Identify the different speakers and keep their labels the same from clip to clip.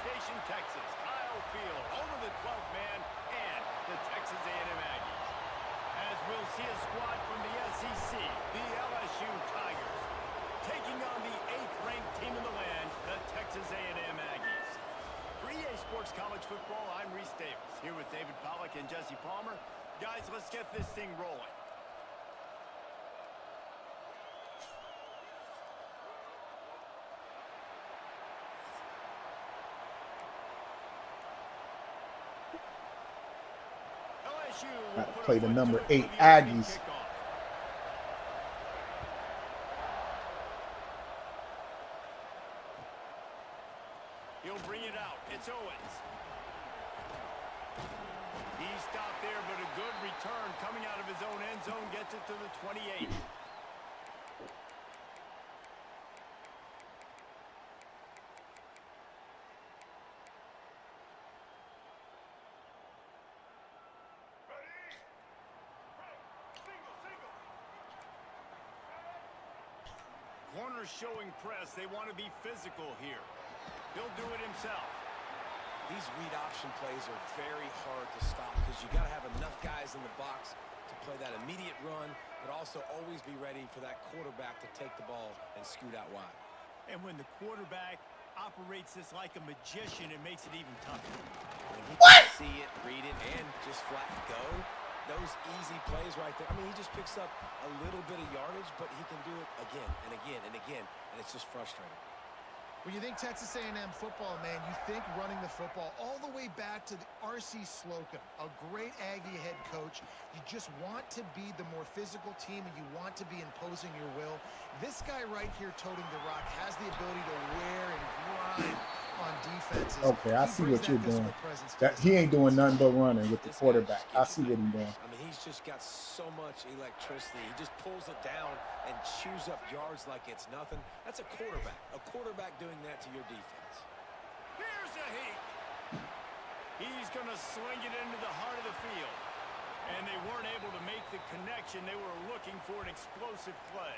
Speaker 1: Station, Texas. Kyle Field, home of the 12th man and the Texas A&M Aggies. As we'll see a squad from the SEC, the LSU Tigers, taking on the 8th-ranked team in the land, the Texas A&M Aggies. For EA Sports College Football, I'm Reese Davis, here with David Pollack and Jesse Palmer. Guys, let's get this thing rolling.
Speaker 2: Got to play the number 8 Aggies.
Speaker 1: He'll bring it out. It's Owens. He stopped there, but a good return coming out of his own end zone gets it to the 28. Corners showing press. They want to be physical here. He'll do it himself.
Speaker 3: These read option plays are very hard to stop because you got to have enough guys in the box to play that immediate run, but also always be ready for that quarterback to take the ball and scoot out wide.
Speaker 1: And when the quarterback operates this like a magician, it makes it even tougher.
Speaker 3: When he can see it, read it, and just flat go. Those easy plays right there. I mean, he just picks up a little bit of yardage, but he can do it again and again and again, and it's just frustrating.
Speaker 4: When you think Texas A&M football, man, you think running the football all the way back to the R.C. Slocum, a great Aggie head coach. You just want to be the more physical team, and you want to be imposing your will. This guy right here toting the rock has the ability to wear and grind on defenses.
Speaker 2: Okay, I see what you're doing. He ain't doing nothing but running with the quarterback. I see what he's doing.
Speaker 3: I mean, he's just got so much electricity. He just pulls it down and chews up yards like it's nothing. That's a quarterback. A quarterback doing that to your defense.
Speaker 1: Here's a heat. He's going to swing it into the heart of the field. And they weren't able to make the connection. They were looking for an explosive play.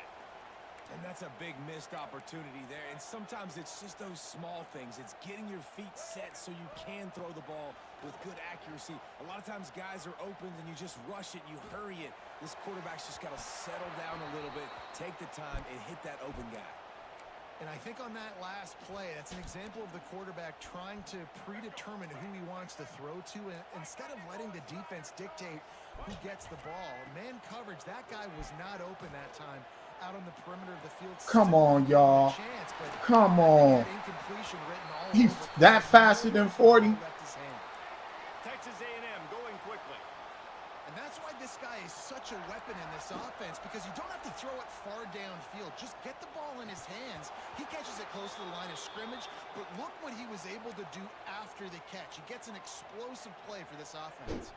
Speaker 3: And that's a big missed opportunity there. And sometimes it's just those small things. It's getting your feet set so you can throw the ball with good accuracy. A lot of times guys are open and you just rush it, you hurry it. This quarterback's just got to settle down a little bit, take the time, and hit that open guy.
Speaker 4: And I think on that last play, that's an example of the quarterback trying to predetermine who he wants to throw to, and instead of letting the defense dictate who gets the ball. Man coverage, that guy was not open that time out on the perimeter of the field.
Speaker 2: Come on, y'all. Come on. He's that faster than 40.
Speaker 1: Texas A&M going quickly.
Speaker 4: And that's why this guy is such a weapon in this offense, because you don't have to throw it far downfield. Just get the ball in his hands. He catches it close to the line of scrimmage, but look what he was able to do after the catch. He gets an explosive play for this offense.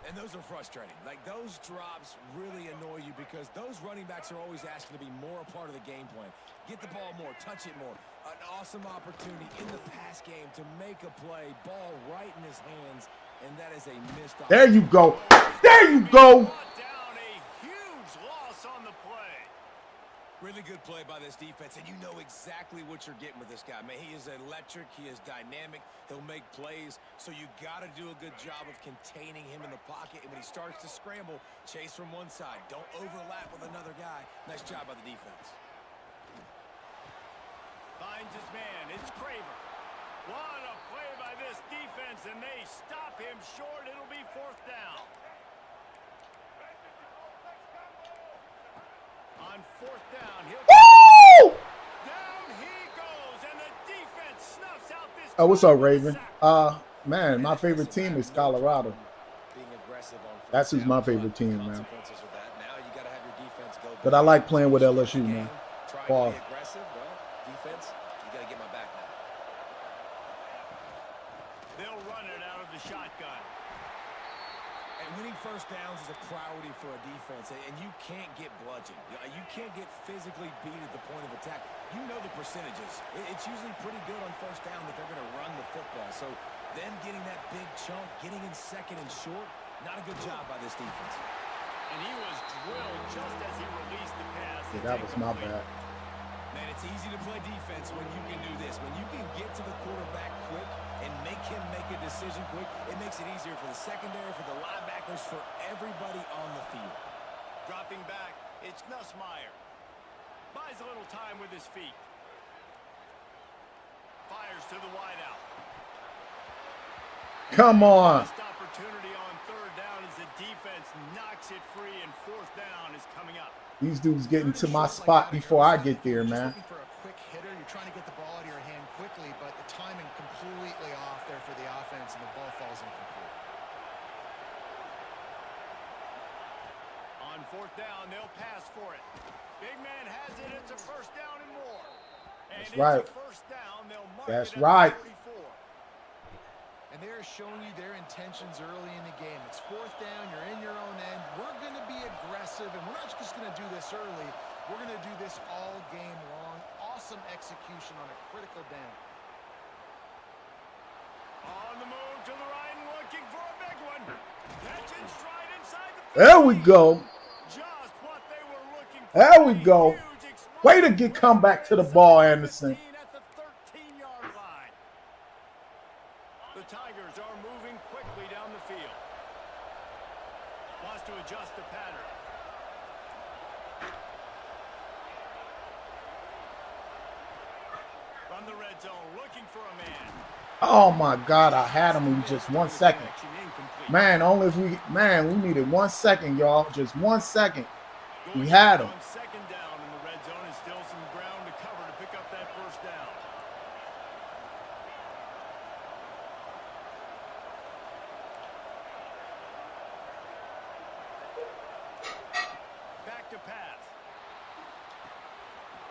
Speaker 3: And those are frustrating. Like, those drops really annoy you because those running backs are always asking to be more a part of the game plan. Get the ball more, touch it more. An awesome opportunity in the pass game to make a play. Ball right in his hands, and that is a missed opportunity.
Speaker 2: There you go. There you go.
Speaker 1: Down a huge loss on the play.
Speaker 3: Really good play by this defense, and you know exactly what you're getting with this guy. Man, he is electric. He is dynamic. He'll make plays, so you got to do a good job of containing him in the pocket. And when he starts to scramble, chase from one side. Don't overlap with another guy. Nice job by the defense.
Speaker 1: Finds his man. It's Craver. What a play by this defense, and they stop him short. It'll be 4th down. On 4th down, he'll down he goes, and the defense snuffs out this.
Speaker 2: Oh, what's up, Raven? Man, my favorite team is Colorado. That's who's my favorite team, man. But I like playing with LSU, man. Wow.
Speaker 3: Defense, you got to get my back now.
Speaker 1: They'll run it out of the shotgun.
Speaker 3: And winning first downs is a priority for a defense, and you can't get bludgeoned. You can't get physically beat at the point of attack. You know the percentages. It's usually pretty good on first down that they're going to run the football. So them getting that big chunk, getting in second and short, not a good job by this defense.
Speaker 1: And he was drilled just as he released the pass.
Speaker 2: Yeah, that was my bad.
Speaker 3: Man, it's easy to play defense when you can do this. When you can get to the quarterback quick decision quick. It makes it easier for the secondary, for the linebackers, for everybody on the field.
Speaker 1: Dropping back, it's Nussmeier. Buys a little time with his feet. Fires to the wideout.
Speaker 2: Come on.
Speaker 1: Missed opportunity on third down as the defense knocks it free, and fourth down is coming up.
Speaker 2: These dudes getting to my spot before I get there, man.
Speaker 4: Looking for a quick hitter. You're trying to get the ball out of your hand quickly, but the timing completely off there for the offense, and the ball falls incomplete.
Speaker 1: On fourth down, they'll pass for it. Big man has it. It's a first down and more. And
Speaker 2: That's
Speaker 1: it's
Speaker 2: right.
Speaker 1: a first down. They'll mark
Speaker 2: That's
Speaker 1: it at
Speaker 2: right.
Speaker 1: 44.
Speaker 4: And they're showing you their intentions early in the game. It's fourth down. You're in your own end. We're going to be aggressive, and we're not just going to do this early. We're going to do this all game long. Awesome execution on a critical down.
Speaker 1: On the move to the right and looking for a big one. Catch in stride inside the 50.
Speaker 2: There we go.
Speaker 1: Just what they were looking for.
Speaker 2: There we go.
Speaker 1: Huge explosive
Speaker 2: Way to get come back to the ball, Anderson.
Speaker 1: At the 13-yard line. The Tigers are moving quickly down the field. Wants to adjust the pattern. From the red zone, looking for a man.
Speaker 2: Oh my God, I had him in just 1 second.
Speaker 1: Incomplete.
Speaker 2: Man, only if we needed 1 second, y'all. Just 1 second. We had him.
Speaker 1: On second down in the red zone is still some ground to cover to pick up that first down. Back to pass.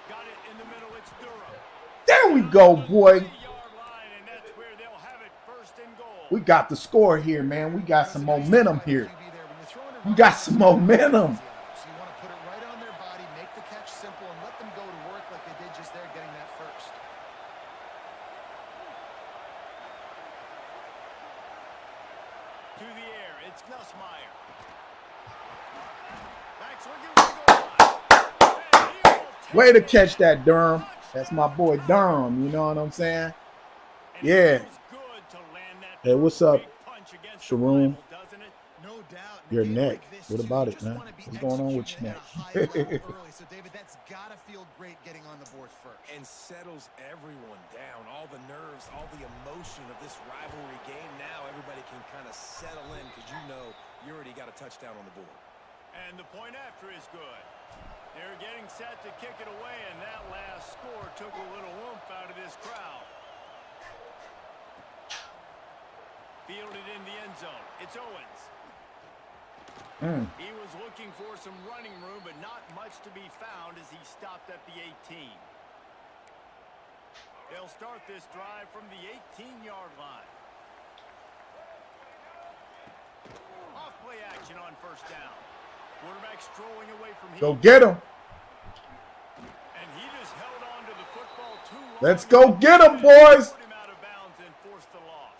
Speaker 1: Got it in the middle. It's Durham.
Speaker 2: There we go, boy.
Speaker 1: 3-yard line, and that's where they'll have it, first and goal.
Speaker 2: We got the score here, man. We got some momentum here. We got some momentum.
Speaker 4: So you want to put it right on their body, make the catch simple, and let them go to work like they did just there, getting that first.
Speaker 1: To the air, it's Nussmeier. Backs looking for the goal line. And he will take
Speaker 2: Way to
Speaker 1: it.
Speaker 2: catch that, Durham. That's my boy Durham. You know what I'm saying?
Speaker 1: And
Speaker 2: Yeah.
Speaker 1: it feels good to land that
Speaker 2: Hey, what's up,
Speaker 1: big punch against the
Speaker 2: Sharoon?
Speaker 1: rival, doesn't it?
Speaker 4: No doubt.
Speaker 2: Your
Speaker 4: In a game
Speaker 2: neck.
Speaker 4: like this,
Speaker 2: What
Speaker 4: too,
Speaker 2: about
Speaker 4: you
Speaker 2: it,
Speaker 4: just
Speaker 2: man?
Speaker 4: wanna be
Speaker 2: What's going on with
Speaker 4: executing
Speaker 2: your
Speaker 4: at a high
Speaker 2: neck?
Speaker 4: level early. So, David, that's got to feel great getting on the board first.
Speaker 3: And settles everyone down. All the nerves, all the emotion of this rivalry game. Now everybody can kind of settle in because you know you already got a touchdown on the board.
Speaker 1: And the point after is good. They're getting set to kick it away, and that last score took a little oomph out of this crowd. Fielded in the end zone. It's Owens. He was looking for some running room, but not much to be found as he stopped at the 18. They'll start this drive from the 18-yard line. Off play action on first down. Quarterback strolling away from him.
Speaker 2: Go get him.
Speaker 1: And he just held on to the football too long.
Speaker 2: Let's go get him, boys.
Speaker 1: Put him out of bounds and forced the loss.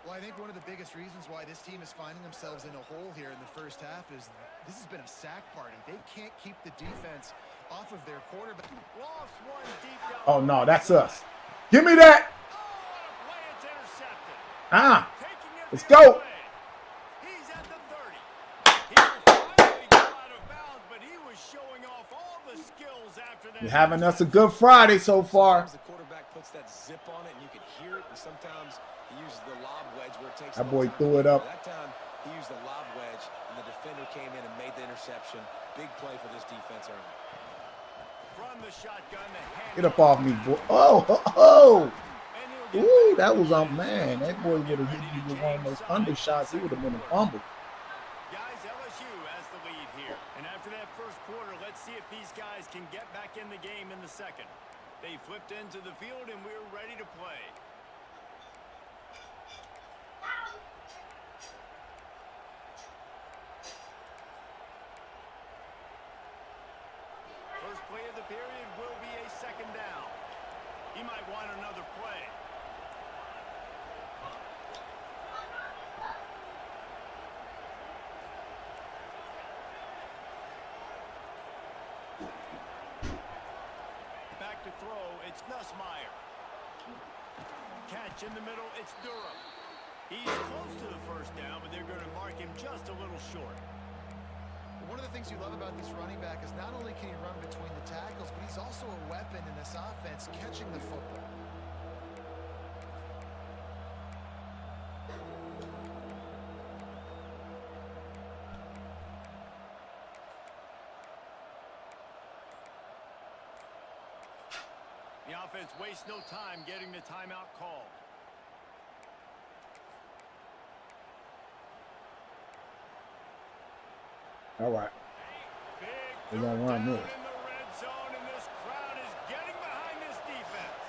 Speaker 4: Well, I think one of the biggest reasons why this team is finding themselves in a hole here in the first half is this has been a sack party. They can't keep the defense off of their quarterback.
Speaker 1: Lost one deep down.
Speaker 2: Oh, no, that's us. Give me that.
Speaker 1: Oh, what a play. It's intercepted. Taking it
Speaker 2: Let's
Speaker 1: the
Speaker 2: go.
Speaker 1: other way. He's at the 30. He will finally go out of bounds, but he was showing off all the skills after that.
Speaker 2: You're having us a good Friday so far.
Speaker 3: Sometimes the quarterback puts that zip on it and you can hear it, and sometimes he uses the lob wedge where it takes
Speaker 2: That
Speaker 3: a
Speaker 2: boy
Speaker 3: little time
Speaker 2: threw
Speaker 3: to
Speaker 2: it
Speaker 3: get
Speaker 2: up.
Speaker 3: there. That time he used the lob wedge and the defender came in and made the interception. Big play for this defense early.
Speaker 1: From the shotgun, the hand
Speaker 2: Get up off me, boy. Oh.
Speaker 1: and he'll get
Speaker 2: Ooh,
Speaker 1: back
Speaker 2: that
Speaker 1: to
Speaker 2: was
Speaker 1: the
Speaker 2: man. That boy would have hit me with one of those undershots. He would have been humble.
Speaker 1: Guys, LSU has the lead here. And after that first quarter, let's see if these guys can get back in the game in the second. They flipped into the field, and we're ready to play. First play of the period will be a second down. He might want another play. Back to throw, it's Nussmeier. catch in the middle. It's Durham. He's close to the first down, but they're going to mark him just a little short.
Speaker 4: One of the things you love about this running back is not only can he run between the tackles, but he's also a weapon in this offense, catching the football.
Speaker 1: The offense wastes no time getting the timeout called.
Speaker 2: All right. We're going to run this.
Speaker 1: In the red zone, and this crowd is getting behind this defense.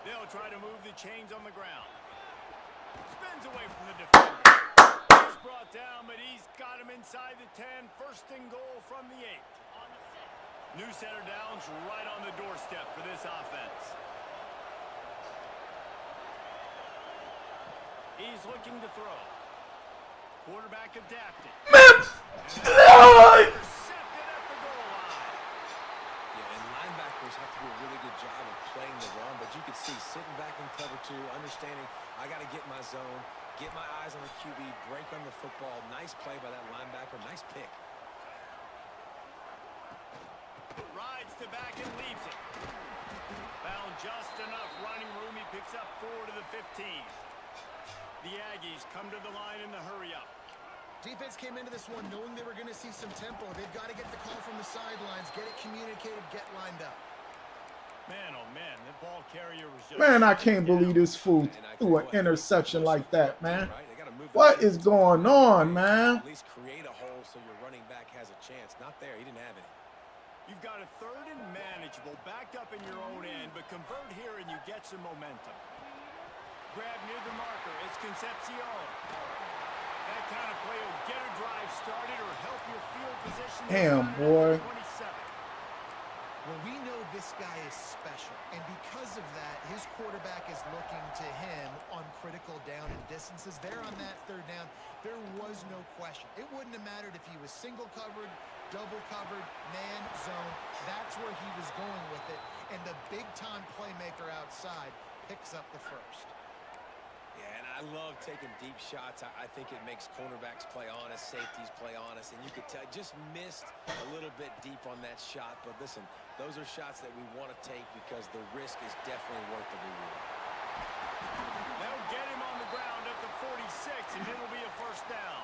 Speaker 1: They'll try to move the chains on the ground. Spins away from the defender. He's brought down, but he's got him inside the 10. First and goal from the 8. New center downs right on the doorstep for this offense. He's looking to throw. Quarterback adapted. Intercepted at the goal line.
Speaker 3: Yeah, and linebackers have to do a really good job of playing the run, but you can see sitting back in cover 2, understanding I got to get my zone, get my eyes on the QB, break on the football. Nice play by that linebacker. Nice pick.
Speaker 1: Rides to back and leaves it. Found just enough running room. He picks up 4 to the 15. The Aggies come to the line in the hurry up.
Speaker 4: Defense came into this one knowing they were going to see some tempo. They've got to get the call from the sidelines, get it communicated, get lined up.
Speaker 1: Man, oh man, the ball carrier was just...
Speaker 2: Man, I can't believe this fool threw an interception like that, man. What is going on, man?
Speaker 3: At least create a hole so your running back has a chance. Not there. He didn't have it.
Speaker 1: You've got a 3rd and manageable, backed up in your own end, but convert here and you get some momentum. Grab near the marker. It's Concepcion. That kind of play will get a drive started or help your field position.
Speaker 2: Damn, boy.
Speaker 1: 27.
Speaker 4: Well, we know this guy is special, and because of that, his quarterback is looking to him on critical down and distances. There on that 3rd down, there was no question. It wouldn't have mattered if he was single covered, double covered, man, zone. That's where he was going with it, and the big-time playmaker outside picks up the first.
Speaker 3: Yeah, and I love taking deep shots. I think it makes cornerbacks play honest, safeties play honest, and you could tell just missed a little bit deep on that shot. But listen, those are shots that we want to take because the risk is definitely worth the reward.
Speaker 1: They'll get him on the ground at the 46, and it'll be a first down.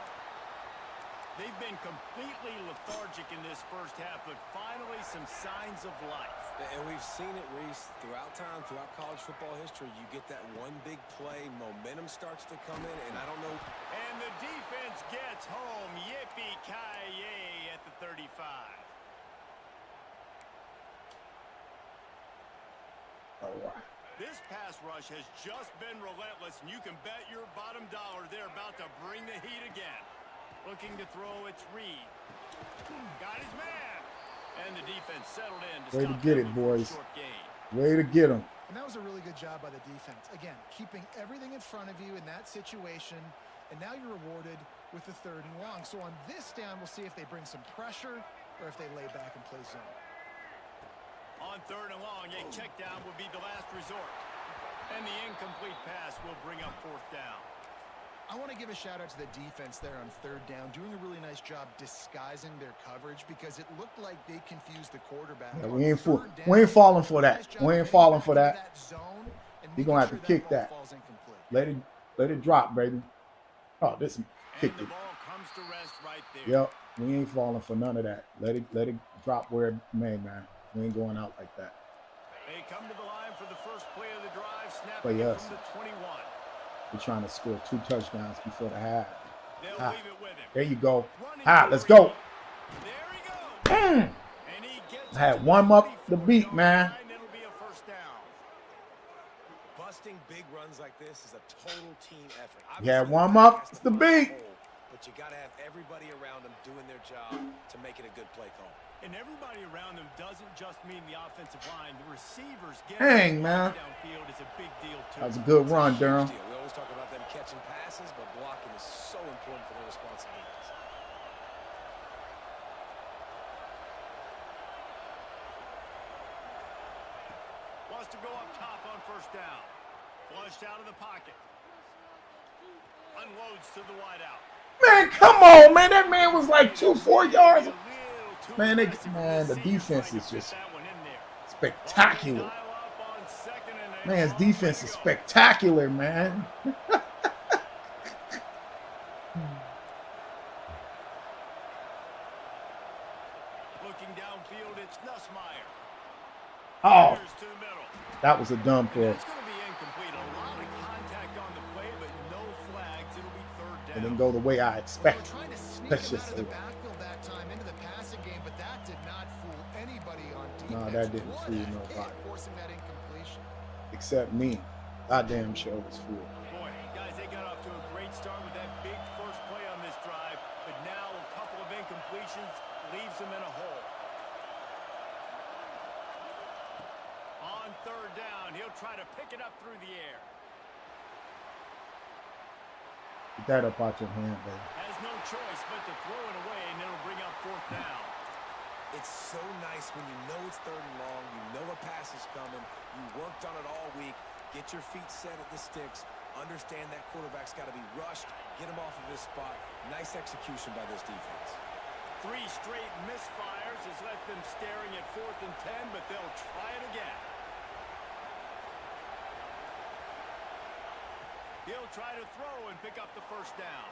Speaker 1: They've been completely lethargic in this first half, but finally some signs of life.
Speaker 3: And we've seen it, Reese, throughout time, throughout college football history. You get that one big play, momentum starts to come in, and I don't know.
Speaker 1: And the defense gets home. Yippee-ki-yay at the 35.
Speaker 2: All right.
Speaker 1: This pass rush has just been relentless, and you can bet your bottom dollar they're about to bring the heat again. Looking to throw, it's Reed. Got his man. And the defense settled in to
Speaker 2: Way to
Speaker 1: stop
Speaker 2: get
Speaker 1: him
Speaker 2: it,
Speaker 1: before a
Speaker 2: boys.
Speaker 1: short gain.
Speaker 2: Way to get him.
Speaker 4: And that was a really good job by the defense. Again, keeping everything in front of you in that situation, and now you're rewarded with the 3rd and long. So on this down, we'll see if they bring some pressure or if they lay back and play zone.
Speaker 1: On 3rd and long, a check down would be the last resort. And the incomplete pass will bring up 4th down.
Speaker 4: I want to give a shout out to the defense there on 3rd down, doing a really nice job disguising their coverage because it looked like they confused the quarterback.
Speaker 2: Yeah, we ain't falling for that. We ain't falling for that. You're gonna have to kick that. Let it drop, baby. Oh, this kicked
Speaker 1: And the
Speaker 2: it.
Speaker 1: ball comes to rest right there.
Speaker 2: Yep, we ain't falling for none of that. Let it drop where it may, man. We ain't going out like that.
Speaker 1: They come to the line for the first play of the drive, snapping
Speaker 2: Play
Speaker 1: it
Speaker 2: us.
Speaker 1: from the 21.
Speaker 2: We're trying to score 2 touchdowns before the half.
Speaker 1: They'll
Speaker 2: Ah,
Speaker 1: leave it with him.
Speaker 2: there you go.
Speaker 1: Running
Speaker 2: Ah,
Speaker 1: to
Speaker 2: let's
Speaker 1: Reed.
Speaker 2: go.
Speaker 1: There he goes.
Speaker 2: Mm.
Speaker 1: And he gets
Speaker 2: I had
Speaker 1: it to
Speaker 2: one up the
Speaker 1: 34
Speaker 2: beat,
Speaker 1: yard
Speaker 2: man.
Speaker 1: line. It'll be a first down.
Speaker 3: Busting big runs like this is a total team effort.
Speaker 2: Yeah,
Speaker 3: Obviously,
Speaker 2: warm
Speaker 3: the
Speaker 2: up.
Speaker 3: guy has
Speaker 2: It's
Speaker 3: to
Speaker 2: the
Speaker 3: find a
Speaker 2: beat.
Speaker 3: hole, but you got to have everybody around them doing their job to make it a good play call.
Speaker 1: And everybody around them doesn't just mean the offensive line. The receivers get
Speaker 2: Dang, man.
Speaker 1: downfield is a big deal too.
Speaker 2: That was a good run,
Speaker 3: Huge
Speaker 2: Durham.
Speaker 3: deal. We always talk about them catching passes, but blocking is so important for their responsibilities.
Speaker 1: to go up top on first down. Flushed out of the pocket. Unloads to the wideout.
Speaker 2: Man, come on, man. That man was like 2-4 yards. Man, the defense is just spectacular. Man's defense is spectacular, man.
Speaker 1: Looking downfield, it's Nussmeier.
Speaker 2: Oh,
Speaker 1: Here's to the middle.
Speaker 2: that was a dumb throw.
Speaker 1: It's going to be incomplete. A lot of contact on the play, but no flags. It'll be third down.
Speaker 2: And then go the way I
Speaker 4: They were
Speaker 2: expected.
Speaker 4: trying to sneak
Speaker 2: Let's
Speaker 4: him
Speaker 2: just
Speaker 4: out of
Speaker 2: say
Speaker 4: the
Speaker 2: that.
Speaker 4: backfield that time into the passing game, but that did not fool anybody on defense.
Speaker 2: No, that didn't
Speaker 4: What
Speaker 2: fool
Speaker 4: a
Speaker 2: nobody.
Speaker 4: hit, forcing that incompletion.
Speaker 2: Except me. I damn sure was fooled.
Speaker 1: Boy, guys, they got off to a great start with that big first play on this drive, but now a couple of incompletions leaves them in a hole. On third down, he'll try to pick it up through the air.
Speaker 2: Get that up out your hand, baby.
Speaker 1: Has no choice but to throw it away, and it'll bring up fourth down.
Speaker 3: It's so nice when you know it's third and long, you know a pass is coming, you worked on it all week, get your feet set at the sticks, understand that quarterback's got to be rushed, get him off of his spot. Nice execution by this defense.
Speaker 1: 3 straight misfires has left them staring at 4th and 10, but they'll try it again. He'll try to throw and pick up the first down.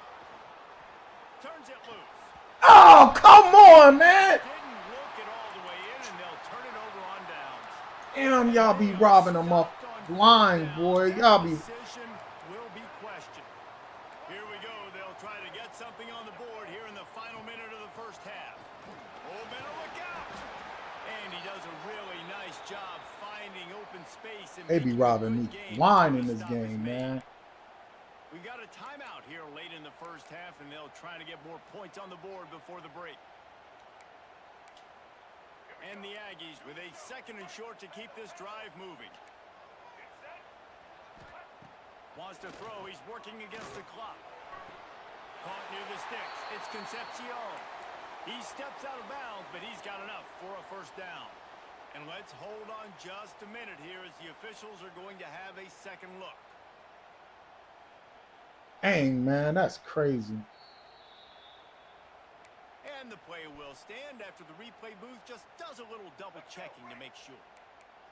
Speaker 1: Turns it loose.
Speaker 2: Oh, come on, man.
Speaker 1: Didn't look it all the way in, and they'll turn it over on downs.
Speaker 2: Damn, y'all be robbing them up blind, boy. Y'all be.
Speaker 1: Decision will be questioned. Here we go. They'll try to get something on the board here in the final minute of the first half. Oh, better look out. And he does a really nice job finding open space. And
Speaker 2: They be
Speaker 1: making a
Speaker 2: robbing me
Speaker 1: good game
Speaker 2: blind in
Speaker 1: until the
Speaker 2: this
Speaker 1: stop is
Speaker 2: game,
Speaker 1: made.
Speaker 2: man.
Speaker 1: We got a timeout here late in the first half, and they'll try to get more points on the board before the break. And the Aggies with a 2nd and short to keep this drive moving. Wants to throw. He's working against the clock. Caught near the sticks. It's Concepcion. He steps out of bounds, but he's got enough for a first down. And let's hold on just a minute here as the officials are going to have a second look.
Speaker 2: Dang, man, that's crazy.
Speaker 1: And the play will stand after the replay booth just does a little double checking to make sure.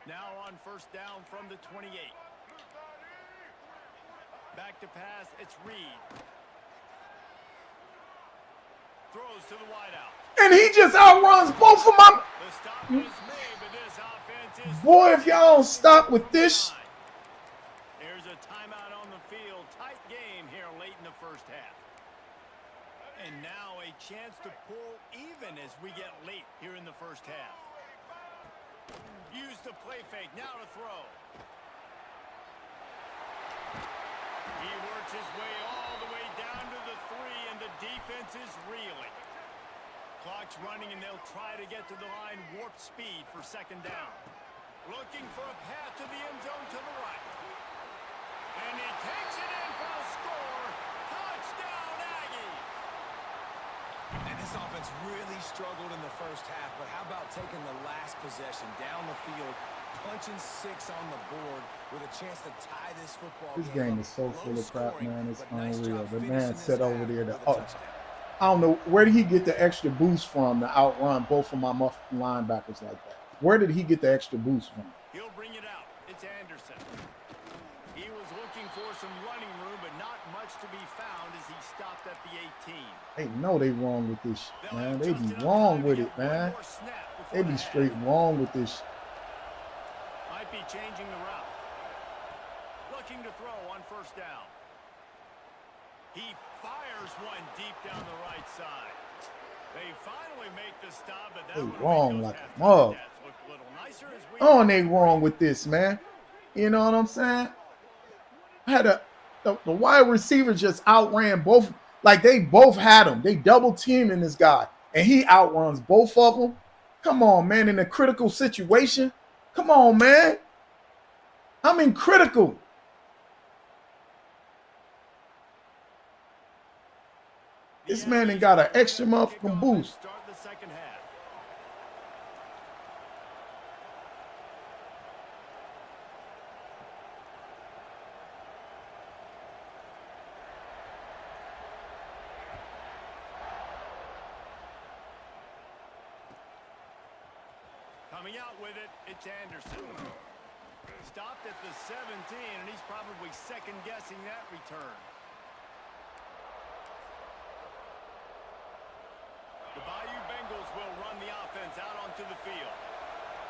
Speaker 1: Now on first down from the 28. Back to pass, it's Reed. Throws to the wideout.
Speaker 2: And he just outruns both of my.
Speaker 1: The stop is made, but this offense is...
Speaker 2: Boy, if y'all don't stop with this.
Speaker 1: There's a timeout on the field. Tight game here late in the first half. And now a chance to pull even as we get late here in the first half. Use the play fake. Now to throw. He works his way all the way down to the 3, and the defense is reeling. Clock's running, and they'll try to get to the line warp speed for second down. Looking for a path to the end zone to the right. And he takes it in for the score. Touchdown, Aggies!
Speaker 3: And this offense really struggled in the first half, but how about taking the last possession down the field, punching 6 on the board with a chance to tie this football
Speaker 2: This
Speaker 3: game
Speaker 2: game
Speaker 3: up.
Speaker 2: is so full
Speaker 3: Low
Speaker 2: of crap,
Speaker 3: scoring,
Speaker 2: man. It's
Speaker 3: but nice
Speaker 2: unreal.
Speaker 3: job
Speaker 2: The
Speaker 3: finishing
Speaker 2: man
Speaker 3: this
Speaker 2: said over
Speaker 3: half
Speaker 2: there
Speaker 3: with
Speaker 2: that.
Speaker 3: a
Speaker 2: Oh,
Speaker 3: touchdown.
Speaker 2: I don't know, where did he get the extra boost from to outrun both of my linebackers like that? Where did he get the extra boost from?
Speaker 1: He'll bring it out. It's Anderson. He was looking for some running room, but not much to be found as he stopped at the 18.
Speaker 2: They know they wrong with this shit,
Speaker 1: They'll
Speaker 2: man.
Speaker 1: have
Speaker 2: They
Speaker 1: just
Speaker 2: be
Speaker 1: enough
Speaker 2: wrong
Speaker 1: time to
Speaker 2: with
Speaker 1: get
Speaker 2: it,
Speaker 1: one
Speaker 2: man.
Speaker 1: more snap before
Speaker 2: They be
Speaker 1: the
Speaker 2: straight
Speaker 1: half.
Speaker 2: wrong with this.
Speaker 1: Might be changing the route. Looking to throw on first down. He fires one deep down the right side. They finally make the stop, but that
Speaker 2: They
Speaker 1: would
Speaker 2: wrong
Speaker 1: make those
Speaker 2: like a
Speaker 1: halftime
Speaker 2: mug.
Speaker 1: stats look a little nicer as we
Speaker 2: Oh, and they wrong with this, man. You know what I'm saying? I had the wide receiver just outran both. Like, they both had him. They double teaming this guy, and he outruns both of them. Come on, man. In a critical situation. Come on, man. I'm in critical. This man ain't got an extra motherfucking boost.
Speaker 1: Start the second half. Coming out with it, it's Anderson. Stopped at the 17, and he's probably second-guessing that return. The Bayou Bengals will run the offense out onto the field.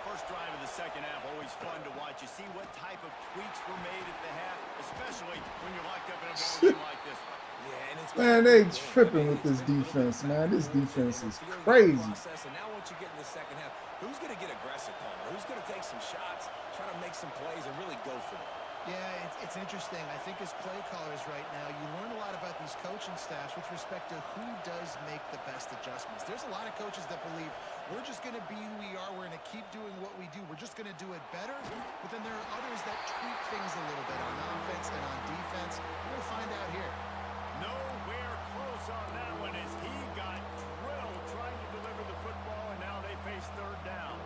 Speaker 1: First drive of the second half, always fun to watch. You see what type of tweaks were made at the half, especially when you're locked up in a ball game like this one.
Speaker 3: Yeah, and it's
Speaker 2: Man, they tripping with this defense, man. This defense is crazy.
Speaker 3: And now once you get in the second half, who's going to get aggressive, Palmer? Who's going to take some shots, try to make some plays, and really go for it?
Speaker 4: Yeah, it's interesting. I think as play callers right now, you learn a lot about these coaching staffs with respect to who does make the best adjustments. There's a lot of coaches that believe we're just going to be who we are. We're going to keep doing what we do. We're just going to do it better. But then there are others that tweak things a little bit on offense and on defense. We're going to find out here.
Speaker 1: Nowhere close on that one as he got drilled trying to deliver the football, and now they face third down.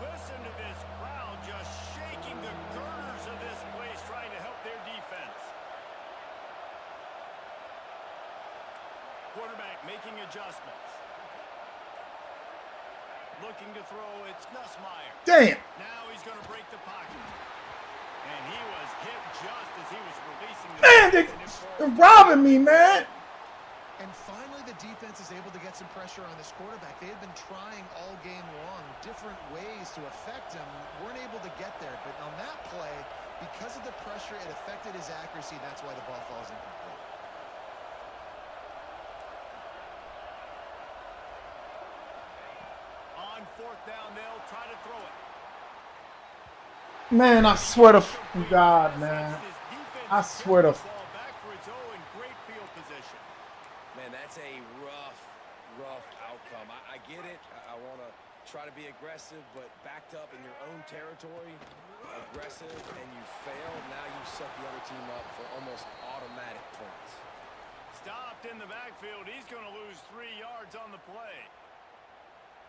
Speaker 1: Listen to this crowd just shaking the girders of this place, trying to help their defense. Quarterback making adjustments. Looking to throw, it's Nussmeier.
Speaker 2: Damn.
Speaker 1: Now he's going to break the pocket. And he was hit just as he was releasing the
Speaker 2: Man, they're robbing me, man.
Speaker 4: And finally, the defense is able to get some pressure on this quarterback. They had been trying all game long different ways to affect him. Weren't able to get there. But on that play, because of the pressure, it affected his accuracy. That's why the ball falls incomplete.
Speaker 1: On fourth down, they'll try to throw it.
Speaker 2: Man, I swear to God, man. I swear to.
Speaker 3: Man, that's a rough outcome. I get it. I want to try to be aggressive, but backed up in your own territory, aggressive, and you fail. Now you've set the other team up for almost automatic points.
Speaker 1: Stopped in the backfield. He's going to lose 3 yards on the play.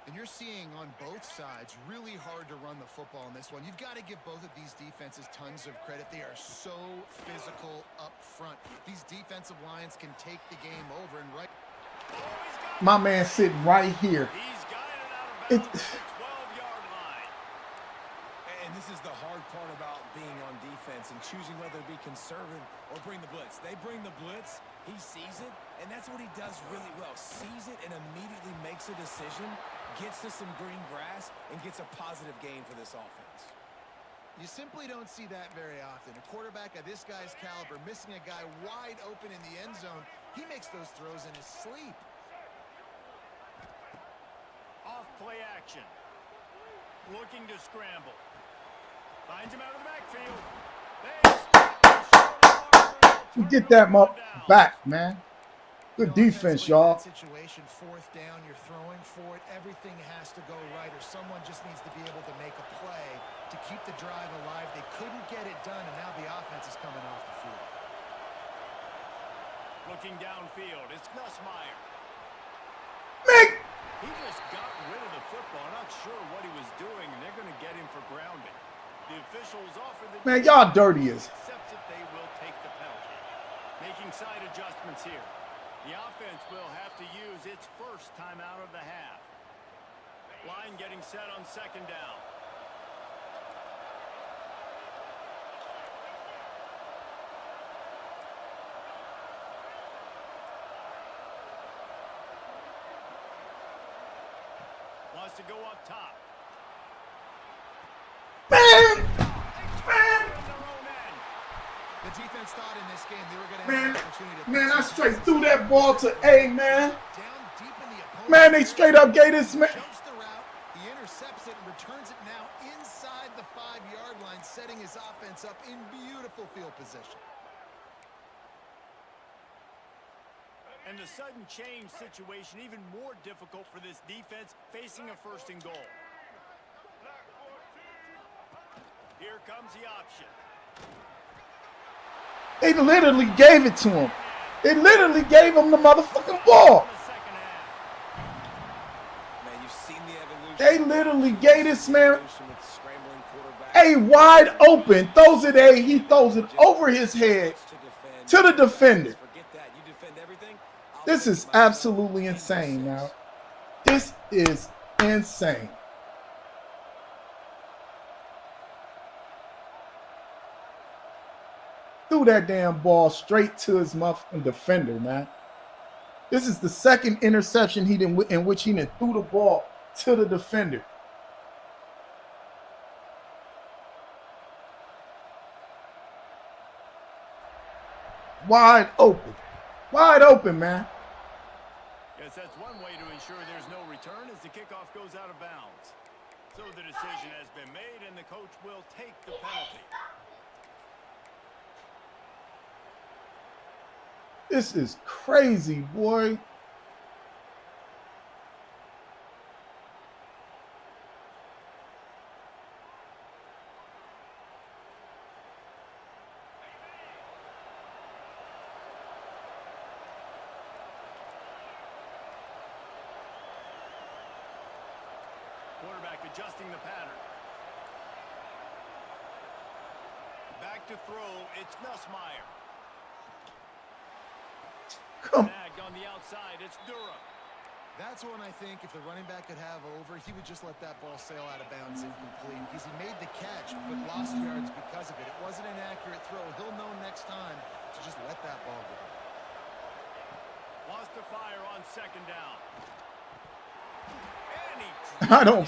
Speaker 4: And you're seeing on both sides really hard to run the football in this one. You've got to give both of these defenses tons of credit. They are so physical up front. These defensive lines can take the game over and right.
Speaker 2: My man sitting right here.
Speaker 1: He's got it out of bounds at the 12-yard line.
Speaker 3: And this is the hard part about being on defense and choosing whether to be conservative or bring the blitz. They bring the blitz, he sees it, and that's what he does really well. Sees it and immediately makes a decision, gets to some green grass, and gets a positive gain for this offense.
Speaker 4: You simply don't see that very often. A quarterback of this guy's caliber missing a guy wide open in the end zone. He makes those throws in his sleep.
Speaker 1: Off play action. Looking to scramble. Finds him out of the backfield.
Speaker 2: Get that back, man. Good defense, y'all.
Speaker 4: Situation, fourth down, you're throwing for it. Everything has to go right, or someone just needs to be able to make a play to keep the drive alive. They couldn't get it done, and now the offense is coming off the field.
Speaker 1: Looking downfield, it's Nussmeier.
Speaker 2: Mick!
Speaker 1: He just got rid of the football. Not sure what he was doing, and they're going to get him for grounding. The officials offer the...
Speaker 2: Man, y'all dirty as...
Speaker 1: ...accepts that they will take the penalty. Making side adjustments here. The offense will have to use its first timeout of the half. Line getting set on second down. Wants to go up top.
Speaker 2: Man!
Speaker 4: The defense thought in this game they were going to have an opportunity to...
Speaker 2: Man, I straight threw that ball to A, man.
Speaker 4: Down deep in the opponent.
Speaker 2: Man, they straight up gave this man...
Speaker 4: Jumps the route, he intercepts it and returns it now inside the 5-yard line, setting his offense up in beautiful field position.
Speaker 1: And the sudden change situation even more difficult for this defense facing a first and goal. Here comes the option.
Speaker 2: They literally gave it to him. They literally gave him the motherfucking ball.
Speaker 3: Man, you've seen the evolution.
Speaker 2: They literally gave this man A wide open. Throws it A. He throws it over his head to the defender. This is absolutely insane now. This is insane. Threw that damn ball straight to his motherfucking defender, man. This is the second interception in which he done threw the ball to the defender. Wide open. Wide open, man.
Speaker 1: Yes, that's one way to ensure there's no return as the kickoff goes out of bounds. So the decision has been made, and the coach will take the penalty.
Speaker 2: This is crazy, boy.
Speaker 1: Quarterback adjusting the pattern. Back to throw. It's Nussmeier.
Speaker 2: Come.
Speaker 1: Snagged on the outside. It's Durham.
Speaker 4: That's one I think if the running back could have over, he would just let that ball sail out of bounds incomplete because he made the catch but lost yards because of it. It wasn't an accurate throw. He'll know next time to just let that ball go.
Speaker 1: Wants to fire on second down.
Speaker 2: I don't.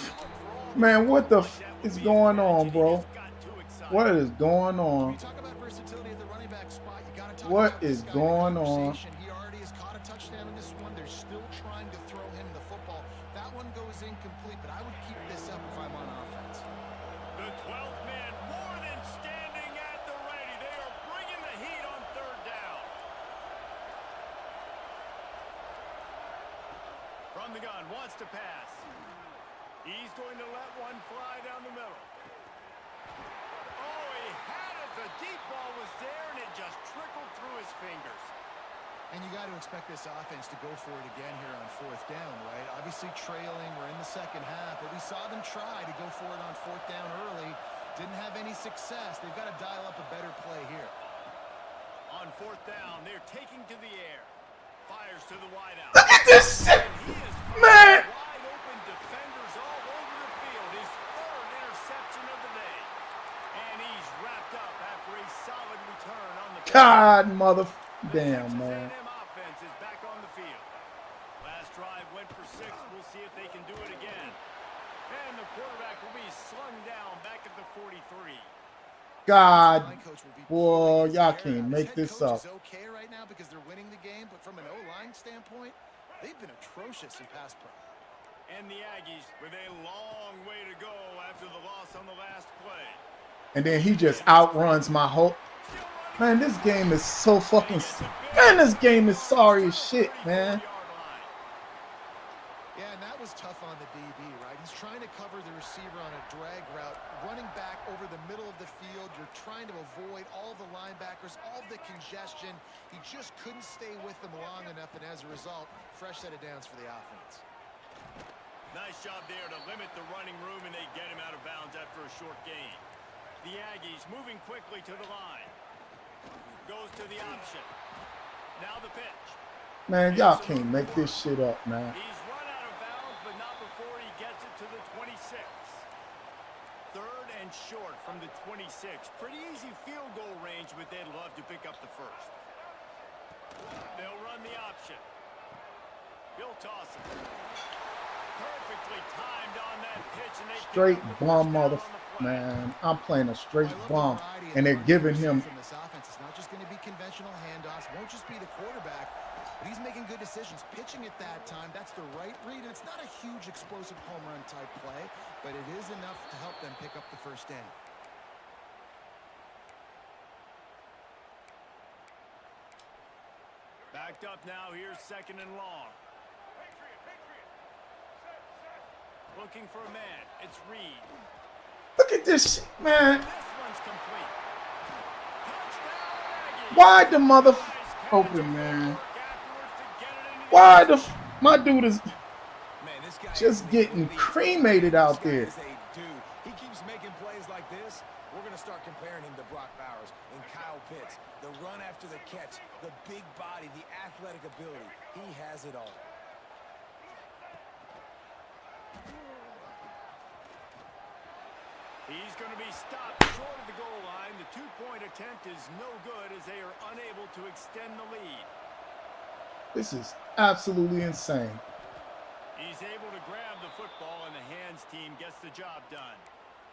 Speaker 2: Man, what the f is going on, bro? What is going on? What is going on?
Speaker 4: He already has caught a touchdown in this one. They're still trying to throw him the football. That one goes incomplete, but I would keep this up if I'm on offense.
Speaker 1: The 12th man more than standing at the ready. They are bringing the heat on third down. From the gun, wants to pass. He's going to let one fly down the middle. Oh, he had it. The deep ball was there, and it just trickled through his fingers.
Speaker 4: And you got to expect this offense to go for it again here on fourth down, right? Obviously trailing. We're in the second half, but we saw them try to go for it on fourth down early. Didn't have any success. They've got to dial up a better play here.
Speaker 1: On fourth down, they're taking to the air. Fires to the wideout.
Speaker 2: Look at this shit, man.
Speaker 1: Wide open defenders all over the field. His third interception of the day. And he's wrapped up after a solid return on the
Speaker 2: God, mother. Damn, man.
Speaker 1: A&M offense is back on the field. Last drive went for 6. We'll see if they can do it again. And the quarterback will be slung down back at the 43.
Speaker 2: God, boy, y'all can't make this up.
Speaker 4: Okay right now because they're winning the game, but from an O-line standpoint, they've been atrocious in pass pro.
Speaker 1: And the Aggies with a long way to go after the loss on the last play.
Speaker 2: And then he just outruns my whole. Man, this game is so fucking. Man, this game is sorry as shit, man.
Speaker 4: Yeah, and that was tough on the DB, right? He's trying to cover the receiver on a drag route, running back over the middle of the field. You're trying to avoid all the linebackers, all the congestion. He just couldn't stay with them long enough, and as a result, fresh set of downs for the offense.
Speaker 1: Nice job there to limit the running room, and they get him out of bounds after a short gain. The Aggies moving quickly to the line. Goes to the option. Now the pitch.
Speaker 2: Man, y'all can't make this shit up, man.
Speaker 1: He's run out of bounds, but not before he gets it to the 26. Third and short from the 26. Pretty easy field goal range, but they'd love to pick up the first. They'll run the option. He'll toss it. Perfectly timed on that pitch, and they
Speaker 2: Straight bum, mother. Man, I'm playing a straight bum, and they're giving him.
Speaker 4: From this offense, it's not just going to be conventional handoffs. Won't just be the quarterback, but he's making good decisions. Pitching at that time, that's the right read, and it's not a huge explosive home run type play, but it is enough to help them pick up the first down.
Speaker 1: Backed up now. Here's second and long. Looking for a man. It's Reed.
Speaker 2: Look at this shit, man.
Speaker 1: This one's complete. Touchdown, Aggies.
Speaker 2: Why the mother open, man? Why the my dude is
Speaker 3: Man, this guy
Speaker 2: just getting cremated out there.
Speaker 3: This guy is a dude. He keeps making plays like this. We're going to start comparing him to Brock Bowers and Kyle Pitts. The run after the catch, the big body, the athletic ability. He has it all.
Speaker 1: He's going to be stopped short of the goal line. The two-point attempt is no good as they are unable to extend the lead.
Speaker 2: This is absolutely insane.
Speaker 1: He's able to grab the football, and the hands team gets the job done.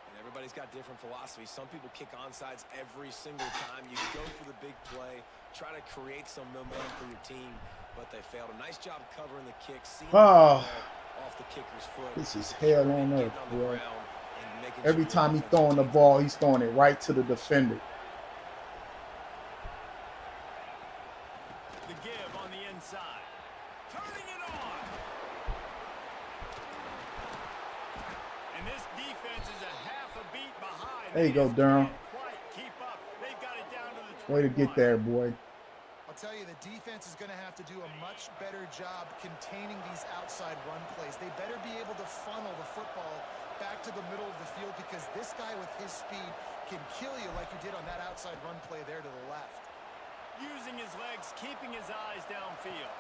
Speaker 3: And everybody's got different philosophies. Some people kick onside every single time. You go for the big play, try to create some momentum for your team, but they failed. A nice job covering the kick.
Speaker 2: Oh,
Speaker 3: Off the kicker's foot.
Speaker 2: this is hell on earth, boy. Every time he's throwing the ball, he's throwing it right to the defender.
Speaker 1: The give on the inside. Turning it on. And this defense is a half a beat behind.
Speaker 2: There you go, Durham.
Speaker 1: Keep up. They've got it down to the
Speaker 2: Way to get there, boy.
Speaker 4: I'll tell you, the defense is going to have to do a much better job containing these outside run plays. They better be able to funnel the football back to the middle of the field because this guy with his speed can kill you like you did on that outside run play there to the left.
Speaker 1: Using his legs, keeping his eyes downfield.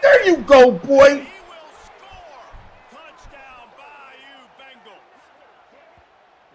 Speaker 2: There you go, boy.
Speaker 1: He will score. Touchdown, Bayou Bengals.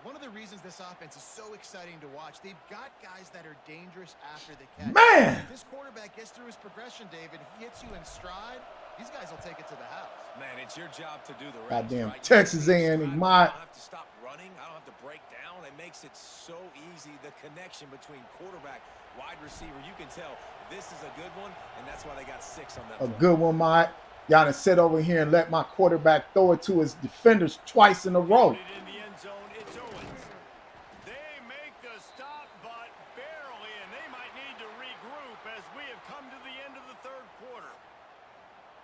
Speaker 4: One of the reasons this offense is so exciting to watch, they've got guys that are dangerous after the catch.
Speaker 2: Man.
Speaker 4: If this quarterback gets through his progression, David, he hits you in stride, these guys will take it to the house.
Speaker 3: Man, it's your job to do the rest.
Speaker 2: Goddamn
Speaker 3: Right?
Speaker 2: Texas A&M,
Speaker 3: I don't
Speaker 2: my
Speaker 3: have to stop running. I don't have to break down. It makes it so easy. The connection between quarterback, wide receiver, you can tell this is a good one, and that's why they got 6 on that.
Speaker 2: a good one, my. Y'all done sit over here and let my quarterback throw it to his defenders twice in a row.
Speaker 1: In the end zone, it's Owens. They make the stop, but barely, and they might need to regroup as we have come to the end of the third quarter.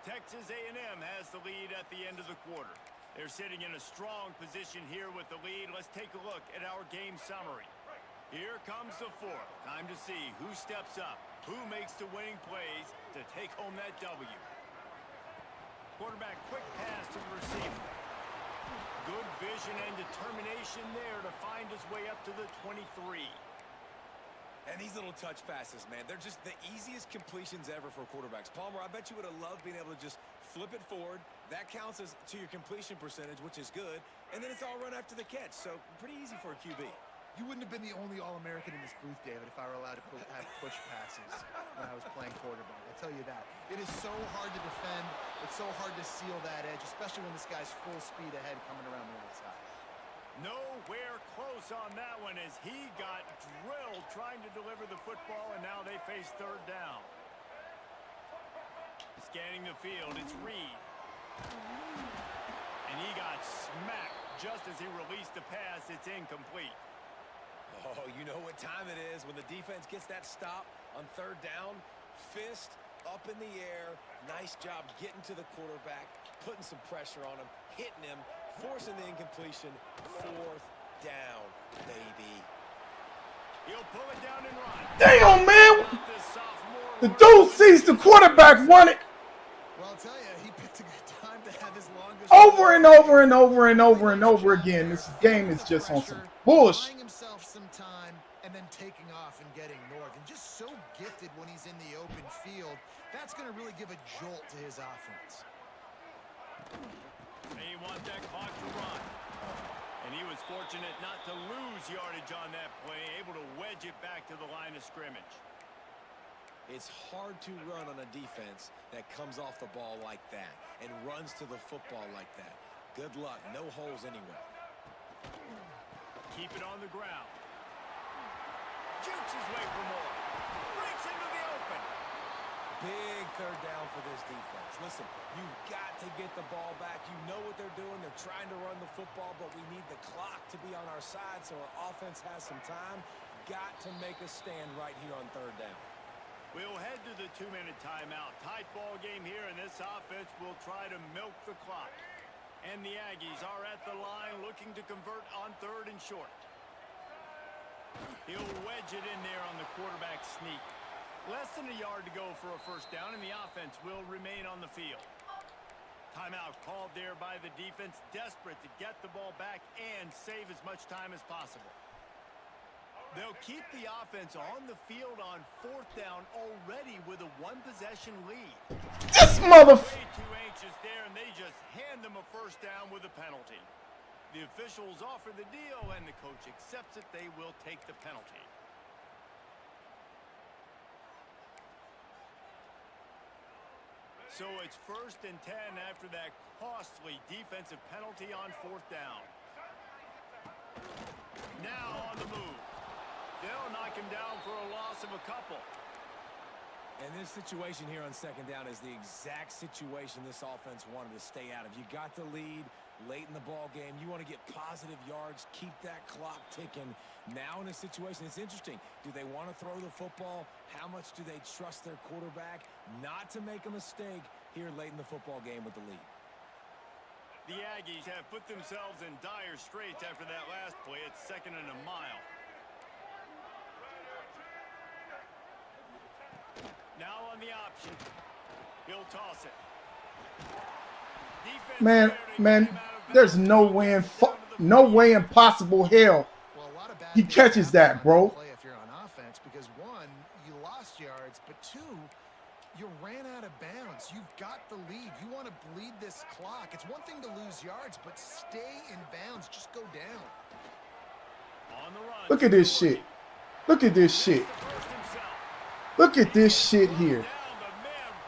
Speaker 1: Texas A&M has the lead at the end of the quarter. They're sitting in a strong position here with the lead. Let's take a look at our game summary. Here comes the fourth. Time to see who steps up, who makes the winning plays to take home that W. Quarterback quick pass to the receiver. Good vision and determination there to find his way up to the 23.
Speaker 3: And these little touch passes, man, they're just the easiest completions ever for quarterbacks. Palmer, I bet you would have loved being able to just flip it forward. That counts as to your completion percentage, which is good. And then it's all run after the catch, so pretty easy for a QB.
Speaker 4: You wouldn't have been the only All-American in this booth, David, if I were allowed to have push passes when I was playing quarterback. I'll tell you that. It is so hard to defend. It's so hard to seal that edge, especially when this guy's full speed ahead coming around the outside.
Speaker 1: Nowhere close on that one as he got drilled trying to deliver the football, and now they face third down. Scanning the field, it's Reed. And he got smacked just as he released the pass. It's incomplete.
Speaker 3: Oh, you know what time it is when the defense gets that stop on third down. Fist up in the air. Nice job getting to the quarterback, putting some pressure on him, hitting him, forcing the incompletion. Fourth down, baby.
Speaker 1: He'll pull it down and run.
Speaker 2: Damn, man. The dude sees the quarterback run it
Speaker 4: Well, I'll tell you, he picked a good time to have his longest
Speaker 2: over and over and over and over and over again. This game is just on some bullshit.
Speaker 4: buying himself some time and then taking off and getting north. And just so gifted when he's in the open field. That's going to really give a jolt to his offense.
Speaker 1: They want that clock to run. And he was fortunate not to lose yardage on that play, able to wedge it back to the line of scrimmage.
Speaker 3: It's hard to run on a defense that comes off the ball like that and runs to the football like that. Good luck. No holes anywhere.
Speaker 1: Keep it on the ground. Jukes his way for more. Breaks into the open.
Speaker 3: Big third down for this defense. Listen, you've got to get the ball back. You know what they're doing. They're trying to run the football, but we need the clock to be on our side so our offense has some time. Got to make a stand right here on third down.
Speaker 1: We'll head to the 2-minute timeout. Tight ball game here, and this offense will try to milk the clock. And the Aggies are at the line looking to convert on third and short. He'll wedge it in there on the quarterback sneak. Less than a yard to go for a first down, and the offense will remain on the field. Timeout called there by the defense, desperate to get the ball back and save as much time as possible. They'll keep the offense on the field on fourth down already with a one-possession lead.
Speaker 2: This motherfucker.
Speaker 1: Way too anxious there, and they just hand them a first down with a penalty. The officials offer the deal, and the coach accepts it. They will take the penalty. So it's 1st and 10 after that costly defensive penalty on 4th down. Now on the move. They'll knock him down for a loss of a couple.
Speaker 3: And this situation here on 2nd down is the exact situation this offense wanted to stay out of. You got the lead late in the ball game. You want to get positive yards, keep that clock ticking. Now in this situation, it's interesting. Do they want to throw the football? How much do they trust their quarterback not to make a mistake here late in the football game with the lead?
Speaker 1: The Aggies have put themselves in dire straits after that last play. It's 2nd and a mile. Now on the option. He'll toss it. Defense
Speaker 2: Man, there's no way in possible hell
Speaker 4: Well, a lot of bad
Speaker 2: he
Speaker 4: things
Speaker 2: catches
Speaker 4: happen
Speaker 2: that,
Speaker 4: on
Speaker 2: bro.
Speaker 4: play if you're on offense, because one, you lost yards, but two, you ran out of bounds. You've got the lead. You want to bleed this clock. It's one thing to lose yards, but stay in bounds. Just go down.
Speaker 1: on the run.
Speaker 2: Look at this shit. Look at this shit. Look at this shit here.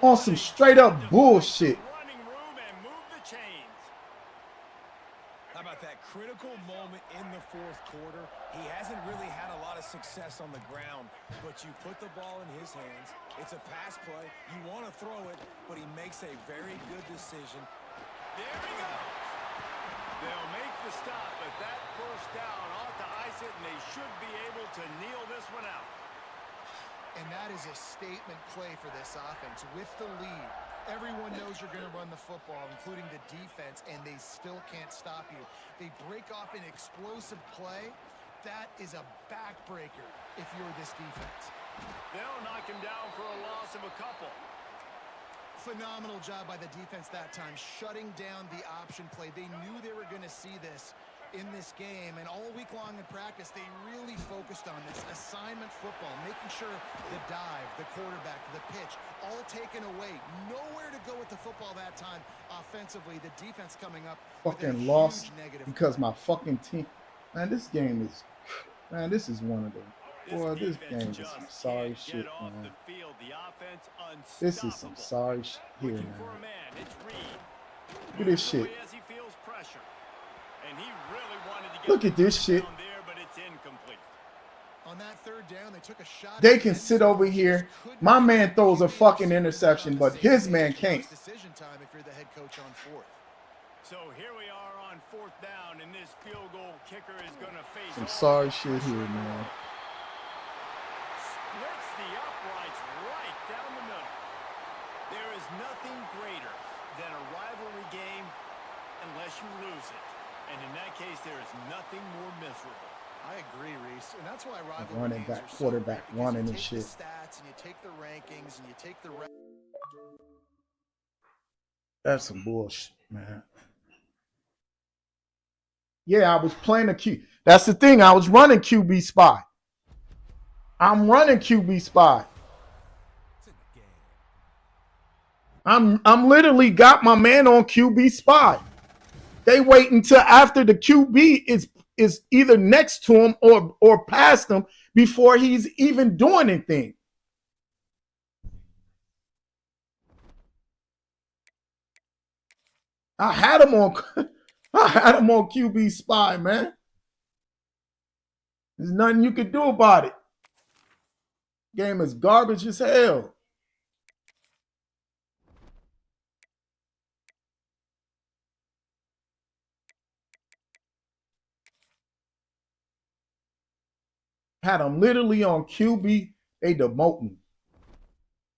Speaker 2: On some straight up bullshit.
Speaker 1: Running room and move the chains.
Speaker 3: How about that critical moment in the 4th quarter? He hasn't really had a lot of success on the ground, but you put the ball in his hands. It's a pass play. You want to throw it, but he makes a very good decision.
Speaker 1: There he goes. They'll make the stop, but that 1st down ought to ice it, and they should be able to kneel this one out.
Speaker 4: And that is a statement play for this offense. With the lead, everyone knows you're going to run the football, including the defense, and they still can't stop you. They break off an explosive play. That is a backbreaker if you're this defense.
Speaker 1: They'll knock him down for a loss of a couple.
Speaker 4: Phenomenal job by the defense that time, shutting down the option play. They knew they were going to see this in this game, and all week long in practice, they really focused on this assignment football, making sure the dive, the quarterback, the pitch, all taken away. Nowhere to go with the football that time offensively. The defense coming up with a
Speaker 2: Fucking lost
Speaker 4: huge negative.
Speaker 2: because my fucking team. Man, this game is. Man, this is one of them. Boy, this game is some sorry shit, man. This is some sorry shit here, man. Look at this shit. Look at this shit.
Speaker 4: On that 3rd down, they took a shot.
Speaker 2: They can sit over here. My man throws a fucking interception, but his man can't.
Speaker 4: Decision time if you're the head coach on 4th.
Speaker 1: So here we are on 4th down, and this field goal kicker is going to face
Speaker 2: Some sorry shit here, man.
Speaker 1: Splits the uprights right down the middle. There is nothing greater than a rivalry game unless you lose it. And in that case, there is nothing more miserable.
Speaker 4: I agree, Reese, and that's why rivalry
Speaker 2: Running
Speaker 4: games
Speaker 2: back,
Speaker 4: are so
Speaker 2: quarterback,
Speaker 4: great, because
Speaker 2: running
Speaker 4: you
Speaker 2: and
Speaker 4: take
Speaker 2: shit.
Speaker 4: the stats and you take the rankings and you take the.
Speaker 2: That's some bullshit, man. Yeah, I was playing a Q. That's the thing. I was running QB spy. I'm running QB spy. I'm literally got my man on QB spy. They wait until after the QB is either next to him or past him before he's even doing anything. I had him on QB spy, man. There's nothing you can do about it. Game is garbage as hell. Had him literally on QB. They demoting.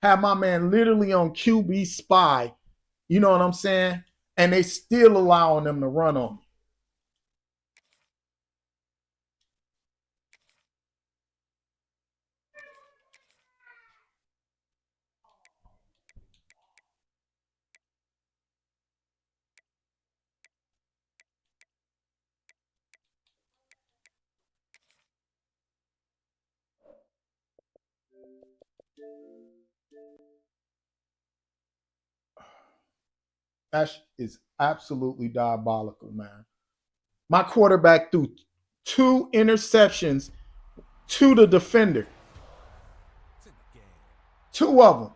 Speaker 2: Had my man literally on QB spy. You know what I'm saying? And they still allowing them to run on me. That is absolutely diabolical, man. My quarterback threw 2 interceptions to the defender. 2 of them.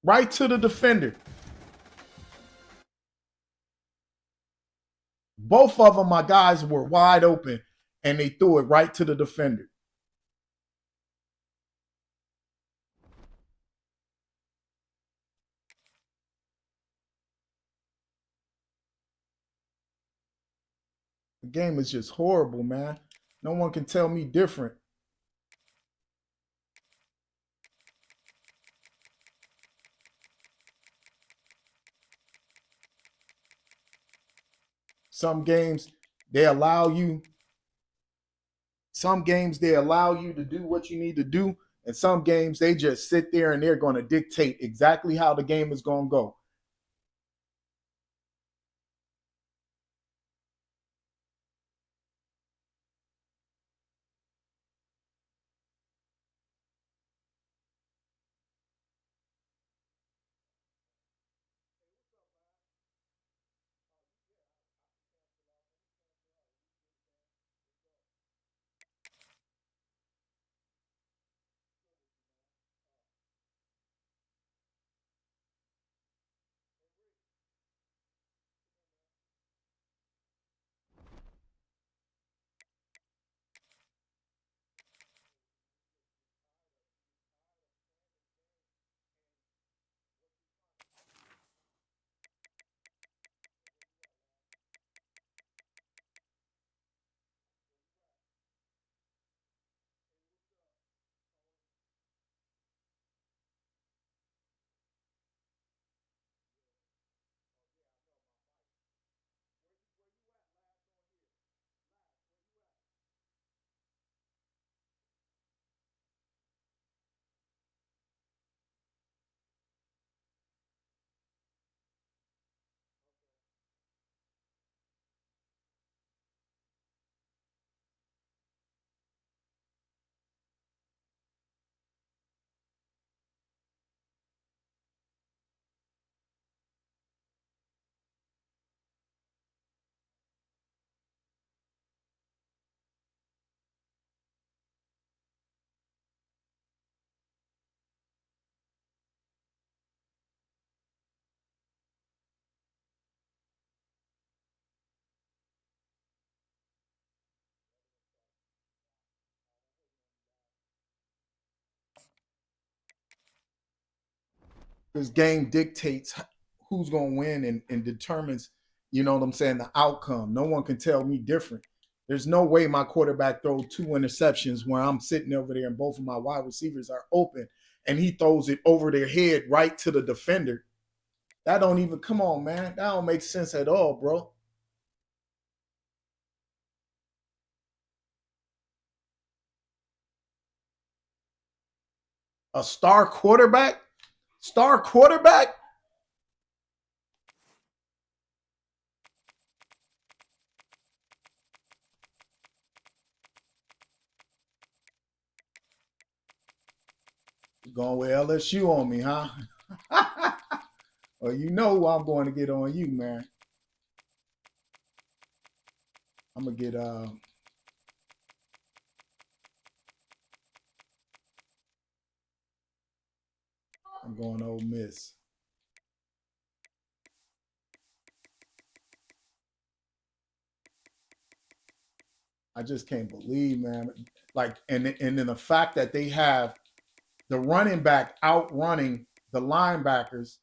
Speaker 2: Right to the defender. Both of them, my guys were wide open, and they threw it right to the defender. The game is just horrible, man. No one can tell me different. Some games they allow you to do what you need to do, and some games they just sit there and they're going to dictate exactly how the game is going to go. This game dictates who's going to win and determines, you know what I'm saying, the outcome. No one can tell me different. There's no way my quarterback throws 2 interceptions where I'm sitting over there and both of my wide receivers are open and he throws it over their head right to the defender. That don't even, come on, man. That don't make sense at all, bro. A star quarterback? Star quarterback? You going with LSU on me, huh? Well, you know I'm going to get on you, man. I'm going to get I'm going Ole Miss. I just can't believe, man. Like, and then the fact that they have the running back outrunning the linebackers.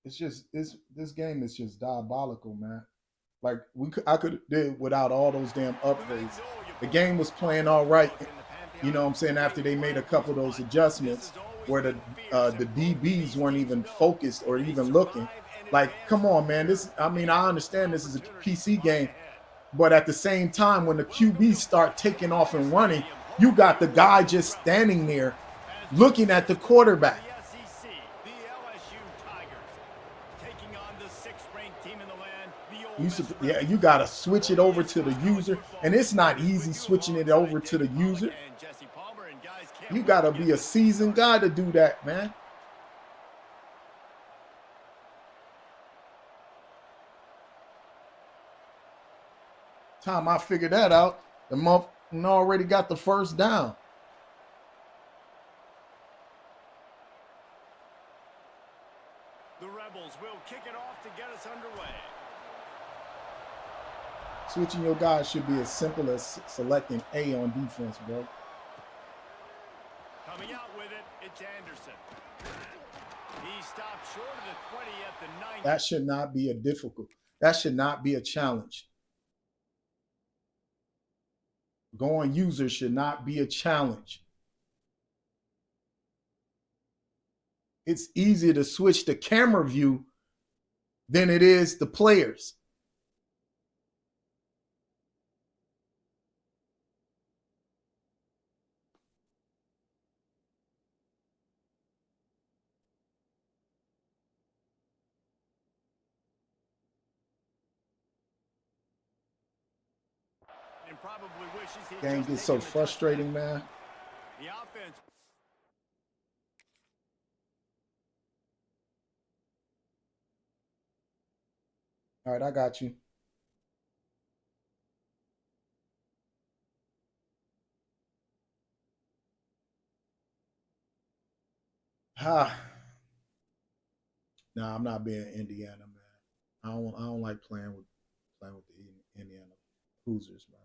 Speaker 2: It's just this game is just diabolical, man. Like I could have did without all those damn upgrades. The game was playing all right, you know what I'm saying, after they made a couple of those adjustments where the DBs weren't even focused or even looking. Like, come on, man. I understand this is a PC game, but at the same time, when the QBs start taking off and running, you got the guy just standing there looking at the quarterback.
Speaker 1: The LSU Tigers taking on the 6th-ranked team in the land, the
Speaker 2: Yeah, you got to switch it over to the user. And it's not easy switching it over to the user. You got to be a seasoned guy to do that, man. Time I figured that out, the month already got the first down.
Speaker 1: The Rebels will kick it off to get us underway.
Speaker 2: Switching your guys should be as simple as selecting A on defense, bro.
Speaker 1: Coming out with it, it's Anderson. He stopped short of the 20 at the 9.
Speaker 2: That should not be a difficult. That should not be a challenge. Going user should not be a challenge. It's easier to switch the camera view than it is the players.
Speaker 1: And probably wishes he
Speaker 2: Game gets so frustrating, man.
Speaker 1: The offense.
Speaker 2: All right, I got you. Nah, I'm not being Indiana, man. I don't like playing with the Indiana Hoosiers, man.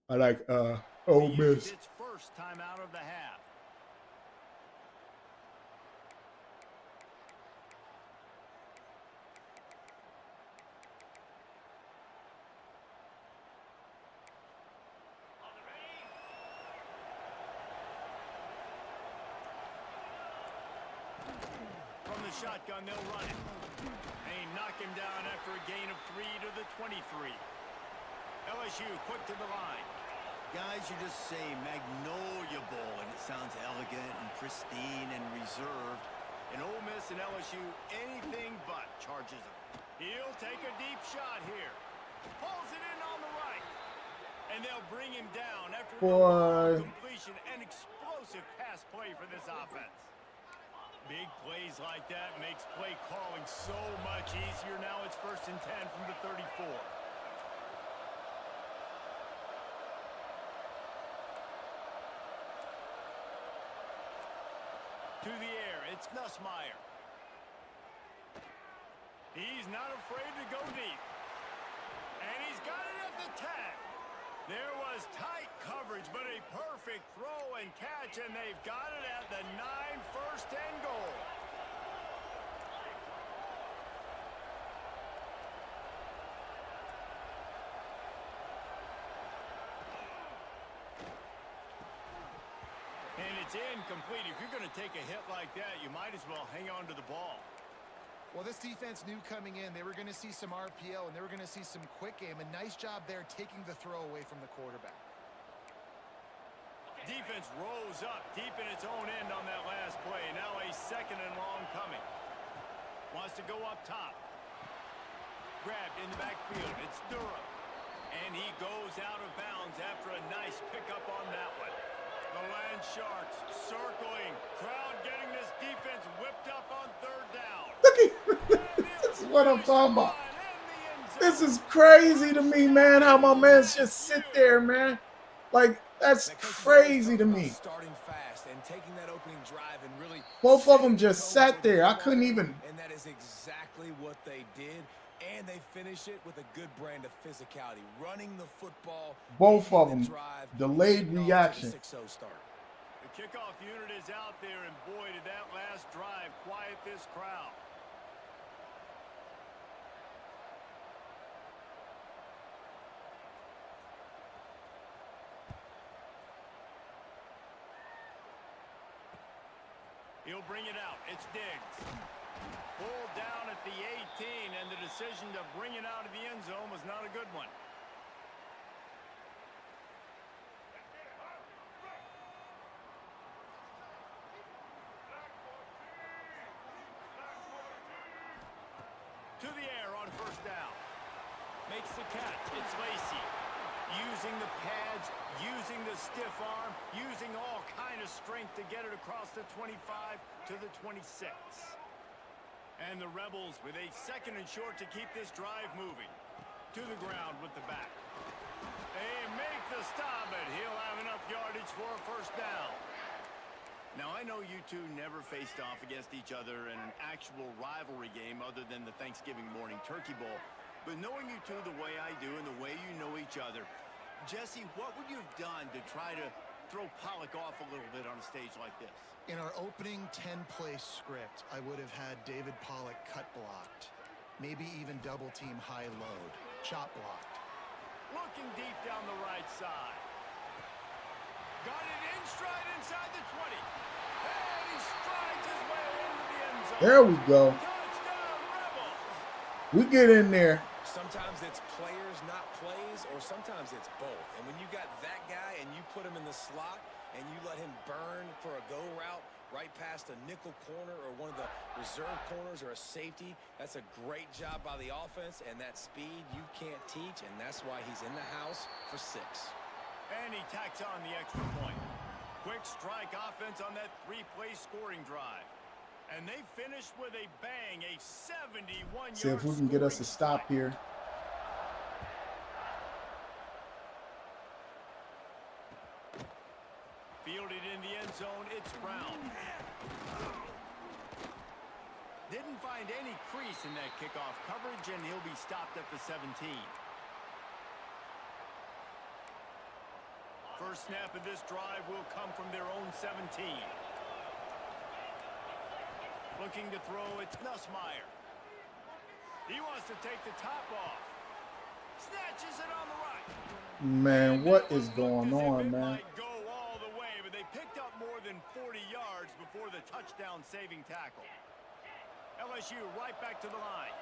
Speaker 2: I like Ole Miss.
Speaker 1: Its first time out of the half. From the shotgun, they'll run it. They knock him down after a gain of 3 to the 23. LSU quick to the line.
Speaker 5: Guys, you just say Magnolia Bowl, and it sounds elegant and pristine and reserved.
Speaker 1: And Ole Miss and LSU, anything but charges him. He'll take a deep shot here. Pulls it in on the right. And they'll bring him down after
Speaker 2: Boy.
Speaker 1: completion. An explosive pass play for this offense. Big plays like that makes play calling so much easier. Now it's 1st and 10 from the 34. To the air, it's Nussmeier. He's not afraid to go deep. And he's got it at the tag. There was tight coverage, but a perfect throw and catch, and they've got it at the 9, 1st and goal. And it's incomplete. If you're going to take a hit like that, you might as well hang on to the ball.
Speaker 4: Well, this defense knew coming in they were going to see some RPO and they were going to see some quick game. A nice job there taking the throw away from the quarterback.
Speaker 1: Defense rose up deep in its own end on that last play. Now a 2nd and long coming. Wants to go up top. Grabbed in the backfield. It's Durham. And he goes out of bounds after a nice pickup on that one. The Land Sharks circling. Crowd getting this defense whipped up on 3rd down.
Speaker 2: Look at this is what I'm talking about. This is crazy to me, man. How my man just sit there, man. Like, that's crazy to me.
Speaker 3: Starting fast and taking that opening drive and really
Speaker 2: Both of them just sat there. I couldn't even.
Speaker 3: And that is exactly what they did. And they finish it with a good brand of physicality, running the football.
Speaker 2: Both of them delayed reaction.
Speaker 1: The kickoff unit is out there, and boy, did that last drive quiet this crowd. He'll bring it out. It's Diggs. Pulled down at the 18, and the decision to bring it out of the end zone was not a good one. To the air on first down. Makes the catch. It's Lacy. Using the pads, using the stiff arm, using all kind of strength to get it across the 25 to the 26. And the Rebels with a 2nd and short to keep this drive moving. To the ground with the back. They make the stop, and he'll have enough yardage for a first down.
Speaker 5: Now, I know you two never faced off against each other in an actual rivalry game other than the Thanksgiving morning turkey bowl. But knowing you two the way I do and the way you know each other, Jesse, what would you have done to try to throw Pollock off a little bit on a stage like this?
Speaker 4: In our opening 10-play script, I would have had David Pollock cut blocked. Maybe even double team high load. Chop blocked.
Speaker 1: Looking deep down the right side. Got it in stride inside the 20. And he strides his way into the end zone.
Speaker 2: There we go.
Speaker 1: Touchdown, Rebels.
Speaker 2: We get in there.
Speaker 3: Sometimes it's players, not plays, or sometimes it's both. And when you got that guy and you put him in the slot and you let him burn for a go route right past a nickel corner or one of the reserve corners or a safety, that's a great job by the offense, and that speed you can't teach, and that's why he's in the house for 6.
Speaker 1: And he tacks on the extra point. Quick strike offense on that 3-play scoring drive. And they finished with a bang, a 71-yard
Speaker 2: See if we can get us a stop here.
Speaker 1: Fielded in the end zone, it's Brown. Didn't find any crease in that kickoff coverage, and he'll be stopped at the 17. First snap of this drive will come from their own 17. Looking to throw, it's Nussmeier. He wants to take the top off. Snatches it on the right.
Speaker 2: Man, what is going on, man?
Speaker 1: Might go all the way, but they picked up more than 40 yards before the touchdown-saving tackle. LSU right back to the line.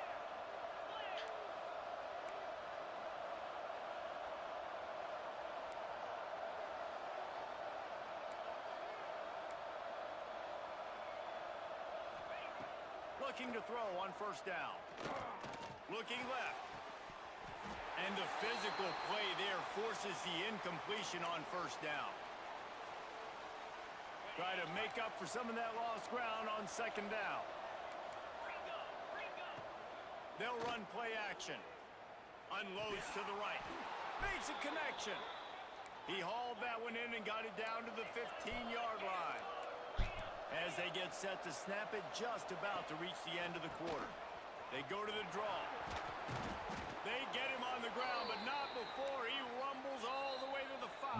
Speaker 1: Looking to throw on first down. Looking left. And the physical play there forces the incompletion on first down. Try to make up for some of that lost ground on second down. They'll run play action. Unloads to the right. Makes a connection. He hauled that one in and got it down to the 15-yard line. As they get set to snap it, just about to reach the end of the quarter. They go to the draw. They get him on the ground, but not before he rumbles all the way to the 5.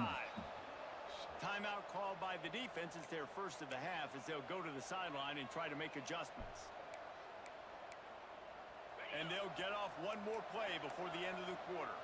Speaker 1: Timeout called by the defense. It's their first of the half as they'll go to the sideline and try to make adjustments. And they'll get off one more play before the end of the quarter.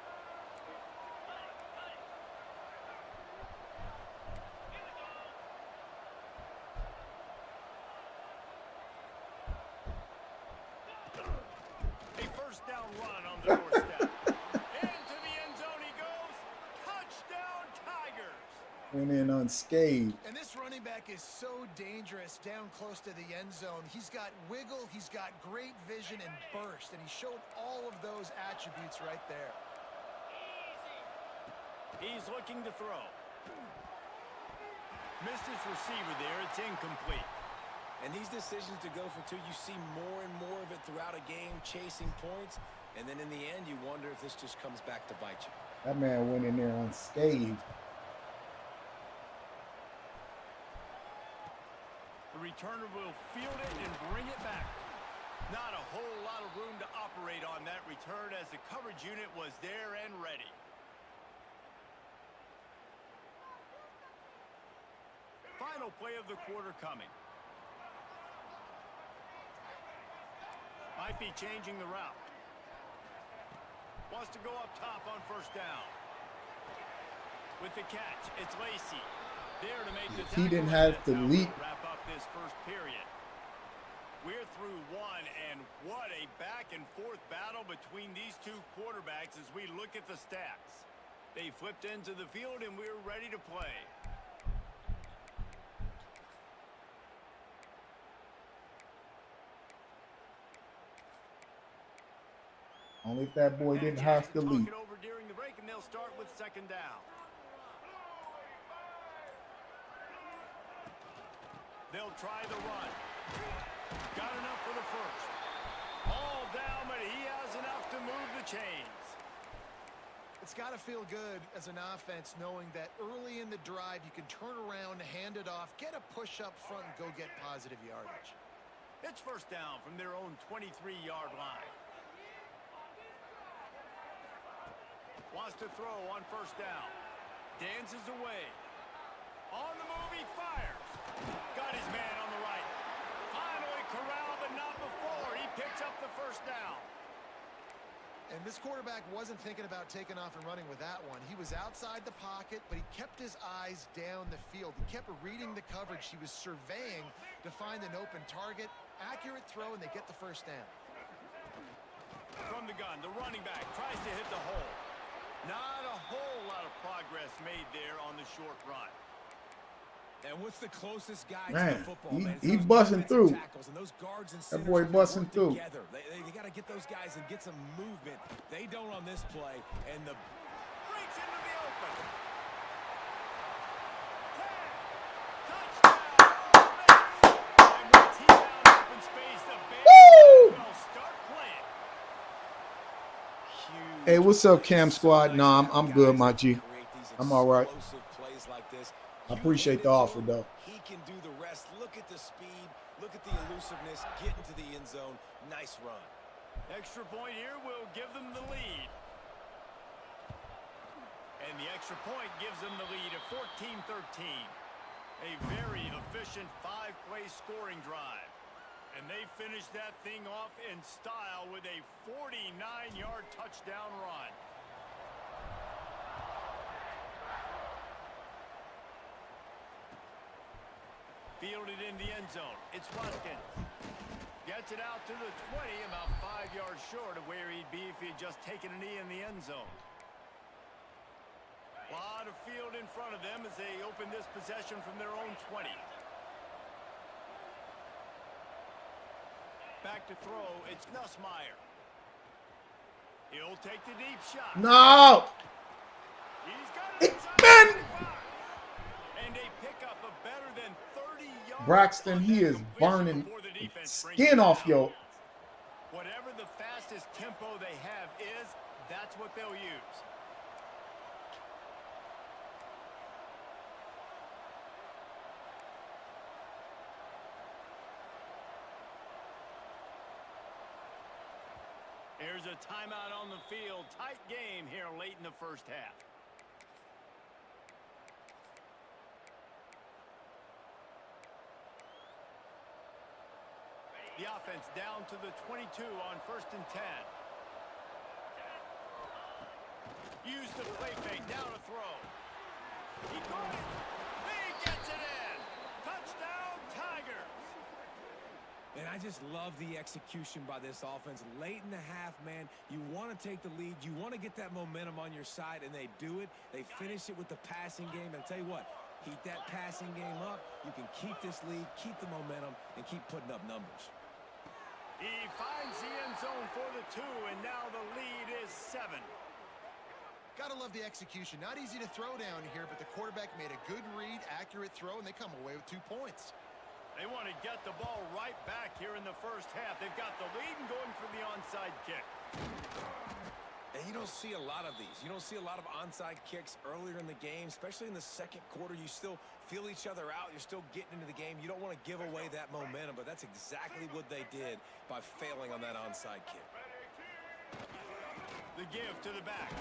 Speaker 1: Down run on the doorstep. Into the end zone he goes. Touchdown, Tigers.
Speaker 2: Went in unscathed.
Speaker 4: And this running back is so dangerous down close to the end zone. He's got wiggle, he's got great vision and burst, and he showed all of those attributes right there.
Speaker 1: He's looking to throw. Missed his receiver there. It's incomplete.
Speaker 3: And these decisions to go for 2, you see more and more of it throughout a game, chasing points. And then in the end, you wonder if this just comes back to bite you.
Speaker 2: That man went in there unscathed.
Speaker 1: The returner will field it and bring it back. Not a whole lot of room to operate on that return as the coverage unit was there and ready. Final play of the quarter coming. Might be changing the route. Wants to go up top on first down. With the catch, it's Lacy. There to make the tackle.
Speaker 2: He didn't have to leap.
Speaker 1: Wrap up this first period. We're through one, and what a back and forth battle between these two quarterbacks as we look at the stats. They flipped into the field, and we're ready to play.
Speaker 2: Only if that boy
Speaker 5: And
Speaker 2: didn't
Speaker 5: a chance
Speaker 2: have to
Speaker 5: talk
Speaker 2: leave.
Speaker 5: it over during the break, and they'll start with second down. They'll try the run. Got enough for the first. All down, but he has enough to move the chains.
Speaker 4: It's got to feel good as an offense knowing that early in the drive you can turn around, hand it off, get a push up front, and go get positive yardage.
Speaker 5: It's first down from their own 23-yard line. Wants to throw on first down. Dances away. On the move, he fires. Got his man on the right. Finally corralled, but not before. He picks up the first down.
Speaker 4: And this quarterback wasn't thinking about taking off and running with that one. He was outside the pocket, but he kept his eyes down the field. He kept reading the coverage. He was surveying to find an open target. Accurate throw, and they get the first down.
Speaker 5: From the gun, the running back tries to hit the hole. Not a whole lot of progress made there on the short run.
Speaker 3: And what's the closest guy to
Speaker 2: Man,
Speaker 3: the football,
Speaker 2: he-
Speaker 3: man? It's
Speaker 2: he
Speaker 3: those
Speaker 2: busting
Speaker 3: defensive
Speaker 2: through.
Speaker 3: tackles and those guards and
Speaker 2: That
Speaker 3: centers
Speaker 2: boy
Speaker 3: have to
Speaker 2: busting
Speaker 3: work
Speaker 2: through.
Speaker 3: Together. They got to get those guys and get some movement. They don't on this play. And the
Speaker 5: Breaks into the open. 10. Touchdown. And once he found open space, the Bears will start playing.
Speaker 3: huge
Speaker 2: Hey, what's up,
Speaker 3: plays.
Speaker 2: Cam
Speaker 3: So
Speaker 2: Squad?
Speaker 3: nice
Speaker 2: Nah,
Speaker 3: to have
Speaker 2: I'm
Speaker 3: guys
Speaker 2: good, my
Speaker 3: that
Speaker 2: G.
Speaker 3: create these
Speaker 2: I'm all right.
Speaker 3: explosive plays like this.
Speaker 2: I
Speaker 3: You
Speaker 2: appreciate
Speaker 3: hand
Speaker 2: the
Speaker 3: it to
Speaker 2: offer,
Speaker 3: him,
Speaker 2: though.
Speaker 3: He can do the rest. Look at the speed. Look at the elusiveness. Get into the end zone. Nice run.
Speaker 5: Extra point here will give them the lead. And the extra point gives them the lead at 14-13. A very efficient five-play scoring drive. And they finish that thing off in style with a 49-yard touchdown run. Fielded in the end zone. It's Watkins. Gets it out to the 20, about 5 yards short of where he'd be if he had just taken a knee in the end zone. A lot of field in front of them as they open this possession from their own 20. Back to throw, it's Nussmeier. He'll take the deep shot.
Speaker 2: No.
Speaker 5: He's got it
Speaker 2: It
Speaker 5: inside
Speaker 2: been.
Speaker 5: the 25. And a pickup of better than 30 yards.
Speaker 2: Braxton,
Speaker 5: on
Speaker 2: he
Speaker 5: that
Speaker 2: is
Speaker 5: completion
Speaker 2: burning
Speaker 5: before the defense brings
Speaker 2: skin
Speaker 5: it
Speaker 2: off
Speaker 5: down.
Speaker 2: your.
Speaker 5: Whatever the fastest tempo they have is, that's what they'll use. Here's a timeout on the field. Tight game here late in the first half. The offense down to the 22 on 1st and 10. Use the play fake, down a throw. He caught it. He gets it in. Touchdown, Tigers.
Speaker 3: And I just love the execution by this offense. Late in the half, man, you want to take the lead. You want to get that momentum on your side, and they do it. They finish it with the passing game. And I'll tell you what, keep that passing game up. You can keep this lead, keep the momentum, and keep putting up numbers.
Speaker 5: He finds the end zone for the 2, and now the lead is 7.
Speaker 4: Gotta love the execution. Not easy to throw down here, but the quarterback made a good read, accurate throw, and they come away with 2 points.
Speaker 5: They want to get the ball right back here in the first half. They've got the lead and going for the onside kick.
Speaker 3: And you don't see a lot of these. You don't see a lot of onside kicks earlier in the game, especially in the second quarter. You still feel each other out. You're still getting into the game. You don't want to give away that momentum, but that's exactly what they did by failing on that onside kick.
Speaker 5: The give to the back.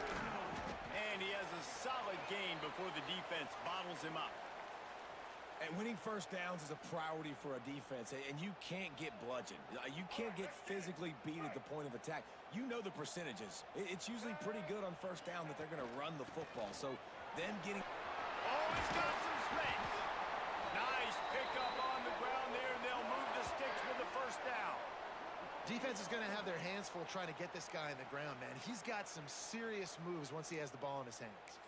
Speaker 5: And he has a solid gain before the defense bottles him up.
Speaker 3: And winning first downs is a priority for a defense, and you can't get bludgeoned. You can't get physically beat at the point of attack. You know the percentages. It's usually pretty good on first down that they're going to run the football. So them getting...
Speaker 5: Oh, he's got some space. Nice pickup on the ground there. They'll move the sticks with the first down.
Speaker 4: Defense is going to have their hands full trying to get this guy in the ground, man. He's got some serious moves once he has the ball in his hands.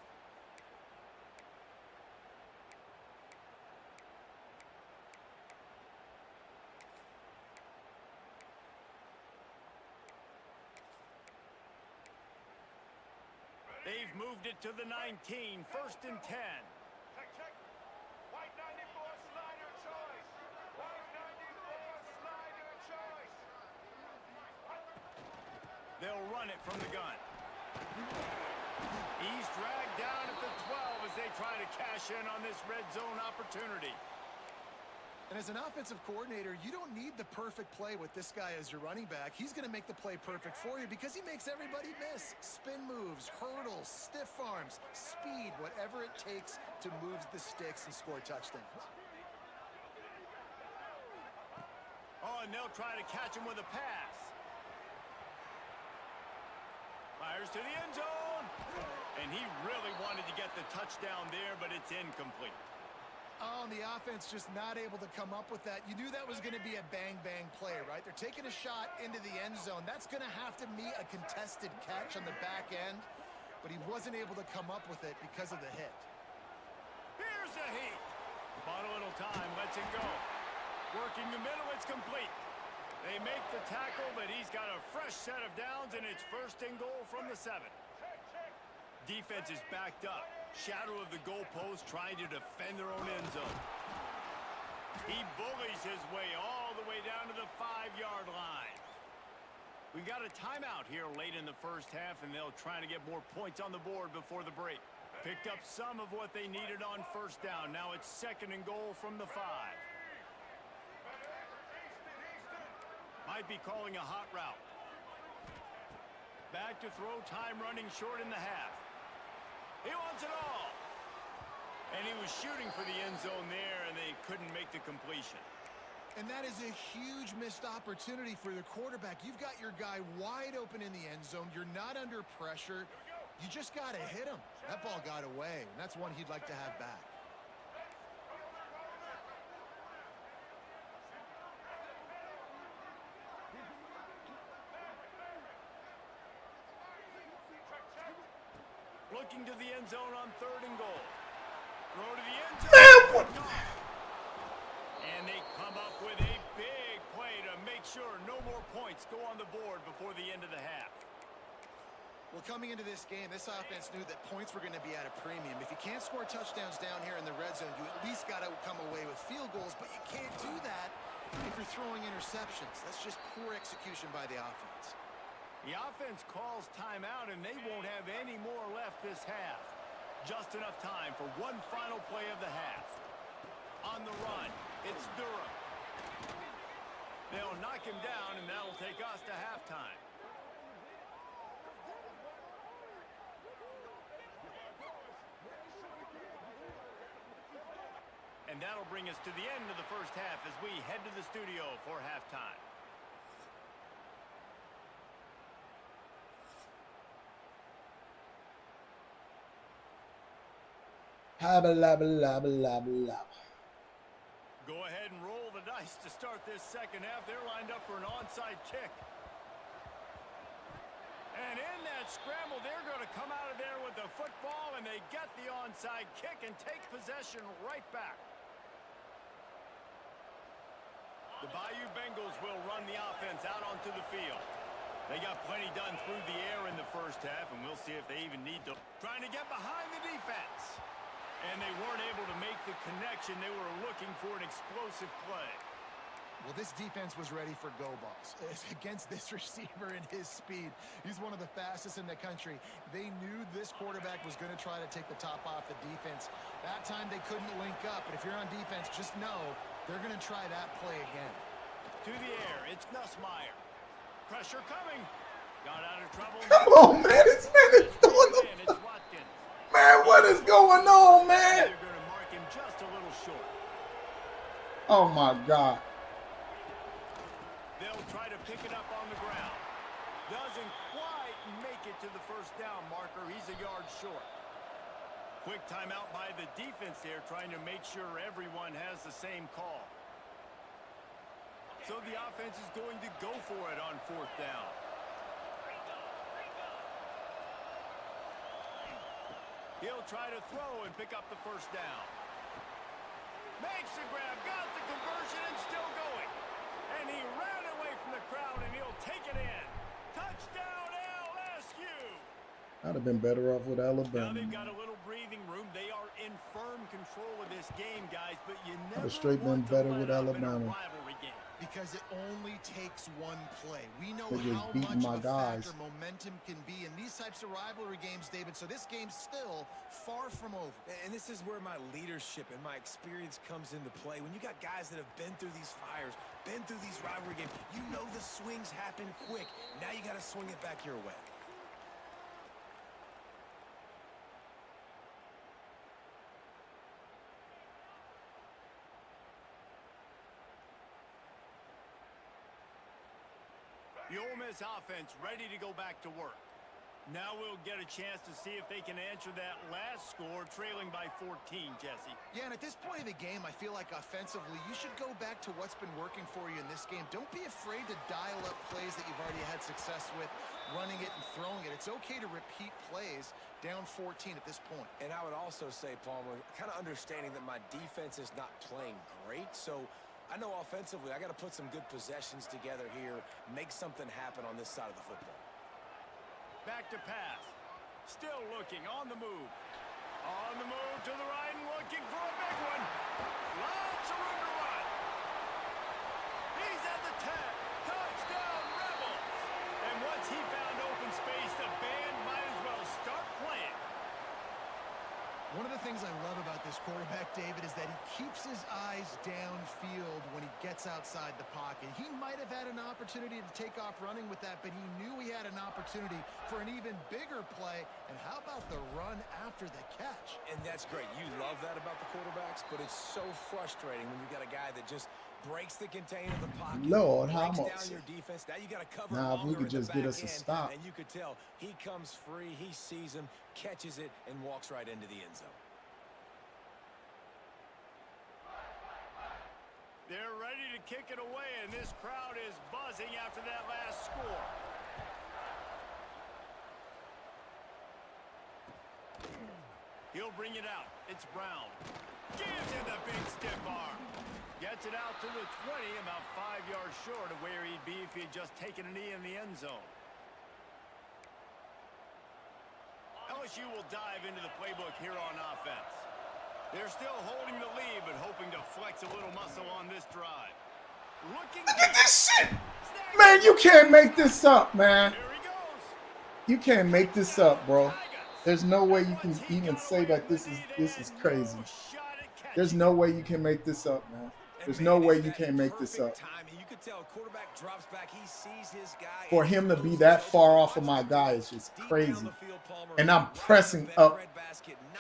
Speaker 1: moved it to the 19, 1st and 10.
Speaker 6: Check. White 94 slider choice. White 94 slider choice.
Speaker 1: They'll run it from the gun. He's dragged down at the 12 as they try to cash in on this red zone opportunity.
Speaker 4: And as an offensive coordinator, you don't need the perfect play with this guy as your running back. He's going to make the play perfect for you because he makes everybody miss. Spin moves, hurdles, stiff arms, speed, whatever it takes to move the sticks and score touchdowns.
Speaker 1: Oh, and they'll try to catch him with a pass. Fires to the end zone. And he really wanted to get the touchdown there, but it's incomplete.
Speaker 4: Oh, and the offense just not able to come up with that. You knew that was going to be a bang-bang play, right? They're taking a shot into the end zone. That's going to have to be a contested catch on the back end, but he wasn't able to come up with it because of the hit.
Speaker 1: Here's a heat. Bought a little time, lets it go. Working the middle, it's complete. They make the tackle, but he's got a fresh set of downs, and it's 1st and goal from the 7. Defense is backed up. Shadow of the goalpost, trying to defend their own end zone. He bullies his way all the way down to the 5-yard line. We got a timeout here late in the first half, and they'll try to get more points on the board before the break. Picked up some of what they needed on 1st down. Now it's 2nd and goal from the 5. Might be calling a hot route. Back to throw, time running short in the half. He wants it all. And he was shooting for the end zone there, and they couldn't make the completion.
Speaker 4: And that is a huge missed opportunity for the quarterback. You've got your guy wide open in the end zone. You're not under pressure. You just got to hit him. That ball got away, and that's one he'd like to have back.
Speaker 1: Looking to the end zone on 3rd and goal. Throw to the end zone. And they come up with a big play to make sure no more points go on the board before the end of the half.
Speaker 4: Well, coming into this game, this offense knew that points were going to be at a premium. If you can't score touchdowns down here in the red zone, you at least got to come away with field goals, but you can't do that if you're throwing interceptions. That's just poor execution by the offense.
Speaker 1: The offense calls timeout, and they won't have any more left this half. Just enough time for one final play of the half. On the run, it's Durham. They'll knock him down, and that'll take us to halftime. And that'll bring us to the end of the first half as we head to the studio for halftime.
Speaker 2: Habba labba labba labba labba.
Speaker 1: Go ahead and roll the dice to start this second half. They're lined up for an onside kick. And in that scramble, they're going to come out of there with the football, and they get the onside kick and take possession right back. The Bayou Bengals will run the offense out onto the field. They got plenty done through the air in the first half, and we'll see if they even need to. Trying to get behind the defense. And they weren't able to make the connection. They were looking for an explosive play.
Speaker 4: Well, this defense was ready for go balls. Against this receiver and his speed, he's one of the fastest in the country. They knew this quarterback was going to try to take the top off the defense. That time they couldn't link up, but if you're on defense, just know they're going to try that play again.
Speaker 1: To the air, it's Nussmeier. Pressure coming. Got out of trouble.
Speaker 2: Come on, man. This man is doing
Speaker 1: And it's Watkins.
Speaker 2: Man, what is going on, man?
Speaker 1: They're going to mark him just a little short.
Speaker 2: Oh, my God.
Speaker 1: They'll try to pick it up on the ground. Doesn't quite make it to the first down marker. He's a yard short. Quick timeout by the defense there, trying to make sure everyone has the same call. So the offense is going to go for it on 4th down. He'll try to throw and pick up the first down. Makes the grab, got the conversion, and still going. And he ran away from the crowd, and he'll take it in. Touchdown, LSU!
Speaker 2: I'd have been better off with
Speaker 5: Now
Speaker 2: Alabama.
Speaker 5: they've got a little breathing room. They are in firm control of this game, guys, but you
Speaker 2: I'd
Speaker 5: never
Speaker 2: have straight been
Speaker 5: want to
Speaker 2: better
Speaker 5: let
Speaker 2: with
Speaker 5: up in a
Speaker 2: Alabama.
Speaker 5: rivalry game.
Speaker 4: Because it only takes one play. We know
Speaker 2: They just
Speaker 4: how
Speaker 2: beating
Speaker 4: much
Speaker 2: my
Speaker 4: of a
Speaker 2: guys.
Speaker 4: factor momentum can be in these types of rivalry games, David. So this game's still far from over.
Speaker 3: And this is where my leadership and my experience comes into play. When you got guys that have been through these fires, been through these rivalry games, you know the swings happen quick. Now you got to swing it back your way.
Speaker 5: The Ole Miss offense ready to go back to work. Now we'll get a chance to see if they can answer that last score, trailing by 14, Jesse.
Speaker 4: Yeah, and at this point of the game, I feel like offensively, you should go back to what's been working for you in this game. Don't be afraid to dial up plays that you've already had success with, running it and throwing it. It's okay to repeat plays down 14 at this point.
Speaker 3: And I would also say, Palmer, kind of understanding that my defense is not playing great, so I know offensively I got to put some good possessions together here, make something happen on this side of the football.
Speaker 5: Back to pass. Still looking, on the move. On the move to the right and looking for a big one. Lots of room to run. He's at the 10. Touchdown, Rebels. And once he found open space, the band might as well start playing.
Speaker 4: One of the things I love about this quarterback, David, is that he keeps his eyes downfield when he gets outside the pocket. He might have had an opportunity to take off running with that, but he knew he had an opportunity for an even bigger play. And how about the run after the catch?
Speaker 3: And that's great. You love that about the quarterbacks, but it's so frustrating when you got a guy that just breaks the container of the pocket.
Speaker 2: Lord, how
Speaker 3: breaks
Speaker 2: much?
Speaker 3: down your defense. Now you got to cover
Speaker 2: Now, if we
Speaker 3: longer
Speaker 2: could
Speaker 3: in the
Speaker 2: just get
Speaker 3: back
Speaker 2: us a
Speaker 3: end,
Speaker 2: stop.
Speaker 3: and you could tell he comes free, he sees him, catches it, and walks right into the end zone.
Speaker 5: They're ready to kick it away, and this crowd is buzzing after that last score. He'll bring it out. It's Brown. Gives him the big stiff arm. Gets it out to the 20, about 5 yards short of where he'd be if he had just taken a knee in the end zone. LSU will dive into the playbook here on offense. They're still holding the lead, but hoping to flex a little muscle on this drive. Looking
Speaker 2: Look at this shit.
Speaker 5: Snag
Speaker 2: Man, you can't make this up, man.
Speaker 5: Here he goes.
Speaker 2: You can't make this up, bro. There's no way you can even say that this is crazy. There's no way you can make this up, man. There's no way you can make this up.
Speaker 3: You could tell quarterback drops back, he sees his guy.
Speaker 2: For him to be that far off of my guy is just crazy. And I'm pressing up.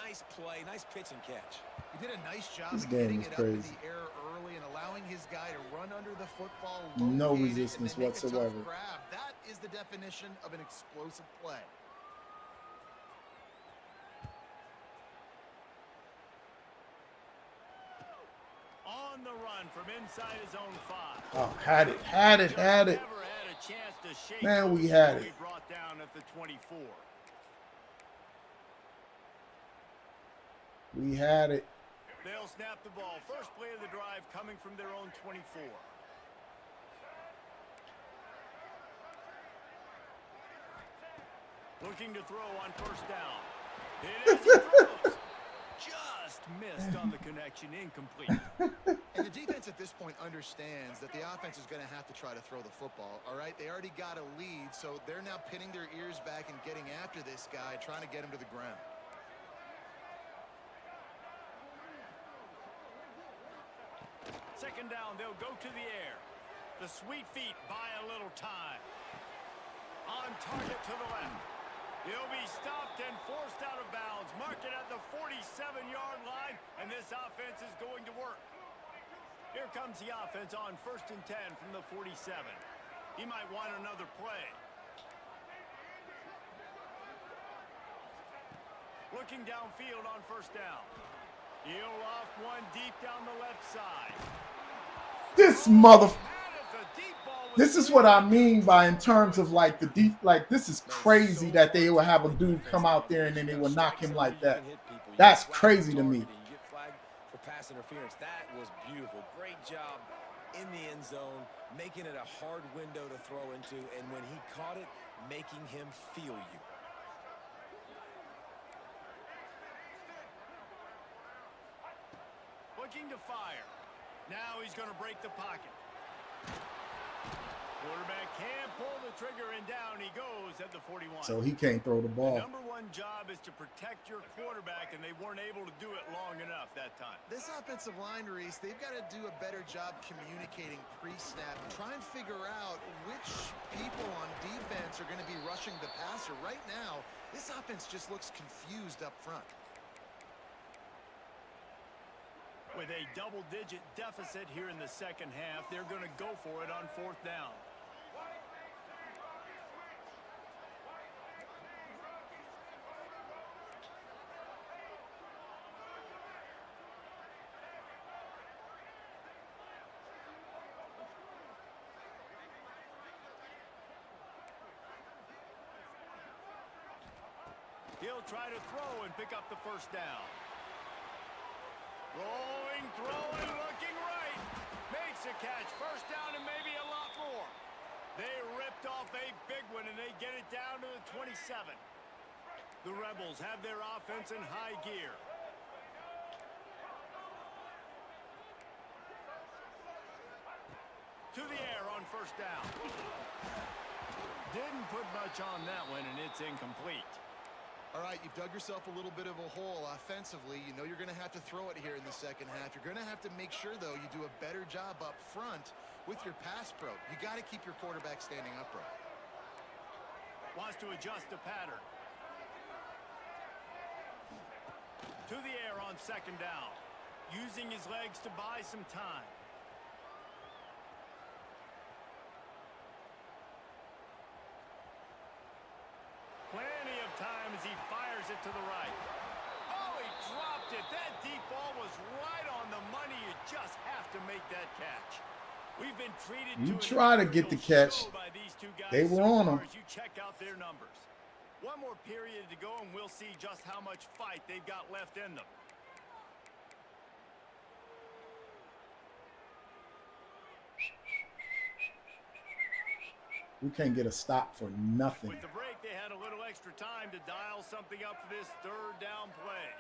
Speaker 3: Nice play, nice pitch and catch.
Speaker 4: He did a nice job
Speaker 2: This
Speaker 4: of
Speaker 2: game
Speaker 4: getting
Speaker 2: is
Speaker 4: it up in
Speaker 2: crazy.
Speaker 4: the air early and allowing his guy to run under the football.
Speaker 2: No
Speaker 4: locate it, and
Speaker 2: resistance
Speaker 4: then make a tough
Speaker 2: whatsoever.
Speaker 4: grab. That is the definition of an explosive play.
Speaker 5: On the run from inside his own 5.
Speaker 2: Oh, had it.
Speaker 5: Never had a chance to shake
Speaker 2: Man, we
Speaker 5: loose
Speaker 2: had
Speaker 5: until
Speaker 2: it.
Speaker 5: he brought down at the 24.
Speaker 2: We had it.
Speaker 5: They'll snap the ball. First play of the drive coming from their own 24. Looking to throw on first down. It is he throws. Just missed on the connection, incomplete.
Speaker 4: And the defense at this point understands that the offense is going to have to try to throw the football, all right? They already got a lead, so they're now pinning their ears back and getting after this guy, trying to get him to the ground.
Speaker 5: Second down, they'll go to the air. The sweet feet buy a little time. On target to the left. He'll be stopped and forced out of bounds. Mark it at the 47-yard line, and this offense is going to work. Here comes the offense on 1st and 10 from the 47. He might want another play. Looking downfield on first down. He'll loft one deep down the left side.
Speaker 2: This mother. This is what I mean by in terms of like the deep, like this is crazy that they will have a dude come out there and then they will knock him like that. That's crazy to me.
Speaker 3: You get flagged for pass interference. That was beautiful. Great job in the end zone, making it a hard window to throw into, and when he caught it, making him feel you.
Speaker 5: looking to fire. Now he's going to break the pocket. Quarterback can't pull the trigger, and down he goes at the 41.
Speaker 2: So he can't throw the
Speaker 5: The
Speaker 2: ball.
Speaker 5: number one job is to protect your quarterback, and they weren't able to do it long enough that time.
Speaker 4: This offensive line, Reese, they've got to do a better job communicating pre-snap and try and figure out which people on defense are going to be rushing the passer. Right now, this offense just looks confused up front.
Speaker 5: With a double-digit deficit here in the second half, they're going to go for it on 4th down. He'll try to throw and pick up the first down. Rolling, throwing, looking right. Makes a catch. First down and maybe a lot more. They ripped off a big one, and they get it down to the 27. The Rebels have their offense in high gear. To the air on first down. Didn't put much on that one, and it's incomplete.
Speaker 4: All right, you've dug yourself a little bit of a hole offensively. You know you're going to have to throw it here in the second half. You're going to have to make sure, though, you do a better job up front with your pass pro. You got to keep your quarterback standing upright.
Speaker 5: Wants to adjust the pattern. To the air on second down. Using his legs to buy some time. Plenty of time as he fires it to the right. Oh, he dropped it. That deep ball was right on the money. You just have to make that catch. We've been treated
Speaker 2: You
Speaker 5: to
Speaker 2: try to get the catch.
Speaker 5: by these two guys
Speaker 2: They were
Speaker 5: so
Speaker 2: on
Speaker 5: far
Speaker 2: him.
Speaker 5: as you check out their numbers. One more period to go, and we'll see just how much fight they've got left in them.
Speaker 2: We can't get a stop for nothing.
Speaker 5: With the break, they had a little extra time to dial something up for this third down play.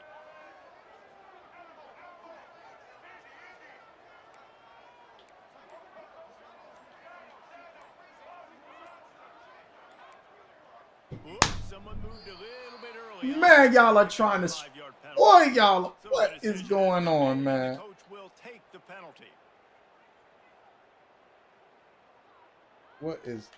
Speaker 5: Oops, someone moved a little bit early.
Speaker 2: Man, y'all are trying to.
Speaker 5: 5-yard penalty.
Speaker 2: Boy, y'all,
Speaker 5: So
Speaker 2: what
Speaker 5: the
Speaker 2: is
Speaker 5: decision
Speaker 2: going
Speaker 5: has been
Speaker 2: on,
Speaker 5: made,
Speaker 2: man?
Speaker 5: and the coach will take the penalty.
Speaker 2: What is.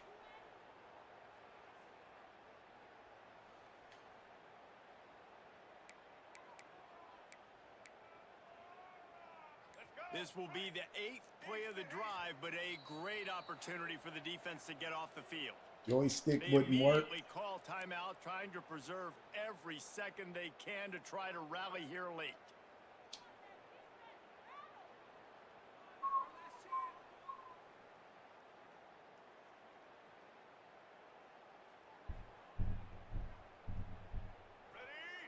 Speaker 5: This will be the 8th play of the drive, but a great opportunity for the defense to get off the field.
Speaker 2: Joystick
Speaker 5: They
Speaker 2: wouldn't work.
Speaker 5: immediately call timeout, trying to preserve every second they can to try to rally here late.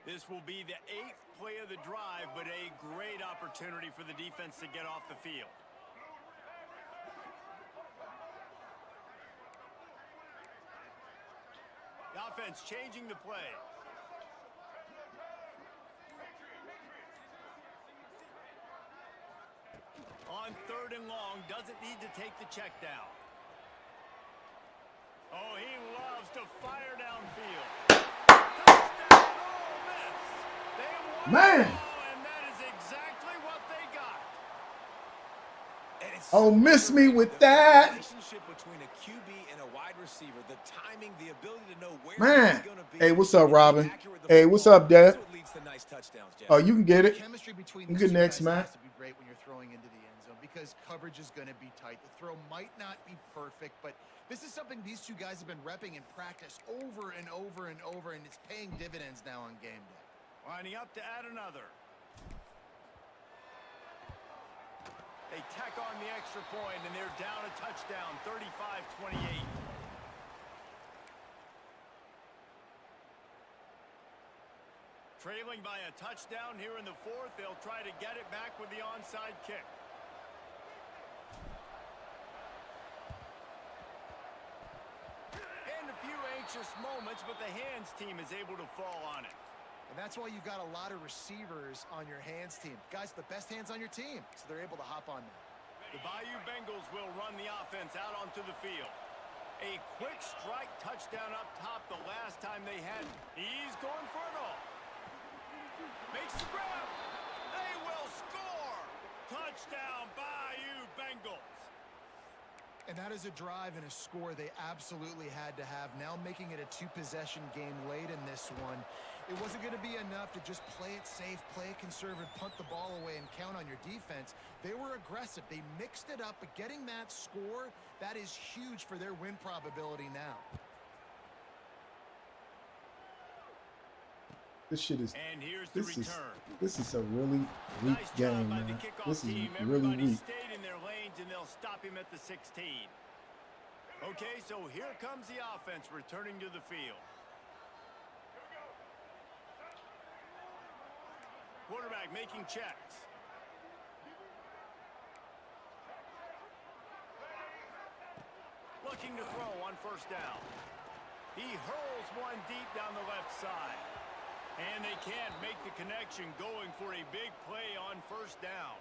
Speaker 5: This will be the 8th play of the drive, but a great opportunity for the defense to get off the field. The offense changing the play. On 3rd and long, doesn't need to take the check down. Oh, he loves to fire downfield. Touchdown, Ole Miss. They won
Speaker 2: Man.
Speaker 5: the ball, and that is exactly what they got.
Speaker 3: And it's
Speaker 2: Oh,
Speaker 3: so
Speaker 2: miss me
Speaker 3: underrated,
Speaker 2: with
Speaker 3: the
Speaker 2: that.
Speaker 3: relationship between a QB and a wide receiver, the timing, the ability to know where
Speaker 2: Man.
Speaker 3: he's going to be.
Speaker 2: Hey, what's up,
Speaker 3: and be
Speaker 2: Robin?
Speaker 3: accurate with the
Speaker 2: Hey, what's
Speaker 3: football.
Speaker 2: up, Dad?
Speaker 3: That's what leads to nice touchdowns, Jeff.
Speaker 2: Oh, you can get it.
Speaker 4: Chemistry between
Speaker 2: You
Speaker 4: these
Speaker 2: good
Speaker 4: two
Speaker 2: next,
Speaker 4: guys
Speaker 2: man.
Speaker 4: has to be great when you're throwing into the end zone because coverage is going to be tight. The throw might not be perfect, but this is something these two guys have been repping in practice over and over and over, and it's paying dividends now on game day.
Speaker 5: Lining up to add another. They tack on the extra point, and they're down a touchdown, 35-28. Trailing by a touchdown here in the 4th. They'll try to get it back with the onside kick. And a few anxious moments, but the hands team is able to fall on it.
Speaker 4: And that's why you've got a lot of receivers on your hands team. Guys, the best hands on your team, so they're able to hop on that.
Speaker 5: The Bayou Bengals will run the offense out onto the field. A quick strike touchdown up top the last time they had. He's going for it all. Makes the grab. They will score. Touchdown, Bayou Bengals.
Speaker 4: And that is a drive and a score they absolutely had to have. Now making it a two-possession game late in this one. It wasn't going to be enough to just play it safe, play it conservative, punt the ball away, and count on your defense. They were aggressive. They mixed it up, but getting that score, that is huge for their win probability now.
Speaker 2: This shit is.
Speaker 5: And here's the return.
Speaker 2: This is a really weak
Speaker 5: Nice
Speaker 2: game,
Speaker 5: job by the
Speaker 2: man.
Speaker 5: kickoff
Speaker 2: This is
Speaker 5: team.
Speaker 2: really
Speaker 5: Everybody
Speaker 2: weak.
Speaker 5: stayed in their lanes, and they'll stop him at the 16. Okay, so here comes the offense returning to the field. Quarterback making checks. Looking to throw on first down. He hurls one deep down the left side. And they can't make the connection, going for a big play on first down.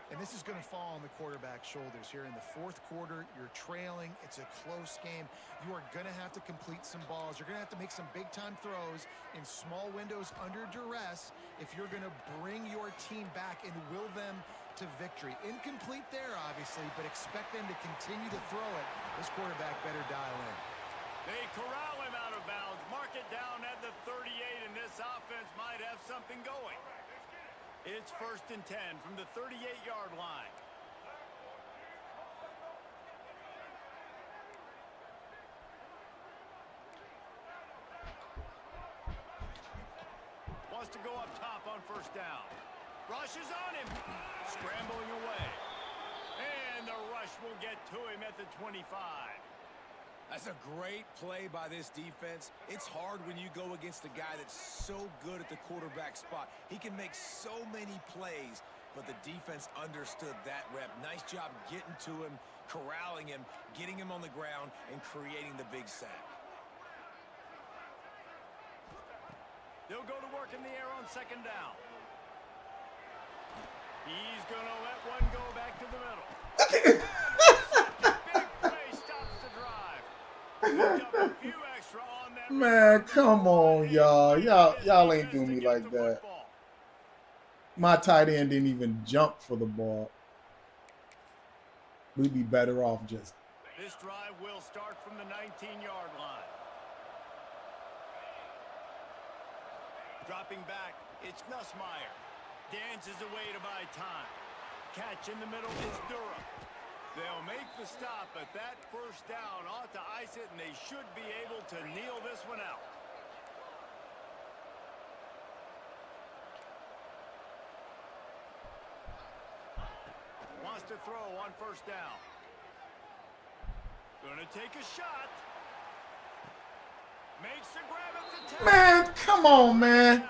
Speaker 4: And this is going to fall on the quarterback's shoulders here in the fourth quarter. You're trailing. It's a close game. You are going to have to complete some balls. You're going to have to make some big-time throws in small windows under duress if you're going to bring your team back and will them to victory. Incomplete there, obviously, but expect them to continue to throw it. This quarterback better dial in.
Speaker 5: They corral him out of bounds. Mark it down at the 38, and this offense might have something going. It's 1st and 10 from the 38-yard line. Wants to go up top on first down. Rushes on him. Scrambling away. And the rush will get to him at the 25.
Speaker 3: That's a great play by this defense. It's hard when you go against a guy that's so good at the quarterback spot. He can make so many plays, but the defense understood that rep. Nice job getting to him, corralling him, getting him on the ground, and creating the big sack.
Speaker 5: They'll go to work in the air on second down. He's going to let one go back to the middle. Big play stops the drive. Picked up a few extra on that.
Speaker 2: Man, come on, y'all. Y'all ain't do me like that. My tight end didn't even jump for the ball. We'd be better off just.
Speaker 5: This drive will start from the 19-yard line. Dropping back, it's Nussmeier. Dances away to buy time. Catch in the middle is Durham. They'll make the stop, but that first down ought to ice it, and they should be able to kneel this one out. Wants to throw on first down. Gonna take a shot. Makes the grab at the 10.
Speaker 2: Man, come on, man.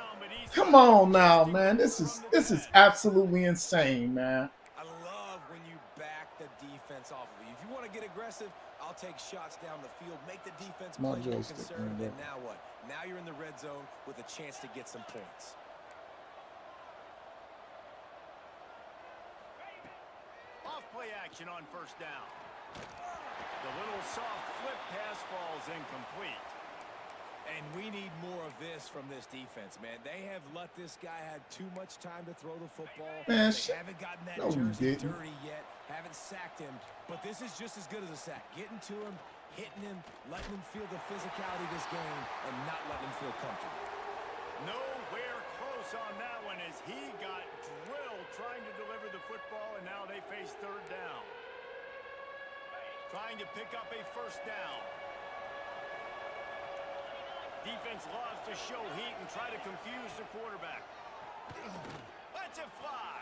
Speaker 2: Come on now, man. This is absolutely insane, man.
Speaker 3: I love when you back the defense off of you. If you want to get aggressive, I'll take shots down the field, make the defense
Speaker 2: My
Speaker 3: play more
Speaker 2: joystick,
Speaker 3: conservative,
Speaker 2: man.
Speaker 3: and now what? Now you're in the red zone with a chance to get some points.
Speaker 5: Off play action on first down. The little soft flip pass falls incomplete.
Speaker 3: And we need more of this from this defense, man. They have let this guy have too much time to throw the football.
Speaker 2: Man,
Speaker 3: they haven't gotten that
Speaker 2: no,
Speaker 3: jersey
Speaker 2: didn't.
Speaker 3: dirty yet, haven't sacked him. But this is just as good as a sack. Getting to him, hitting him, letting him feel the physicality of this game, and not letting him feel comfortable.
Speaker 5: Nowhere close on that one as he got drilled trying to deliver the football, and now they face third down. Trying to pick up a first down. Defense loves to show heat and try to confuse the quarterback. Lets it fly.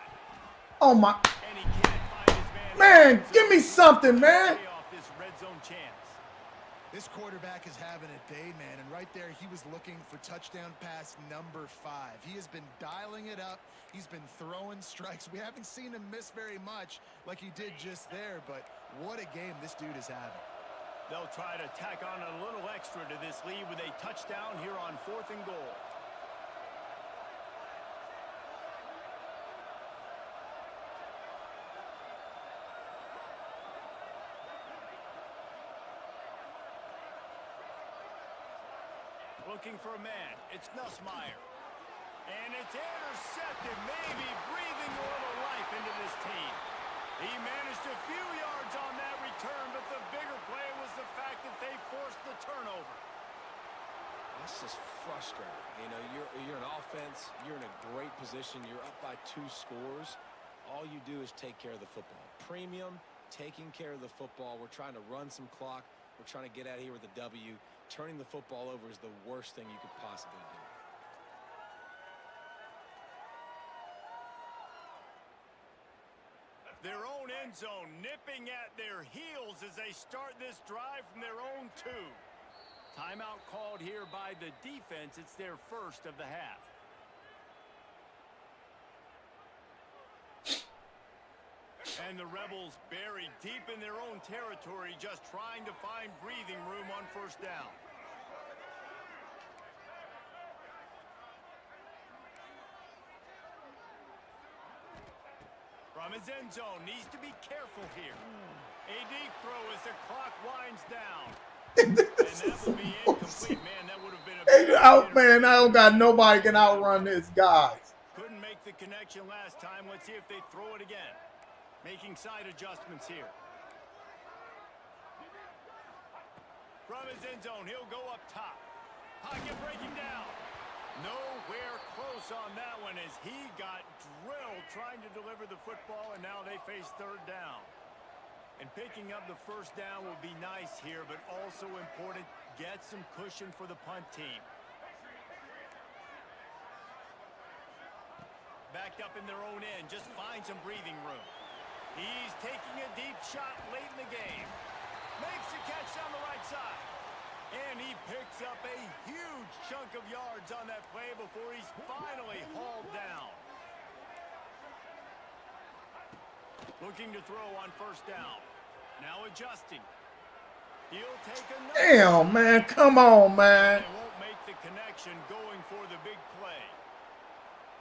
Speaker 2: Oh my.
Speaker 5: And he can't find his man.
Speaker 2: Man, give me something, man.
Speaker 5: Off this red zone chance.
Speaker 4: This quarterback is having a day, man, and right there he was looking for touchdown pass number 5. He has been dialing it up. He's been throwing strikes. We haven't seen him miss very much like he did just there, but what a game this dude is having.
Speaker 5: They'll try to tack on a little extra to this lead with a touchdown here on 4th and goal.
Speaker 1: Looking for a man. It's Nussmeier. And it's intercepted, maybe breathing a little life into this team. He managed a few yards on that return, but the bigger play was the fact that they forced the turnover.
Speaker 3: That's just frustrating. You know, you're an offense. You're in a great position. You're up by 2 scores. All you do is take care of the football. Premium, taking care of the football. We're trying to run some clock. We're trying to get out of here with a W. Turning the football over is the worst thing you could possibly do.
Speaker 1: Their own end zone nipping at their heels as they start this drive from their own 2. Timeout called here by the defense. It's their first of the half. And the Rebels buried deep in their own territory, just trying to find breathing room on first down. From his end zone, needs to be careful here. A deep throw as the clock winds down. And that will be incomplete, man. That would have been a
Speaker 2: Hey,
Speaker 1: big
Speaker 2: out, man. I don't got nobody can outrun this guy.
Speaker 1: Couldn't make the connection last time. Let's see if they throw it again. Making side adjustments here. From his end zone, he'll go up top. Pocket breaking down. Nowhere close on that one as he got drilled trying to deliver the football, and now they face third down. And picking up the first down will be nice here, but also important, get some cushion for the punt team. Backed up in their own end, just find some breathing room. He's taking a deep shot late in the game. Makes a catch down the right side. And he picks up a huge chunk of yards on that play before he's finally hauled down. Looking to throw on first down. Now adjusting. He'll take another.
Speaker 2: Damn, man. Come on, man.
Speaker 1: They won't make the connection going for the big play.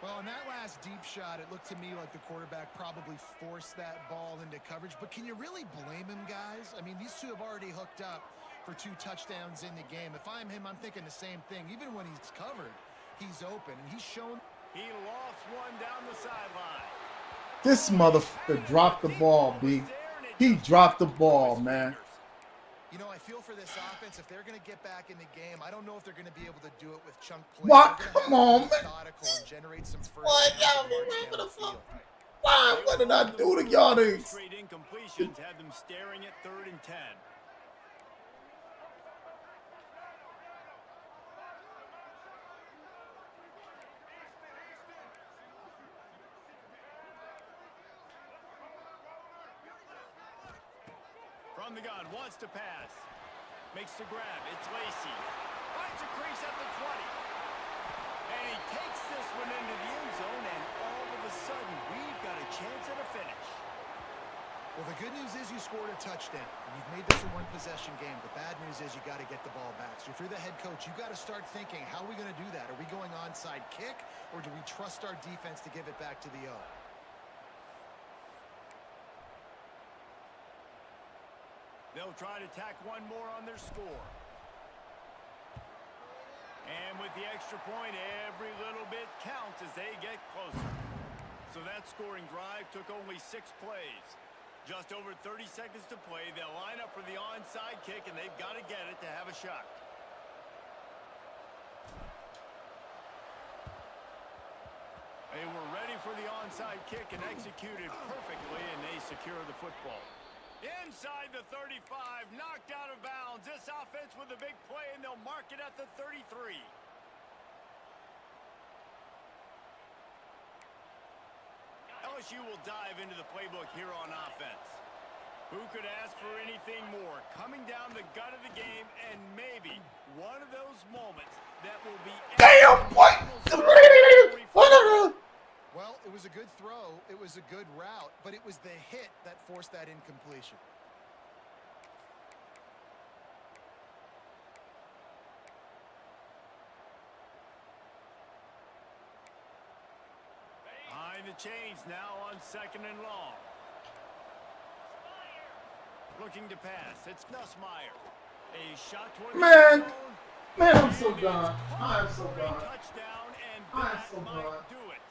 Speaker 4: Well, in that last deep shot, it looked to me like the quarterback probably forced that ball into coverage. But can you really blame him, guys? I mean, these two have already hooked up for 2 touchdowns in the game. If I'm him, I'm thinking the same thing. Even when he's covered, he's open. And he's shown.
Speaker 1: He lofts one down the sideline.
Speaker 2: This motherfucker dropped the ball, B. He dropped the ball, man.
Speaker 4: You know, I feel for this offense. If they're going to get back in the game, I don't know if they're going to be able to do it with chunk plays.
Speaker 2: What?
Speaker 4: They're gonna
Speaker 2: Come
Speaker 4: have to
Speaker 2: on,
Speaker 4: be
Speaker 2: man.
Speaker 4: methodical and generate some first
Speaker 2: What?
Speaker 4: downs
Speaker 2: Y'all
Speaker 4: and
Speaker 2: be
Speaker 4: march
Speaker 2: raping
Speaker 4: down
Speaker 2: the
Speaker 4: the field.
Speaker 2: fuck? Why? What did I do to y'all niggas?
Speaker 1: Straight incompletions have them staring at 3rd and 10. From the gun, wants to pass. Makes the grab. It's Lacy. Finds a crease at the 20. And he takes this one into the end zone, and all of a sudden, we've got a chance at a finish.
Speaker 4: Well, the good news is you scored a touchdown, and you've made this a one-possession game. The bad news is you got to get the ball back. So if you're the head coach, you got to start thinking, how are we going to do that? Are we going onside kick, or do we trust our defense to give it back to the O?
Speaker 1: They'll try to tack one more on their score. And with the extra point, every little bit counts as they get closer. So that scoring drive took only 6 plays. Just over 30 seconds to play. They'll line up for the onside kick, and they've got to get it to have a shot. They were ready for the onside kick and executed perfectly, and they secure the football. Inside the 35, knocked out of bounds. This offense with a big play, and they'll mark it at the 33. LSU will dive into the playbook here on offense. Who could ask for anything more? Coming down the gut of the game, and maybe one of those moments that will be...
Speaker 2: Damn, what?
Speaker 4: Well, it was a good throw. It was a good route, but it was the hit that forced that incompletion.
Speaker 1: Behind the chains now on 2nd and long. Looking to pass. It's Nussmeier. A shot toward the
Speaker 2: Man.
Speaker 1: end zone.
Speaker 2: Man, I'm so
Speaker 1: And
Speaker 2: done.
Speaker 1: it's
Speaker 2: I am
Speaker 1: caught
Speaker 2: so
Speaker 1: for a
Speaker 2: done.
Speaker 1: touchdown, and
Speaker 2: I am
Speaker 1: that
Speaker 2: so
Speaker 1: might
Speaker 2: done.
Speaker 1: do it.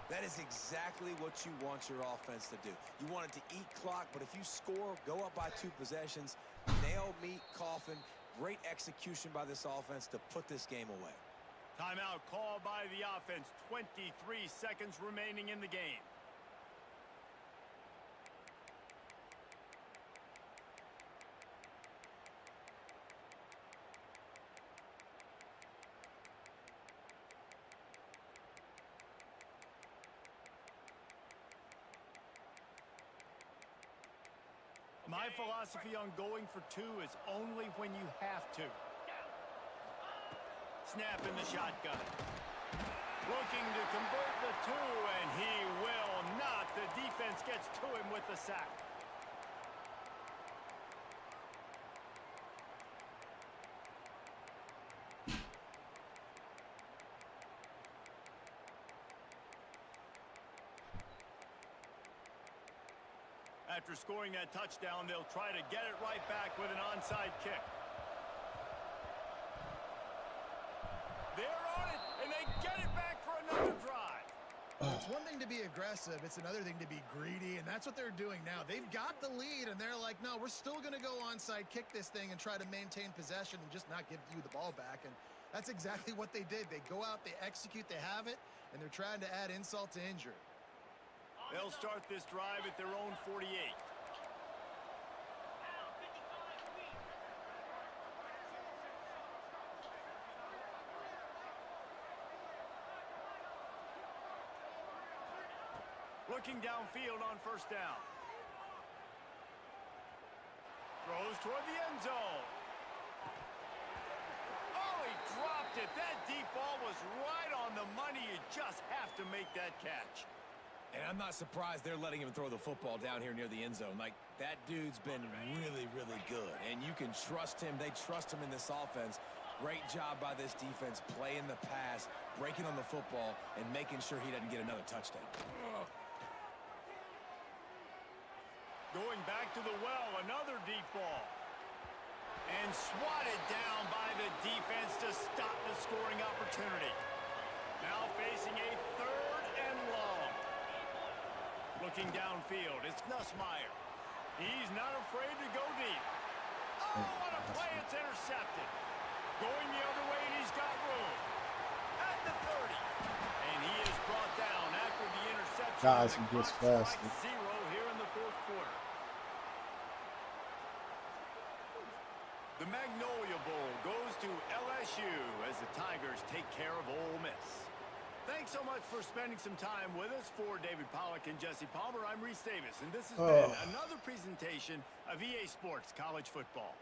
Speaker 3: That is exactly what you want your offense to do. You want it to eat clock, but if you score, go up by 2 possessions, nail meat, coffin, great execution by this offense to put this game away.
Speaker 1: Timeout called by the offense. 23 seconds remaining in the game. My philosophy on going for 2 is only when you have to. Snap in the shotgun. Looking to convert the 2, and he will not. The defense gets to him with the sack. After scoring that touchdown, they'll try to get it right back with an onside kick. They're on it, and they get it back for another drive.
Speaker 4: It's one thing to be aggressive. It's another thing to be greedy, and that's what they're doing now. They've got the lead, and they're like, no, we're still going to go onside, kick this thing, and try to maintain possession and just not give you the ball back. And that's exactly what they did. They go out, they execute, they have it, and they're trying to add insult to injury.
Speaker 1: They'll start this drive at their own 48. Looking downfield on first down. Throws toward the end zone. Oh, he dropped it. That deep ball was right on the money. You just have to make that catch.
Speaker 3: And I'm not surprised they're letting him throw the football down here near the end zone. Like, that dude's been really, really good. And you can trust him. They trust him in this offense. Great job by this defense playing the pass, breaking on the football, and making sure he doesn't get another touchdown.
Speaker 1: Going back to the well, another deep ball. And swatted down by the defense to stop the scoring opportunity. Now facing a 3rd and long. Looking downfield, it's Nussmeier. He's not afraid to go deep. Oh, what a play, it's intercepted. Going the other way, and he's got room. At the 30. And he is brought down after the interception.
Speaker 2: Guys, he gets faster.
Speaker 1: 0 here in the 4th quarter. The Magnolia Bowl goes to LSU as the Tigers take care of Ole Miss. Thanks so much for spending some time with us. For David Pollack and Jesse Palmer, I'm Reese Davis, and this has been another presentation of EA Sports College Football.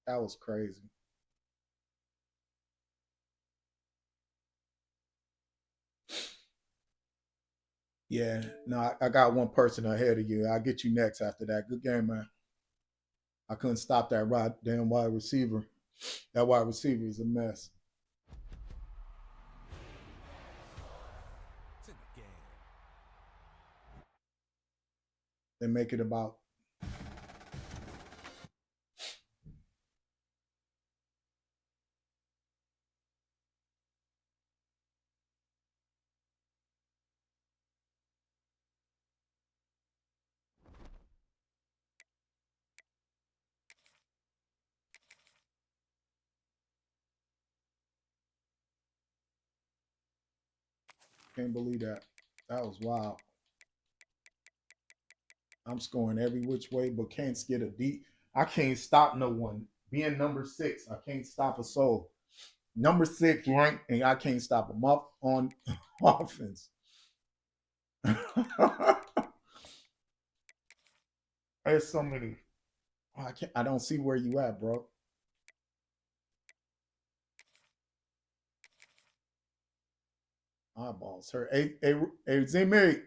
Speaker 2: That was crazy. Yeah, no, I got one person ahead of you. I'll get you next after that. Good game, man. I couldn't stop that damn wide receiver. That wide receiver is a mess.
Speaker 3: It's in the game.
Speaker 2: They make it about can't believe that. That was wild. I'm scoring every which way, but can't get a deep. I can't stop no one. Being number 6, I can't stop a soul. Number 6 ranked, and I can't stop him up on offense. There's so many. Oh, I don't see where you at, bro. Eyeballs hurt. Hey, Z-Mary.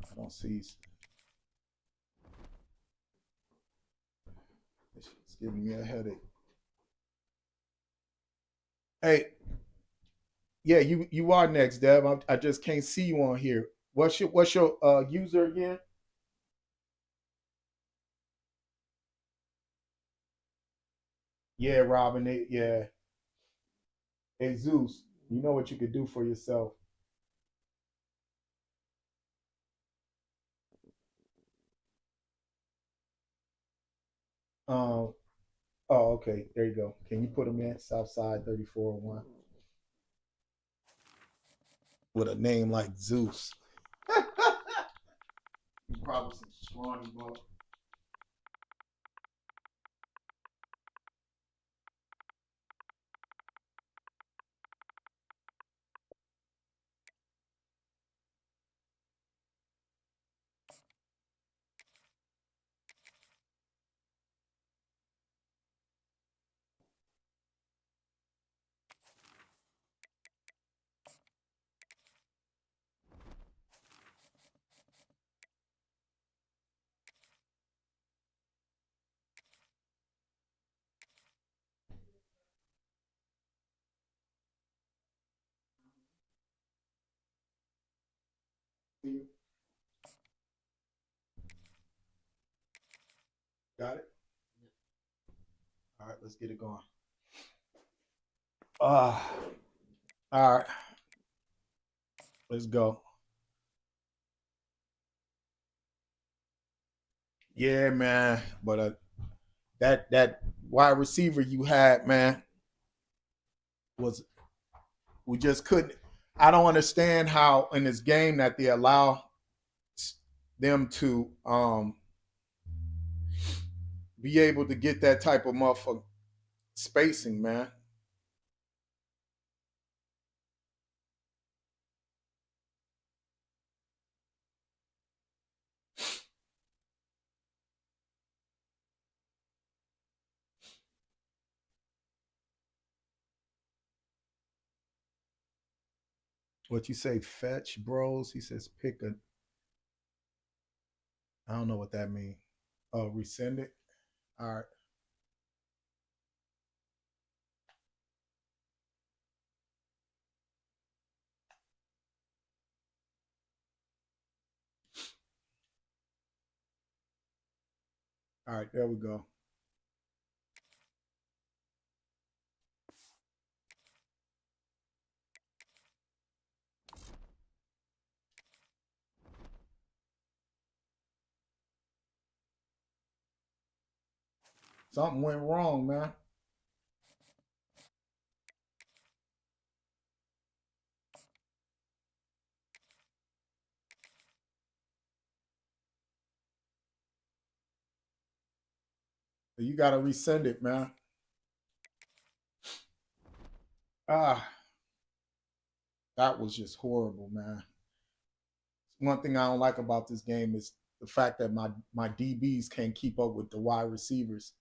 Speaker 2: I don't see. It's giving me a headache. Hey, Yeah, you are next, Dev. I just can't see you on here. What's your user again? Yeah, Robin. Yeah. Hey Zeus, you know what you could do for yourself. Um. Oh, okay. There you go. Can you put them in Southside 3401 with a name like Zeus? Probably some scrawny boy. Got it. All right, let's get it going. All right, let's go. Yeah, man. But that wide receiver you had, man, was we just couldn't. I don't understand how in this game that they allow them to be able to get that type of motherfucker spacing, man. What you say, fetch bros? He says pick a. I don't know what that means. Oh, resend it. All right. All right, there we go. Something went wrong, man. You got to resend it, man. Ah, that was just horrible, man. One thing I don't like about this game is the fact that my DBs can't keep up with the wide receivers.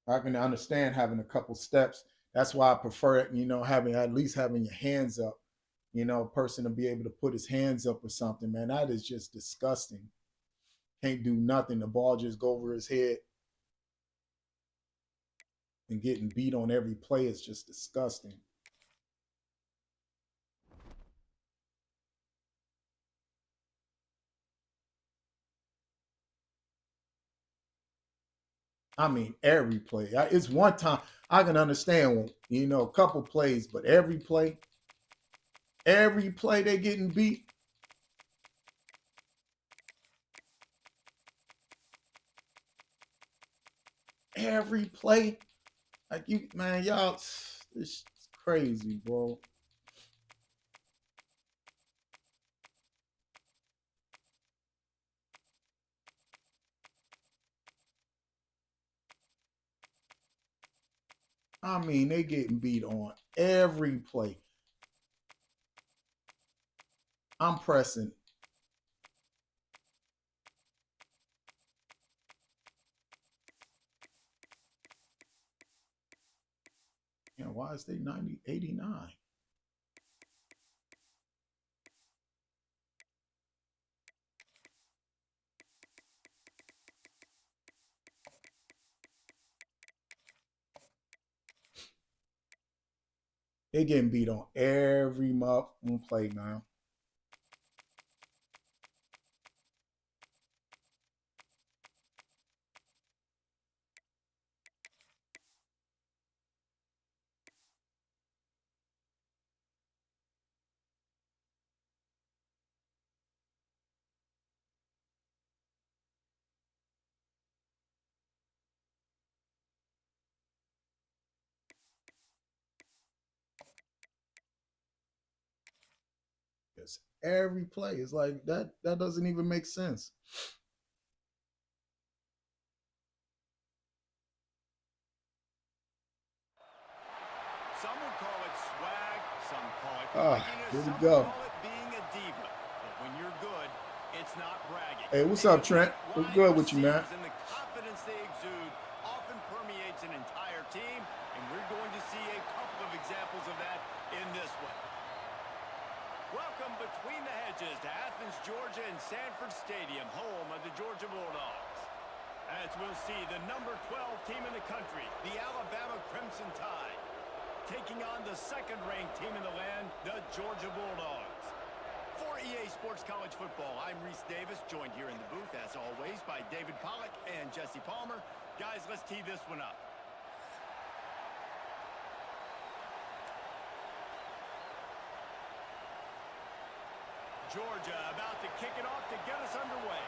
Speaker 2: I can understand having a couple steps. That's why I prefer it, having at least having your hands up. A person to be able to put his hands up or something, man. That is just disgusting. Can't do nothing. The ball just go over his head and getting beat on every play is just disgusting. I mean, every play. It's one time I can understand, a couple plays, but every play they getting beat. Every play, like you, man, y'all, it's crazy, bro. I mean, they getting beat on every play. I'm pressing. Why is they 90, 89? They getting beat on every play, man. It's every play. It's like that doesn't even make sense.
Speaker 5: Some would call it swag, some call it
Speaker 2: Ah,
Speaker 5: cockiness,
Speaker 2: here we
Speaker 5: some
Speaker 2: go.
Speaker 5: would call it being a diva. But when you're good, it's not bragging.
Speaker 2: Hey, what's
Speaker 5: And
Speaker 2: up, Trent? What's good with you, man?
Speaker 5: and the confidence they exude often permeates an entire team, and we're going to see a couple of examples of that in this one. Welcome between the hedges to Athens, Georgia and Sanford Stadium, home of the Georgia Bulldogs. As we'll see, the number 12 team in the country, the Alabama Crimson Tide, taking on the second-ranked team in the land, the Georgia Bulldogs. For EA Sports College Football, I'm Reese Davis, joined here in the booth, as always, by David Pollack and Jesse Palmer. Guys, let's tee this one up. Georgia about to kick it off to get us underway.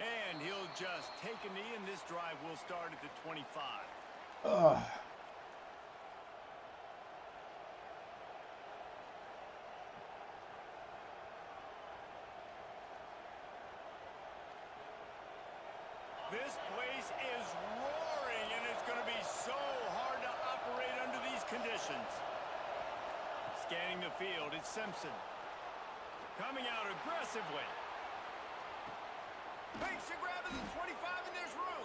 Speaker 5: And he'll just take a knee, and this drive will start at the 25. This place is roaring, and it's going to be so hard to operate under these conditions. Scanning the field, it's Simpson. Coming out aggressively. Makes a grab at the 25, and there's room.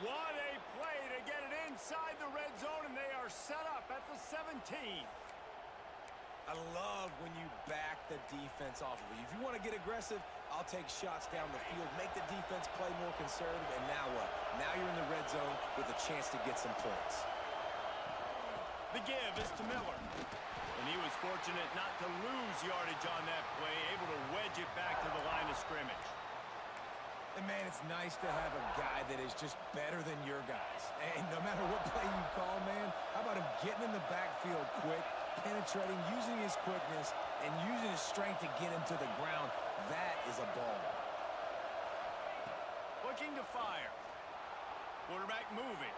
Speaker 5: What a play to get it inside the red zone, and they are set up at the 17.
Speaker 3: I love when you back the defense off of you. If you want to get aggressive, I'll take shots down the field, make the defense play more conservative, and now what? Now you're in the red zone with a chance to get some points.
Speaker 5: The give is to Miller. And he was fortunate not to lose yardage on that play, able to wedge it back to the line of scrimmage.
Speaker 3: And, man, it's nice to have a guy that is just better than your guys. And no matter what play you call, man, how about him getting in the backfield quick, penetrating, using his quickness, and using his strength to get him to the ground. That is a ball.
Speaker 5: Looking to fire. Quarterback moving.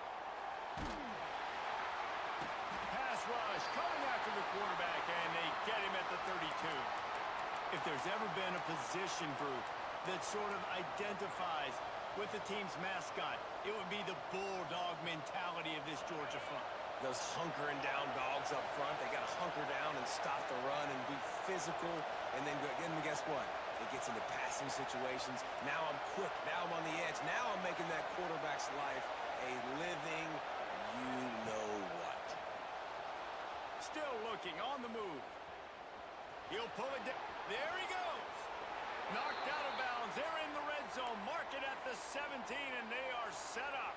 Speaker 5: Pass rush coming after the quarterback, and they get him at the 32. If there's ever been a position group that sort of identifies with the team's mascot, it would be the bulldog mentality of this Georgia front.
Speaker 3: Those hunkering down dogs up front, they got to hunker down and stop the run and be physical. And then guess what? It gets into passing situations. Now I'm quick. Now I'm on the edge. Now I'm making that quarterback's life a living you-know-what.
Speaker 5: Still looking on the move. He'll pull it down. There he goes. Knocked out of bounds. They're in the red zone. Mark it at the 17, and they are set up.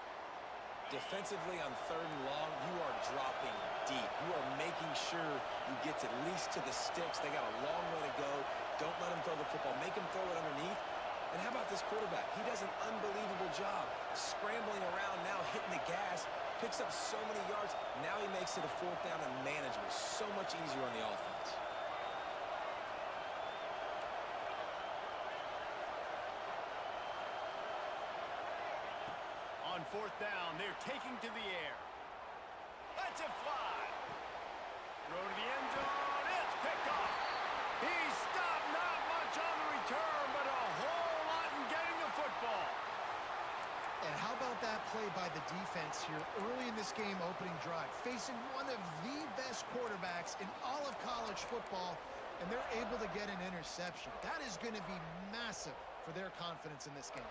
Speaker 3: Defensively on 3rd and long, you are dropping deep. You are making sure you get at least to the sticks. They got a long way to go. Don't let them throw the football. Make them throw it underneath. And how about this quarterback? He does an unbelievable job scrambling around now, hitting the gas, picks up so many yards. Now he makes it a 4th down and manageable. So much easier on the offense.
Speaker 5: On 4th down, they're taking to the air. Let's it fly. Throw to the end zone. It's picked off. He stopped, not much on the return, but a whole lot in getting the football.
Speaker 4: And how about that play by the defense here early in this game opening drive, facing one of the best quarterbacks in all of college football, and they're able to get an interception. That is going to be massive for their confidence in this game.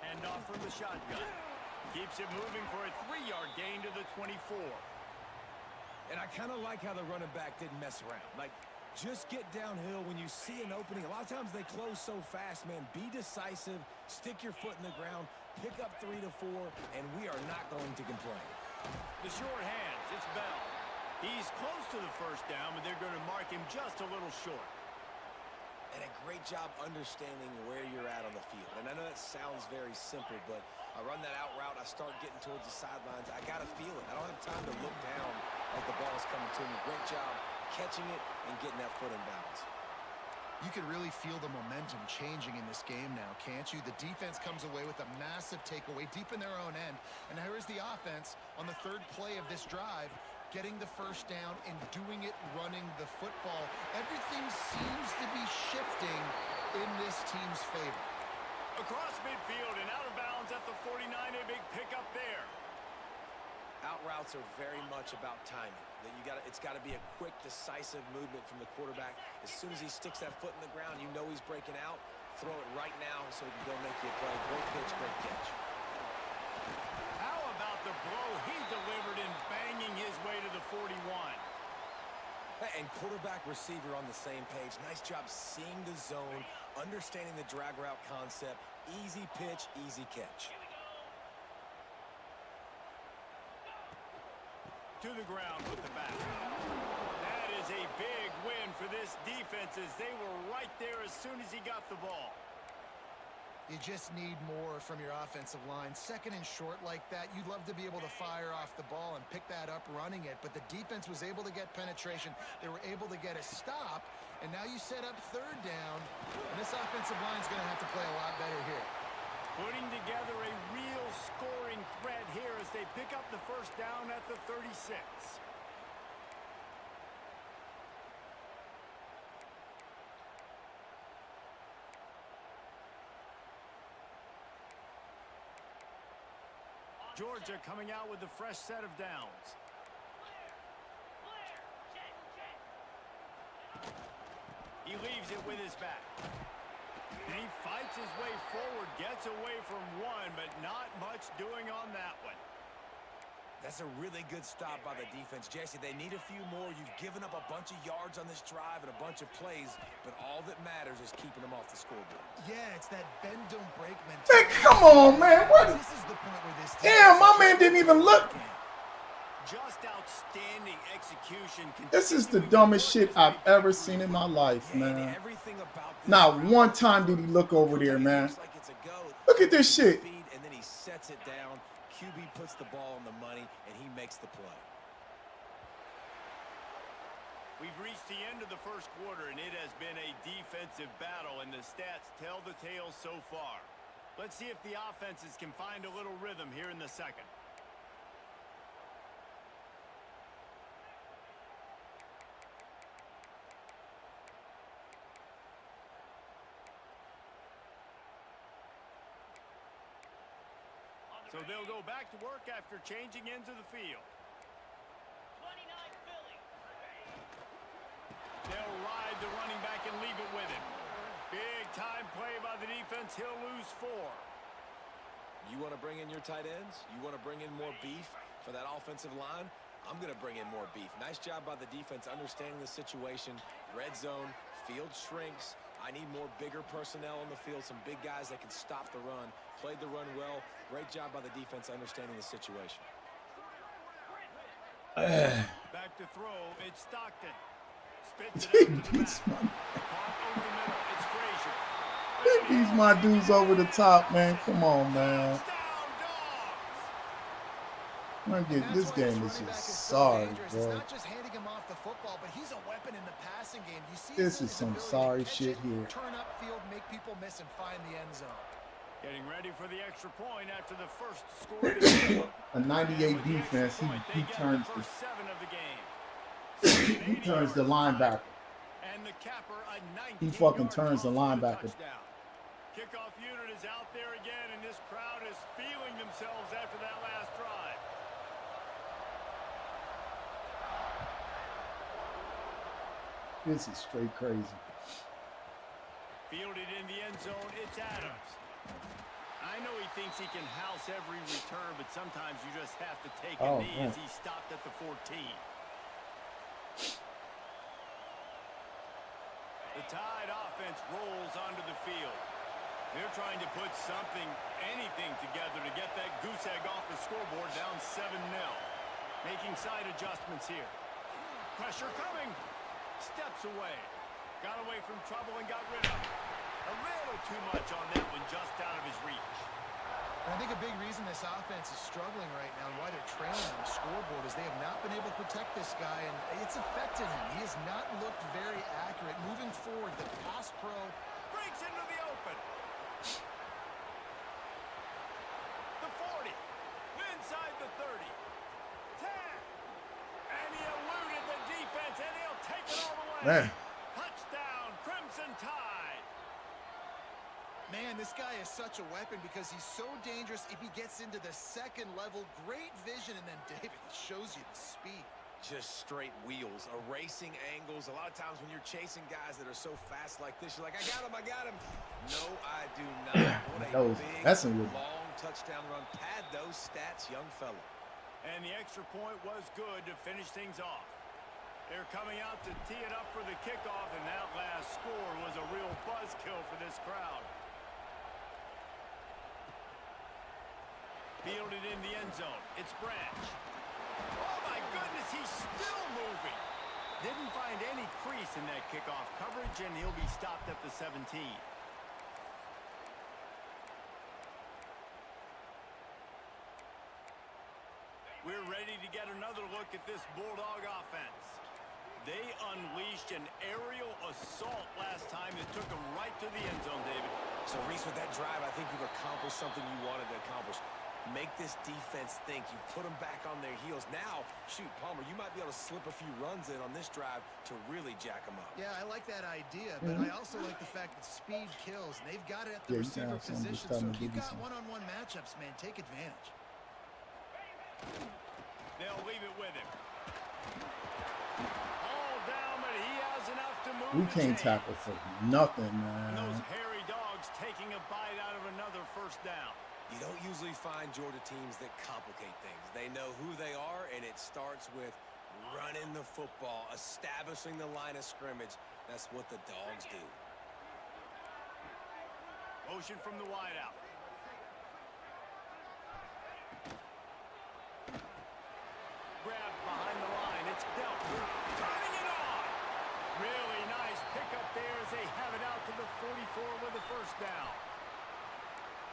Speaker 5: Handoff from the shotgun. Keeps it moving for a 3-yard gain to the 24.
Speaker 3: And I kind of like how the running back didn't mess around. Like, just get downhill when you see an opening. A lot of times they close so fast, man. Be decisive, stick your foot in the ground, pick up 3 to 4, and we are not going to complain.
Speaker 5: The short hands, it's Bell. He's close to the first down, but they're going to mark him just a little short.
Speaker 3: And a great job understanding where you're at on the field. And I know that sounds very simple, but I run that out route, I start getting towards the sidelines. I got to feel it. I don't have time to look down as the ball's coming to me. Great job catching it and getting that foot in bounds.
Speaker 4: You can really feel the momentum changing in this game now, can't you? The defense comes away with a massive takeaway deep in their own end. And here is the offense on the third play of this drive, getting the first down and doing it running the football. Everything seems to be shifting in this team's favor.
Speaker 5: Across midfield and out of bounds at the 49, a big pickup there.
Speaker 3: Out routes are very much about timing. It's got to be a quick, decisive movement from the quarterback. As soon as he sticks that foot in the ground, you know he's breaking out. Throw it right now so he can go make you a play. Great pitch, great catch.
Speaker 5: How about the blow he delivered in banging his way to the 41?
Speaker 3: And quarterback receiver on the same page. Nice job seeing the zone, understanding the drag route concept. Easy pitch, easy catch.
Speaker 5: To the ground with the back. That is a big win for this defense as they were right there as soon as he got the ball.
Speaker 4: You just need more from your offensive line. Second and short like that, you'd love to be able to fire off the ball and pick that up running it, but the defense was able to get penetration. They were able to get a stop, and now you set up third down, and this offensive line is going to have to play a lot better here.
Speaker 5: Putting together a real scoring threat here as they pick up the first down at the 36. Georgia coming out with a fresh set of downs. He leaves it with his back. And he fights his way forward, gets away from one, but not much doing on that one.
Speaker 3: That's a really good stop by the defense. Jesse, they need a few more. You've given up a bunch of yards on this drive and a bunch of plays, but all that matters is keeping them off the scoreboard.
Speaker 4: Yeah, it's that bend, don't break
Speaker 2: Hey,
Speaker 4: mentality.
Speaker 2: come on, man. What?
Speaker 4: This is the point where this team
Speaker 2: Damn, my man didn't even look.
Speaker 5: Just outstanding execution.
Speaker 2: This is the dumbest shit I've ever seen in my life,
Speaker 3: Yeah, and
Speaker 2: man.
Speaker 3: everything about this
Speaker 2: Not
Speaker 3: route
Speaker 2: one time did he look over there, man.
Speaker 3: looks like it's a go.
Speaker 2: Look at this shit.
Speaker 3: Speed, and then he sets it down. QB puts the ball on the money, and he makes the play.
Speaker 5: We've reached the end of the first quarter, and it has been a defensive battle, and the stats tell the tale so far. Let's see if the offenses can find a little rhythm here in the second. So they'll go back to work after changing into the field.
Speaker 6: 29 Philly.
Speaker 5: They'll ride the running back and leave it with him. Big time play by the defense. He'll lose 4.
Speaker 3: You want to bring in your tight ends? You want to bring in more beef for that offensive line? I'm going to bring in more beef. Nice job by the defense understanding the situation. Red zone, field shrinks. I need more bigger personnel on the field, some big guys that can stop the run. Played the run well. Great job by the defense understanding the situation.
Speaker 5: Back to throw. It's Stockton. Spits
Speaker 2: He
Speaker 5: it out to the
Speaker 2: beats
Speaker 5: back.
Speaker 2: my,
Speaker 5: Caught over the middle. It's Frazier.
Speaker 2: he beats my dudes over the top, man. Come on, man.
Speaker 5: Touchdown, Dogs!
Speaker 2: Man,
Speaker 4: And that's
Speaker 2: this
Speaker 4: why
Speaker 2: game
Speaker 4: this
Speaker 2: is
Speaker 4: running back
Speaker 2: just
Speaker 4: so
Speaker 2: sorry,
Speaker 4: dangerous.
Speaker 2: bro.
Speaker 4: It's not just handing him off the football, but he's a weapon in the passing game. You see
Speaker 2: This
Speaker 4: his
Speaker 2: is some
Speaker 4: ability to
Speaker 2: sorry
Speaker 4: catch
Speaker 2: shit
Speaker 4: it,
Speaker 2: here.
Speaker 4: turn upfield, make people miss, and find the end zone.
Speaker 5: Getting ready for the extra point after the first score. of the game.
Speaker 2: A 98
Speaker 5: With the extra
Speaker 2: defense,
Speaker 5: point,
Speaker 2: he
Speaker 5: they get
Speaker 2: turns
Speaker 5: the
Speaker 2: the,
Speaker 5: first 7 of the game.
Speaker 2: he turns the linebacker.
Speaker 5: And the capper, a
Speaker 2: He
Speaker 5: 19-yard
Speaker 2: fucking turns the
Speaker 5: toss for
Speaker 2: linebacker.
Speaker 5: touchdown. Kickoff unit is out there again, and this crowd is feeling themselves after that last drive.
Speaker 2: This is straight crazy.
Speaker 5: Fielded in the end zone, it's Adams. I know he thinks he can house every return, but sometimes you just have to take a
Speaker 2: Oh,
Speaker 5: knee
Speaker 2: man.
Speaker 5: as he stopped at the 14. Tide offense rolls onto the field. They're trying to put anything together to get that goose egg off the scoreboard, down 7-0. Making side adjustments here. Pressure coming. Steps away. Got away from trouble and got rid of it. A little too much on that one, just out of his reach.
Speaker 4: And I think a big reason this offense is struggling right now and why they're trailing on the scoreboard is they have not been able to protect this guy, and it's affected him. He has not looked very accurate. Moving forward, the pass pro
Speaker 5: Breaks into the open. The 40. Inside the 30. 10. And he eluded the defense, and he'll take it all the way.
Speaker 2: Man.
Speaker 5: Touchdown, Crimson Tide.
Speaker 4: Man, this guy is such a weapon because he's so dangerous if he gets into the second level. Great vision, and then David shows you the speed.
Speaker 3: Just straight wheels, erasing angles. A lot of times when you're chasing guys that are so fast like this, you're like, I got him. No, I do not. What a big,
Speaker 2: messing with me.
Speaker 3: long touchdown run. Pad those stats, young fella.
Speaker 5: And the extra point was good to finish things off. They're coming out to tee it up for the kickoff, and that last score was a real buzzkill for this crowd. Fielded in the end zone. It's Branch. Oh, my goodness, he's still moving. Didn't find any crease in that kickoff coverage, and he'll be stopped at the 17. We're ready to get another look at this Bulldog offense. They unleashed an aerial assault last time that took them right to the end zone, David.
Speaker 3: So, Reese, with that drive, I think you've accomplished something you wanted to accomplish. Make this defense think. You put them back on their heels. Now, shoot, Palmer, you might be able to slip a few runs in on this drive to really jack them up.
Speaker 4: Yeah, I like that idea, but I also like the fact that speed kills, and they've got it at the receiver position. So if you've got one-on-one matchups, man, take advantage.
Speaker 5: They'll leave it with him. All down, but he has enough to move.
Speaker 2: We can't tackle for nothing,
Speaker 5: And those
Speaker 2: man.
Speaker 5: hairy dogs taking a bite out of another first down.
Speaker 3: You don't usually find Georgia teams that complicate things. They know who they are, and it starts with running the football, establishing the line of scrimmage. That's what the Dogs do.
Speaker 5: Motion from the wideout. Grab behind the line. It's dealt. Turning it on. Really nice pickup there as they have it out to the 44 with the first down.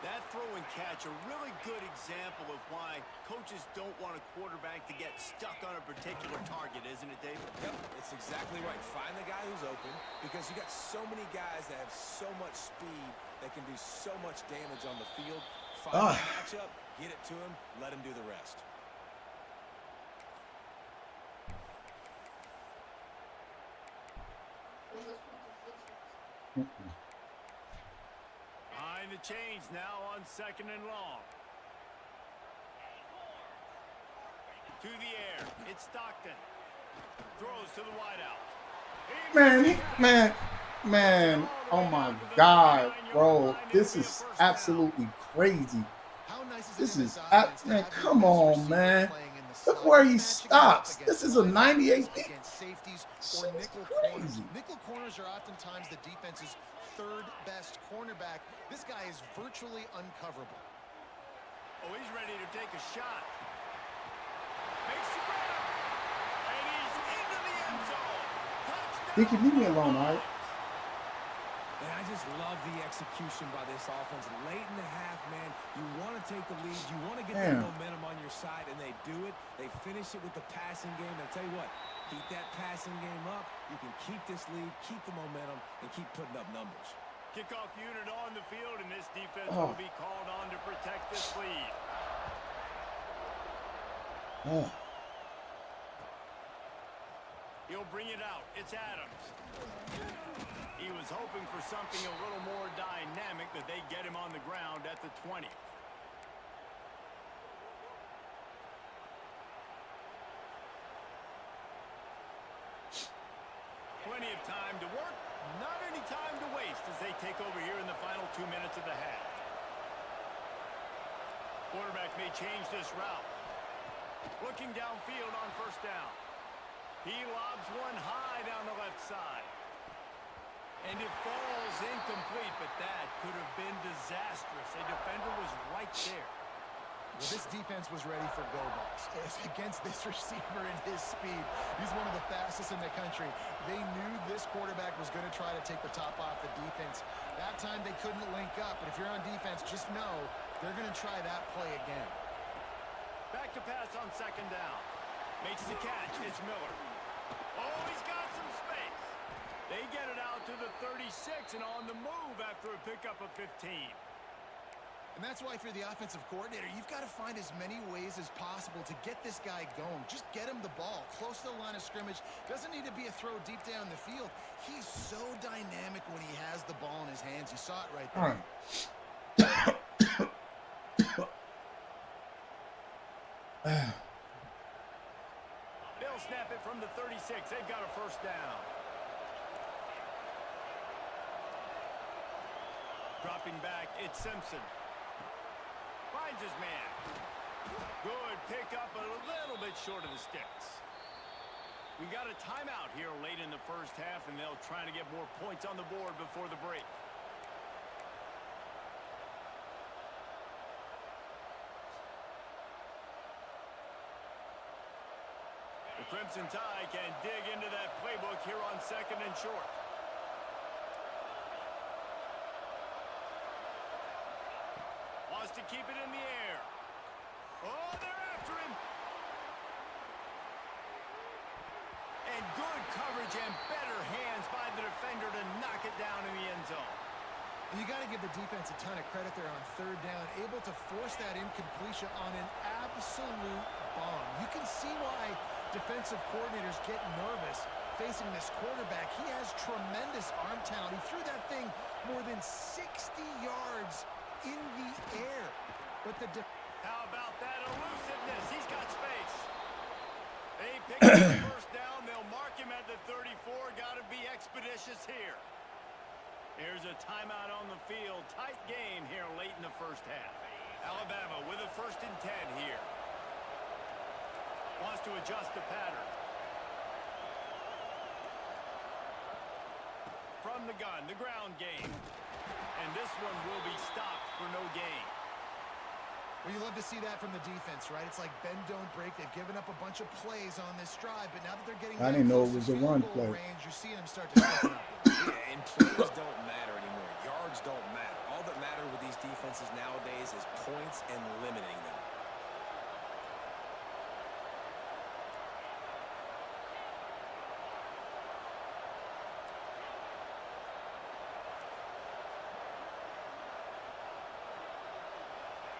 Speaker 5: That throw and catch, a really good example of why coaches don't want a quarterback to get stuck on a particular target, isn't it, David?
Speaker 3: Yep, it's exactly right. Find the guy who's open because you got so many guys that have so much speed that can do so much damage on the field. Find the matchup, get it to him, let him do the rest.
Speaker 5: Behind the chains now on 2nd and long. To the air. It's Stockton. Throws to the wideout.
Speaker 2: Man. Oh my God, bro. This is absolutely crazy.
Speaker 4: How nice is
Speaker 2: This
Speaker 4: it in
Speaker 2: is,
Speaker 4: this offense to
Speaker 2: man,
Speaker 4: have
Speaker 2: come
Speaker 4: your
Speaker 2: on,
Speaker 4: receiver
Speaker 2: man.
Speaker 4: playing in the
Speaker 2: Look
Speaker 4: slot,
Speaker 2: where he
Speaker 4: matching up
Speaker 2: stops.
Speaker 4: against
Speaker 2: This is a 98.
Speaker 4: against safeties or
Speaker 2: Shit is
Speaker 4: nickel corners.
Speaker 2: crazy.
Speaker 4: Nickel corners are oftentimes the defense's third best cornerback. This guy is virtually uncoverable.
Speaker 5: Oh, he's ready to take a shot. Makes the grab. And he's into the end zone. Touchdown.
Speaker 2: Dickie, leave me alone, all right?
Speaker 3: And I just love the execution by this offense. Late in the half, man, you want to take the lead. You want to get that momentum on your side, and they do it. They finish it with the passing game. And I'll tell you what, keep that passing game up. You can keep this lead, keep the momentum, and keep putting up numbers.
Speaker 5: Kickoff unit on the field, and this defense will be called on to protect this lead. He'll bring it out. It's Adams. He was hoping for something a little more dynamic, but they get him on the ground at the 20. Plenty of time to work, not any time to waste as they take over here in the final 2 minutes of the half. Quarterback may change this route. Looking downfield on first down. He lobs one high down the left side.
Speaker 1: And it falls incomplete, but that could have been disastrous. A defender was right there.
Speaker 4: Well, this defense was ready for go balls. It's against this receiver and his speed. He's one of the fastest in the country. They knew this quarterback was going to try to take the top off the defense. That time they couldn't link up, but if you're on defense, just know they're going to try that play again.
Speaker 1: Back to pass on second down. Makes the catch. It's Miller. Oh, he's got some space. They get it out to the 36 and on the move after a pickup of 15.
Speaker 4: And that's why, if you're the offensive coordinator, you've got to find as many ways as possible to get this guy going. Just get him the ball close to the line of scrimmage. Doesn't need to be a throw deep down the field. He's so dynamic when he has the ball in his hands. You saw it right there.
Speaker 1: They'll snap it from the 36. They've got a first down. Dropping back, it's Simpson. Finds his man. Good pickup, but a little bit short of the sticks. We got a timeout here late in the first half, and they'll try to get more points on the board before the break. The Crimson Tide can dig into that playbook here on second and short. Wants to keep it in the air. Oh, they're after him. And good coverage and better hands by the defender to knock it down in the end zone.
Speaker 4: You got to give the defense a ton of credit there on third down, able to force that incompletion on an absolute bomb. You can see why defensive coordinators get nervous facing this quarterback. He has tremendous arm talent. He threw that thing more than 60 yards in the air. But
Speaker 1: how about that elusiveness? He's got space. They pick up the first down. They'll mark him at the 34. Got to be expeditious here. Here's a timeout on the field. Tight game here late in the first half. Alabama with a 1st and 10 here. Wants to adjust the pattern. From the gun, the ground game. And this one will be stopped for no gain.
Speaker 4: Well, you love to see that from the defense, right? It's like bend, don't break. They've given up a bunch of plays on this drive, but now that they're getting
Speaker 2: I didn't know it
Speaker 4: close
Speaker 2: was
Speaker 4: to
Speaker 2: a run
Speaker 4: field goal
Speaker 2: play.
Speaker 4: range, you're seeing them start to stiffen up.
Speaker 3: Yeah, and plays don't matter anymore. Yards don't matter. All that matter with these defenses nowadays is points and limiting them.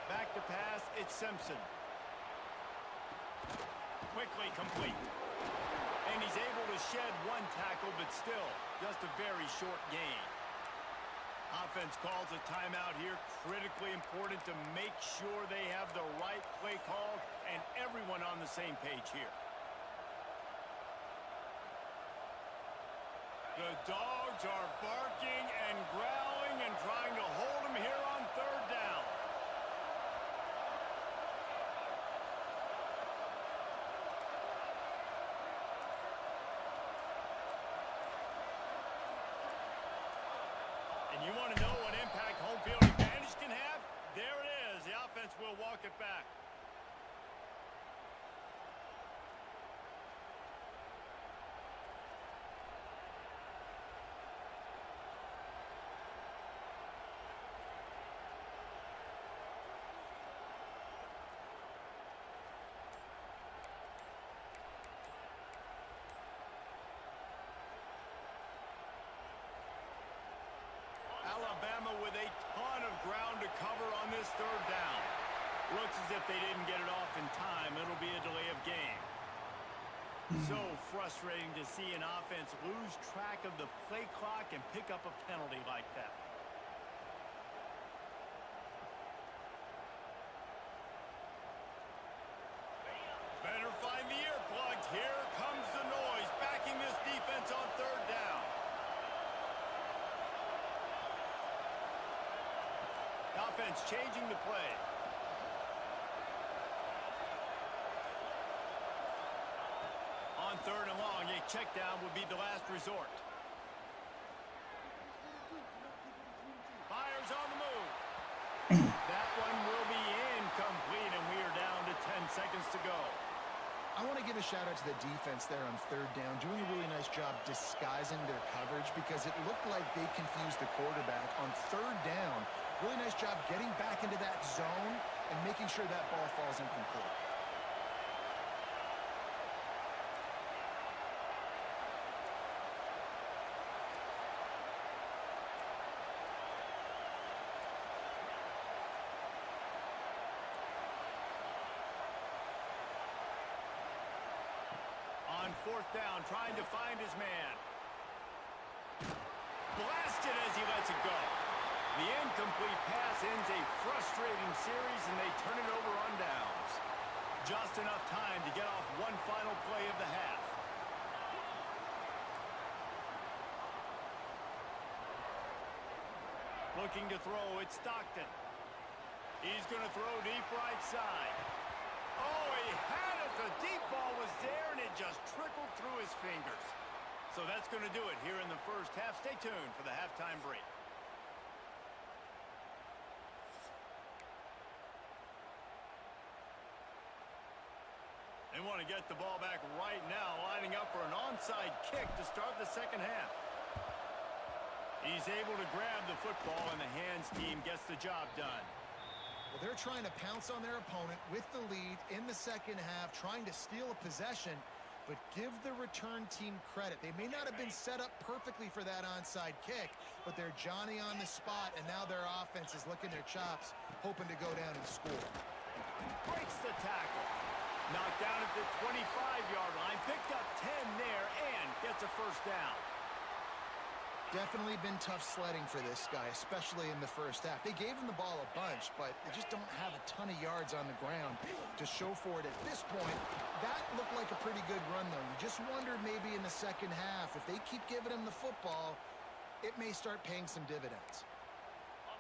Speaker 1: Back to pass, it's Simpson. Quickly complete. And he's able to shed one tackle, but still just a very short gain. Offense calls a timeout here. Critically important to make sure they have the right play call and everyone on the same page here. The Dogs are barking and growling and trying to hold him here on third down. And you want to know what impact home field advantage can have? There it is. The offense will walk it back. Alabama with a ton of ground to cover on this third down. Looks as if they didn't get it off in time. It'll be a delay of game. So frustrating to see an offense lose track of the play clock and pick up a penalty like that. Better find the earplugs. Here comes the noise, backing this defense on third down. Offense changing the play. On third and long, a check down would be the last resort. seconds to go.
Speaker 4: I want to give a shout out to the defense there on third down, doing a really nice job disguising their coverage because it looked like they confused the quarterback on third down. Really nice job getting back into that zone and making sure that ball falls incomplete.
Speaker 1: On fourth down, trying to find his man. Blasted as he lets it go. The incomplete pass ends a frustrating series, and they turn it over on downs. Just enough time to get off one final play of the half. Looking to throw, it's Stockton. He's going to throw deep right side. Oh, he had it. The deep ball was there, and it just trickled through his fingers. So that's going to do it here in the first half. Stay tuned for the halftime break. They want to get the ball back right now, lining up for an onside kick to start the second half. He's able to grab the football, and the hands team gets the job done.
Speaker 4: Well, they're trying to pounce on their opponent with the lead in the second half, trying to steal a possession, but give the return team credit. They may not have been set up perfectly for that onside kick, but they're Johnny on the spot, and now their offense is licking their chops, hoping to go down and score.
Speaker 1: Breaks the tackle. Knocked down at the 25-yard line, picked up 10 there, and gets a first down.
Speaker 4: Definitely been tough sledding for this guy, especially in the first half. They gave him the ball a bunch, but they just don't have a ton of yards on the ground to show for it at this point. That looked like a pretty good run, though. You just wonder maybe in the second half, if they keep giving him the football, it may start paying some dividends.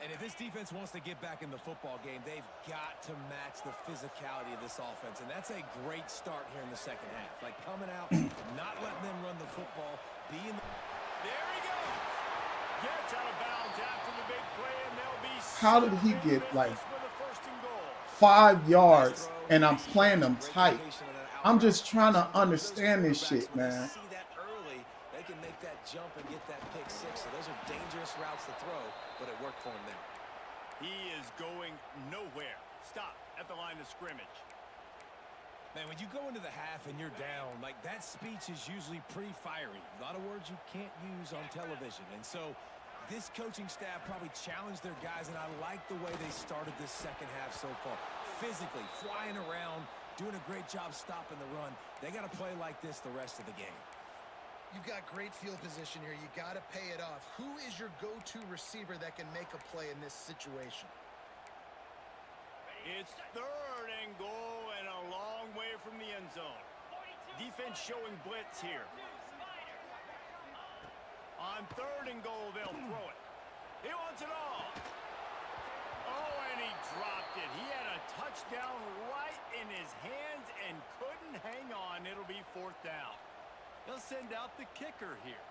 Speaker 3: And if this defense wants to get back in the football game, they've got to match the physicality of this offense. And that's a great start here in the second half. Like coming out, not letting them run the football, being...
Speaker 1: There he goes. Gets out of bounds after the big play, and they'll be...
Speaker 2: How did he get like
Speaker 1: with a first and goal.
Speaker 2: 5 yards and I'm playing them tight? I'm just trying to understand this shit, man.
Speaker 3: See that early, they can make that jump and get that pick six. So those are dangerous routes to throw, but it worked for him there.
Speaker 1: He is going nowhere. Stop at the line of scrimmage.
Speaker 3: Man, when you go into the half and you're down, like that speech is usually pretty fiery. A lot of words you can't use on television. And so this coaching staff probably challenged their guys, and I like the way they started this second half so far. Physically, flying around, doing a great job stopping the run. They got to play like this the rest of the game.
Speaker 4: You've got great field position here. You got to pay it off. Who is your go-to receiver that can make a play in this situation?
Speaker 1: It's third and goal and a long way from the end zone. Defense showing blitz here. On third and goal, they'll throw it. He wants it all. Oh, and he dropped it. He had a touchdown right in his hands and couldn't hang on. It'll be fourth down. They'll send out the kicker here.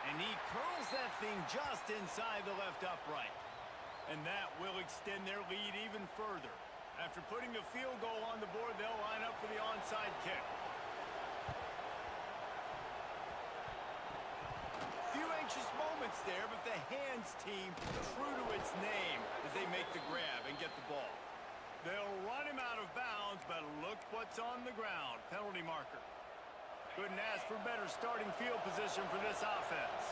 Speaker 1: And he curls that thing just inside the left upright. And that will extend their lead even further. After putting a field goal on the board, they'll line up for the onside kick. Few anxious moments there, but the hands team true to its name as they make the grab and get the ball. They'll run him out of bounds, but look what's on the ground. Penalty marker. Couldn't ask for better starting field position for this offense.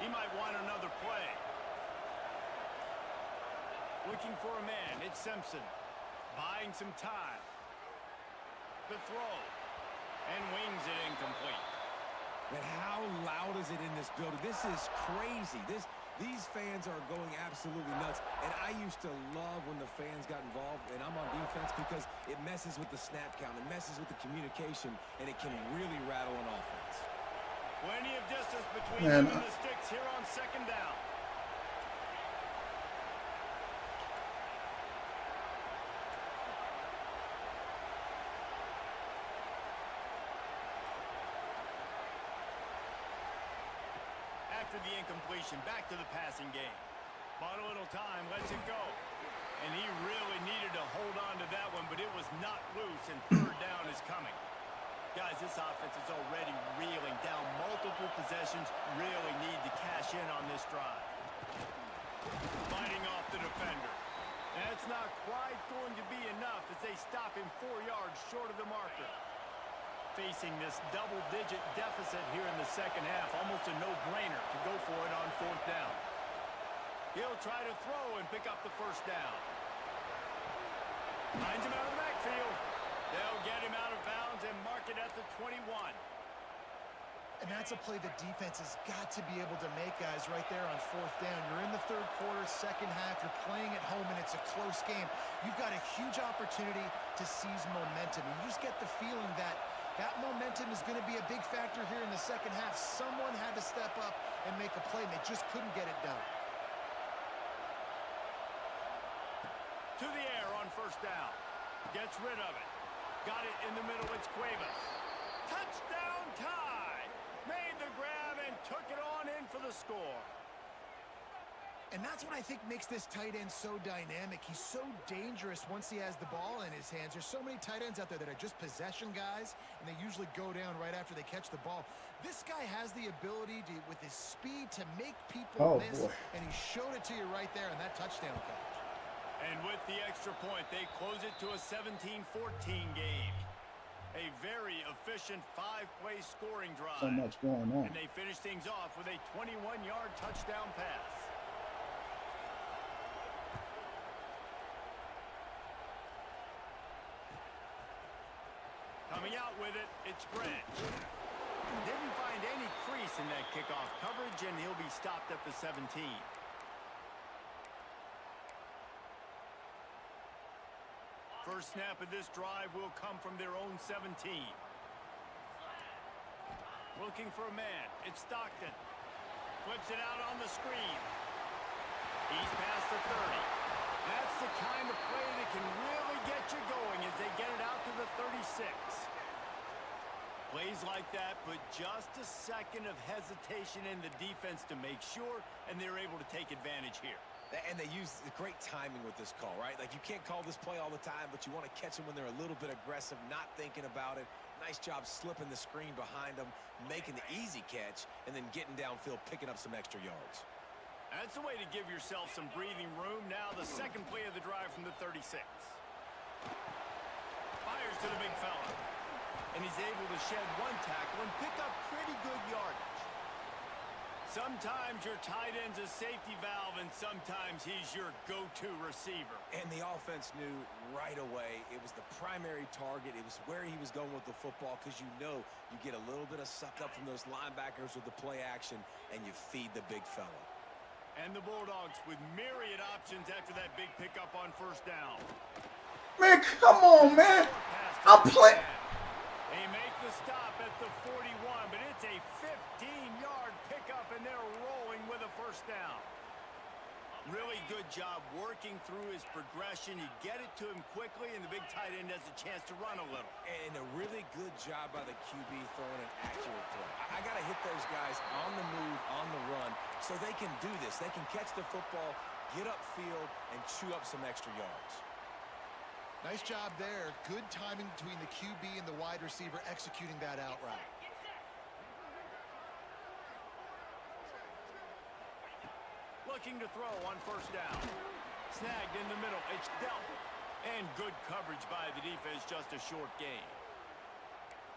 Speaker 1: He might want another play. Looking for a man. It's Simpson. Buying some time. The throw. And wings it incomplete.
Speaker 3: But how loud is it in this building? This is crazy. These fans are going absolutely nuts. And I used to love when the fans got involved, and I'm on defense, because it messes with the snap count. It messes with the communication, and it can really rattle an offense.
Speaker 1: Plenty of distance between them and the sticks here on second down.
Speaker 5: after the incompletion. Back to the passing game. Bought a little time, lets it go. And he really needed to hold on to that one, but it was not loose, and third down is coming. Guys, this offense is already reeling down multiple possessions. Really need to cash in on this drive. Fighting off the defender. That's not quite going to be enough as they stop him 4 yards short of the marker. Facing this double-digit deficit here in the second half, almost a no-brainer to go for it on fourth down. He'll try to throw and pick up the first down. Finds him out of the backfield. They'll get him out of bounds and mark it at the 21.
Speaker 4: And that's a play the defense has got to be able to make, guys, right there on fourth down. You're in the third quarter, second half. You're playing at home, and it's a close game. You've got a huge opportunity to seize momentum. And you just get the feeling that that momentum is going to be a big factor here in the second half. Someone had to step up and make a play, and they just couldn't get it done.
Speaker 5: To the air on first down. Gets rid of it. Got it in the middle. It's Cuevas. Touchdown tie. Made the grab and took it on in for the score.
Speaker 4: And that's what I think makes this tight end so dynamic. He's so dangerous once he has the ball in his hands. There's so many tight ends out there that are just possession guys, and they usually go down right after they catch the ball. This guy has the ability to, with his speed, to make people miss, and he showed it to you right there on that touchdown catch.
Speaker 5: And with the extra point, they close it to a 17-14 game. A very efficient 5-play scoring drive.
Speaker 2: So much going on.
Speaker 5: And they finish things off with a 21-yard touchdown pass. Coming out with it, it's Branch. Didn't find any crease in that kickoff coverage, and he'll be stopped at the 17. First snap of this drive will come from their own 17. Looking for a man. It's Stockton. Flips it out on the screen. He's past the 30. That's the kind of play that can really get you going as they get it out to the 36. Plays like that, but just a second of hesitation in the defense to make sure, and they're able to take advantage here.
Speaker 3: And they use great timing with this call, right? Like, you can't call this play all the time, but you want to catch them when they're a little bit aggressive, not thinking about it. Nice job slipping the screen behind them, making the easy catch, and then getting downfield, picking up some extra yards.
Speaker 5: That's the way to give yourself some breathing room. Now the second play of the drive from the 36. Fires to the big fella. And he's able to shed one tackle and pick up pretty good yardage. Sometimes your tight end's a safety valve, and sometimes he's your go-to receiver.
Speaker 3: And the offense knew right away it was the primary target. It was where he was going with the football, because you know you get a little bit of suck up from those linebackers with the play action, and you feed the big fella.
Speaker 5: And the Bulldogs with myriad options after that big pickup on first down.
Speaker 2: Man, come on, man. I'm playing.
Speaker 5: They make the stop at the 41, but it's a 15-yard pickup, and they're rolling with a first down. Really good job working through his progression. You get it to him quickly, and the big tight end has a chance to run a little.
Speaker 3: And a really good job by the QB throwing an accurate throw. I got to hit those guys on the move, on the run, so they can do this. They can catch the football, get upfield, and chew up some extra yards.
Speaker 4: Nice job there. Good timing between the QB and the wide receiver executing that outright.
Speaker 5: Looking to throw on first down. Snagged in the middle. It's dealt. And good coverage by the defense, just a short gain.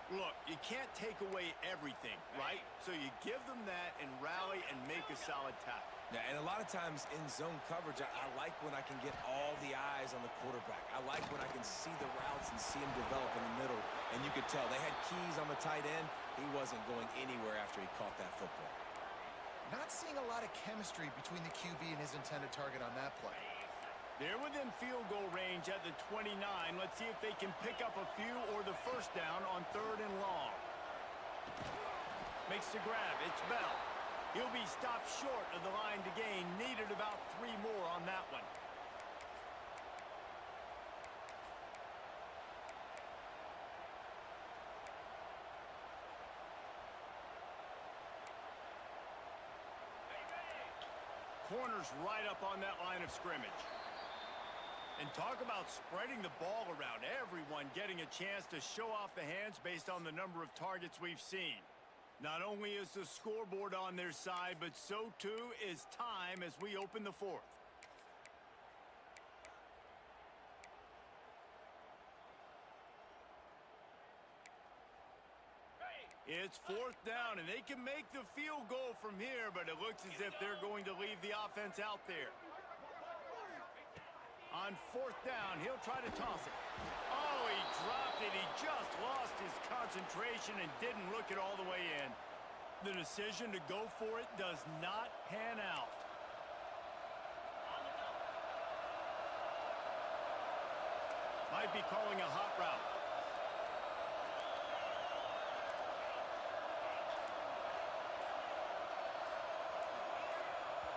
Speaker 5: Look, you can't take away everything, right? So you give them that and rally and make a solid tackle.
Speaker 3: Yeah, and a lot of times in zone coverage, I like when I can get all the eyes on the quarterback. I like when I can see the routes and see him develop in the middle. And you could tell they had keys on the tight end. He wasn't going anywhere after he caught that football.
Speaker 4: Not seeing a lot of chemistry between the QB and his intended target on that play.
Speaker 5: They're within field goal range at the 29. Let's see if they can pick up a few or the first down on third and long. Makes the grab. It's Bell. He'll be stopped short of the line to gain. Needed about 3 more on that one. corner's right up on that line of scrimmage. And talk about spreading the ball around. Everyone getting a chance to show off the hands based on the number of targets we've seen. Not only is the scoreboard on their side, but so too is time as we open the fourth. It's fourth down, and they can make the field goal from here, but it looks as if they're going to leave the offense out there. On fourth down, he'll try to toss it. Oh, he dropped it. He just lost his concentration and didn't look it all the way in. The decision to go for it does not pan out. Might be calling a hot route.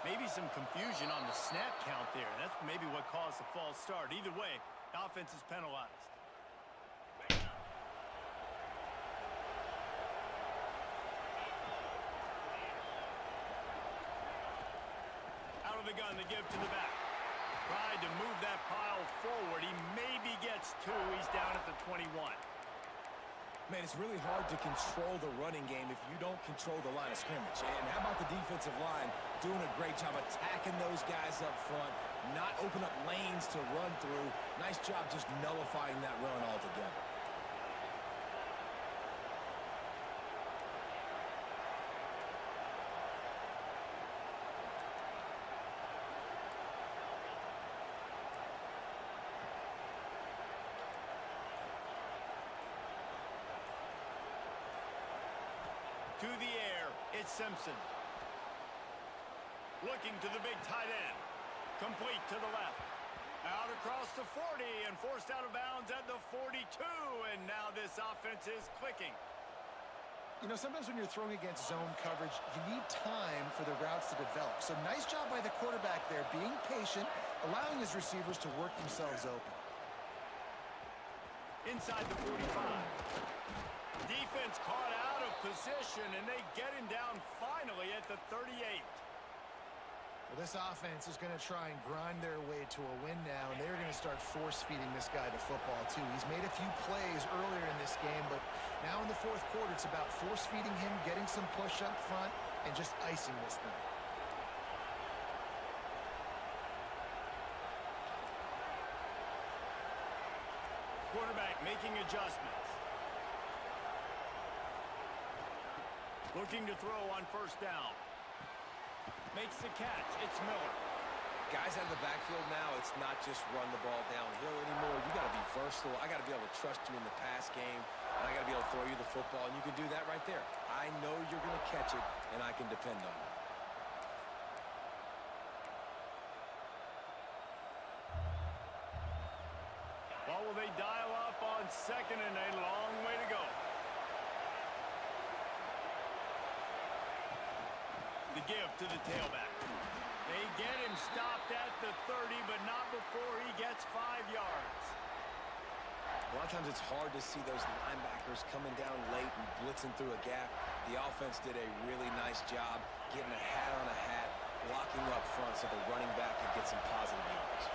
Speaker 5: Maybe some confusion on the snap count there. That's maybe what caused the false start. Either way, the offense is penalized. Out of the gun, the give to the back. Tried to move that pile forward. He maybe gets two. He's down at the 21.
Speaker 3: Man, it's really hard to control the running game if you don't control the line of scrimmage. And how about the defensive line doing a great job attacking those guys up front, not open up lanes to run through. Nice job just nullifying that run altogether.
Speaker 5: To the air, it's Simpson. Looking to the big tight end. Complete to the left. Out across the 40 and forced out of bounds at the 42. And now this offense is clicking.
Speaker 4: You know, sometimes when you're throwing against zone coverage, you need time for the routes to develop. So nice job by the quarterback there, being patient, allowing his receivers to work themselves open.
Speaker 5: Inside the 45. Defense caught out of position, and they get him down finally at the 38.
Speaker 4: Well, this offense is going to try and grind their way to a win now, and they're going to start force-feeding this guy the football, too. He's made a few plays earlier in this game, but now in the fourth quarter, it's about force-feeding him, getting some push up front, and just icing this thing.
Speaker 5: Quarterback making adjustments. Looking to throw on first down. Makes the catch. It's Miller.
Speaker 3: Guys out of the backfield now, it's not just run the ball downhill anymore. You got to be versatile. I got to be able to trust you in the pass game, and I got to be able to throw you the football, and you can do that right there. I know you're going to catch it, and I can depend on it.
Speaker 5: What will they dial up on second and a long way to go? The give to the tailback. They get him stopped at the 30, but not before he gets 5 yards.
Speaker 3: A lot of times it's hard to see those linebackers coming down late and blitzing through a gap. The offense did a really nice job getting a hat on a hat, blocking up front so the running back could get some positive yards.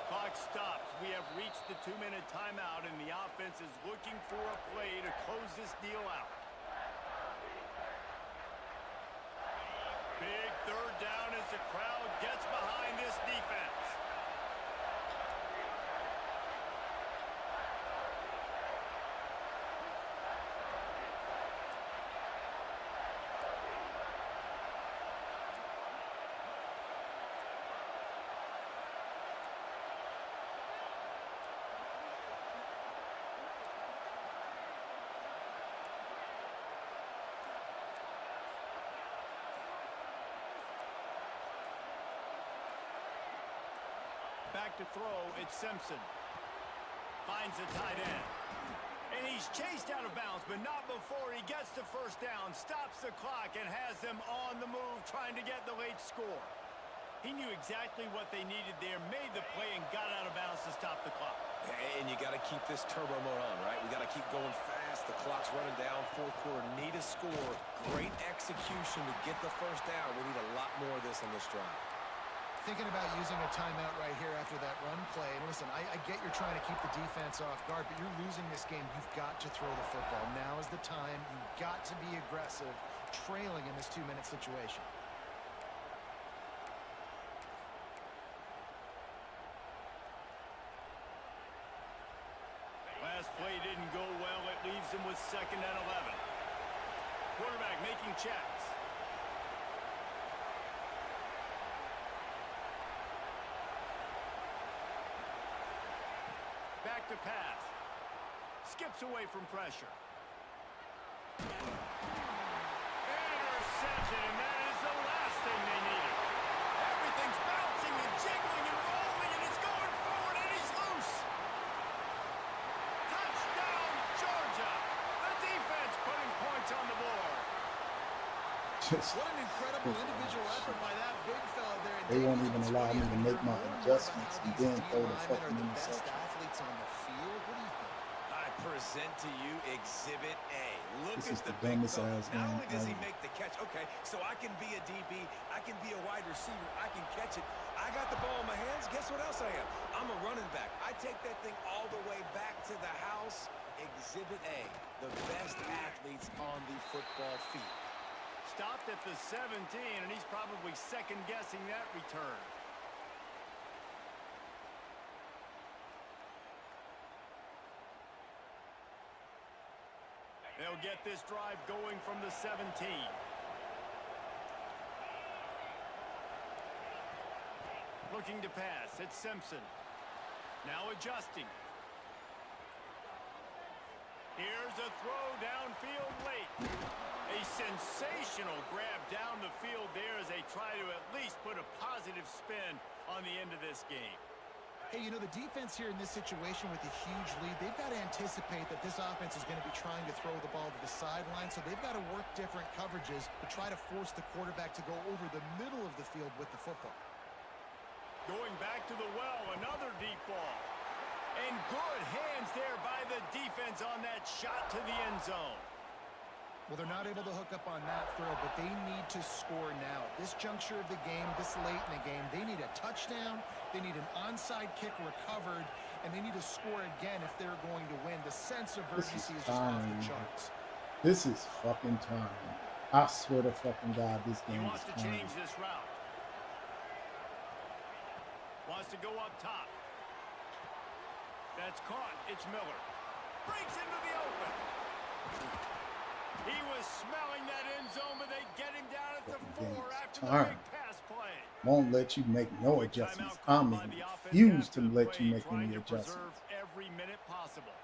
Speaker 5: Clock stops. We have reached the 2-minute timeout, and the offense is looking for a play to close this deal out. Big third down as the crowd gets behind this defense. Back to throw, it's Simpson. Finds the tight end. And he's chased out of bounds, but not before he gets the first down, stops the clock, and has them on the move trying to get the late score.
Speaker 1: He knew exactly what they needed there, made the play, and got out of bounds to stop the clock.
Speaker 3: And you got to keep this turbo mode on, right? We got to keep going fast. The clock's running down. Fourth quarter, need a score. Great execution to get the first down. We need a lot more of this on this drive.
Speaker 4: Thinking about using a timeout right here after that run play. And listen, I get you're trying to keep the defense off guard, but you're losing this game. You've got to throw the football. Now is the time. You've got to be aggressive, trailing in this 2-minute situation.
Speaker 1: Last play didn't go well. It leaves them with 2nd and 11. Quarterback making checks. Back to pass. Skips away from pressure. Interception, and that is the last thing they needed. Everything's bouncing and jiggling and rolling, and it's going forward, and he's loose. Touchdown, Georgia. The defense putting points on the board.
Speaker 2: Just,
Speaker 4: What an incredible individual effort by that big fella there.
Speaker 2: they won't even allow me to make my adjustments and then throw the fucking
Speaker 4: best
Speaker 2: interception.
Speaker 4: athletes on the field. What do you think?
Speaker 3: I present to you Exhibit A. Look
Speaker 2: This
Speaker 3: at
Speaker 2: is
Speaker 3: the
Speaker 2: the
Speaker 3: big
Speaker 2: dumbest
Speaker 3: fella.
Speaker 2: ass
Speaker 3: Not
Speaker 2: game
Speaker 3: only does he
Speaker 2: ever.
Speaker 3: make the catch, okay, so I can be a DB, I can be a wide receiver, I can catch it. I got the ball in my hands. Guess what else I am? I'm a running back. I take that thing all the way back to the house. Exhibit A, the best athletes on the football field.
Speaker 1: Stopped at the 17, and he's probably second-guessing that return. They'll get this drive going from the 17. Looking to pass. It's Simpson. Now adjusting. Here's a throw downfield late. A sensational grab down the field there as they try to at least put a positive spin on the end of this game.
Speaker 4: Hey, you know, the defense here in this situation with a huge lead, they've got to anticipate that this offense is going to be trying to throw the ball to the sideline, so they've got to work different coverages to try to force the quarterback to go over the middle of the field with the football.
Speaker 1: Going back to the well, another deep ball. And good hands there by the defense on that shot to the end zone.
Speaker 4: Well, they're not able to hook up on that throw, but they need to score now. At this juncture of the game, this late in the game, they need a touchdown, they need an onside kick recovered, and they need to score again if they're going to win. The sense of
Speaker 2: This
Speaker 4: urgency
Speaker 2: is
Speaker 4: is just off
Speaker 2: time.
Speaker 4: the charts.
Speaker 2: This is fucking time. I swear to fucking God, this
Speaker 1: He
Speaker 2: game
Speaker 1: wants
Speaker 2: is
Speaker 1: to
Speaker 2: time.
Speaker 1: change this route. Wants to go up top. That's caught. It's Miller. Breaks into the open. He was smelling that end zone, but they get him down at the
Speaker 2: Fucking
Speaker 1: 4
Speaker 2: game
Speaker 1: after
Speaker 2: is
Speaker 1: the
Speaker 2: time.
Speaker 1: big pass play.
Speaker 2: Won't let you make no adjustments.
Speaker 1: Timeout called
Speaker 2: I'm
Speaker 1: by the offense
Speaker 2: refuse
Speaker 1: after
Speaker 2: to
Speaker 1: the
Speaker 2: let
Speaker 1: play,
Speaker 2: you make
Speaker 1: trying
Speaker 2: any
Speaker 1: to
Speaker 2: adjustments.
Speaker 1: preserve every minute possible.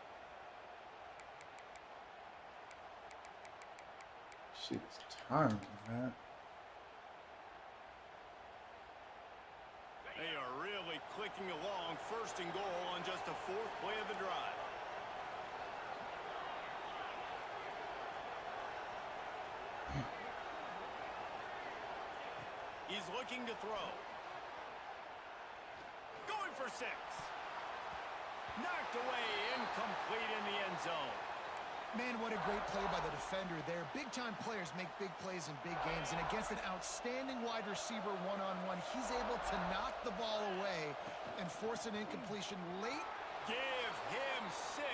Speaker 2: Shit is tiring, man.
Speaker 1: They are really clicking along. 1st and goal on just the 4th play of the drive. He's looking to throw. Going for 6. Knocked away, incomplete in the end zone.
Speaker 4: Man, what a great play by the defender there. Big-time players make big plays in big games, and against an outstanding wide receiver one-on-one, he's able to knock the ball away and force an incompletion late.
Speaker 1: Give him 6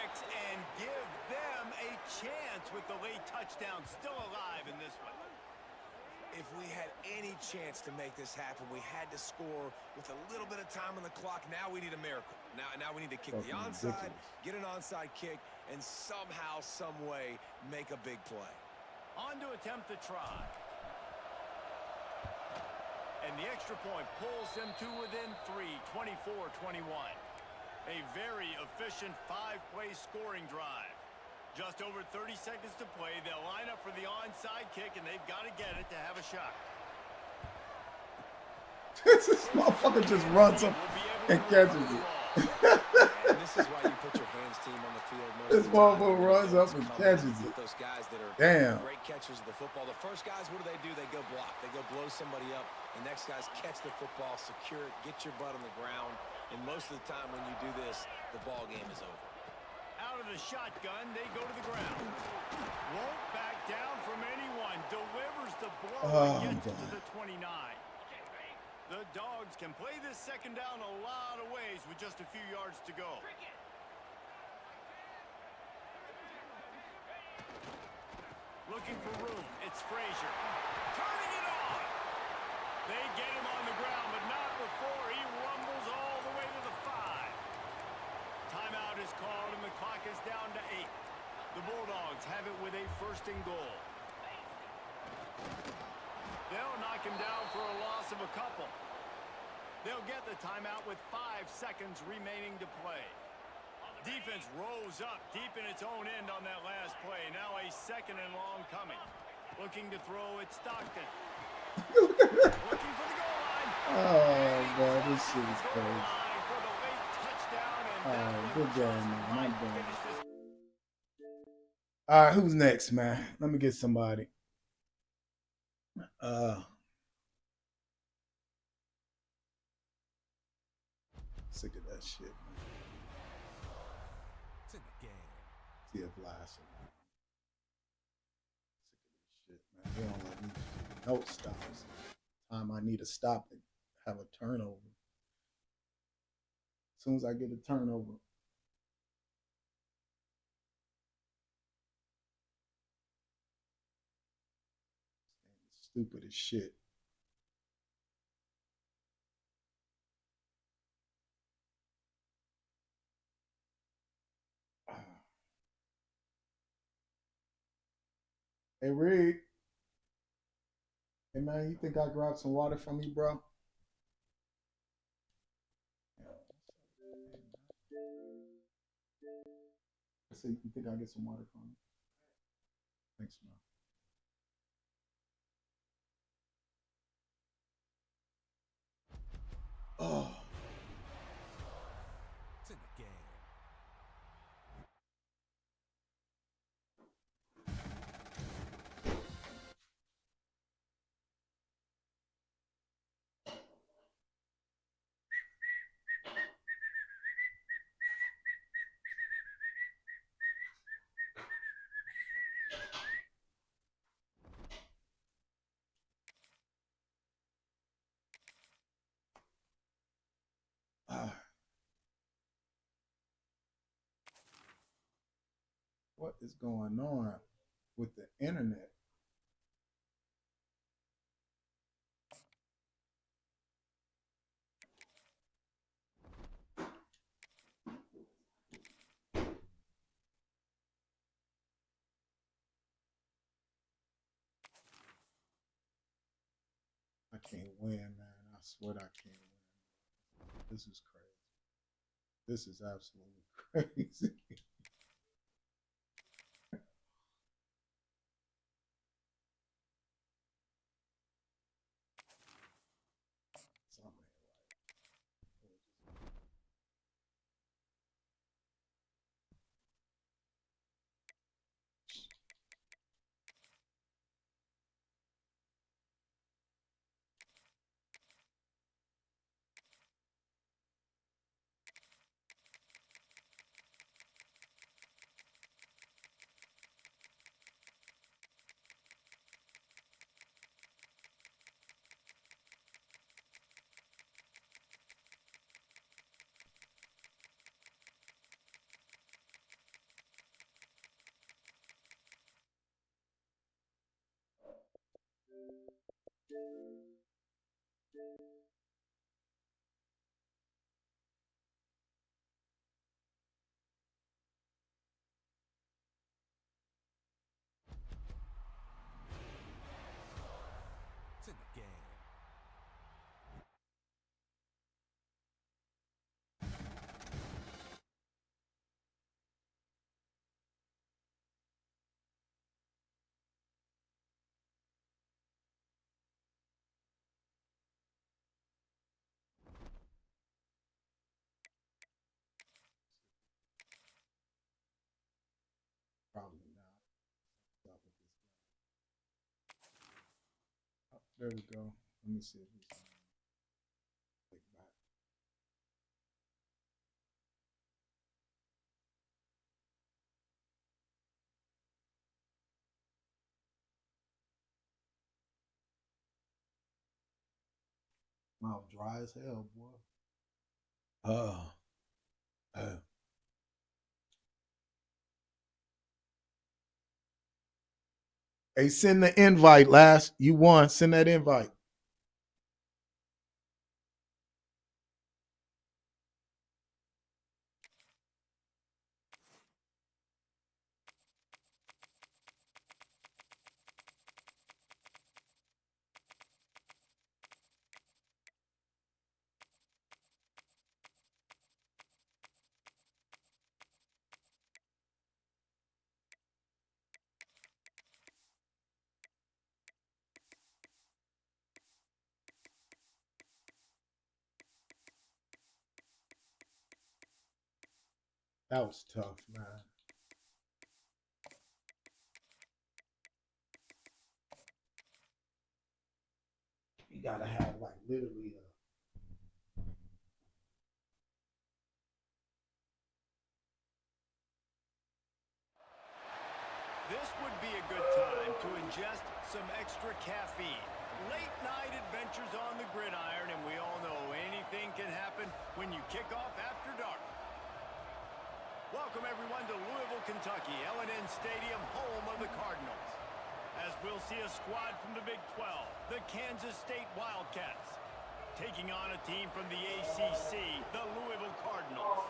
Speaker 1: and give them a chance with the late touchdown still alive in this one.
Speaker 3: If we had any chance to make this happen, we had to score with a little bit of time on the clock. Now we need a miracle. Now we need to kick the
Speaker 2: Fucking
Speaker 3: onside,
Speaker 2: ridiculous.
Speaker 3: get an onside kick, and somehow, some way, make a big play.
Speaker 1: On to attempt the try. And the extra point pulls them to within 3, 24-21. A very efficient 5-play scoring drive. Just over 30 seconds to play. They'll line up for the onside kick, and they've got to get it to have a shot.
Speaker 2: This motherfucker just runs up and catches it.
Speaker 3: And this is why you put your hands team on the field most
Speaker 2: This
Speaker 3: of the time.
Speaker 2: motherfucker
Speaker 3: You
Speaker 2: runs
Speaker 3: know
Speaker 2: up
Speaker 3: it's
Speaker 2: and
Speaker 3: coming.
Speaker 2: catches
Speaker 3: You
Speaker 2: it.
Speaker 3: get those guys that are
Speaker 2: Damn.
Speaker 3: great catchers of the football. The first guys, what do? They go block. They go blow somebody up. The next guys catch the football, secure it, get your butt on the ground. And most of the time when you do this, the ball game is over.
Speaker 1: Out of the shotgun, they go to the ground. Won't back down from anyone. Delivers the blow and gets it to the 29. The Dogs can play this second down a lot of ways with just a few yards to go. Looking for room. It's Frazier. Turning it on. They get him on the ground, but not before he rumbles all the way to the 5. Timeout is called, and the clock is down to 8. The Bulldogs have it with a 1st and goal. They'll knock him down for a loss of a couple. They'll get the timeout with 5 seconds remaining to play. Defense rose up deep in its own end on that last play. Now a 2nd and long coming. Looking to throw at Stockton. Looking for the goal line.
Speaker 2: Oh, boy, this shit is crazy.
Speaker 1: For the late touchdown, and
Speaker 2: Oh,
Speaker 1: that one
Speaker 2: good game,
Speaker 1: just
Speaker 2: man.
Speaker 1: might
Speaker 2: I'm done.
Speaker 1: finish this.
Speaker 2: All right, who's next, man? Let me get somebody. Sick of that shit, man.
Speaker 3: It's in the game.
Speaker 2: See if last. Sick of this shit, man. They don't let me no stops. Time I need to stop and have a turnover. As soon as I get a turnover. Stupid as shit. Hey, Reed. Hey, man, you think I grabbed some water from you, bro? I said, you think I'll get some water from you? Thanks, man. Oh.
Speaker 3: It's in the game.
Speaker 2: What is going on with the internet? I can't win, man. I swear I can't win. This is crazy. This is absolutely crazy. Something ain't right.
Speaker 3: It's in the game.
Speaker 2: There we go. Let me see if we can click back. Mouth dry as hell, boy. Uh. Hey, send the invite, last. You won. Send that invite. That was tough, man. You gotta have like literally
Speaker 5: This would be a good time to ingest some extra caffeine. Late night adventures on the gridiron, and we all know anything can happen when you kick off after dark. Welcome everyone to Louisville, Kentucky, L&N Stadium, home of the Cardinals. As we'll see a squad from the Big 12, the Kansas State Wildcats, taking on a team from the ACC, the Louisville Cardinals.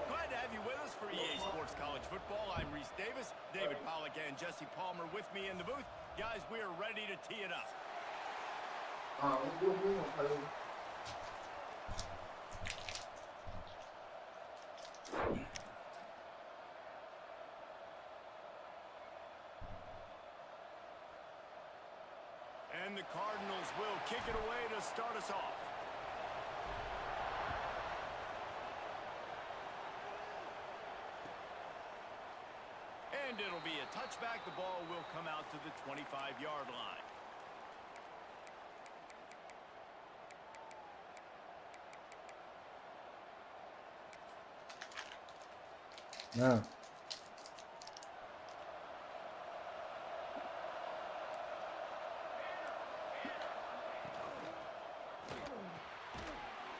Speaker 5: Glad to have you with us for EA Sports College Football. I'm Reese Davis, David Pollack and Jesse Palmer with me in the booth. Guys, we are ready to tee it up. And the Cardinals will kick it away to start us off. And it'll be a touchback. The ball will come out to the 25-yard line.
Speaker 2: yeah.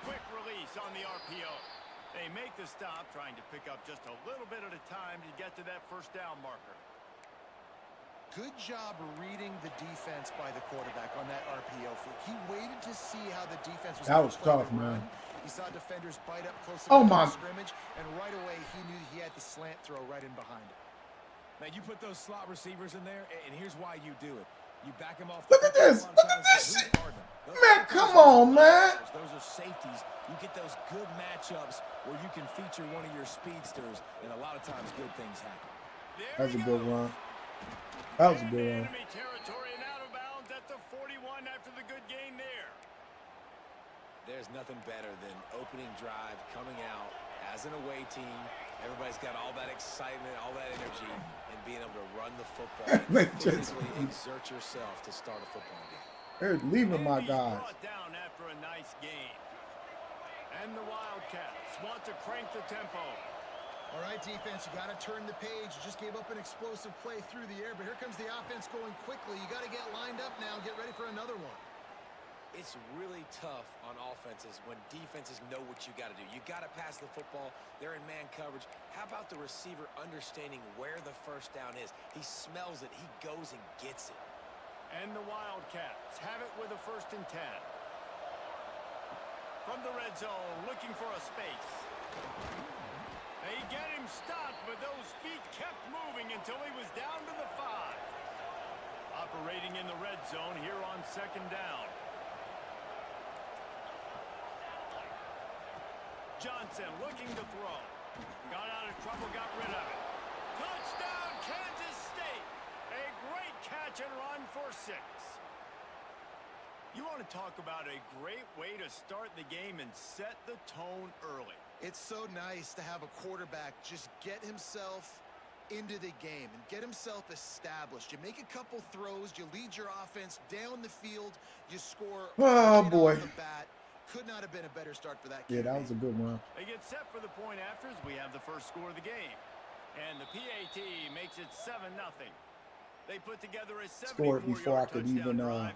Speaker 5: Quick release on the RPO. They make the stop, trying to pick up just a little bit at a time to get to that first down marker.
Speaker 4: Good job reading the defense by the quarterback on that RPO fake. He waited to see how the defense was
Speaker 2: That
Speaker 4: going
Speaker 2: was
Speaker 4: to play
Speaker 2: tough,
Speaker 4: the run.
Speaker 2: man.
Speaker 4: He saw defenders bite up close to
Speaker 2: Oh,
Speaker 4: the
Speaker 2: my.
Speaker 4: scrimmage, and right away he knew he had the slant throw right in behind him.
Speaker 3: Now, you put those slot receivers in there, and here's why you do it. You back them off.
Speaker 2: Look at this. Look at this. Man, come on, man.
Speaker 3: Those are safeties. You get those good matchups where you can feature one of your speedsters, and a lot of times good things happen.
Speaker 2: That's a good run. That was a good run.
Speaker 5: Enemy territory and out of bounds at the 41 after the good gain there.
Speaker 3: There's nothing better than opening drive, coming out as an away team. Everybody's got all that excitement, all that energy, and being able to run the football and physically exert yourself to start a football game.
Speaker 2: They're leaving my
Speaker 5: He's
Speaker 2: guys.
Speaker 5: brought down after a nice gain. And the Wildcats want to crank the tempo.
Speaker 4: All right, defense, you got to turn the page. You just gave up an explosive play through the air, but here comes the offense going quickly. You got to get lined up now, get ready for another one.
Speaker 3: It's really tough on offenses when defenses know what you got to do. You got to pass the football. They're in man coverage. How about the receiver understanding where the first down is? He smells it. He goes and gets it.
Speaker 5: And the Wildcats have it with a 1st and 10. From the red zone, looking for a space. They get him stopped, but those feet kept moving until he was down to the 5. Operating in the red zone here on 2nd down. Johnson looking to throw. Got out of trouble, got rid of it. Touchdown, Kansas State. A great catch and run for 6. You want to talk about a great way to start the game and set the tone early.
Speaker 4: It's so nice to have a quarterback just get himself into the game and get himself established. You make a couple throws, you lead your offense down the field, you score
Speaker 2: Oh,
Speaker 4: right
Speaker 2: boy.
Speaker 4: off the bat. Could not have been a better start for that
Speaker 2: Yeah,
Speaker 4: QB.
Speaker 2: that was a good run.
Speaker 5: They get set for the point after as we have the first score of the game. And the PAT makes it 7-0. They put together a
Speaker 2: Score it before I
Speaker 5: 74-yard
Speaker 2: could
Speaker 5: touchdown
Speaker 2: even
Speaker 5: drive.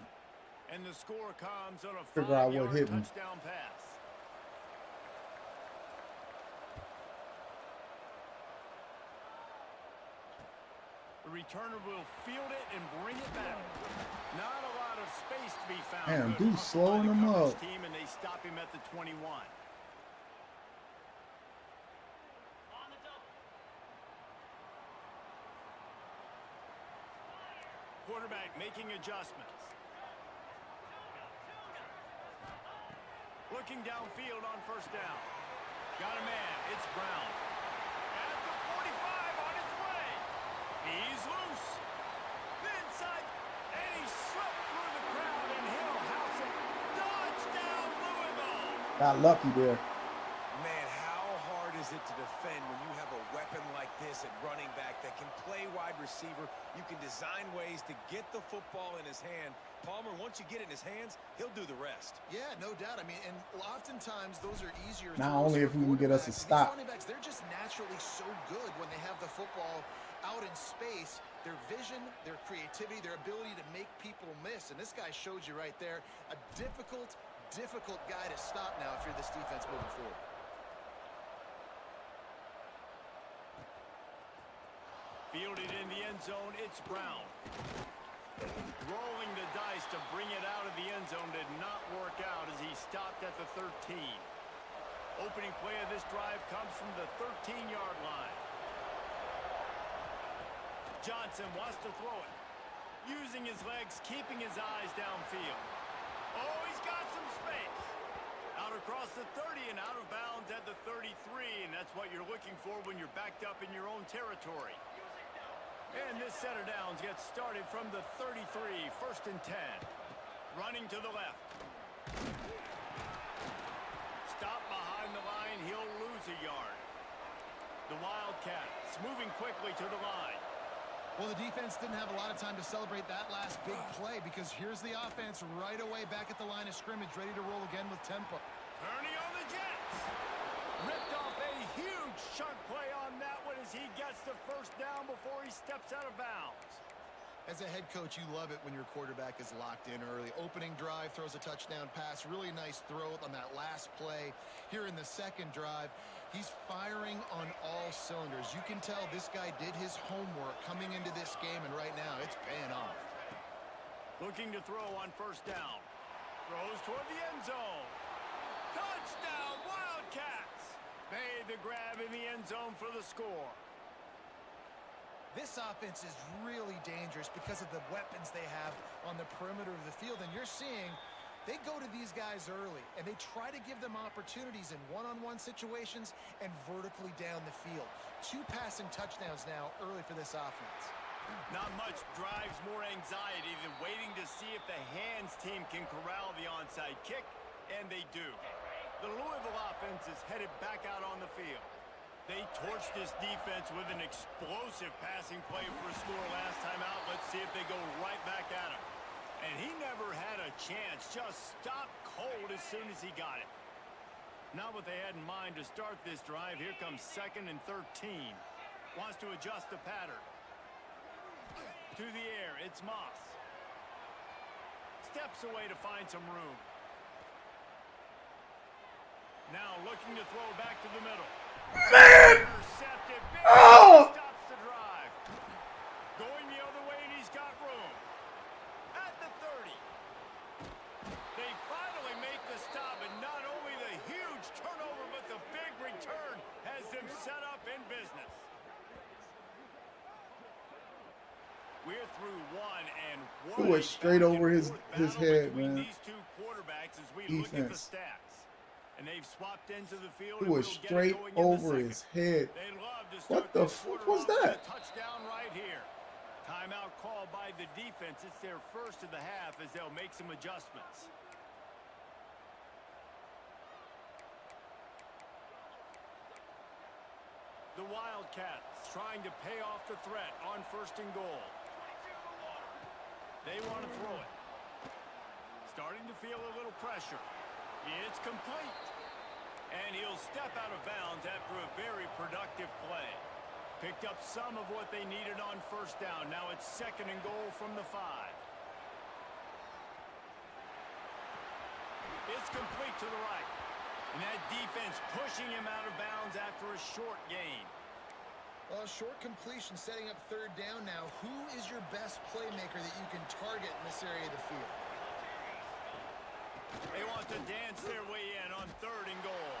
Speaker 5: And the score comes on a
Speaker 2: figure out what
Speaker 5: 5-yard
Speaker 2: hit me.
Speaker 5: touchdown pass. The returner will field it and bring it back. Not a lot of space to be found.
Speaker 2: Damn,
Speaker 5: Good
Speaker 2: dude,
Speaker 5: hustle by
Speaker 2: slowing
Speaker 5: the
Speaker 2: him
Speaker 5: coverage
Speaker 2: up.
Speaker 5: team, and they stop him at the 21.
Speaker 6: On the double.
Speaker 5: Quarterback making adjustments. Looking downfield on first down. Got a man. It's Brown. At the 45 on his way. He's loose. Inside. And he slipped through the crowd, and he'll house it. Touchdown, Louisville.
Speaker 2: Got lucky there.
Speaker 3: Man, how hard is it to defend when you have a weapon like this at running back that can play wide receiver? You can design ways to get the football in his hand. Palmer, once you get it in his hands, he'll do the rest.
Speaker 4: Yeah, no doubt. I mean, and oftentimes those are easier.
Speaker 2: Not
Speaker 4: throws
Speaker 2: only
Speaker 4: for
Speaker 2: if we can get us a
Speaker 4: quarterbacks. These
Speaker 2: stop.
Speaker 4: running backs, they're just naturally so good when they have the football out in space. Their vision, their creativity, their ability to make people miss. And this guy showed you right there, a difficult guy to stop now if you're this defense moving forward.
Speaker 5: Fielded in the end zone, it's Brown. Rolling the dice to bring it out of the end zone did not work out as he stopped at the 13. Opening play of this drive comes from the 13-yard line. Johnson wants to throw it. Using his legs, keeping his eyes downfield. Oh, he's got some space. Out across the 30 and out of bounds at the 33, and that's what you're looking for when you're backed up in your own territory. And this set of downs gets started from the 33, 1st and 10. Running to the left. Stop behind the line, he'll lose a yard. The Wildcats moving quickly to the line.
Speaker 4: Well, the defense didn't have a lot of time to celebrate that last big play because here's the offense right away back at the line of scrimmage, ready to roll again with tempo.
Speaker 5: Turning on the Jets. Ripped off a huge chunk play on that one as he gets the first down before he steps out of bounds.
Speaker 4: As a head coach, you love it when your quarterback is locked in early. Opening drive, throws a touchdown pass. Really nice throw on that last play. Here in the second drive, he's firing on all cylinders. You can tell this guy did his homework coming into this game, and right now it's paying off.
Speaker 5: Looking to throw on first down. Throws toward the end zone. Touchdown, Wildcats! Made the grab in the end zone for the score.
Speaker 4: This offense is really dangerous because of the weapons they have on the perimeter of the field. And you're seeing they go to these guys early, and they try to give them opportunities in one-on-one situations and vertically down the field. 2 passing touchdowns now early for this offense.
Speaker 5: Not much drives more anxiety than waiting to see if the hands team can corral the onside kick, and they do. The Louisville offense is headed back out on the field. They torched this defense with an explosive passing play for a score last time out. Let's see if they go right back at him. And he never had a chance. Just stopped cold as soon as he got it. Not what they had in mind to start this drive. Here comes 2nd and 13. Wants to adjust the pattern. To the air, it's Moss. Steps away to find some room. Now looking to throw back to the middle.
Speaker 2: Man!
Speaker 5: Intercepted. Big
Speaker 2: Oh!
Speaker 5: Stops the drive. Going the other way, and he's got room. At the 30. They finally make the stop, and not only the huge turnover, but the big return has them set up in business. We're through one, and what
Speaker 2: It was
Speaker 5: a
Speaker 2: straight
Speaker 5: back and
Speaker 2: over his
Speaker 5: forth battle
Speaker 2: head,
Speaker 5: between
Speaker 2: man.
Speaker 5: These two quarterbacks as we look at the
Speaker 2: Defense.
Speaker 5: stats. And they've swapped into the field.
Speaker 2: It
Speaker 5: and
Speaker 2: was
Speaker 5: we'll get
Speaker 2: straight
Speaker 5: going in the
Speaker 2: over
Speaker 5: second.
Speaker 2: his head.
Speaker 5: They'd love to
Speaker 2: What
Speaker 5: start
Speaker 2: the
Speaker 5: this
Speaker 2: fuck
Speaker 5: quarter
Speaker 2: was
Speaker 5: off with
Speaker 2: that?
Speaker 5: a touchdown right here. Timeout called by the defense. It's their first of the half as they'll make some adjustments. The
Speaker 1: the Wildcats trying to pay off the threat on 1st and goal. They want to throw it. Starting to feel a little pressure. It's complete. And he'll step out of bounds after a very productive play. Picked up some of what they needed on 1st down. Now it's 2nd and goal from the 5. It's complete to the right. And that defense pushing him out of bounds after a short gain.
Speaker 4: Well, short completion setting up 3rd down now. Who is your best playmaker that you can target in this area of the field?
Speaker 1: They want to dance their way in on 3rd and goal.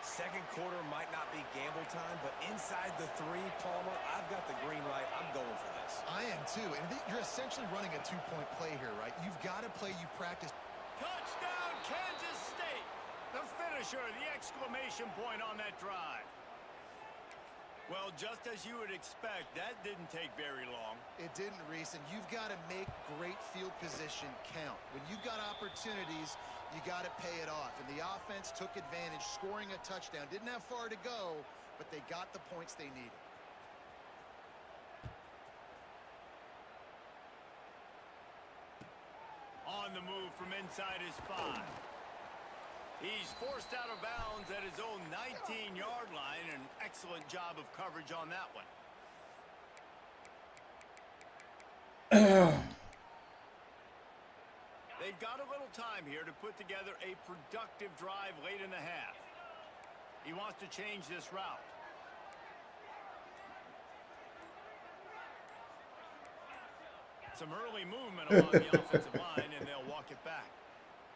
Speaker 3: Second quarter might not be gamble time, but inside the 3, Palmer, I've got the green light. I'm going for this.
Speaker 4: I am too. And you're essentially running a 2-point play here, right? You've got to play, you've practiced.
Speaker 1: Touchdown, Kansas State! The finisher, the exclamation point on that drive. Well, just as you would expect, that didn't take very long.
Speaker 4: It didn't, Reese, and you've got to make great field position count. When you've got opportunities, you got to pay it off. And the offense took advantage, scoring a touchdown. Didn't have far to go, but they got the points they needed.
Speaker 1: On the move from inside his 5. He's forced out of bounds at his own 19-yard line. An excellent job of coverage on that one. They've got a little time here to put together a productive drive late in the half. He wants to change this route. Some early movement along the offensive line, and they'll walk it back.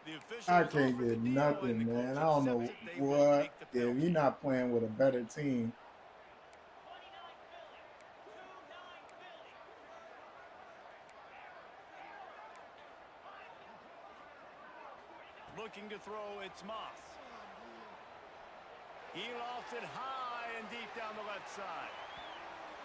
Speaker 1: The
Speaker 2: I can't get nothing, man. I don't know what. If you're not playing with a better team.
Speaker 1: Looking to throw, it's Moss. He lofts it high and deep down the left side.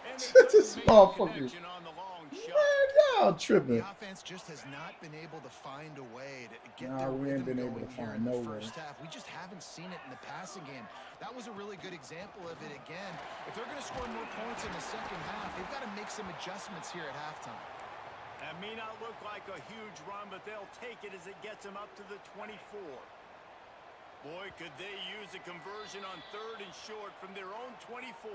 Speaker 1: And
Speaker 2: This motherfucker.
Speaker 1: on the long shot.
Speaker 2: Man, y'all tripping.
Speaker 4: The offense just has not been able to find a way to get
Speaker 2: Nah,
Speaker 4: their
Speaker 2: we ain't
Speaker 4: rhythm
Speaker 2: been able
Speaker 4: going
Speaker 2: to
Speaker 4: here
Speaker 2: find
Speaker 4: in the
Speaker 2: no way.
Speaker 4: first half. We just haven't seen it in the passing game. That was a really good example of it again. If they're going to score more points in the second half, they've got to make some adjustments here at halftime.
Speaker 1: That may not look like a huge run, but they'll take it as it gets them up to the 24. Boy, could they use a conversion on 3rd and short from their own 24.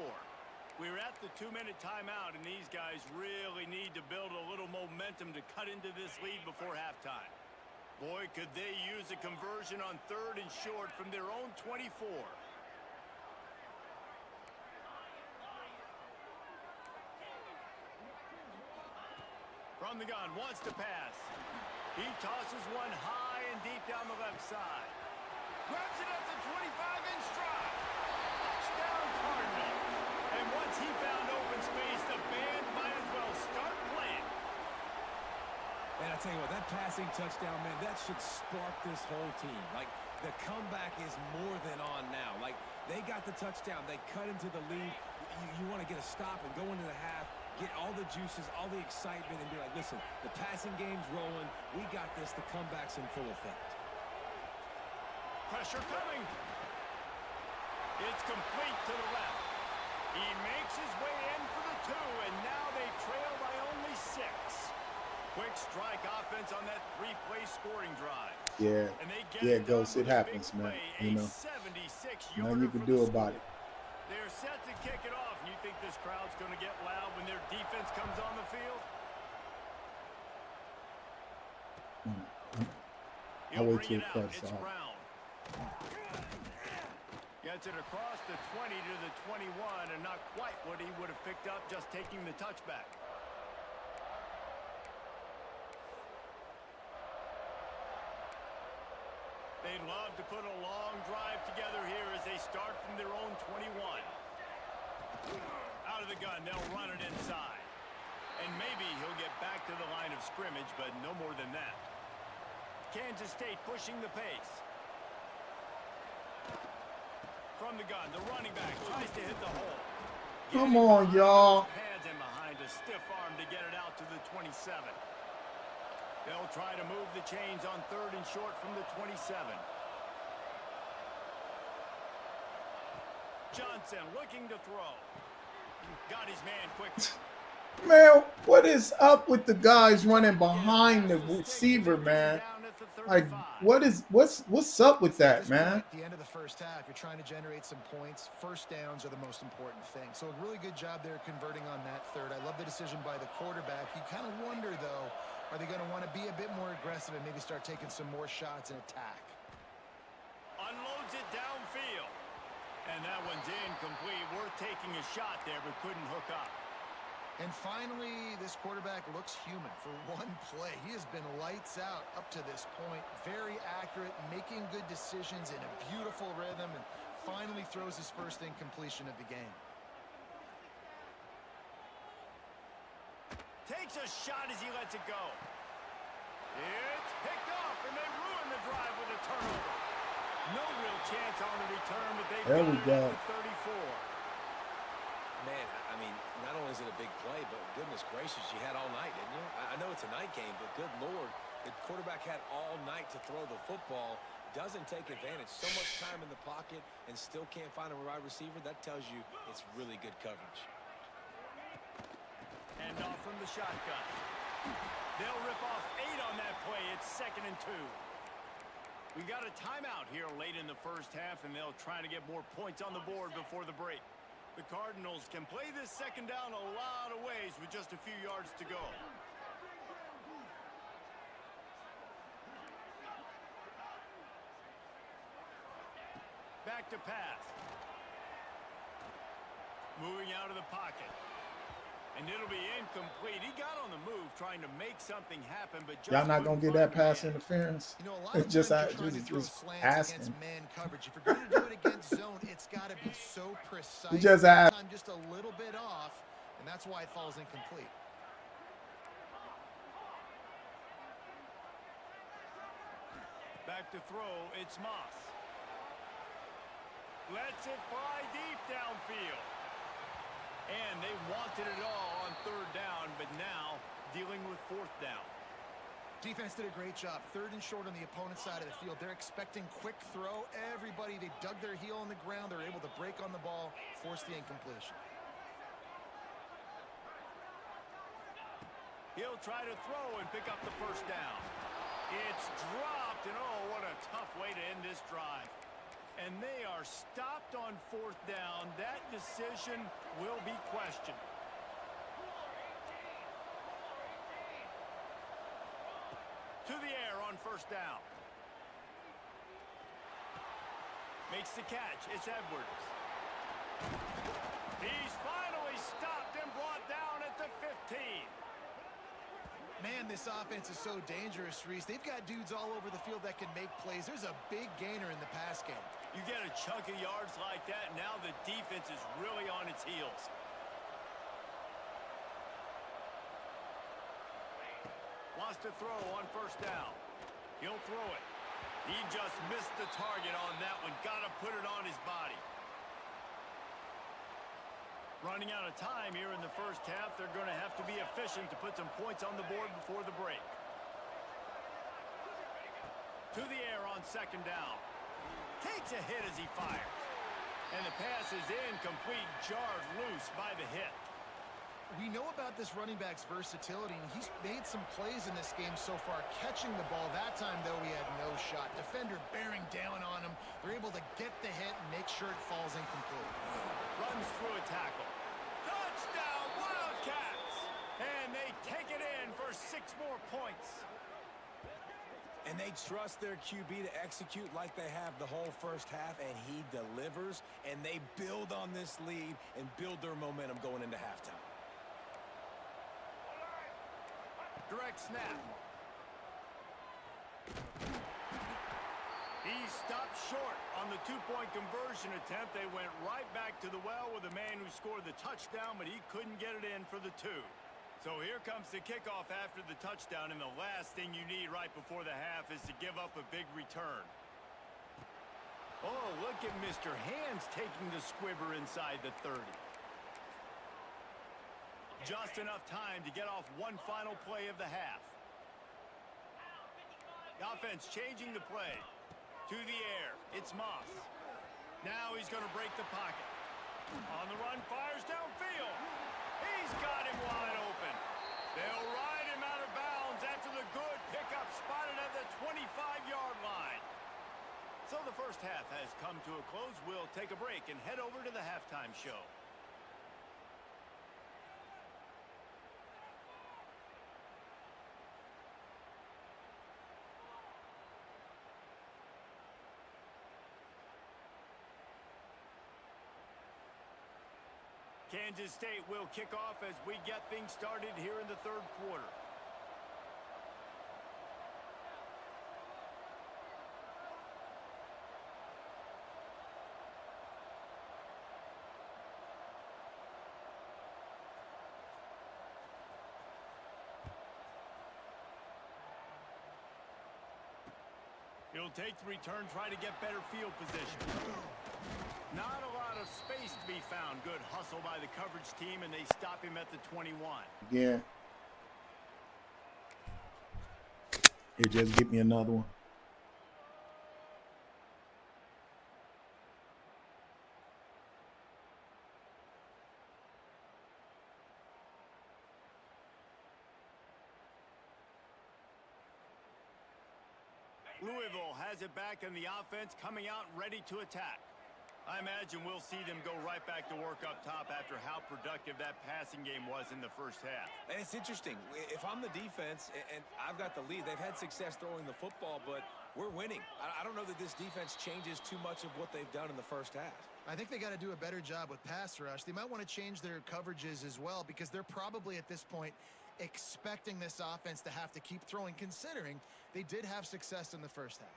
Speaker 1: We're at the 2-minute timeout, and these guys really need to build a little momentum to cut into this lead before halftime. Boy, could they use a conversion on 3rd and short from their own 24. From the gun, wants to pass. He tosses one high and deep down the left side. Grabs it at the 25 in stride. Touchdown Cardinals. And once he found open space, the band might as well start playing.
Speaker 3: And I tell you what, that passing touchdown, man, that should spark this whole team. Like, the comeback is more than on now. Like, they got the touchdown. They cut into the lead. You want to get a stop and go into the half, get all the juices, all the excitement, and be like, listen, the passing game's rolling. We got this. The comeback's in full effect.
Speaker 1: Pressure coming. It's complete to the left. He makes his way in for the 2, and now they trail by only 6. Quick strike offense on that 3-play scoring drive.
Speaker 2: Yeah,
Speaker 1: And they get
Speaker 2: yeah,
Speaker 1: it done
Speaker 2: Ghost, it
Speaker 1: with a
Speaker 2: happens,
Speaker 1: big
Speaker 2: man.
Speaker 1: play,
Speaker 2: You
Speaker 1: a
Speaker 2: know,
Speaker 1: 76-yarder
Speaker 2: nothing you can
Speaker 1: for
Speaker 2: do
Speaker 1: the
Speaker 2: about
Speaker 1: score.
Speaker 2: it.
Speaker 1: They're set to kick it off, and you think this crowd's going to get loud when their defense comes on the field?
Speaker 2: I'll
Speaker 1: He'll
Speaker 2: wait
Speaker 1: bring
Speaker 2: till
Speaker 1: it
Speaker 2: it
Speaker 1: out.
Speaker 2: cuts
Speaker 1: It's
Speaker 2: off.
Speaker 1: Brown. Gets it across the 20 to the 21, and not quite what he would have picked up just taking the touchback. They'd love to put a long drive together here as they start from their own 21. Out of the gun, they'll run it inside. And maybe he'll get back to the line of scrimmage, but no more than that. Kansas State pushing the pace. From the gun, the running back tries to hit the hole.
Speaker 2: Come on, y'all.
Speaker 1: Pads in behind a stiff arm to get it out to the 27. They'll try to move the chains on 3rd and short from the 27. Johnson looking to throw. Got his man quickly.
Speaker 2: Man, what is up with the guys running behind the receiver, man? Like, what's up with that, man?
Speaker 4: At the end of the first half, you're trying to generate some points. First downs are the most important thing. So a really good job there converting on that third. I love the decision by the quarterback. You kind of wonder, though, are they going to want to be a bit more aggressive and maybe start taking some more shots and attack?
Speaker 1: Unloads it downfield. And that one's incomplete. Worth taking a shot there, but couldn't hook up.
Speaker 4: And finally, this quarterback looks human for one play. He has been lights out up to this point. Very accurate, making good decisions in a beautiful rhythm, and finally throws his first incompletion of the game.
Speaker 1: Takes a shot as he lets it go. It's picked off, and they ruin the drive with a turnover. No real chance on the return, but they've
Speaker 2: There we
Speaker 1: got
Speaker 2: go.
Speaker 1: it at 34.
Speaker 3: Man, I mean, not only is it a big play, but goodness gracious, you had all night, didn't you? I know it's a night game, but good Lord, the quarterback had all night to throw the football. Doesn't take advantage. So much time in the pocket and still can't find a wide receiver. That tells you it's really good coverage.
Speaker 1: And off from the shotgun. They'll rip off 8 on that play. It's 2nd and 2. We got a timeout here late in the first half, and they'll try to get more points on the board before the break. The Cardinals can play this second down a lot of ways with just a few yards to go. Back to pass. Moving out of the pocket. And it'll be incomplete. He got on the move trying to make something happen, but just
Speaker 2: Y'all not gonna get that pass interference?
Speaker 4: You know, a lot
Speaker 2: It's
Speaker 4: of
Speaker 2: just
Speaker 4: times you're trying to throw slants
Speaker 2: asking.
Speaker 4: against man coverage. If you're going to do it against zone, it's got to be so precise.
Speaker 2: Just ask.
Speaker 4: I'm just a little bit off, and that's why it falls incomplete.
Speaker 1: Back to throw, it's Moss. Lets it fly deep downfield. And they wanted it all on 3rd down, but now dealing with 4th down.
Speaker 4: Defense did a great job. 3rd and short on the opponent's side of the field. They're expecting quick throw. Everybody, they dug their heel on the ground. They're able to break on the ball, force the incompletion.
Speaker 1: He'll try to throw and pick up the 1st down. It's dropped, and oh, what a tough way to end this drive. And they are stopped on 4th down. That decision will be questioned. To the air on 1st down. Makes the catch. It's Edwards. He's finally stopped and brought down at the 15.
Speaker 4: Man, this offense is so dangerous, Reese. They've got dudes all over the field that can make plays. There's a big gainer in the pass game.
Speaker 1: You get a chunk of yards like that, and now the defense is really on its heels. Wants to throw on 1st down. He'll throw it. He just missed the target on that one. Got to put it on his body. Running out of time here in the first half. They're going to have to be efficient to put some points on the board before the break. To the air on 2nd down. Takes a hit as he fires. And the pass is incomplete, jarred loose by the hit.
Speaker 4: We know about this running back's versatility, and he's made some plays in this game so far, catching the ball. That time, though, he had no shot. Defender bearing down on him. They're able to get the hit and make sure it falls incomplete.
Speaker 1: Runs through a tackle. Touchdown, Wildcats! And they take it in for 6 more points.
Speaker 3: And they trust their QB to execute like they have the whole first half, and he delivers, and they build on this lead and build their momentum going into halftime.
Speaker 1: Direct snap. He stopped short on the 2-point conversion attempt. They went right back to the well with the man who scored the touchdown, but he couldn't get it in for the 2. So here comes the kickoff after the touchdown, and the last thing you need right before the half is to give up a big return. Oh, look at Mr. Hands taking the squibber inside the 30. Just enough time to get off one final play of the half. The offense changing the play. To the air. It's Moss. Now he's going to break the pocket. On the run, fires downfield. He's got him wide open. They'll ride him out of bounds after the good pickup spotted at the 25-yard line. So the first half has come to a close. We'll take a break and head over to the halftime show. Kansas State will kick off as we get things started here in the third quarter. He'll take the return, try to get better field position. Not a lot of space to be found. Good hustle by the coverage team, and they stop him at the 21.
Speaker 2: Yeah. Here, just get me another one.
Speaker 1: Louisville has it back, and the offense coming out ready to attack. I imagine we'll see them go right back to work up top after how productive that passing game was in the first half.
Speaker 3: And it's interesting. If I'm the defense and I've got the lead, they've had success throwing the football, but we're winning. I don't know that this defense changes too much of what they've done in the first half.
Speaker 4: I think they got to do a better job with pass rush. They might want to change their coverages as well, because they're probably at this point expecting this offense to have to keep throwing, considering they did have success in the first half.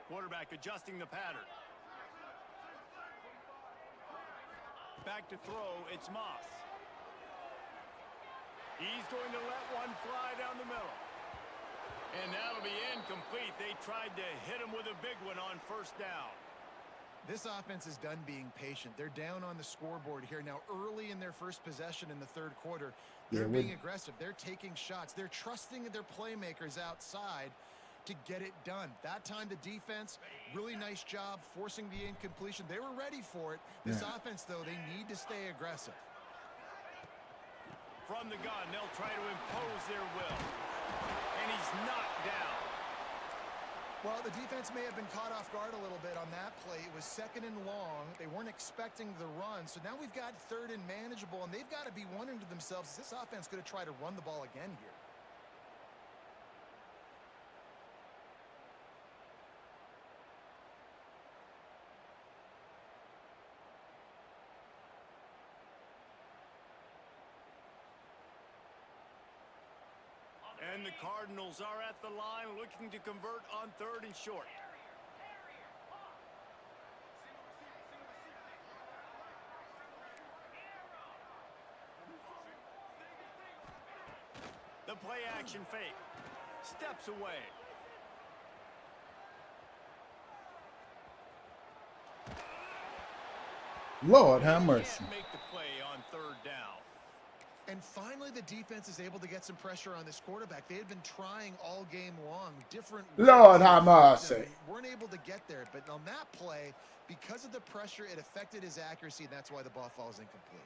Speaker 1: Quarterback adjusting the pattern. Back to throw, it's Moss. He's going to let one fly down the middle. And that'll be incomplete. They tried to hit him with a big one on first down.
Speaker 4: This offense is done being patient. They're down on the scoreboard here. Now, early in their first possession in the third quarter, they're being aggressive. They're taking shots. They're trusting their playmakers outside to get it done. That time the defense, really nice job forcing the incompletion. They were ready for it. This offense, though, they need to stay aggressive.
Speaker 1: From the gun, they'll try to impose their will. And he's knocked down.
Speaker 4: Well, the defense may have been caught off guard a little bit on that play. It was second and long. They weren't expecting the run. So now we've got third and manageable, and they've got to be wondering to themselves, is this offense going to try to run the ball again here?
Speaker 1: And the Cardinals are at the line looking to convert on third and short. The play action fake. Steps away.
Speaker 2: Lord have mercy.
Speaker 1: Can't make the play on third down.
Speaker 4: And finally, the defense is able to get some pressure on this quarterback. They had been trying all game long, different
Speaker 2: Lord
Speaker 4: ways.
Speaker 2: have mercy.
Speaker 4: Weren't able to get there, but on that play, because of the pressure, it affected his accuracy, and that's why the ball falls incomplete.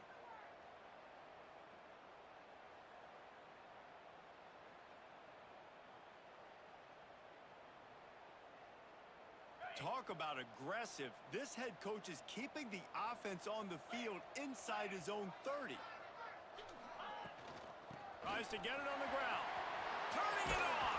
Speaker 1: Talk about aggressive. This head coach is keeping the offense on the field inside his own 30. Tries to get it on the ground. Turning it on.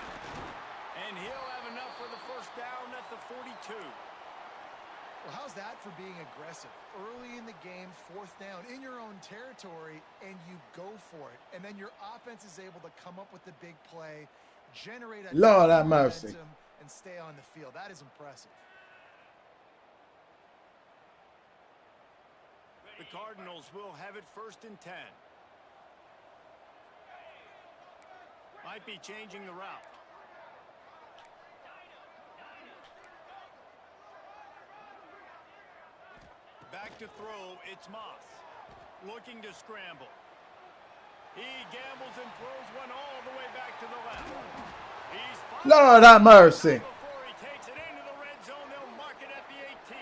Speaker 1: And he'll have enough for the first down at the 42.
Speaker 4: Well, how's that for being aggressive? Early in the game, fourth down, in your own territory, and you go for it. And then your offense is able to come up with the big play, generate a
Speaker 2: Lord have mercy,
Speaker 4: and stay on the field. That is impressive.
Speaker 1: The Cardinals will have it first and 10. Might be changing the route. Back to throw, it's Moss. looking to scramble. He gambles and throws one all the way back to the left. He's
Speaker 2: Lord have mercy.
Speaker 1: before he takes it into the red zone. They'll mark it at the 18.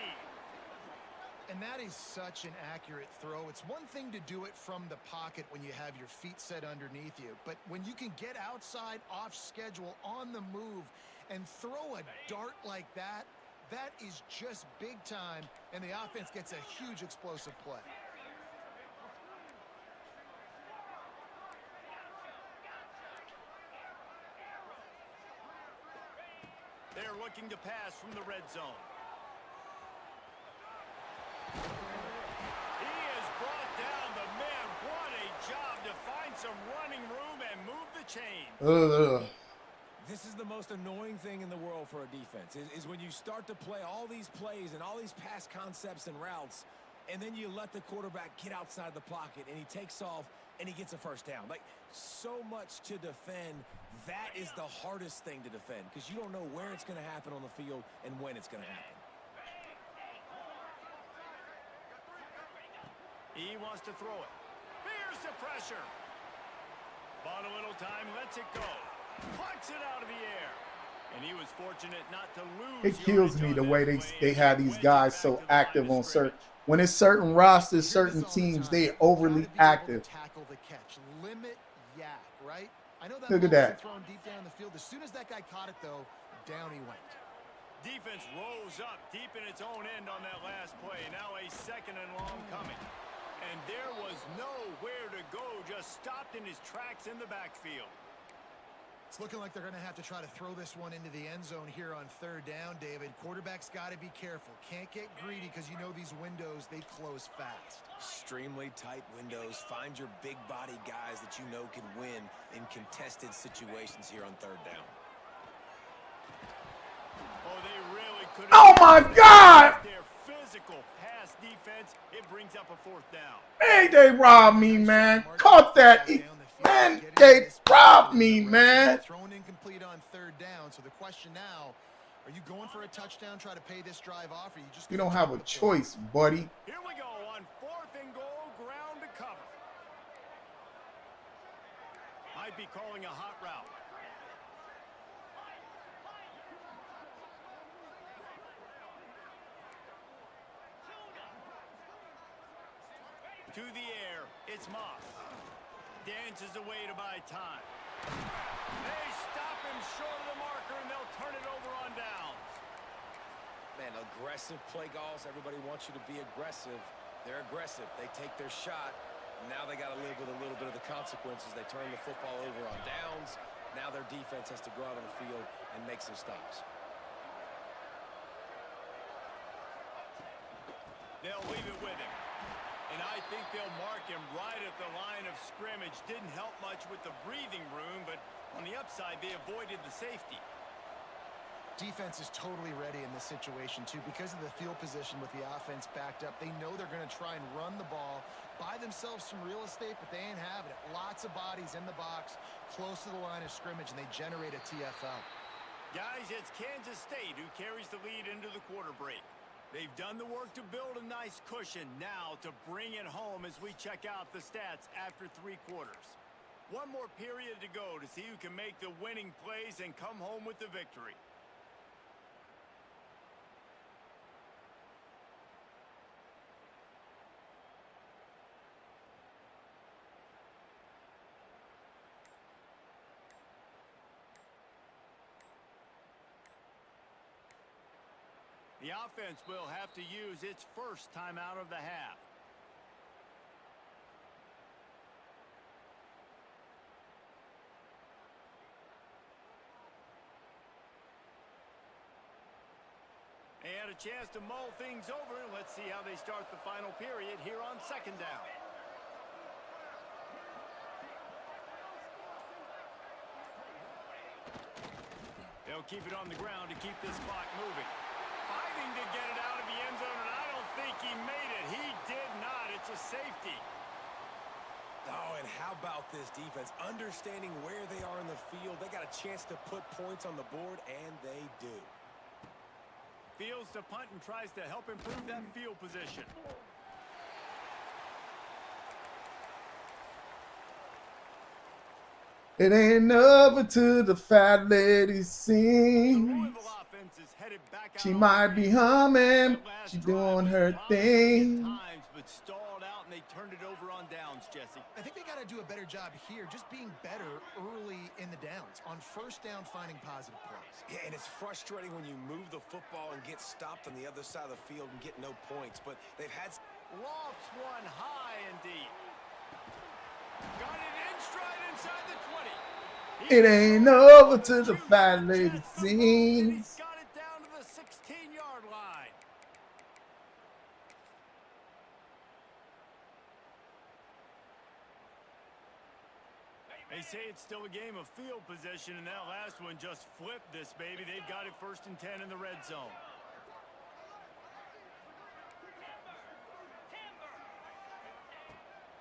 Speaker 4: And that is such an accurate throw. It's one thing to do it from the pocket when you have your feet set underneath you, but when you can get outside, off schedule, on the move, and throw a dart like that, that is just big time, and the offense gets a huge explosive play.
Speaker 1: They're looking to pass from the red zone. He has brought down the man. What a job to find some running room and move the chain.
Speaker 2: Ugh.
Speaker 3: This is the most annoying thing in the world for a defense, is when you start to play all these plays and all these pass concepts and routes, and then you let the quarterback get outside the pocket, and he takes off, and he gets a first down. Like, so much to defend. That is the hardest thing to defend, because you don't know where it's going to happen on the field and when it's going to happen.
Speaker 1: He wants to throw it. Here's the pressure. Bought a little time, lets it go. Plucks it out of the air. And he was fortunate not to lose.
Speaker 2: It kills me the way they have these guys so active on certain. When it's certain rosters, certain teams, they overly active.
Speaker 4: Tackle the catch. Limit yak, right? I know that
Speaker 2: Look at
Speaker 4: ball
Speaker 2: that.
Speaker 4: wasn't thrown deep down the field. As soon as that guy caught it, though, down he went.
Speaker 1: Defense rose up deep in its own end on that last play. Now a second and long coming. And there was nowhere to go, just stopped in his tracks in the backfield.
Speaker 4: It's looking like they're going to have to try to throw this one into the end zone here on third down, David. Quarterback's got to be careful. Can't get greedy because you know these windows, they close fast.
Speaker 3: Extremely tight windows. Find your big body guys that you know can win in contested situations here on third down.
Speaker 1: Oh, they really couldn't.
Speaker 2: Oh my God!
Speaker 1: Their physical pass defense, it brings up a fourth down.
Speaker 2: Hey, they robbed me, man. Caught that. Man, they robbed me, man.
Speaker 4: Thrown incomplete on third down. So the question now, are you going for a touchdown, try to pay this drive off, or you just
Speaker 2: You don't have a choice, buddy.
Speaker 1: Here we go on 4th and goal, ground to cover. Might be calling a hot route. To the air, it's Moss. Dances away to buy time. They stop him short of the marker, and they'll turn it over on downs.
Speaker 3: Man, aggressive play calls. Everybody wants you to be aggressive. They're aggressive. They take their shot. Now they got to live with a little bit of the consequences. They turn the football over on downs. Now their defense has to go out on the field and make some stops.
Speaker 1: They'll leave it with him. And I think they'll mark him right at the line of scrimmage. Didn't help much with the breathing room, but on the upside, they avoided the safety.
Speaker 4: Defense is totally ready in this situation, too. Because of the field position with the offense backed up, they know they're going to try and run the ball, buy themselves some real estate, but they ain't having it. Lots of bodies in the box, close to the line of scrimmage, and they generate a TFL.
Speaker 1: Guys, it's Kansas State who carries the lead into the quarter break. They've done the work to build a nice cushion. Now to bring it home as we check out the stats after 3 quarters. One more period to go to see who can make the winning plays and come home with the victory. The offense will have to use its first timeout of the half. They had a chance to mull things over. Let's see how they start the final period here on 2nd down. They'll keep it on the ground to keep this clock moving. Fighting to get it out of the end zone, and I don't think he made it. He did not. It's a safety.
Speaker 3: Oh, and how about this defense? Understanding where they are in the field. They got a chance to put points on the board, and they do.
Speaker 1: Fields to punt and tries to help improve that field position.
Speaker 2: It ain't over till the fat lady
Speaker 5: The
Speaker 2: sings.
Speaker 5: Louisville offense is headed back out
Speaker 2: She
Speaker 5: on
Speaker 2: might
Speaker 5: the
Speaker 2: be
Speaker 5: field.
Speaker 2: humming.
Speaker 5: That last
Speaker 2: She
Speaker 5: drive
Speaker 2: doing
Speaker 5: was
Speaker 2: her
Speaker 5: promising
Speaker 2: thing.
Speaker 5: at times, but stalled out, and they turned it over on downs, Jesse.
Speaker 4: I think they got to do a better job here, just being better early in the downs. On first down, finding positive plays.
Speaker 3: Yeah, and it's frustrating when you move the football and get stopped on the other side of the field and get no points, but they've had...
Speaker 5: Lofts one high and deep. Got it in stride inside the 20.
Speaker 2: It ain't over till the fat lady sings.
Speaker 5: He's got it down to the 16-yard line. They say it's still a game of field possession, and that last one just flipped this baby. They've got it 1st and 10 in the red zone.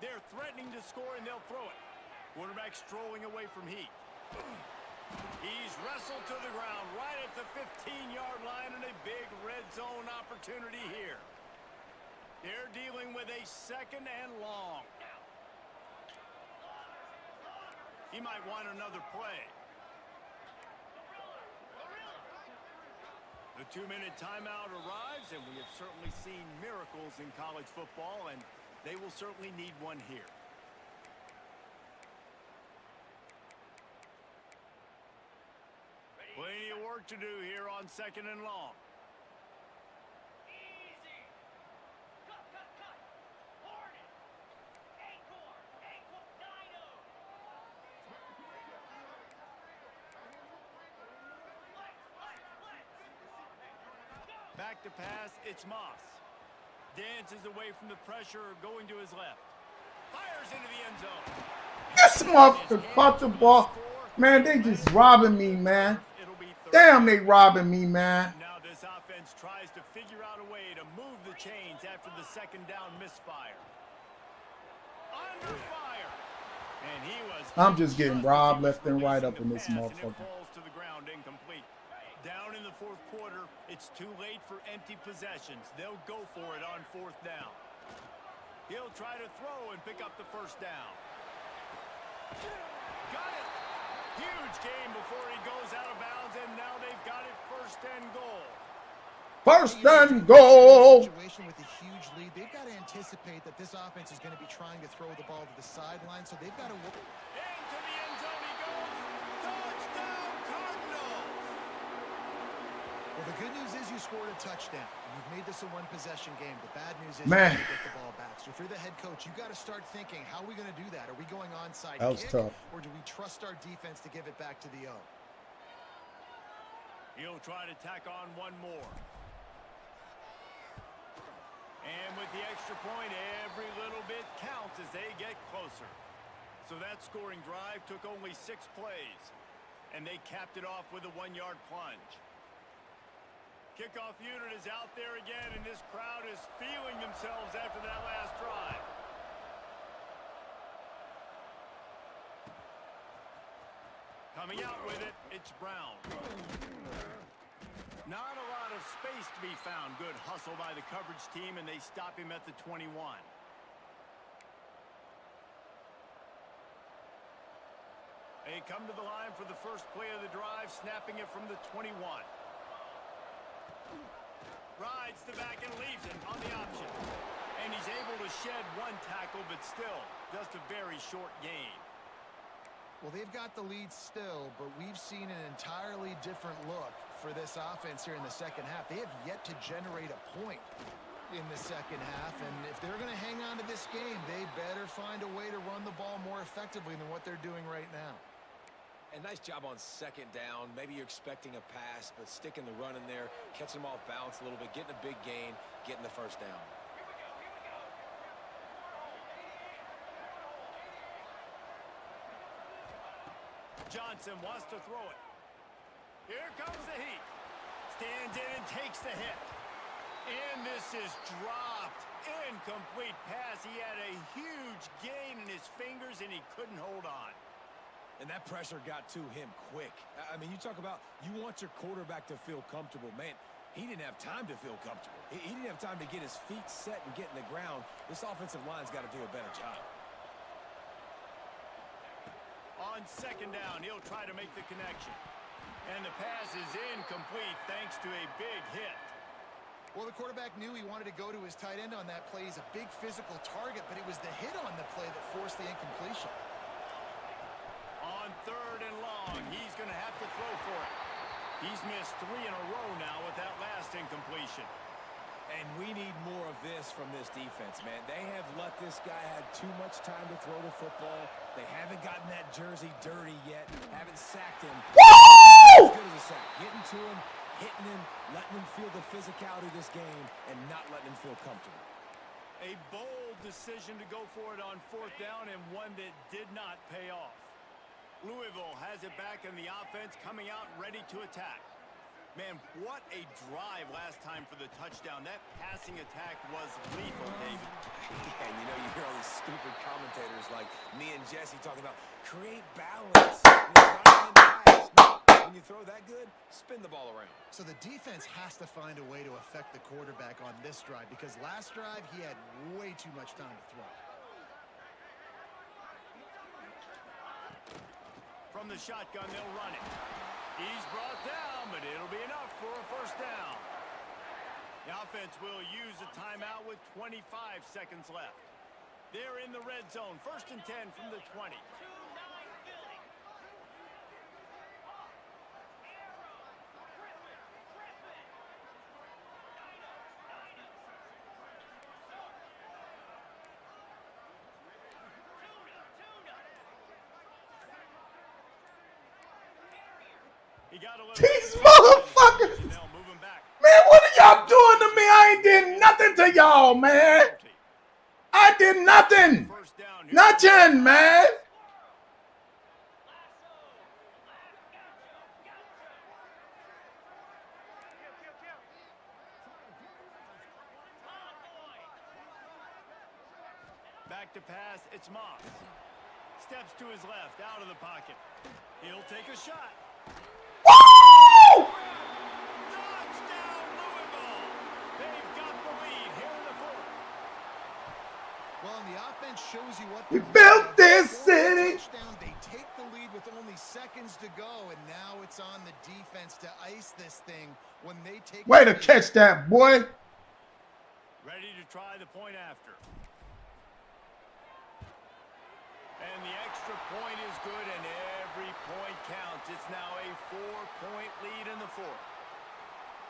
Speaker 5: They're threatening to score, and they'll throw it. Quarterback strolling away from Heat. He's wrestled to the ground right at the 15-yard line, and a big red zone opportunity here. They're dealing with a 2nd and long. He might want another play. The 2-minute timeout arrives, and we have certainly seen miracles in college football, and they will certainly need one here. Plenty of work to do here on 2nd and long.
Speaker 6: Easy. Cut. Hornet. Acorn. Dino. Flex.
Speaker 5: Back to pass, it's Moss. Dances away from the pressure, going to his left. Fires into the end zone.
Speaker 2: This motherfucker caught the ball. Man, they just robbing me, man. Damn, they robbing me, man.
Speaker 5: Now this offense tries to figure out a way to move the chains after the 2nd down misfire. Under fire. And he was
Speaker 2: I'm just getting robbed left and right up in this motherfucker.
Speaker 5: Falls to the ground, incomplete. Down in the 4th quarter, it's too late for empty possessions. They'll go for it on 4th down. He'll try to throw and pick up the 1st down. Got it. Huge game before he goes out of bounds, and now they've got it 1st and goal.
Speaker 2: 1st and goal.
Speaker 4: Situation with a huge lead, they've got to anticipate that this offense is going to be trying to throw the ball to the sideline, so they've got to work.
Speaker 5: Into the end zone he goes. Touchdown, Cardinals.
Speaker 4: Well, the good news is you scored a touchdown. You've made this a one-possession game. The bad news is
Speaker 2: Man.
Speaker 4: you got to get the ball back. So if you're the head coach, you got to start thinking, how are we going to do that? Are we going onside
Speaker 2: That was
Speaker 4: kick,
Speaker 2: tough.
Speaker 4: or do we trust our defense to give it back to the O?
Speaker 5: He'll try to tack on one more. And with the extra point, every little bit counts as they get closer. So that scoring drive took only 6 plays, and they capped it off with a 1-yard plunge. Kickoff unit is out there again, and this crowd is feeling themselves after that last drive. Coming out with it, it's Brown. Not a lot of space to be found. Good hustle by the coverage team, and they stop him at the 21. They come to the line for the first play of the drive, snapping it from the 21. Rides the back and leaves him on the option. And he's able to shed 1 tackle, but still, just a very short gain.
Speaker 4: Well, they've got the lead still, but we've seen an entirely different look for this offense here in the 2nd half. They have yet to generate a point in the 2nd half, and if they're going to hang on to this game, they better find a way to run the ball more effectively than what they're doing right now.
Speaker 3: And nice job on 2nd down. Maybe you're expecting a pass, but sticking the run in there, catching them off balance a little bit, getting a big gain, getting the 1st down.
Speaker 5: Johnson wants to throw it. Here comes the Heat. Stands in and takes the hit. And this is dropped. Incomplete pass. He had a huge gain in his fingers, and he couldn't hold on.
Speaker 3: And that pressure got to him quick. I mean, you talk about you want your quarterback to feel comfortable. Man, he didn't have time to feel comfortable. He didn't have time to get his feet set and get in the ground. This offensive line's got to do a better job.
Speaker 5: On On second down, he'll try to make the connection. And the pass is incomplete thanks to a big hit.
Speaker 4: Well, the quarterback knew he wanted to go to his tight end on that play. He's a big physical target, but it was the hit on the play that forced the incompletion.
Speaker 5: On third and long, he's going to have to throw for it. He's missed 3 in a row now with that last incompletion.
Speaker 3: And we need more of this from this defense, man. They have let this guy have too much time to throw the football. They haven't gotten that jersey dirty yet. Haven't sacked him.
Speaker 2: Woo!
Speaker 3: As good as a sack. Getting to him, hitting him, letting him feel the physicality of this game, and not letting him feel comfortable.
Speaker 5: A bold decision to go for it on fourth down, and one that did not pay off. Louisville has it back, and the offense coming out ready to attack. Man, what a drive last time for the touchdown. That passing attack was lethal, David.
Speaker 3: Yeah, and you know, you hear all these stupid commentators like me and Jesse talking about create balance. When you throw that good, spin the ball around.
Speaker 4: So the defense has to find a way to affect the quarterback on this drive, because last drive he had way too much time to throw.
Speaker 5: From the shotgun, they'll run it. He's brought down, but it'll be enough for a first down. The offense will use a timeout with 25 seconds left. They're in the red zone. 1st and 10 from the 20. He got a little
Speaker 2: These motherfuckers.
Speaker 5: Now moving back.
Speaker 2: Man, what are y'all doing to me? I ain't did nothing to y'all, man. I did nothing.
Speaker 5: First down.
Speaker 2: Nothing, man.
Speaker 5: Back to pass, it's Moss. Steps to his left, out of the pocket. He'll take a shot.
Speaker 2: Woo!
Speaker 5: Touchdown, Louisville! They've got the lead here in the 4th.
Speaker 4: Well, and the offense shows you what
Speaker 2: We
Speaker 4: they're
Speaker 2: built
Speaker 4: doing.
Speaker 2: this
Speaker 4: Score a
Speaker 2: city.
Speaker 4: touchdown, they take the lead with only seconds to go, and now it's on the defense to ice this thing when they take.
Speaker 2: Way
Speaker 4: the
Speaker 2: to
Speaker 4: lead.
Speaker 2: catch that, boy.
Speaker 5: Ready to try the point after. And the extra point is good, and every point counts. It's now a 4-point lead in the 4th.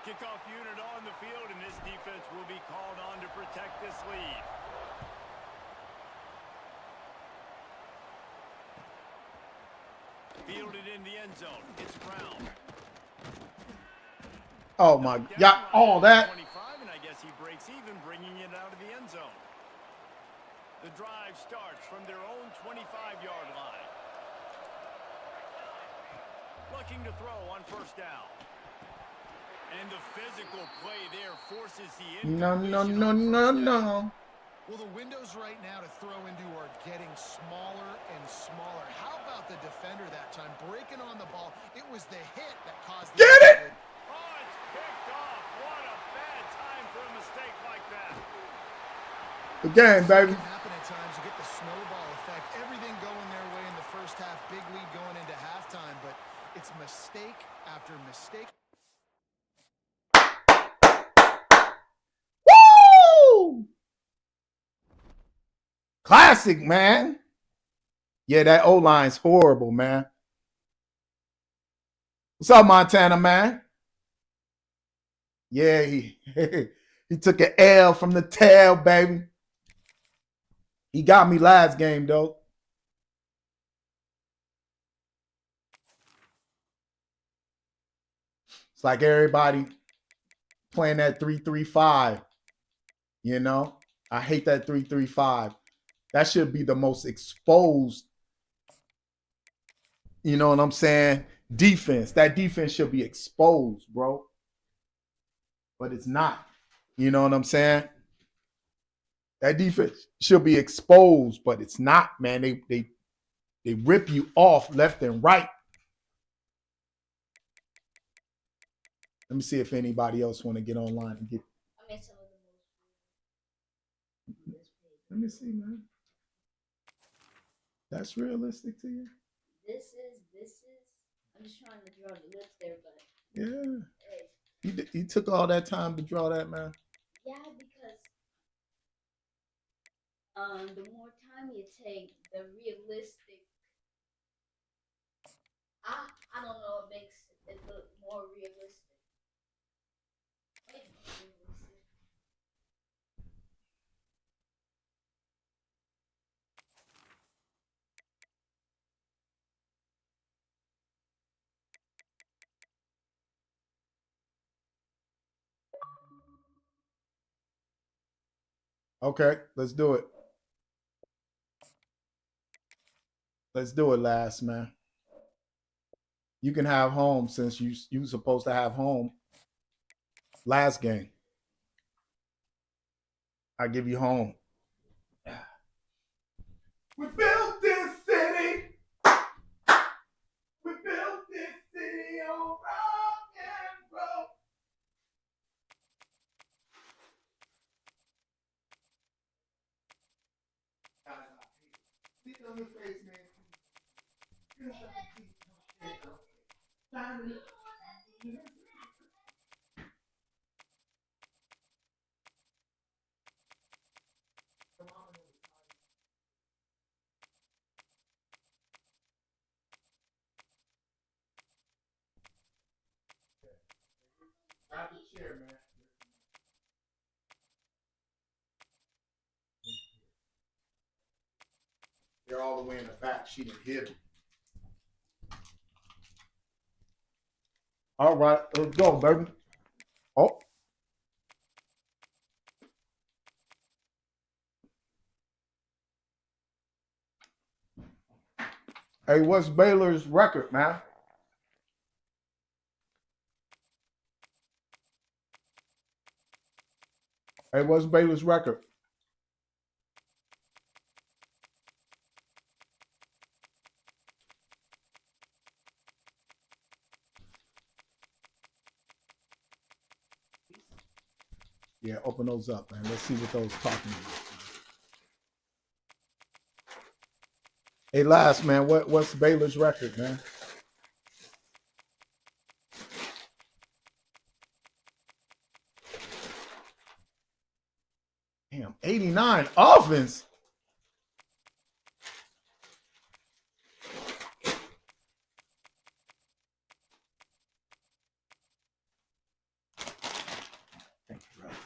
Speaker 5: Kickoff unit on the field, and this defense will be called on to protect this lead. Fielded in the end zone. It's Brown.
Speaker 2: Oh my God, all that.
Speaker 5: 25, and I guess he breaks even, bringing it out of the end zone. The drive starts from their own 25-yard line. Looking to throw on first down. And the physical play there forces the
Speaker 2: No, no,
Speaker 5: incompletion
Speaker 2: no,
Speaker 5: on
Speaker 2: no,
Speaker 5: first down.
Speaker 2: no.
Speaker 4: Well, the windows right now to throw into are getting smaller and smaller. How about the defender that time breaking on the ball? It was the hit that caused the
Speaker 2: Get it?
Speaker 5: Oh, it's picked off. What a bad time for a mistake like that.
Speaker 2: Again, baby.
Speaker 4: It can happen at times. You get the snowball effect. Everything going their way in the first half. Big lead going into halftime, but it's mistake after mistake.
Speaker 2: Woo! Classic, man. Yeah, that O-line's horrible, man. What's up, Montana, man? Yeah, he took an L from the tail, baby. He got me last game, though. It's like everybody playing that 3-3-5. You know? I hate that 3-3-5. That should be the most exposed, you know what I'm saying, defense. That defense should be exposed, bro. But it's not. You know what I'm saying? That defense should be exposed, but it's not, man. They rip you off left and right. Let me see if anybody else want to get online and get. Let me see, man. That's realistic to you?
Speaker 6: This is. I'm just trying to draw the lips there, but
Speaker 2: Yeah.
Speaker 6: hey,
Speaker 2: You took all that time to draw that, man.
Speaker 6: yeah, because the more time you take, the realistic. I don't know. It makes it look more realistic. Way more realistic.
Speaker 2: Okay, let's do it. Let's do it, last man. You can have home since you supposed to have home last game. I give you home. We built this city. We built this city on rock and roll. Sit on your face, man. Grab the chair, man. They're all the way in the back. She didn't hit him. All right, let's go, baby. Oh. Hey, what's Baylor's record, man? Hey, what's Baylor's record? Yeah, open those up, man. Let's see what those talking about. Hey, last man, what's Baylor's record, man? Damn, 89 offense. Thank you, brother.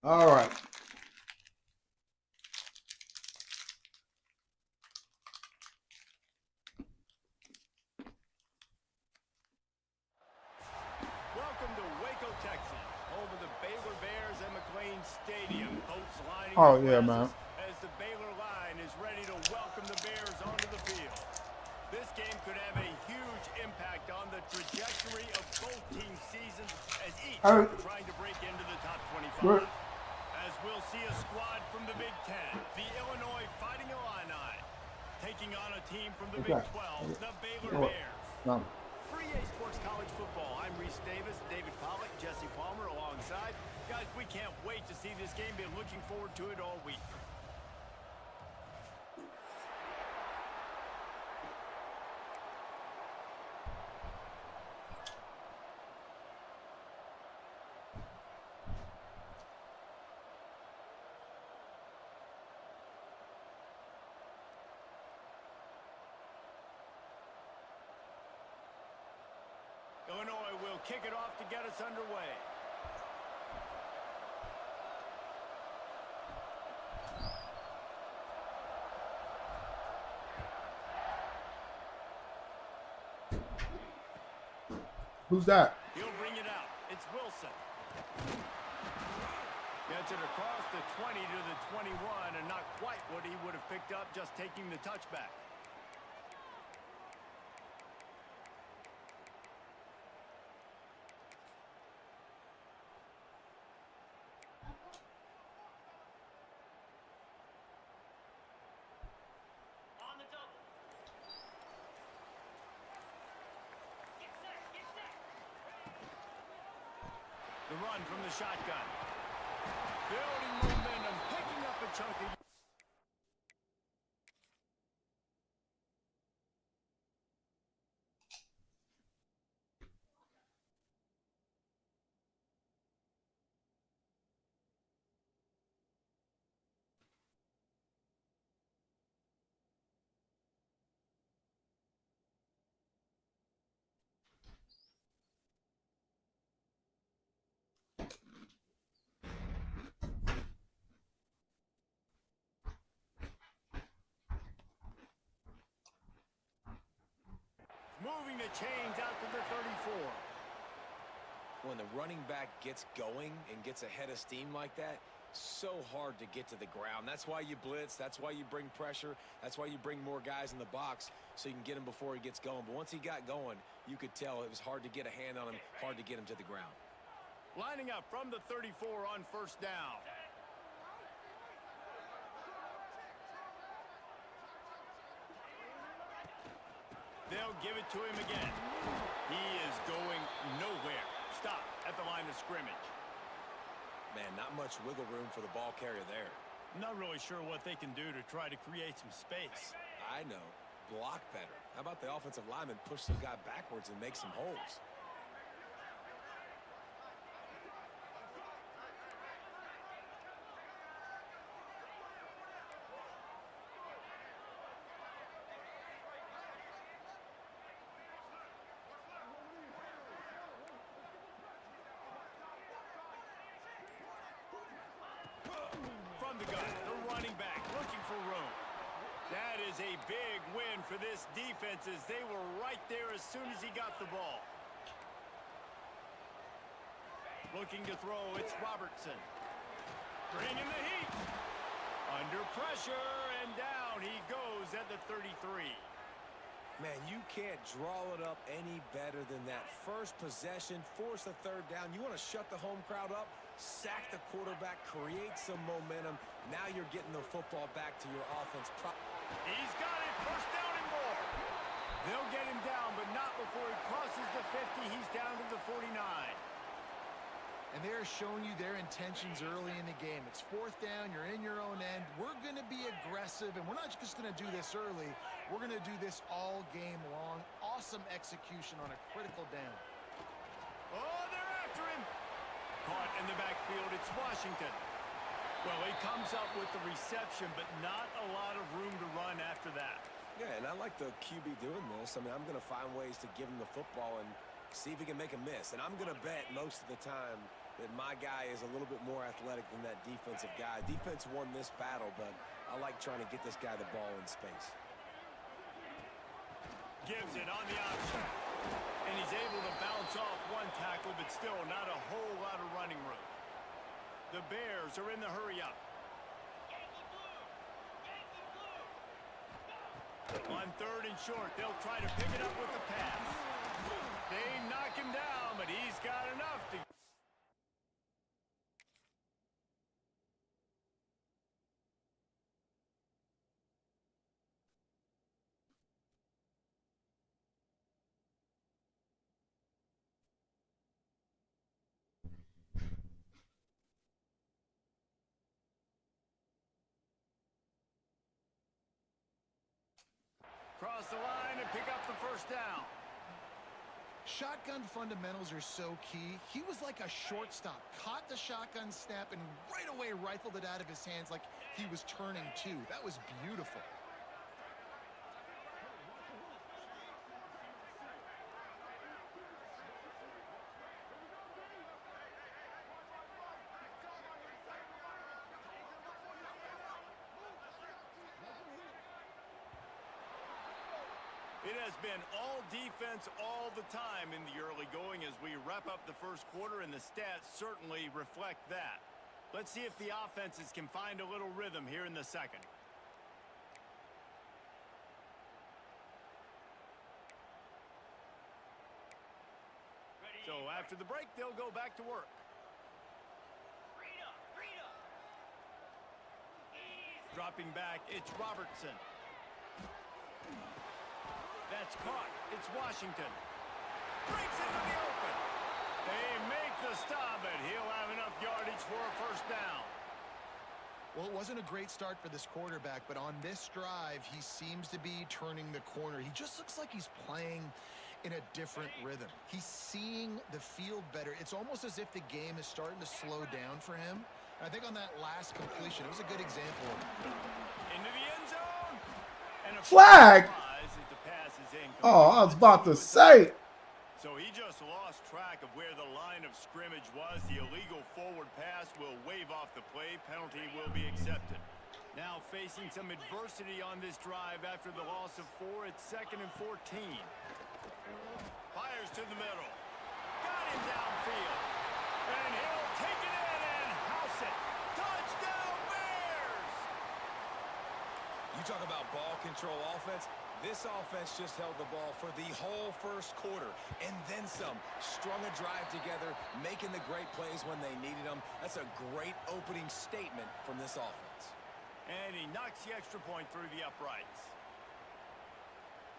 Speaker 2: All right.
Speaker 1: Welcome to Waco, Texas, home of the Baylor Bears and McLean Stadium. Boats lining
Speaker 2: Oh,
Speaker 1: the
Speaker 2: yeah,
Speaker 1: presses
Speaker 2: man.
Speaker 1: as the Baylor line is ready to welcome the Bears onto the field. This game could have a huge impact on the trajectory of both teams' seasons as each
Speaker 2: Hey.
Speaker 1: trying to break into the top 25.
Speaker 2: Good.
Speaker 1: As we'll see a squad from the Big Ten, the Illinois Fighting Illini, taking on a team from the
Speaker 2: Okay.
Speaker 1: Big 12, the Baylor
Speaker 2: Oh.
Speaker 1: Bears.
Speaker 2: No.
Speaker 1: 3A Sports College Football. I'm Reese Davis, David Pollock, Jesse Palmer alongside. Guys, we can't wait to see this game. Been looking forward to it all week. Illinois will kick it off to get us underway.
Speaker 2: Who's that?
Speaker 1: He'll bring it out. It's Wilson. Gets it across the 20 to the 21, and not quite what he would have picked up just taking the touchback. The run from the shotgun. Building momentum, picking up a chunk of... Moving the chains out to the 34.
Speaker 3: When the running back gets going and gets a head of steam like that, so hard to get to the ground. That's why you blitz. That's why you bring pressure. That's why you bring more guys in the box so you can get him before he gets going. But once he got going, you could tell it was hard to get a hand on him, hard to get him to the ground.
Speaker 1: Lining up from the 34 on first down. They'll give it to him again. He is going nowhere. Stop at the line of scrimmage.
Speaker 3: Man, not much wiggle room for the ball carrier there.
Speaker 1: Not really sure what they can do to try to create some space.
Speaker 3: I know. Block better. How about the offensive lineman push some guy backwards and make some holes?
Speaker 1: From the gun, the running back looking for room. That is a big win for this defense as they were right there as soon as he got the ball. Looking to throw, it's Robertson. Bringing the heat. Under pressure, and down he goes at the 33.
Speaker 3: Man, you can't draw it up any better than that. First possession, force the third down. You want to shut the home crowd up, sack the quarterback, create some momentum. Now you're getting the football back to your offense.
Speaker 1: He's got it, first down and more. They'll get him down, but not before he crosses the 50. He's down to the 49.
Speaker 4: And they're showing you their intentions early in the game. It's fourth down, you're in your own end. We're going to be aggressive, and we're not just going to do this early. We're going to do this all game long. Awesome execution on a critical down.
Speaker 1: Oh, they're after him. Caught in the backfield, it's Washington. Well, he comes up with the reception, but not a lot of room to run after that.
Speaker 3: Yeah, and I like the QB doing this. I mean, I'm going to find ways to give him the football and see if he can make a miss. And I'm going to bet most of the time that my guy is a little bit more athletic than that defensive guy. Defense won this battle, but I like trying to get this guy the ball in space.
Speaker 1: Gives it on the option. And he's able to bounce off one tackle, but still not a whole lot of running room. The Bears are in the hurry-up. On third and short, they'll try to pick it up with the pass. They knock him down, but he's got enough to... Cross the line and pick up the first down.
Speaker 4: Shotgun fundamentals are so key. He was like a shortstop, caught the shotgun snap and right away rifled it out of his hands like he was turning two. That was beautiful.
Speaker 1: It has been all defense.
Speaker 5: defense all the time in the early going as we wrap up the first quarter, and the stats certainly reflect that. Let's see if the offenses can find a little rhythm here in the second. So after the break, they'll go back to work. Dropping back, it's Robertson. That's caught. It's Washington. Breaks into the open. They make the stop, and he'll have enough yardage for a first down.
Speaker 4: Well, it wasn't a great start for this quarterback, but on this drive, he seems to be turning the corner. He just looks like he's playing in a different rhythm. He's seeing the field better. It's almost as if the game is starting to slow down for him. And I think on that last completion, it was a good example.
Speaker 5: Into the end zone. And a
Speaker 2: Flag!
Speaker 5: as the pass is incomplete.
Speaker 2: Oh, I was about to say.
Speaker 5: So he just lost track of where the line of scrimmage was. The illegal forward pass will wave off the play. Penalty will be accepted. Now facing some adversity on this drive after the loss of 4. It's 2nd and 14. Fires to the middle. Got him downfield. And he'll take it in and house it. Touchdown Bears!
Speaker 3: You talk about ball control offense. This offense just held the ball for the whole first quarter and then some. Strung a drive together, making the great plays when they needed them. That's a great opening statement from this offense.
Speaker 5: And he knocks the extra point through the uprights.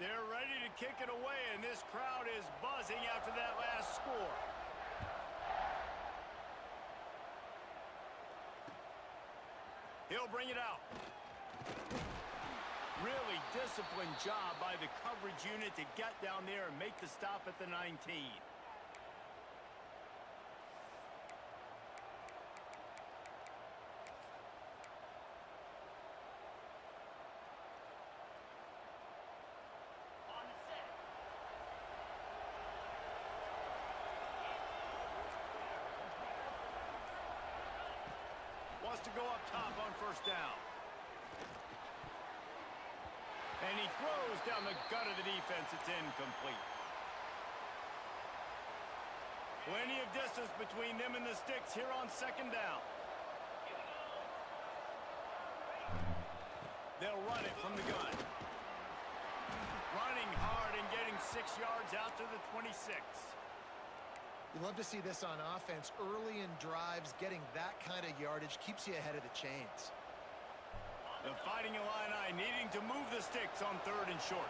Speaker 5: They're ready to kick it away, and this crowd is buzzing after that last score. He'll bring it out. Really disciplined job by the coverage unit to get down there and make the stop at the 19. Wants to go up top on first down. And he throws down the gut of the defense. It's incomplete. Plenty of distance between them and the sticks here on second down. They'll run it from the gun. Running hard and getting 6 yards out to the 26.
Speaker 4: You love to see this on offense. Early in drives, getting that kind of yardage keeps you ahead of the chains.
Speaker 5: The Fighting Illini needing to move the sticks on 3rd and short.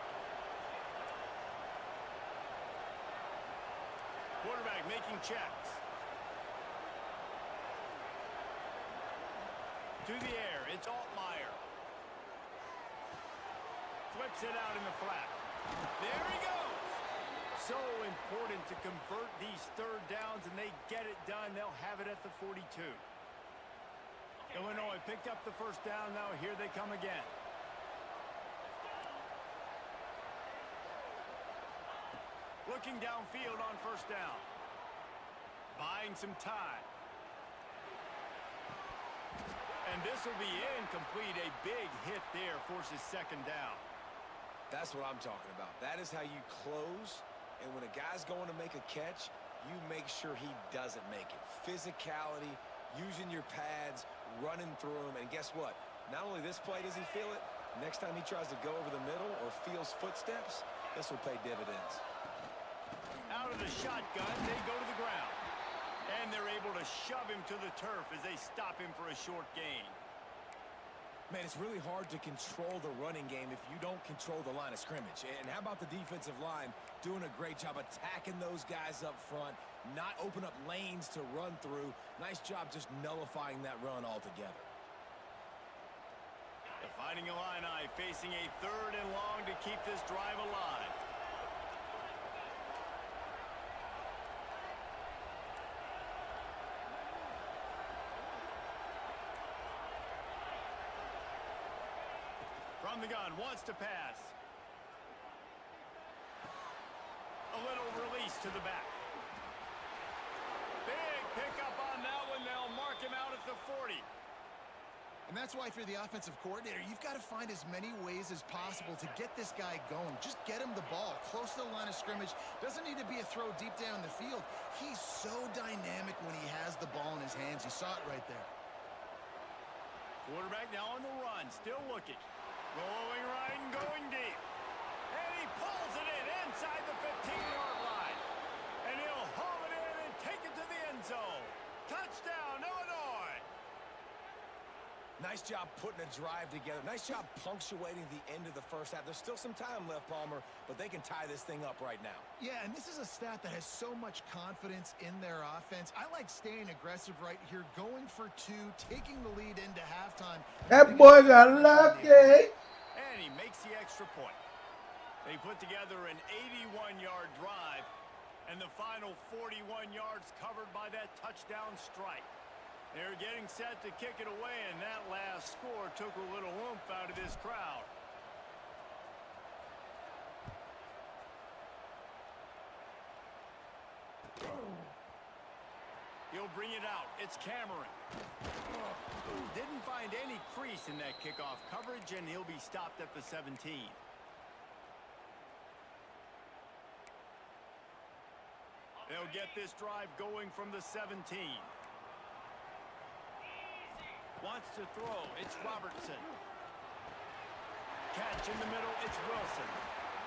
Speaker 5: Quarterback making checks. To the air, it's Altmaier. Flips it out in the flat. There he goes. So important to convert these 3rd downs, and they get it done. They'll have it at the 42. Illinois picked up the first down. Now here they come again. Looking downfield on first down. Buying some time. And this will be incomplete. A big hit there forces 2nd down.
Speaker 3: That's what I'm talking about. That is how you close. And when a guy's going to make a catch, you make sure he doesn't make it. Physicality, using your pads, running through them. And guess what? Not only this play does he feel it, next time he tries to go over the middle or feels footsteps, this will pay dividends.
Speaker 5: Out of the shotgun, they go to the ground. And they're able to shove him to the turf as they stop him for a short gain.
Speaker 3: Man, it's really hard to control the running game if you don't control the line of scrimmage. And how about the defensive line doing a great job attacking those guys up front, not open up lanes to run through. Nice job just nullifying that run altogether.
Speaker 5: The Fighting Illini facing a 3rd and long to keep this drive alive. From the gun, wants to pass. A little release to the back. Big pickup on that one. They'll mark him out at the 40.
Speaker 4: And that's why if you're the offensive coordinator, you've got to find as many ways as possible to get this guy going. Just get him the ball close to the line of scrimmage. Doesn't need to be a throw deep down the field. He's so dynamic when he has the ball in his hands. You saw it right there.
Speaker 1: Quarterback now on the run, still looking. Rolling right and going deep. And he pulls it in inside the 15-yard line. And he'll haul it in and take it to the end zone. Touchdown, Illinois!
Speaker 3: Nice job putting a drive together. Nice job punctuating the end of the first half. There's still some time left, Palmer, but they can tie this thing up right now.
Speaker 4: Yeah, and this is a stat that has so much confidence in their offense. I like staying aggressive right here, going for two, taking the lead into halftime.
Speaker 2: That boy got lucky.
Speaker 1: And he makes the extra point. They put together an 81-yard drive, and the final 41 yards covered by that touchdown strike. They're getting set to kick it away, and that last score took a little oomph out of this crowd. He'll bring it out. It's Cameron. Didn't find any crease in that kickoff coverage, and he'll be stopped at the 17. They'll get this drive going from the 17. Wants to throw. It's Robertson. Catch in the middle. It's Wilson.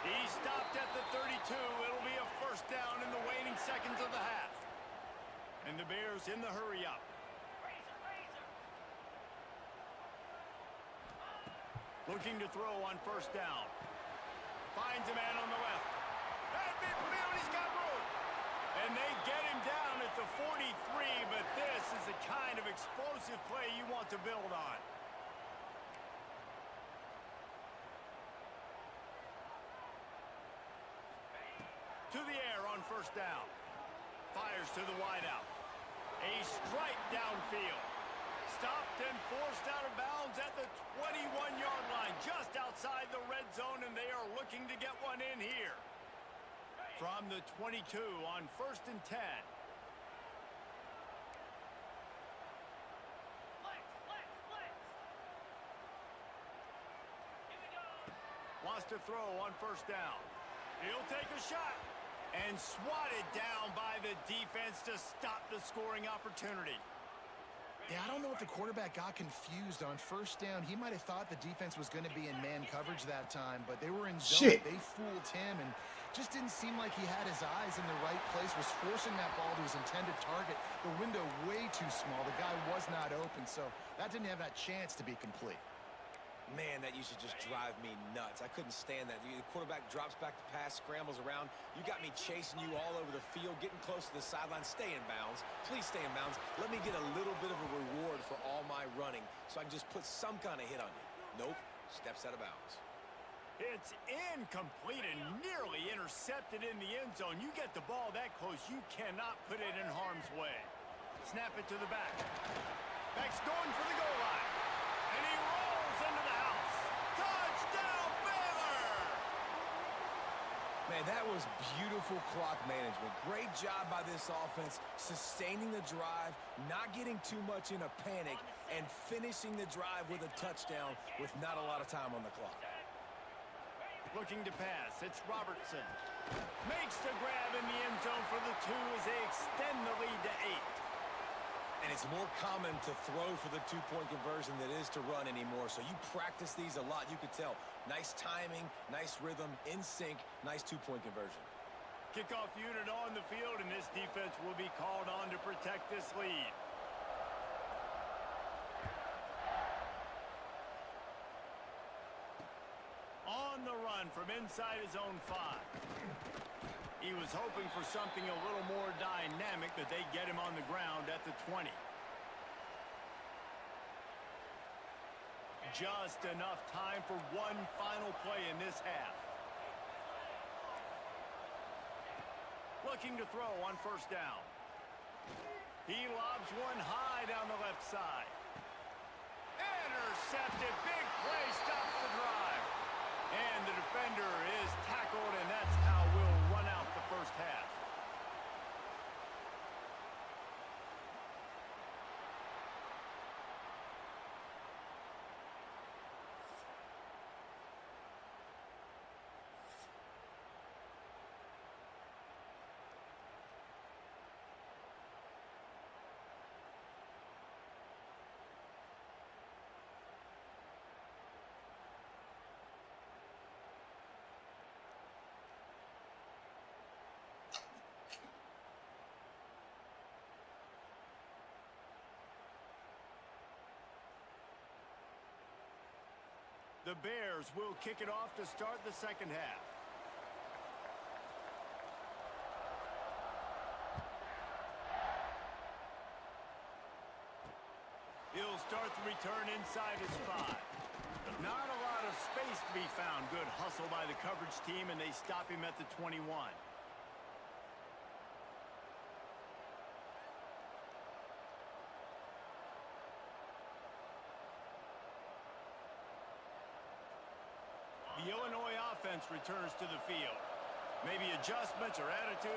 Speaker 1: He stopped at the 32. It'll be a first down in the waning seconds of the half. And the Bears in the hurry up. Looking to throw on first down. Finds a man on the left. And midfield, he's got room. And they get him down at the 43, but this is the kind of explosive play you want to build on. To the air on first down. Fires to the wideout. A strike downfield. Stopped and forced out of bounds at the 21-yard line, just outside the red zone, and they are looking to get one in here. From the 22 on first and 10. Wants to throw on first down. He'll take a shot and swatted down by the defense to stop the scoring opportunity.
Speaker 4: Yeah, I don't know if the quarterback got confused on first down. He might have thought the defense was going to be in man coverage that time, but they were in zone.
Speaker 2: Shit.
Speaker 4: They fooled him and just didn't seem like he had his eyes in the right place, was forcing that ball to his intended target. The window way too small. The guy was not open, so that didn't have that chance to be complete.
Speaker 3: Man, that used to just drive me nuts. I couldn't stand that. The quarterback drops back to pass, scrambles around. You got me chasing you all over the field, getting close to the sideline. Stay in bounds. Please stay in bounds. Let me get a little bit of a reward for all my running so I can just put some kind of hit on you. Nope. Steps out of bounds.
Speaker 1: It's incomplete and nearly intercepted in the end zone. You get the ball that close, you cannot put it in harm's way. Snap it to the back. Back's going for the goal line. And he rolls into the house. Touchdown, Baylor!
Speaker 3: Man, that was beautiful clock management. Great job by this offense, sustaining the drive, not getting too much in a panic, and finishing the drive with a touchdown with not a lot of time on the clock.
Speaker 1: Looking to pass, it's Robertson. Makes the grab in the end zone for the 2 as they extend the lead to 8.
Speaker 3: And it's more common to throw for the two-point conversion than it is to run anymore. So you practice these a lot. You could tell. Nice timing, nice rhythm, in sync, nice two-point conversion.
Speaker 1: Kickoff unit on the field, and this defense will be called on to protect this lead. On the run from inside his own 5. He was hoping for something a little more dynamic, but they get him on the ground at the 20. Just enough time for one final play in this half. Looking to throw on first down. He lobs one high down the left side. Intercepted. Big play stops the drive. And the defender is tackled, and that's how we'll run out the first half.
Speaker 5: the Bears will kick it off to start the second half. He'll start the return inside his 5. Not a lot of space to be found. Good hustle by the coverage team, and they stop him at the 21. The Illinois offense returns to the field. Maybe adjustments or attitude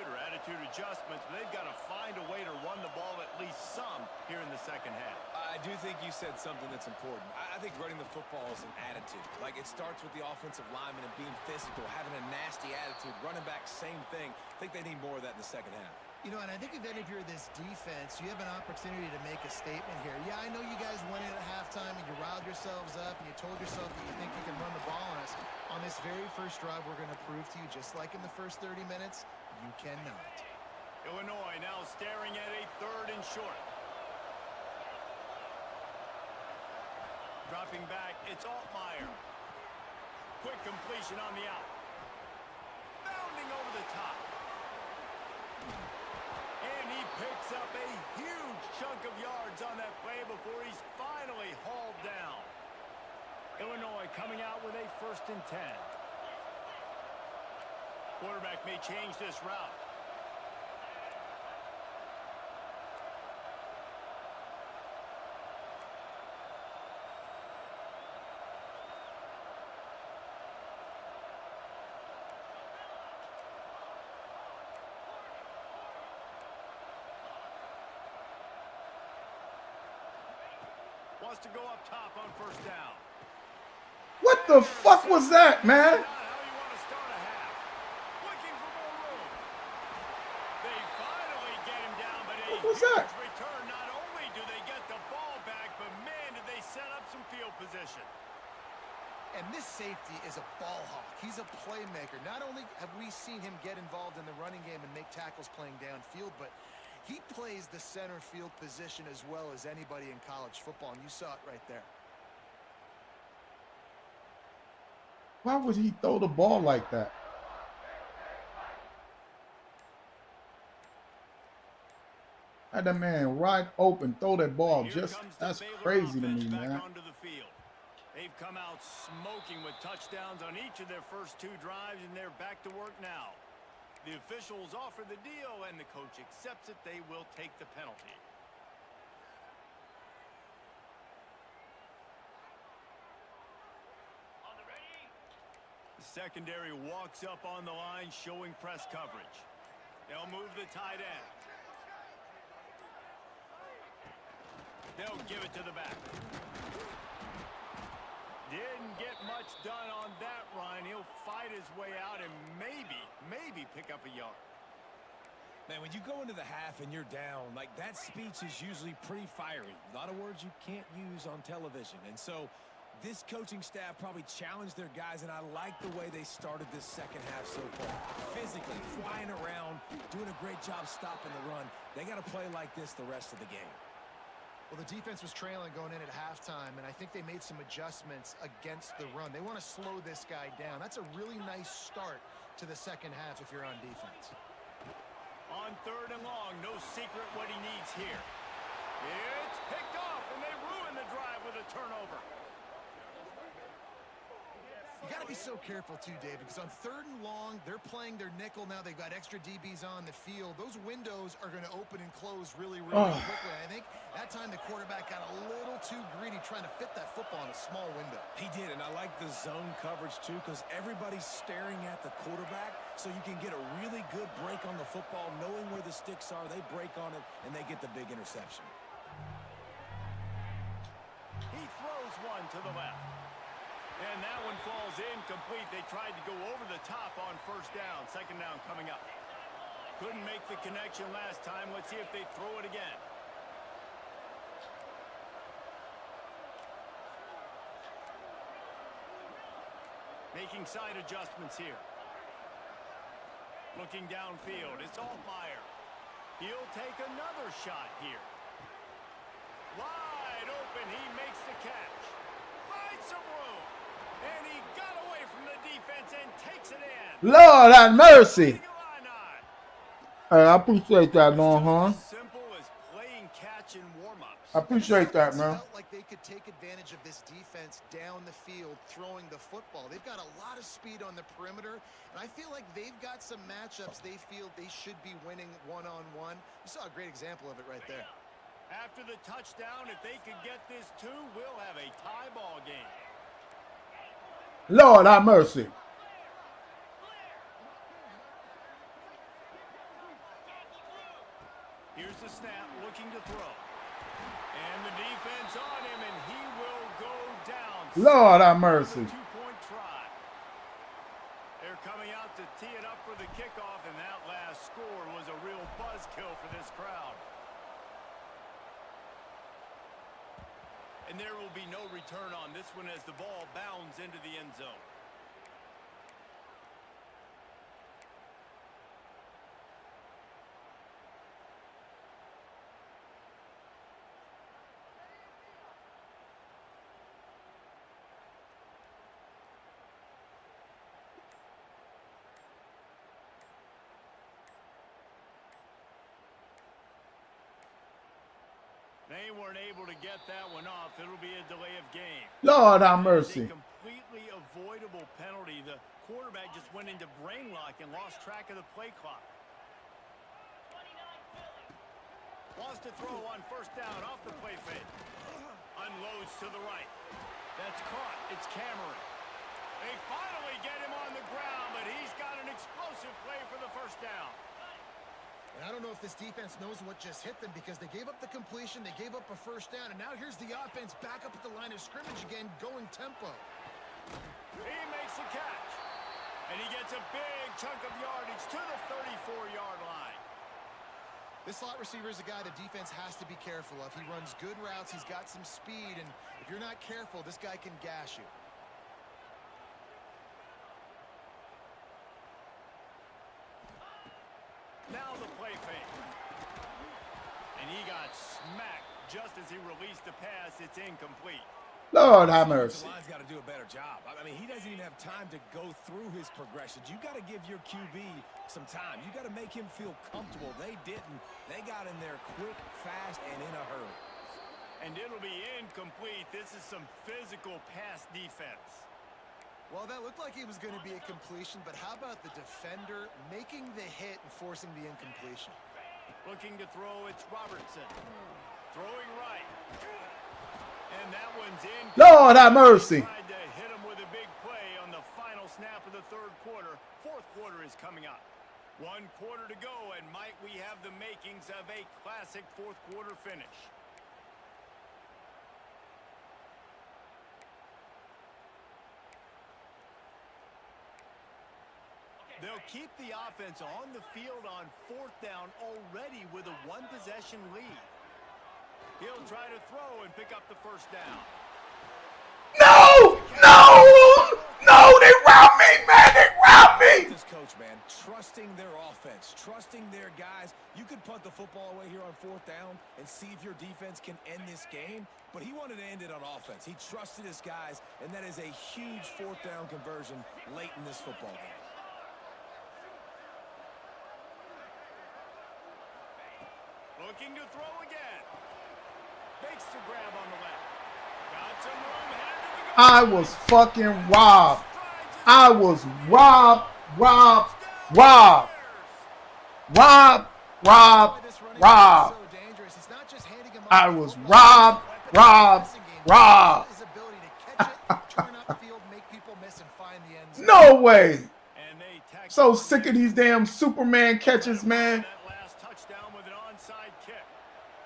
Speaker 5: adjustments, but they've got to find a way to run the ball at least some here in the second half.
Speaker 3: I do think you said something that's important. I think running the football is an attitude. Like, it starts with the offensive lineman and being physical, having a nasty attitude. Running back, same thing. I think they need more of that in the second half.
Speaker 4: You know, and I think that if you're this defense, you have an opportunity to make a statement here. Yeah, I know you guys went in at halftime and you riled yourselves up and you told yourself that you think you can run the ball on us. On this very first drive, we're going to prove to you, just like in the first 30 minutes, you cannot.
Speaker 5: Illinois now staring at a 3rd and short. Dropping back, it's Altmaier. Quick completion on the out. Bounding over the top. And he picks up a huge chunk of yards on that play before he's finally hauled down. Illinois coming out with a 1st and 10. Quarterback may change this route. Wants to go up top on 1st down.
Speaker 2: What the fuck was that, man?
Speaker 5: Not how you want to start a half. Looking for more room. They finally get him down, but a
Speaker 2: What was that?
Speaker 5: huge return. Not only do they get the ball back, but man, did they set up some field position.
Speaker 4: And this safety is a ball hawk. He's a playmaker. Not only have we seen him get involved in the running game and make tackles playing downfield, but he plays the center field position as well as anybody in college football, and you saw it right there.
Speaker 2: Why would he throw the ball like that? Had that man right open, throw that ball.
Speaker 5: Here
Speaker 2: Just
Speaker 5: comes the
Speaker 2: that's
Speaker 5: Baylor
Speaker 2: crazy to
Speaker 5: offense
Speaker 2: me,
Speaker 5: back
Speaker 2: man.
Speaker 5: onto the field. They've come out smoking with touchdowns on each of their first 2 drives, and they're back to work now. The officials offer the deal, and the coach accepts it. They will take the penalty. The secondary walks up on the line, showing press coverage. They'll move the tight end. They'll give it to the back. Didn't get much done on that run. He'll fight his way out and maybe pick up a yard.
Speaker 3: Man, when you go into the half and you're down, like, that speech is usually pretty fiery. A lot of words you can't use on television. And so this coaching staff probably challenged their guys, and I like the way they started this second half so far. Physically, flying around, doing a great job stopping the run. They got to play like this the rest of the game.
Speaker 4: Well, the defense was trailing going in at halftime, and I think they made some adjustments against the run. They want to slow this guy down. That's a really nice start to the second half if you're on defense.
Speaker 5: On 3rd and long, no secret what he needs here. It's picked off, and they ruin the drive with a turnover.
Speaker 4: You got to be so careful, too, Dave, because on 3rd and long, they're playing their nickel now. They've got extra DBs on the field. Those windows are going to open and close really quickly. I think that time the quarterback got a little too greedy trying to fit that football in a small window.
Speaker 3: He did, and I like the zone coverage, too, because everybody's staring at the quarterback, so you can get a really good break on the football, knowing where the sticks are. They break on it, and they get the big interception.
Speaker 5: He throws one to the left. And that one falls incomplete. They tried to go over the top on 1st down. 2nd down coming up. Couldn't make the connection last time. Let's see if they throw it again. Making side adjustments here. Looking downfield. It's Altmaier. He'll take another shot here. Wide open. He makes the catch. Finds some room.
Speaker 1: And he got away from the defense and takes it in.
Speaker 2: Lord have mercy.
Speaker 1: Illini.
Speaker 2: Hey, I appreciate that,
Speaker 5: It's
Speaker 2: Longhorn.
Speaker 5: just as simple as playing catch in warm-ups.
Speaker 2: I appreciate that,
Speaker 4: It's
Speaker 2: man.
Speaker 4: felt like they could take advantage of this defense down the field throwing the football. They've got a lot of speed on the perimeter, and I feel like they've got some matchups they feel they should be winning one-on-one. You saw a great example of it right there.
Speaker 1: After the touchdown, if they could get this too, we'll have a tie ball game.
Speaker 2: Lord have mercy.
Speaker 1: Here's the snap, looking to throw. And the defense on him, and he will go down.
Speaker 2: Lord have mercy.
Speaker 1: Two-point try. They're coming out to tee it up for the kickoff, and that last score was a real buzzkill for this crowd. And there will be no return on this one as the ball bounds into the end zone. They weren't able to get that one off. It'll be a delay of game.
Speaker 2: Lord have
Speaker 1: That is
Speaker 2: mercy.
Speaker 1: a completely avoidable penalty. The quarterback just went into brain lock and lost track of the play clock. Wants to throw on first down off the play fake. Unloads to the right. That's caught. It's Cameron. They finally get him on the ground, but he's got an explosive play for the first down.
Speaker 4: And I don't know if this defense knows what just hit them because they gave up the completion, they gave up a first down, and now here's the offense back up at the line of scrimmage again, going tempo.
Speaker 1: He makes the catch. And he gets a big chunk of yardage to the 34-yard line.
Speaker 4: This slot receiver is a guy the defense has to be careful of. He runs good routes, he's got some speed, and if you're not careful, this guy can gash you.
Speaker 1: Now the play fake. And he got smacked just as he released the pass. It's incomplete.
Speaker 2: Lord have mercy.
Speaker 3: The line's got to do a better job. I mean, he doesn't even have time to go through his progressions. You got to give your QB some time. You got to make him feel comfortable. They didn't. They got in there quick, fast, and in a hurry.
Speaker 1: And it'll be incomplete. This is some physical pass defense.
Speaker 4: Well, that looked like it was going to be a completion, but how about the defender making the hit and forcing the incompletion?
Speaker 1: Looking to throw, it's Robertson. Throwing right. And that one's in.
Speaker 2: Lord have mercy.
Speaker 1: Tried to hit him with a big play on the final snap of the third quarter. Fourth quarter is coming up. 1 quarter to go, and might we have the makings of a classic fourth quarter finish. They'll keep the offense on the field on fourth down already with a one-possession lead. He'll try to throw and pick up the first down.
Speaker 2: No! No! No! They robbed me, man! They robbed me!
Speaker 3: This coach, man, trusting their offense, trusting their guys. You could punt the football away here on fourth down and see if your defense can end this game, but he wanted to end it on offense. He trusted his guys, and that is a huge fourth down conversion late in this football game.
Speaker 1: Looking to throw again. Makes the grab on the left. Got some room, handed to go.
Speaker 2: I was fucking robbed. I was robbed, robbed, robbed. Robbed, robbed, robbed. I was robbed, robbed, robbed. No way.
Speaker 1: And they tackle
Speaker 2: So sick of these damn Superman catches, man.
Speaker 1: that last touchdown with an onside kick.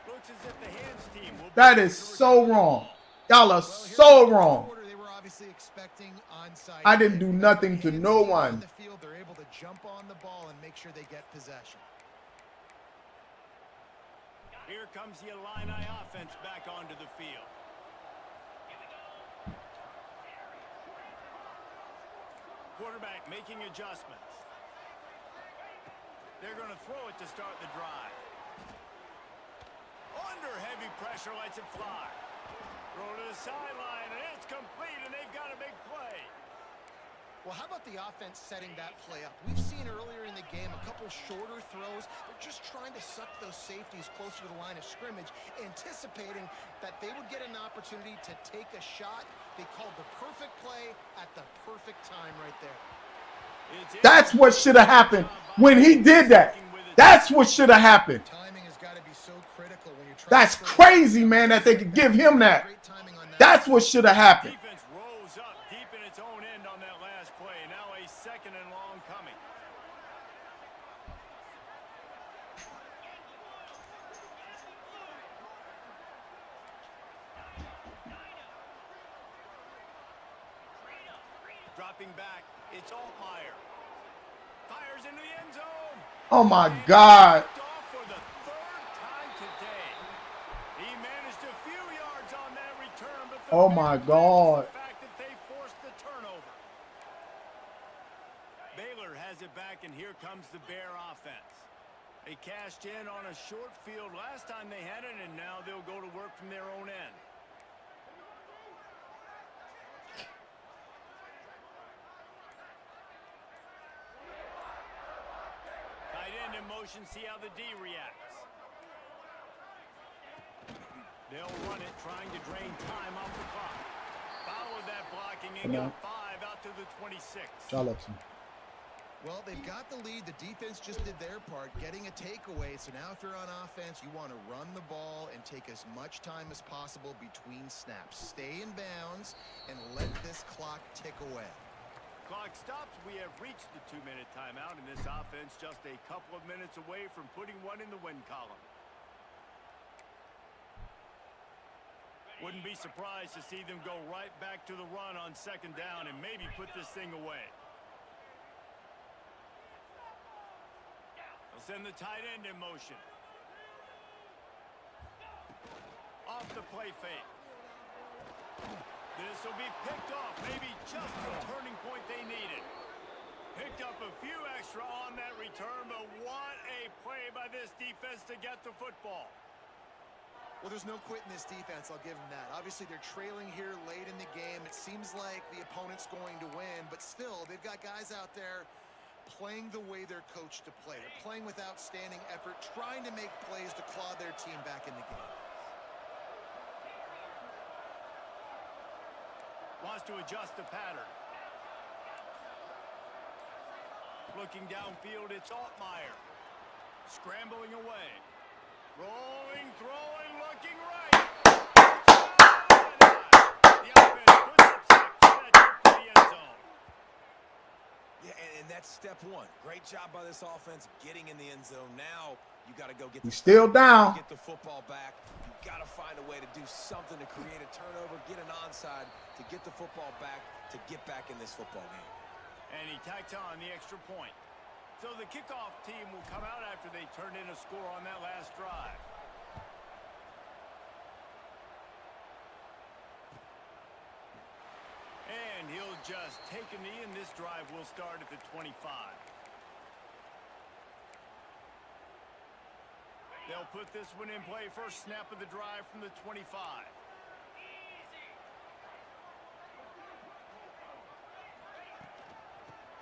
Speaker 1: Looks as if the hands team will
Speaker 2: That
Speaker 1: be
Speaker 2: is
Speaker 1: able to
Speaker 2: so
Speaker 1: return the
Speaker 2: wrong.
Speaker 1: ball.
Speaker 2: Y'all are so wrong.
Speaker 4: They were obviously expecting onside.
Speaker 2: I didn't do nothing to no one.
Speaker 4: On the field, they're able to jump on the ball and make sure they get possession.
Speaker 1: Here comes the Illini offense back onto the field. Quarterback making adjustments. They're going to throw it to start the drive. Under heavy pressure, lets it fly. Throw to the sideline, and it's complete, and they've got a big play.
Speaker 4: Well, how about the offense setting that play up? We've seen earlier in the game a couple shorter throws. They're just trying to suck those safeties closer to the line of scrimmage, anticipating that they would get an opportunity to take a shot. They called the perfect play at the perfect time right there.
Speaker 2: That's what should have happened when he did that. That's what should have happened.
Speaker 4: Timing has got to be so critical when you're trying.
Speaker 2: That's crazy, man, that they could give him that.
Speaker 4: Great timing on that.
Speaker 2: That's what should have happened.
Speaker 1: Defense rose up deep in its own end on that last play. Now a second and long coming. Dropping back, it's Altmaier. Fires into the end zone.
Speaker 2: Oh my God.
Speaker 1: Picked off for the third time today. He managed a few yards on that return, but the
Speaker 2: Oh my
Speaker 1: big
Speaker 2: God.
Speaker 1: the fact that they forced the turnover. Baylor has it back, and here comes the Bear offense. They cashed in on a short field last time they had it, and now they'll go to work from their own end. Tight end in motion, see how the D reacts. They'll run it, trying to drain time off the clock. Followed that blocking and got 5 out to the 26.
Speaker 4: Well, they've got the lead. The defense just did their part, getting a takeaway. So now if you're on offense, you want to run the ball and take as much time as possible between snaps. Stay in bounds and let this clock tick away.
Speaker 1: Clock stops. We have reached the 2-minute timeout, and this offense just a couple of minutes away from putting one in the win column. Wouldn't be surprised to see them go right back to the run on second down and maybe put this thing away. They'll send the tight end in motion. Off the play fake. This will be picked off, maybe just the turning point they needed. Picked up a few extra on that return, but what a play by this defense to get the football.
Speaker 4: Well, there's no quit in this defense, I'll give them that. Obviously, they're trailing here late in the game. It seems like the opponent's going to win, but still, they've got guys out there playing the way they're coached to play. They're playing with outstanding effort, trying to make plays to claw their team back in the game.
Speaker 1: Wants to adjust the pattern. Looking downfield, it's Altmaier. Scrambling away. Rolling, throwing, looking right. The offense puts up 6. That took to the end zone.
Speaker 3: Yeah, and that's step one. Great job by this offense getting in the end zone. Now you got to go get
Speaker 2: He's still down.
Speaker 3: Get the football back. You got to find a way to do something to create a turnover, get an onside, to get the football back, to get back in this football game.
Speaker 1: And he tacks on the extra point. So the kickoff team will come out after they turned in a score on that last drive. And he'll just take a knee, and this drive will start at the 25. They'll put this one in play. First snap of the drive from the 25.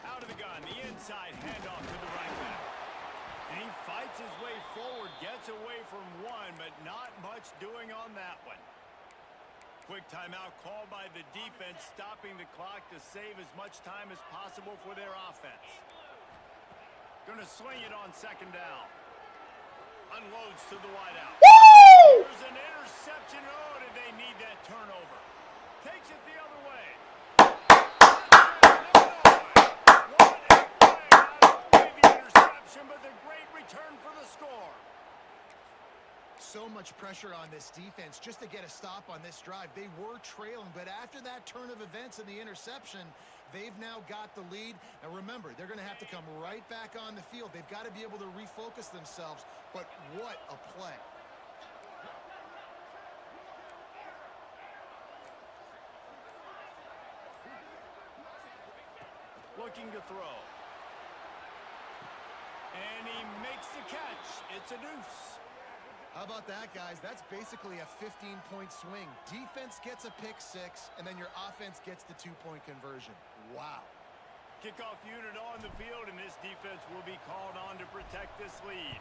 Speaker 1: Out of the gun, the inside handoff to the right back. And he fights his way forward, gets away from one, but not much doing on that one. Quick timeout called by the defense, stopping the clock to save as much time as possible for their offense. Gonna sling it on second down. Unloads to the wideout.
Speaker 2: Woo!
Speaker 1: There's an interception. Oh, did they need that turnover? Takes it the other way. What a play. Not only the interception, but the great return for the score.
Speaker 4: So much pressure on this defense just to get a stop on this drive. They were trailing, but after that turn of events and the interception, they've now got the lead. And remember, they're going to have to come right back on the field. They've got to be able to refocus themselves. But what a play.
Speaker 1: Looking to throw. And he makes the catch. It's a deuce.
Speaker 4: How about that, guys? That's basically a 15-point swing. Defense gets a pick six, and then your offense gets the 2-point conversion. Wow.
Speaker 5: Kickoff unit on the field, and this defense will be called on to protect this lead.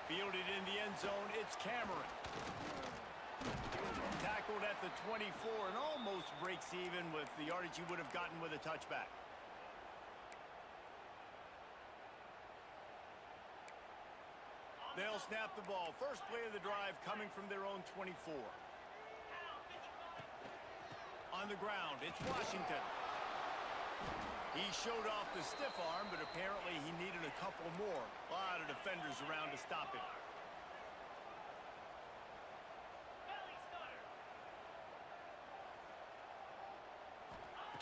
Speaker 5: Fielded in the end zone, it's Cameron. Tackled at the 24 and almost breaks even with the yardage he would have gotten with a touchback. They'll snap the ball. First play of the drive coming from their own 24. On the ground, it's Washington. He showed off the stiff arm, but apparently he needed a couple more. A lot of defenders around to stop him.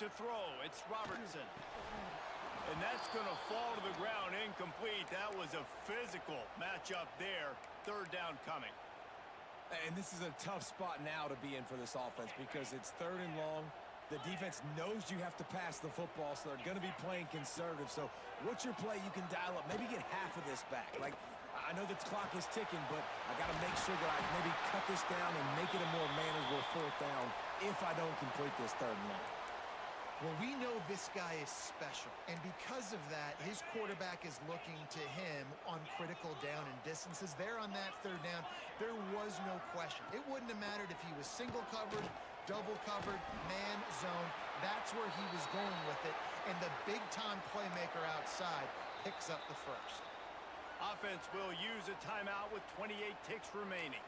Speaker 5: To throw, it's Robertson. And that's going to fall to the ground incomplete. That was a physical matchup there. Third down coming.
Speaker 3: And this is a tough spot now to be in for this offense because it's third and long. The defense knows you have to pass the football, so they're going to be playing conservative. So what's your play you can dial up? Maybe get half of this back. Like, I know the clock is ticking, but I got to make sure that I maybe cut this down and make it a more manageable fourth down if I don't complete this third and long.
Speaker 4: Well, we know this guy is special, and because of that, his quarterback is looking to him on critical down and distances. There on that third down, there was no question. It wouldn't have mattered if he was single covered, double covered, man, zone. That's where he was going with it, and the big-time playmaker outside picks up the first.
Speaker 5: Offense will use a timeout with 28 ticks remaining.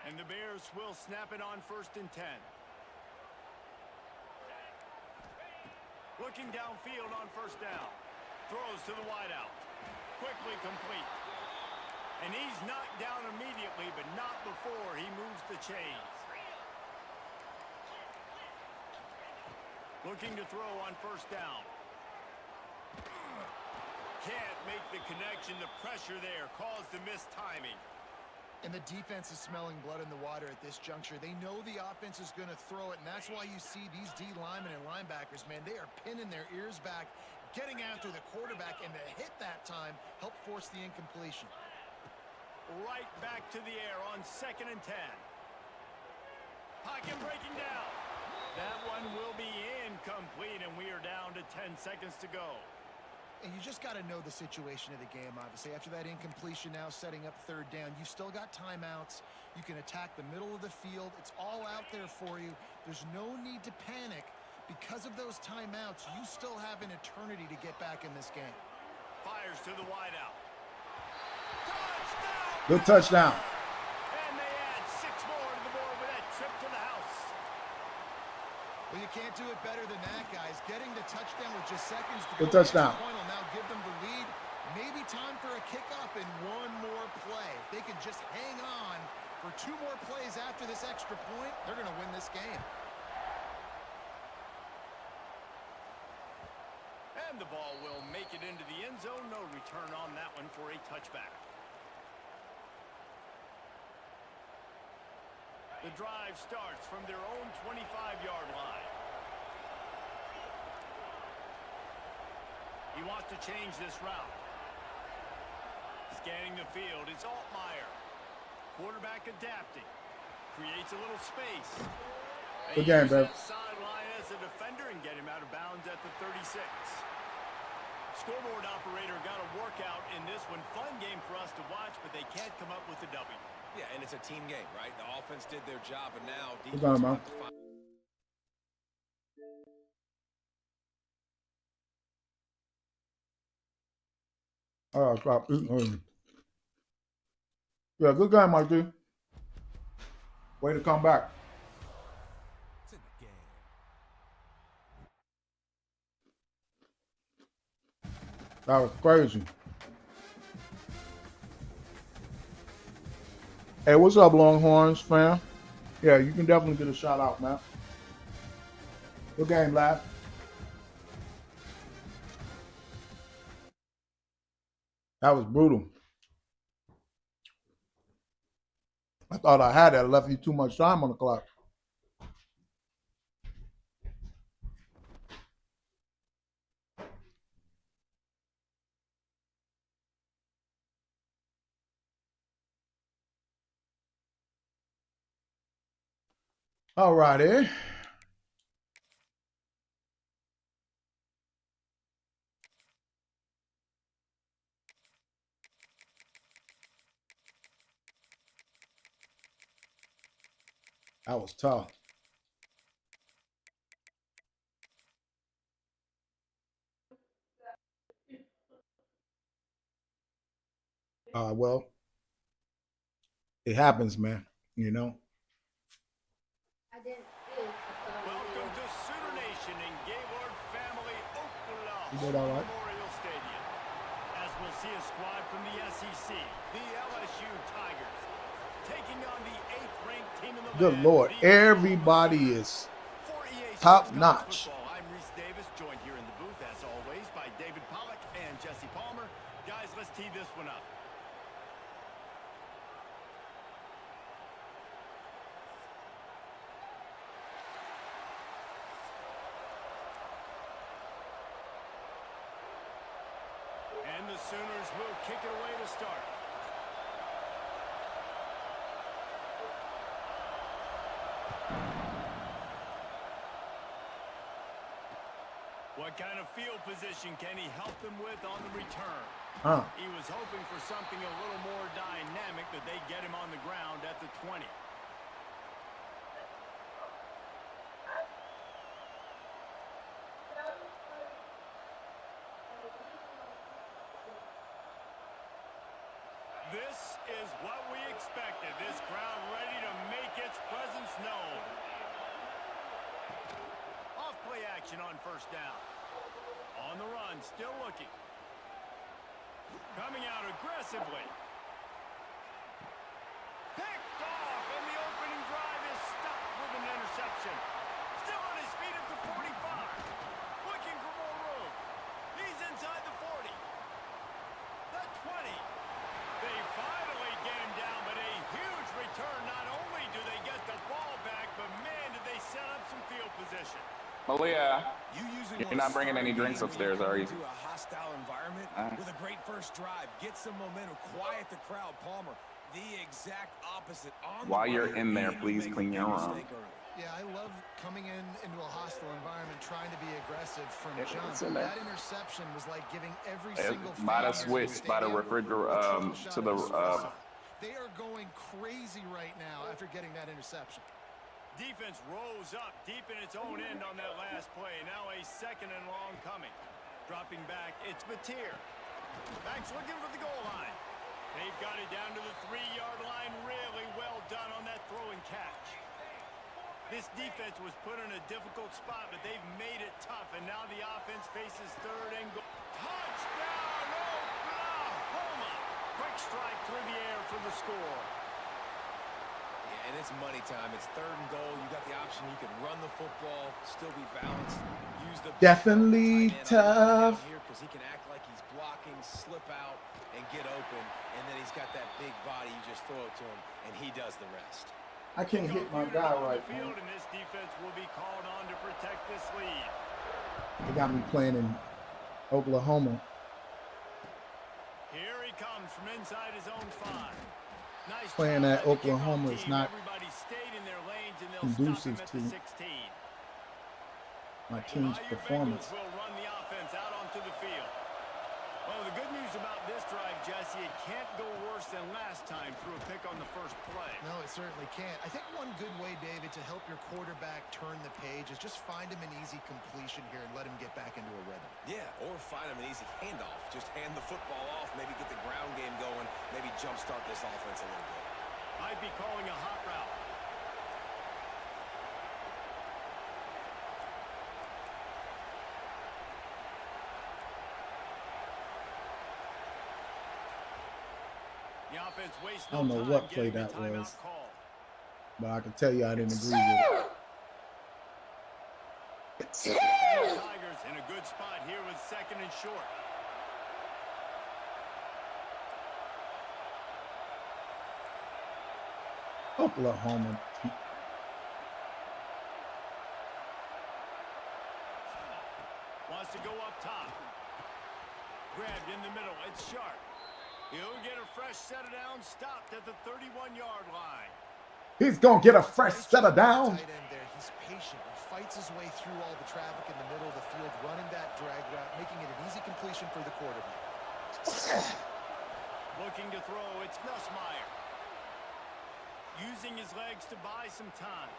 Speaker 5: And the Bears will snap it on 1st and 10. Looking downfield on 1st down. Throws to the wideout. Quickly complete. And he's knocked down immediately, but not before he moves the chains. Looking to throw on 1st down. Can't make the connection. The pressure there caused the missed timing.
Speaker 4: And the defense is smelling blood in the water at this juncture. They know the offense is going to throw it, and that's why you see these D linemen and linebackers, man, they are pinning their ears back, getting after the quarterback, and the hit that time helped force the incompletion.
Speaker 5: Right back to the air on 2nd and 10. Pocket breaking down. That one will be incomplete, and we are down to 10 seconds to go.
Speaker 4: And you just got to know the situation of the game, obviously. After that incompletion now setting up third down, you've still got timeouts. You can attack the middle of the field. It's all out there for you. There's no need to panic. Because of those timeouts, you still have an eternity to get back in this game.
Speaker 5: Fires to the wideout. Touchdown!
Speaker 2: Good touchdown.
Speaker 5: And they add 6 more to the board with that trip to the house.
Speaker 4: Well, you can't do it better than that, guys. Getting the touchdown with just seconds to
Speaker 2: Good
Speaker 4: go.
Speaker 2: touchdown.
Speaker 4: Point will now give them the lead. Maybe time for a kickoff and one more play. If they can just hang on for 2 more plays after this extra point, they're going to win this game.
Speaker 5: And the ball will make it into the end zone. No return on that one for a touchback. The drive starts from their own 25-yard line. He wants to change this route. Scanning the field, it's Altmaier. Quarterback adapting. Creates a little space.
Speaker 2: Good game,
Speaker 5: babe.
Speaker 2: bro.
Speaker 5: Sideline as a defender and get him out of bounds at the 36. Scoreboard operator got a workout in this one. Fun game for us to watch, but they can't come up with a W.
Speaker 3: Yeah, and it's a team game, right? The offense did their job, and now
Speaker 2: Good
Speaker 3: defense
Speaker 2: game, man.
Speaker 3: got to find.
Speaker 2: Oh, stop. Yeah, good game, my dude. Way to come back.
Speaker 3: It's in the game.
Speaker 2: That was crazy. Hey, what's up, Longhorns fam? Yeah, you can definitely get a shout out, man. Good game, lad. That was brutal. I thought I had that. I left you too much time on the clock. All righty. That was tough. Well, it happens, man. You know.
Speaker 6: I didn't feel it.
Speaker 5: Welcome to Sooner Nation in Gaylord Family,
Speaker 2: You did all
Speaker 5: Oklahoma
Speaker 2: right.
Speaker 5: Memorial Stadium. As we'll see a squad from the SEC, the LSU Tigers, taking on the 8th-ranked team in the
Speaker 2: Good
Speaker 5: land,
Speaker 2: Lord,
Speaker 5: the
Speaker 2: everybody is
Speaker 5: For EA
Speaker 2: top
Speaker 5: Sports College
Speaker 2: notch.
Speaker 5: Football, I'm Reese Davis, joined here in the booth, as always, by David Pollack and Jesse Palmer. Guys, let's tee this one up. And the Sooners will kick it away to start. What kind of field position can he help them with on the return? He was hoping for something a little more dynamic, that they get him on the ground at the 20. This is what we expected. This crowd ready to make its presence known. Off play action on first down. On the run, still looking. Coming out aggressively. Picked off, and the opening drive is stopped with an interception. Still on his feet at the 45. Looking for more room. He's inside the 40. The 20. They finally get him down, but a huge return. Not only do they get the ball back, but man, did they set up some field position.
Speaker 7: Malia,
Speaker 3: You're
Speaker 7: you're not bringing any drinks upstairs, are you?
Speaker 3: To a hostile environment with a great first drive, get some momentum, quiet the crowd. Palmer, the exact opposite.
Speaker 7: While you're in there, please clean your room.
Speaker 4: Yeah, I love coming into a hostile environment, trying to be aggressive from
Speaker 7: It's
Speaker 4: jump.
Speaker 7: in there.
Speaker 4: That interception was like giving every
Speaker 7: It's
Speaker 4: single
Speaker 7: by the
Speaker 4: fan in
Speaker 7: switch, by the
Speaker 4: stadium
Speaker 7: refrigerator,
Speaker 4: a triple
Speaker 7: to
Speaker 4: shot
Speaker 7: the,
Speaker 4: of espresso. They are going crazy right now after getting that interception.
Speaker 5: Defense rose up deep in its own end on that last play. Now a second and long coming. Dropping back, it's Mateer. Backs looking for the goal line. They've got it down to the 3-yard line. Really well done on that throw and catch. This defense was put in a difficult spot, but they've made it tough, and now the offense faces third and goal. Touchdown, Oklahoma! Quick strike through the air for the score.
Speaker 3: And it's money time. It's third and goal. You got the option. You can run the football, still be balanced. Use the
Speaker 2: Definitely tough.
Speaker 3: here because he can act like he's blocking, slip out, and get open. And then he's got that big body. You just throw it to him, and he does the rest.
Speaker 2: I can't hit my guy right, man.
Speaker 5: And this defense will be called on to protect this lead.
Speaker 2: They got me playing in Oklahoma.
Speaker 5: Here he comes from inside his own 5. Nice
Speaker 2: Playing
Speaker 5: job
Speaker 2: at
Speaker 5: by the
Speaker 2: Oklahoma
Speaker 5: kickoff
Speaker 2: is
Speaker 5: team.
Speaker 2: not
Speaker 5: Everybody stayed in their lanes, and they'll
Speaker 2: conducive
Speaker 5: stop him
Speaker 2: to
Speaker 5: at the 16.
Speaker 2: my team's
Speaker 5: Now your
Speaker 2: performance.
Speaker 5: Bengals will run the offense out onto the field. Well, the good news about this drive, Jesse, it can't go worse than last time through a pick on the first play.
Speaker 4: No, it certainly can't. I think one good way, David, to help your quarterback turn the page is just find him an easy completion here and let him get back into a rhythm.
Speaker 3: Yeah, or find him an easy handoff. Just hand the football off, maybe get the ground game going, maybe jumpstart this offense a little bit.
Speaker 5: Might be calling a hot route. The offense wastes
Speaker 2: I don't
Speaker 5: no
Speaker 2: know
Speaker 5: time
Speaker 2: what play
Speaker 5: getting the
Speaker 2: that
Speaker 5: timeout
Speaker 2: was.
Speaker 5: call.
Speaker 2: But I can tell you I didn't agree with it.
Speaker 5: The Tigers in a good spot here with second and short.
Speaker 2: Oklahoma.
Speaker 5: Wants to go up top. Grabbed in the middle. It's Sharp. He'll get a fresh set of down, stopped at the 31-yard line.
Speaker 2: He's going to get a fresh set of down.
Speaker 4: Tight end there. through all the traffic in the middle of the field, running that drag route, making it an easy completion for the quarterback.
Speaker 1: Looking to throw, it's Nussmeier. Using his legs to buy some time.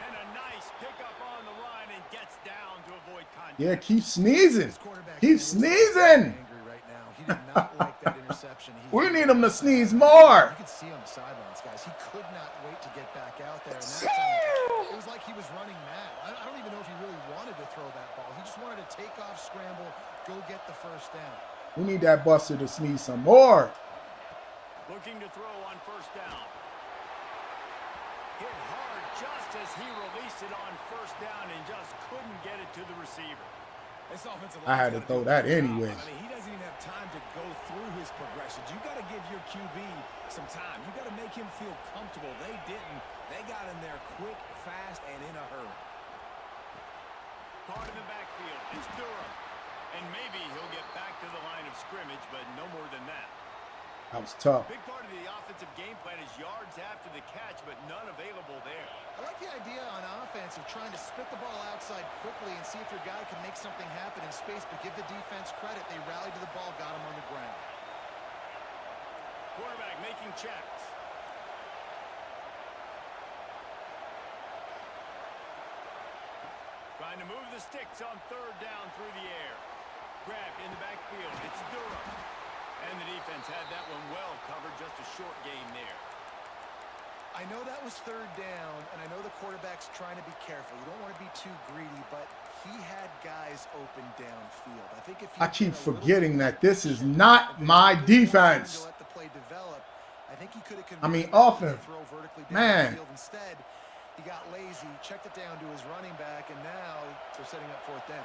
Speaker 1: And a nice pickup on the run and gets down to avoid contact.
Speaker 2: Yeah, keep sneezing.
Speaker 4: This quarterback
Speaker 2: Keep
Speaker 4: looks like he's
Speaker 2: sneezing.
Speaker 4: angry right now. He did not like that interception.
Speaker 2: We need him to sneeze more.
Speaker 4: You can see on the sidelines, guys. He could not wait to get back out there. And that time, it was like he was running mad. I don't even know if he really wanted to throw that ball. He just wanted to take off, scramble, go get the first down.
Speaker 2: We need that Buster to sneeze some more.
Speaker 1: Looking to throw on first down. Hit hard just as he released it on first down and just couldn't get it to the receiver.
Speaker 3: This offensive
Speaker 2: I had to
Speaker 3: line's
Speaker 2: throw
Speaker 3: gotta do
Speaker 2: that
Speaker 3: a good job.
Speaker 2: anyway.
Speaker 3: I mean, he doesn't even have time to go through his progressions. You got to give your QB some time. You got to make him feel comfortable. They didn't. They got him there quick, fast, and in a hurry.
Speaker 1: Card in the backfield. It's Durham. And maybe he'll get back to the line of scrimmage, but no more than that.
Speaker 2: That was tough.
Speaker 1: Big part of the offensive game plan is yards after the catch, but none available there.
Speaker 4: I like the idea on offense of trying to spit the ball outside quickly and see if your guy can make something happen in space, but give the defense credit. They rallied to the ball, got him on the ground.
Speaker 1: Quarterback making checks. Trying to move the sticks on third down through the air. Grabbed in the backfield. It's Durham. And the defense had that one well covered. Just a short game there.
Speaker 4: I know that was third down, and I know the quarterback's trying to be careful. You don't want to be too greedy, but he had guys open downfield. I think if
Speaker 2: I keep forgetting that this is not my defense.
Speaker 4: Let the play develop. I think he could have
Speaker 2: I mean,
Speaker 4: converted
Speaker 2: offense.
Speaker 4: throw vertically
Speaker 2: Man.
Speaker 4: downfield. Instead, he got lazy, checked it down to his running back, and now they're setting up fourth down.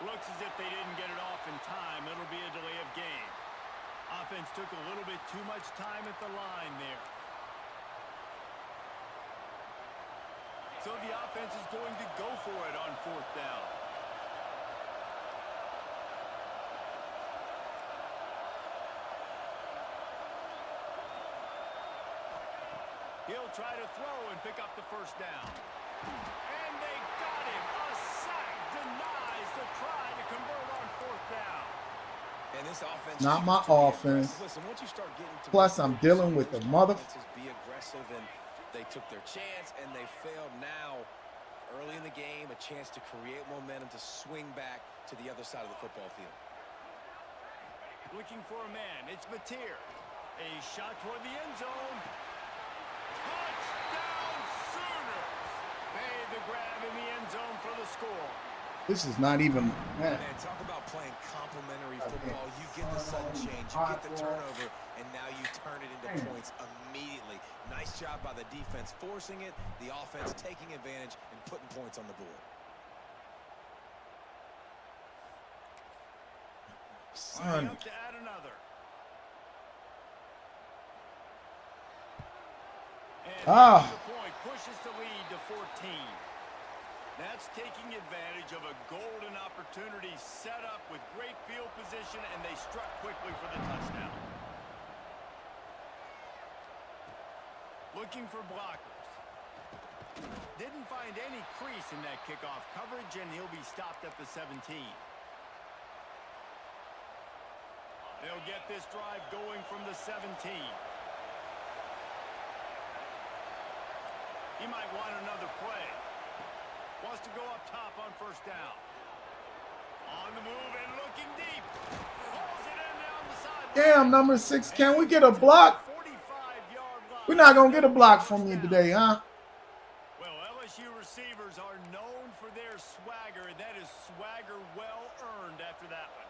Speaker 1: Looks as if they didn't get it off in time. It'll be a delay of game. Offense took a little bit too much time at the line there. So the offense is going to go for it on fourth down. He'll try to throw and pick up the first down. And they got him. A sack denies the try to convert on fourth down.
Speaker 3: And this offense
Speaker 2: Not my
Speaker 3: chooses to be
Speaker 2: offense.
Speaker 3: aggressive. Listen, once you start getting to
Speaker 2: Plus, I'm dealing with the mother.
Speaker 3: Be aggressive, and they took their chance, and they failed. Now, early in the game, a chance to create momentum to swing back to the other side of the football field.
Speaker 1: Looking for a man. It's Mateer. A shot toward the end zone. Touchdown Sooners! Made the grab in the end zone for the score.
Speaker 2: This is not even, man.
Speaker 3: Man, talk about playing complementary football. You get the sudden change, you get the turnover, and now you turn it into points immediately. Nice job by the defense forcing it, the offense taking advantage and putting points on the board.
Speaker 2: Son.
Speaker 1: Up to add another. And the point pushes the lead to 14. That's taking advantage of a golden opportunity set up with great field position, and they struck quickly for the touchdown. Looking for blockers. Didn't find any crease in that kickoff coverage, and he'll be stopped at the 17. They'll get this drive going from the 17. He might want another play. Wants to go up top on first down. On the move and looking deep. Pulls it in down the sideline.
Speaker 2: Damn, number 6. Can we get a block?
Speaker 1: 45-yard line.
Speaker 2: We're not going to get a block from you today, huh?
Speaker 1: Well, LSU receivers are known for their swagger. That is swagger well earned after that one.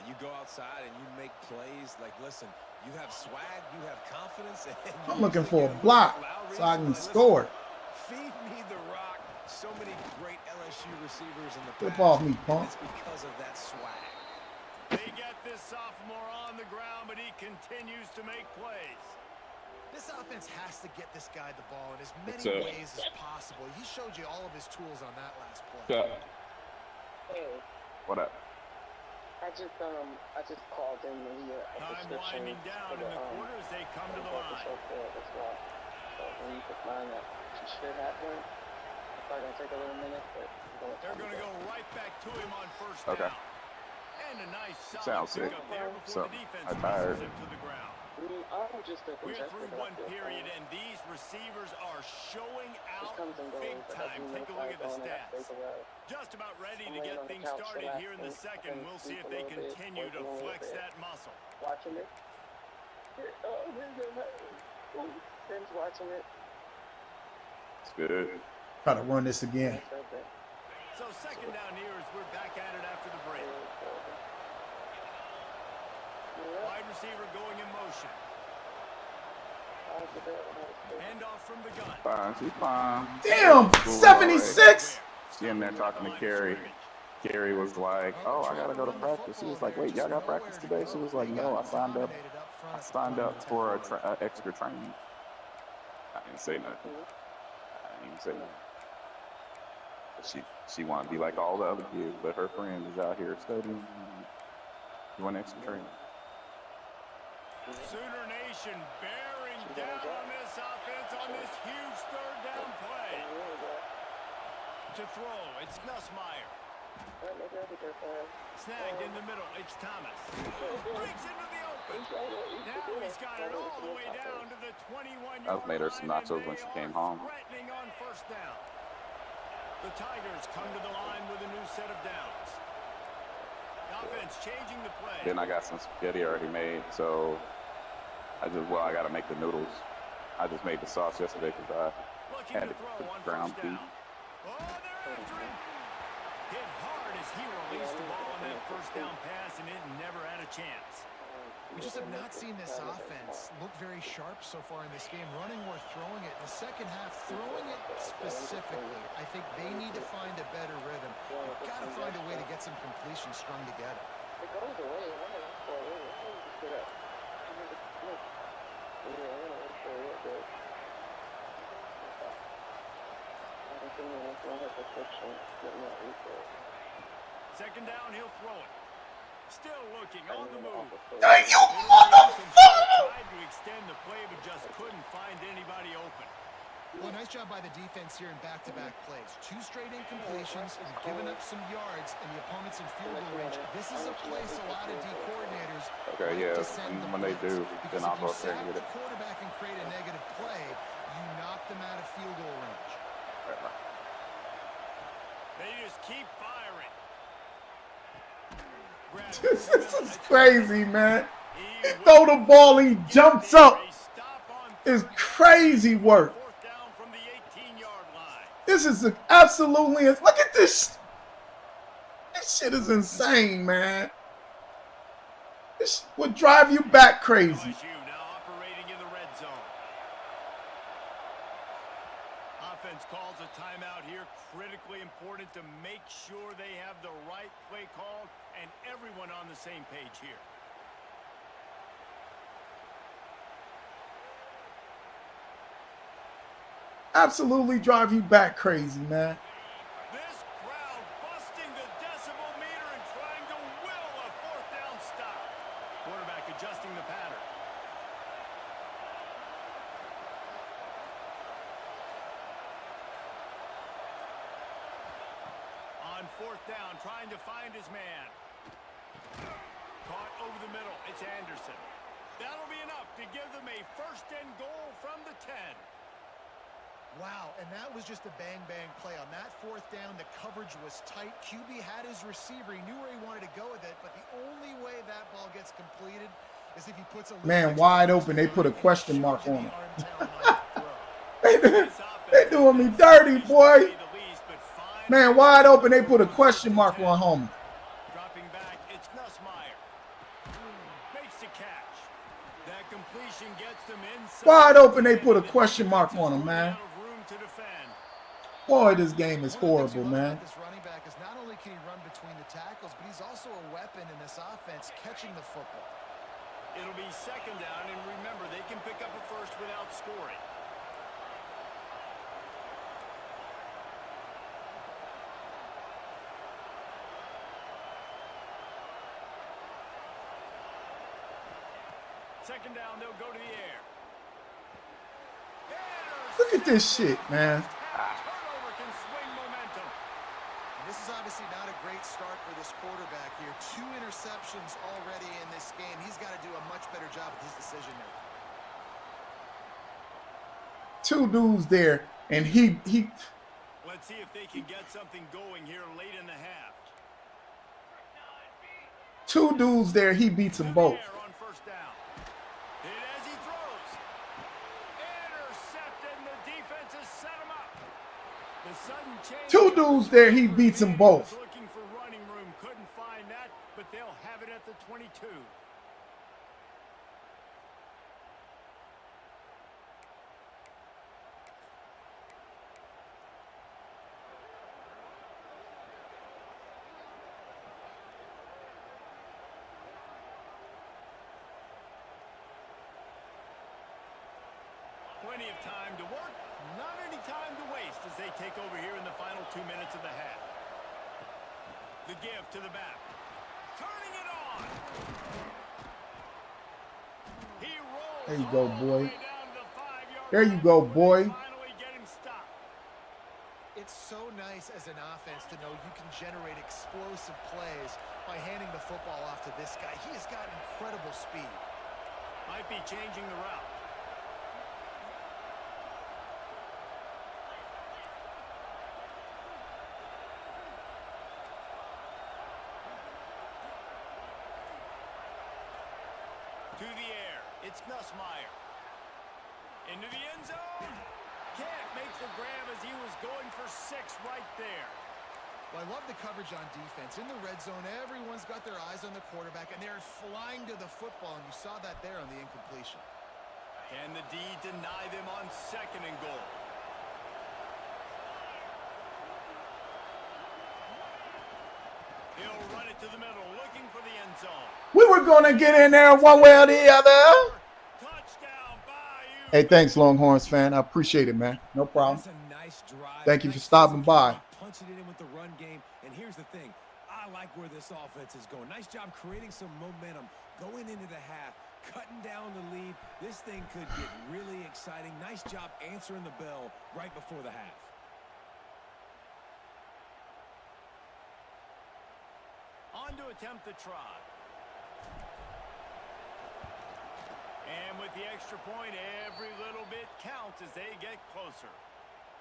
Speaker 3: You go outside and you make plays. Like, listen, you have swag, you have confidence. And
Speaker 2: I'm looking for a block so I can score.
Speaker 3: Feed me the rock. So many great LSU receivers in the
Speaker 2: Flip
Speaker 3: past.
Speaker 2: off me, punk.
Speaker 3: It's because of that swag.
Speaker 1: They get this sophomore on the ground, but he continues to make plays.
Speaker 4: This offense has to get this guy the ball in as many
Speaker 7: What's up?
Speaker 4: ways as possible. He showed you all of his tools on that last play.
Speaker 7: What's up? What up?
Speaker 8: How I just called in the
Speaker 1: Time
Speaker 8: description
Speaker 1: winding down
Speaker 8: for
Speaker 1: in the quarter as they come to the line.
Speaker 8: as well. So when you could find that, you should have one. It's probably gonna take a little minute, but
Speaker 1: They're going to go right back to him on first
Speaker 7: Okay.
Speaker 1: down. And a nice solid
Speaker 7: Sounds sick.
Speaker 1: pickup there
Speaker 7: So,
Speaker 1: before the defense
Speaker 7: I'm
Speaker 1: presses
Speaker 7: tired.
Speaker 1: him to the ground.
Speaker 8: I'm just a
Speaker 1: We're
Speaker 8: congested,
Speaker 1: through
Speaker 8: but I
Speaker 1: one
Speaker 8: feel
Speaker 1: period,
Speaker 8: fine.
Speaker 1: and these receivers are showing out
Speaker 8: Comes and goes,
Speaker 1: big
Speaker 8: but I
Speaker 1: time.
Speaker 8: do
Speaker 1: Take a
Speaker 8: know
Speaker 1: look at the
Speaker 8: if I go in, I
Speaker 1: stats.
Speaker 8: take a ride.
Speaker 1: Just about ready
Speaker 8: I'm
Speaker 1: to
Speaker 8: laying
Speaker 1: get
Speaker 8: on the
Speaker 1: things
Speaker 8: couch
Speaker 1: started here in the
Speaker 8: relaxing.
Speaker 1: second.
Speaker 8: I
Speaker 1: We'll see
Speaker 8: sleep
Speaker 1: if
Speaker 8: a
Speaker 1: they
Speaker 8: little bit,
Speaker 1: continue
Speaker 8: work
Speaker 1: to
Speaker 8: a little
Speaker 1: flex
Speaker 8: bit.
Speaker 1: that muscle.
Speaker 8: Watching it. Oh, Ben's watching it.
Speaker 7: It's good.
Speaker 2: Try to run this again.
Speaker 8: That's okay.
Speaker 1: So second down here as we're back at it after the break. Wide receiver going in motion. Hand off from the gun.
Speaker 7: Fine, she's fine.
Speaker 2: Damn, 76.
Speaker 7: She in there talking to Carrie. Carrie was like, "Oh, I gotta go to practice." She was like, "Wait, y'all got practice today?" She was like, "No, I signed up. I signed up for a extra training." I didn't say nothing. I didn't even say nothing. But she wanted to be like all the other kids, but her friend is out here studying, doing extra training.
Speaker 1: Sooner Nation bearing down on this offense on this huge third down play. To throw, it's Nussmeier. Snagged in the middle, it's Thomas. Breaks into the open. Now he's got it all the way down to the 21-yard
Speaker 7: I've made her some
Speaker 1: line,
Speaker 7: nachos
Speaker 1: and
Speaker 7: when
Speaker 1: they
Speaker 7: she came
Speaker 1: are
Speaker 7: home.
Speaker 1: threatening on first down. The Tigers come to the line with a new set of downs. Offense changing the play.
Speaker 7: Then I got some spaghetti already made, so I gotta make the noodles. I just made the sauce yesterday because
Speaker 1: Looking
Speaker 7: I had
Speaker 1: to throw on
Speaker 7: ground
Speaker 1: first
Speaker 7: beef.
Speaker 1: down. Oh, they're after him. Hit hard as he released the ball on that first down pass, and it never had a chance.
Speaker 4: We just have not seen this offense look very sharp so far in this game, running or throwing it. In the second half, throwing it specifically, I think they need to find a better rhythm. You've got to find a way to get some completion strung together.
Speaker 8: It goes away. I'm gonna look for it. I'm gonna just get up. Yeah, I'm gonna look for it real good. I don't think I'm gonna have prescription. Getting that refill.
Speaker 1: Second down, he'll throw it. Still looking on the move.
Speaker 2: Hey, you motherfucker!
Speaker 1: Tried to extend the play, but just couldn't find anybody open.
Speaker 4: Well, nice job by the defense here in back-to-back plays. 2 straight incompletions, you've given up some yards, and the opponent's in field goal range. This is a place a lot of D coordinators
Speaker 7: Okay,
Speaker 4: like
Speaker 7: yeah,
Speaker 4: to send the
Speaker 7: when they
Speaker 4: blitz.
Speaker 7: do,
Speaker 4: Because
Speaker 7: then I'll
Speaker 4: if you
Speaker 7: go up there
Speaker 4: sack
Speaker 7: and get
Speaker 4: the
Speaker 7: it.
Speaker 4: quarterback and create a negative play, you knock them out of field goal range.
Speaker 1: They just keep firing.
Speaker 2: This is crazy, man. Throw the ball, he jumps up. It's crazy work.
Speaker 1: Fourth down from the 18-yard line.
Speaker 2: This is absolutely. Look at this. This shit is insane, man. This would drive you back crazy.
Speaker 1: LSU now operating in the red zone. Offense calls a timeout here. Critically important to make sure they have the right play called and everyone on the same page here.
Speaker 2: Absolutely drive you back crazy, man.
Speaker 1: This crowd busting the decibel meter and trying to will a fourth down stop. Quarterback adjusting the pattern. On fourth down, trying to find his man. Caught over the middle. It's Anderson. That'll be enough to give them a first and goal from the 10.
Speaker 4: Wow, and that was just a bang-bang play. On that fourth down, the coverage was tight. QB had his receiver. He knew where he wanted to go with it, but the only way that ball gets completed is if he puts a
Speaker 2: Man, wide open. They put a question mark on him. They doing me dirty, boy. Man, wide open. They put a question mark on homie.
Speaker 1: Dropping back, it's Nussmeier. Makes the catch. That completion gets them inside.
Speaker 2: Wide open. They put a question mark on him, man. Boy, this game is horrible, man.
Speaker 4: This running back is not only can he run between the tackles, but he's also a weapon in this offense catching the football.
Speaker 1: It'll be second down, and remember, they can pick up a first without scoring. second down, they'll go to the air.
Speaker 2: Look at this shit, man.
Speaker 1: Turnover can swing momentum.
Speaker 4: And this is obviously not a great start for this quarterback here. 2 interceptions already in this game. He's got to do a much better job with his decision making.
Speaker 2: 2 dudes there, and he.
Speaker 1: Let's see if they can get something going here late in the half.
Speaker 2: 2 dudes there, he beats them both.
Speaker 1: On first down. Hit as he throws. Intercepted, and the defense has set him up. The sudden change.
Speaker 2: 2 dudes there, he beats them both.
Speaker 1: Looking for running room, couldn't find that, but they'll have it at the 22. Plenty of time to work, not any time to waste as they take over here in the final 2 minutes of the half. The give to the back. Turning it on. He rolls.
Speaker 2: There you go,
Speaker 1: all the
Speaker 2: boy.
Speaker 1: way down to the 5-yard
Speaker 2: There you
Speaker 1: line
Speaker 2: go,
Speaker 1: before
Speaker 2: boy.
Speaker 1: they finally get him stopped.
Speaker 4: It's so nice as an offense to know you can generate explosive plays by handing the football off to this guy. He has got incredible speed.
Speaker 1: Might be changing the route. To the air. It's Nussmeier. Into the end zone. Can't make the grab as he was going for 6 right there.
Speaker 4: Well, I love the coverage on defense. In the red zone, everyone's got their eyes on the quarterback, and they're flying to the football, and you saw that there on the incompletion.
Speaker 1: Can the D deny them on 2nd and goal? He'll run it to the middle, looking for the end zone.
Speaker 2: We were gonna get in there one way or the other.
Speaker 1: Touchdown by you.
Speaker 2: Hey, thanks, Longhorns fan. I appreciate it, man. No problem.
Speaker 3: That's a nice drive.
Speaker 2: Thank you for
Speaker 3: Nice
Speaker 2: stopping by.
Speaker 3: punching it in with the run game. And here's the thing. I like where this offense is going. Nice job creating some momentum going into the half, cutting down the lead. This thing could get really exciting. Nice job answering the bell right before the half.
Speaker 1: On to attempt the try. And with the extra point, every little bit counts as they get closer.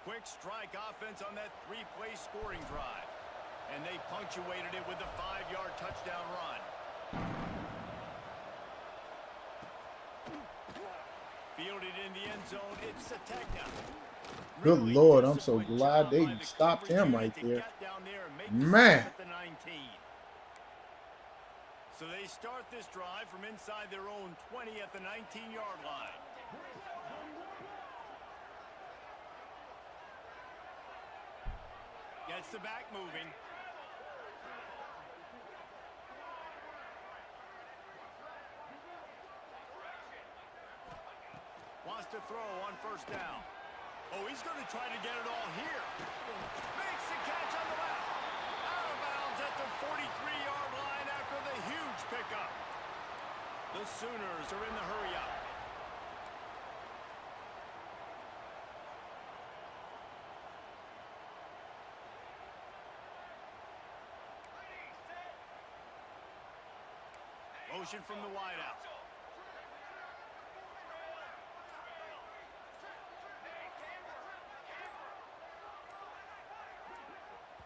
Speaker 1: Quick strike offense on that 3-play scoring drive. And they punctuated it with a 5-yard touchdown run. Fielded in the end zone, it's Sategna.
Speaker 2: Good Lord, I'm so glad they stopped him right there. Man.
Speaker 1: At the 19. So they start this drive from inside their own 20 at the 19-yard line. Gets the back moving. Wants to throw on first down. Oh, he's going to try to get it all here. Makes the catch on the left. Out of bounds at the 43-yard line after the huge pickup. The Sooners are in the hurry-up. Motion from the wideout.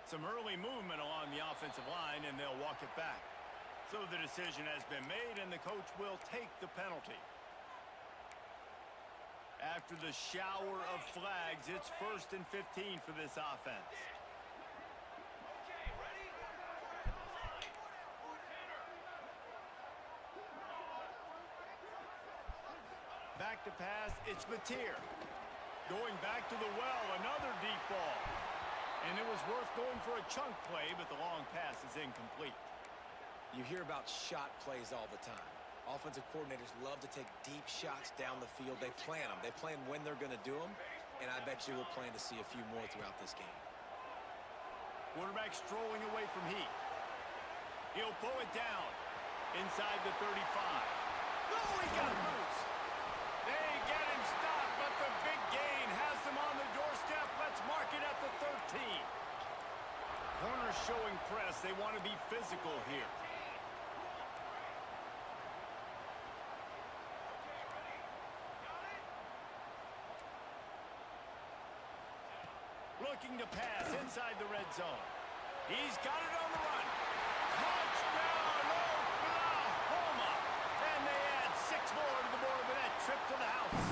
Speaker 1: Some early movement along the offensive line, and they'll walk it back. So the decision has been made, and the coach will take the penalty. After the shower of flags, it's 1st and 15 for this offense. Back to pass, it's Mateer. Going back to the well, another deep ball. And it was worth going for a chunk play, but the long pass is incomplete.
Speaker 3: You hear about shot plays all the time. Offensive coordinators love to take deep shots down the field. They plan them. They plan when they're going to do them, and I bet you we'll plan to see a few more throughout this game.
Speaker 1: Quarterback strolling away from Heat. He'll pull it down inside the 35. Oh, he got loose. They get him stopped, but the big gain has them on the doorstep. Let's mark it at the 13. Corner showing press. They want to be physical here. Looking to pass inside the red zone. He's got it on the run. Touchdown, Oklahoma! And they add 6 more to the board with that trip to the house.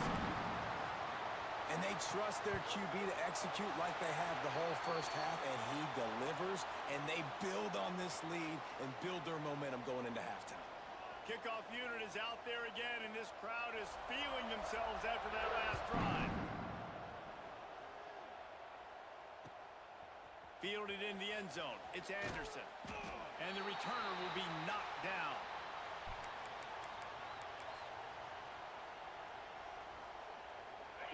Speaker 3: And they trust their QB to execute like they have the whole first half, and he delivers, and they build on this lead and build their momentum going into halftime.
Speaker 1: Kickoff unit is out there again, and this crowd is feeling themselves after that last drive. Fielded in the end zone. It's Anderson. And the returner will be knocked down.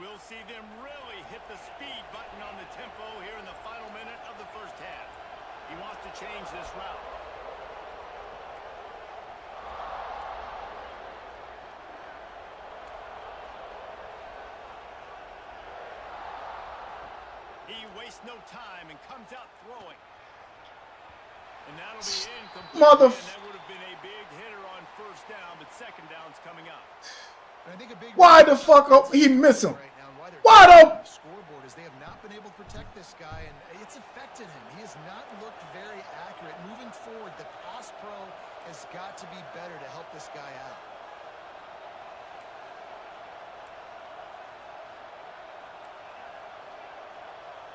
Speaker 1: We'll see them really hit the speed button on the tempo here in the final minute of the first half. He wants to change this route. He wastes no time and comes out throwing. And that'll be incomplete. That would have been a big hitter on first down, but second down's coming up.
Speaker 4: And I think a big
Speaker 2: Why the fuck up? He miss him.
Speaker 4: Right now, why they're
Speaker 2: Why
Speaker 4: on
Speaker 2: the?
Speaker 4: the scoreboard is they have not been able to protect this guy, and it's affected him. He has not looked very accurate. Moving forward, the pass pro has got to be better to help this guy out.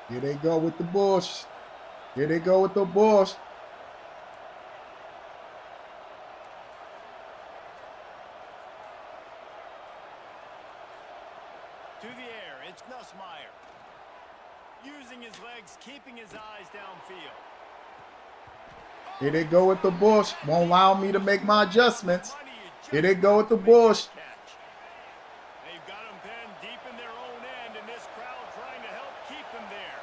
Speaker 2: Here they go with the bush. Here they go with the bush.
Speaker 1: To the air, it's Nussmeier. Using his legs, keeping his eyes downfield.
Speaker 2: Here they go with the bush. Won't allow me to make my adjustments. Here they go with the bush.
Speaker 1: They've got him pinned deep in their own end, and this crowd trying to help keep them there.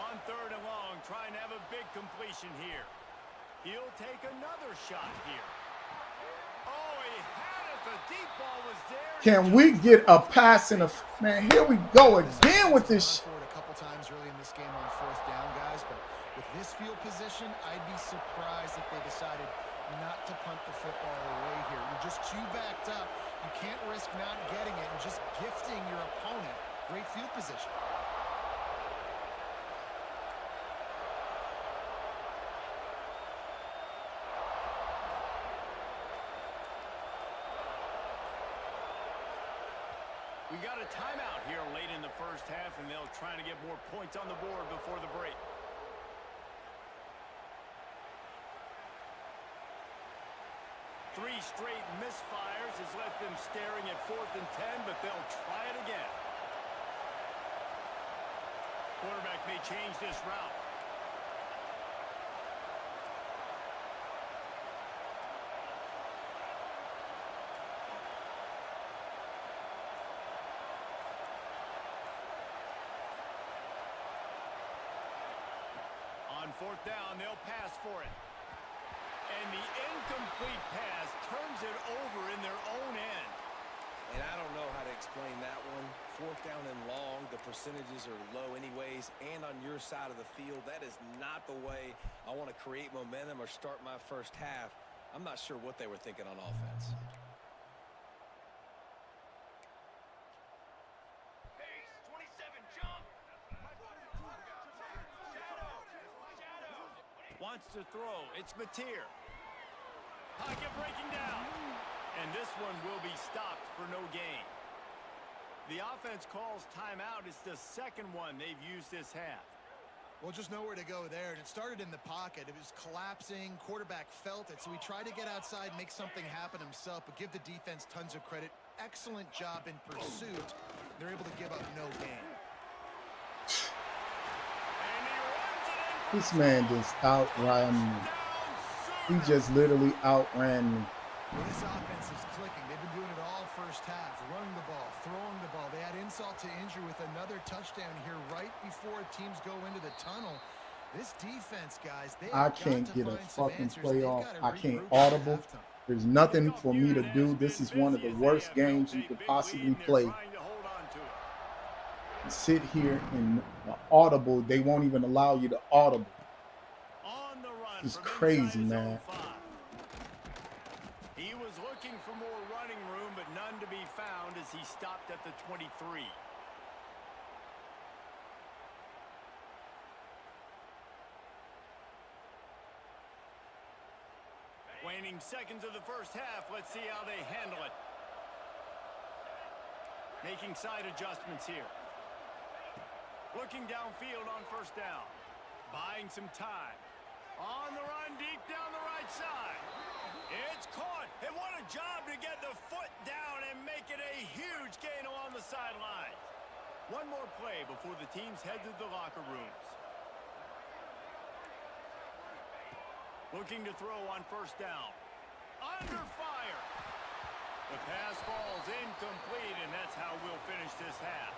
Speaker 1: On 3rd and long, trying to have a big completion here. He'll take another shot here. Oh, he had it. The deep ball was there.
Speaker 2: Can we get a pass in a... Man, here we go again with this.
Speaker 4: A couple times early in this game on 4th down, guys, but with this field position, I'd be surprised if they decided not to punt the football away here. You're just too backed up. You can't risk not getting it and just gifting your opponent great field position.
Speaker 1: We got a timeout here late in the first half, and they'll try to get more points on the board before the break. Three straight misfires has left them staring at 4th and 10, but they'll try it again. Quarterback may change this route. On 4th down, they'll pass for it. And the incomplete pass turns it over in their own end.
Speaker 3: And I don't know how to explain that one. 4th down and long, the percentages are low anyways, and on your side of the field, that is not the way I want to create momentum or start my first half. I'm not sure what they were thinking on offense.
Speaker 1: Wants to throw. It's Mateer. Pocket breaking down. And this one will be stopped for no gain. The offense calls timeout. It's the second one they've used this half.
Speaker 4: Well, just nowhere to go there, and it started in the pocket. It was collapsing. Quarterback felt it, so he tried to get outside, make something happen himself, but give the defense tons of credit. Excellent job in pursuit. They're able to give up no gain.
Speaker 2: This man just outran me. He just literally outran me.
Speaker 4: Well, this offense is clicking. They've been doing it all first half, running the ball, throwing the ball. They add insult to injury with another touchdown here right before teams go into the tunnel. This defense, guys, they
Speaker 2: I
Speaker 4: have got
Speaker 2: can't
Speaker 4: to
Speaker 2: get a
Speaker 4: find some
Speaker 2: fucking
Speaker 4: answers.
Speaker 2: play
Speaker 4: They've
Speaker 2: off.
Speaker 4: got to
Speaker 2: I can't
Speaker 4: regroup at
Speaker 2: audible.
Speaker 4: halftime.
Speaker 2: There's nothing for me to do. This is one of the worst games you could possibly play. Sit here and audible. They won't even allow you to audible. It's crazy, man.
Speaker 5: He was looking for more running room, but none to be found as he stopped at the 23. Waning seconds of the first half. Let's see how they handle it. Making side adjustments here. Looking downfield on first down. Buying some time. On the run deep down the right side. It's caught. And what a job to get the foot down and make it a huge gain along the sideline. One more play before the teams head to the locker rooms. Looking to throw on first down. Under fire. The pass falls incomplete, and that's how we'll finish this half.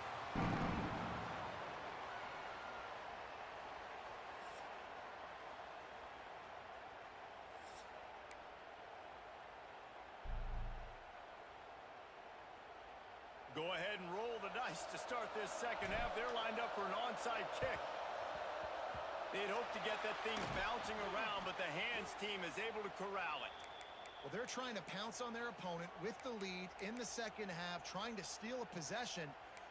Speaker 5: Go ahead and roll the dice to start this second half. They're lined up for an onside kick. They'd hope to get that thing bouncing around, but the hands team is able to corral it.
Speaker 4: Well, they're trying to pounce on their opponent with the lead in the second half, trying to steal a possession,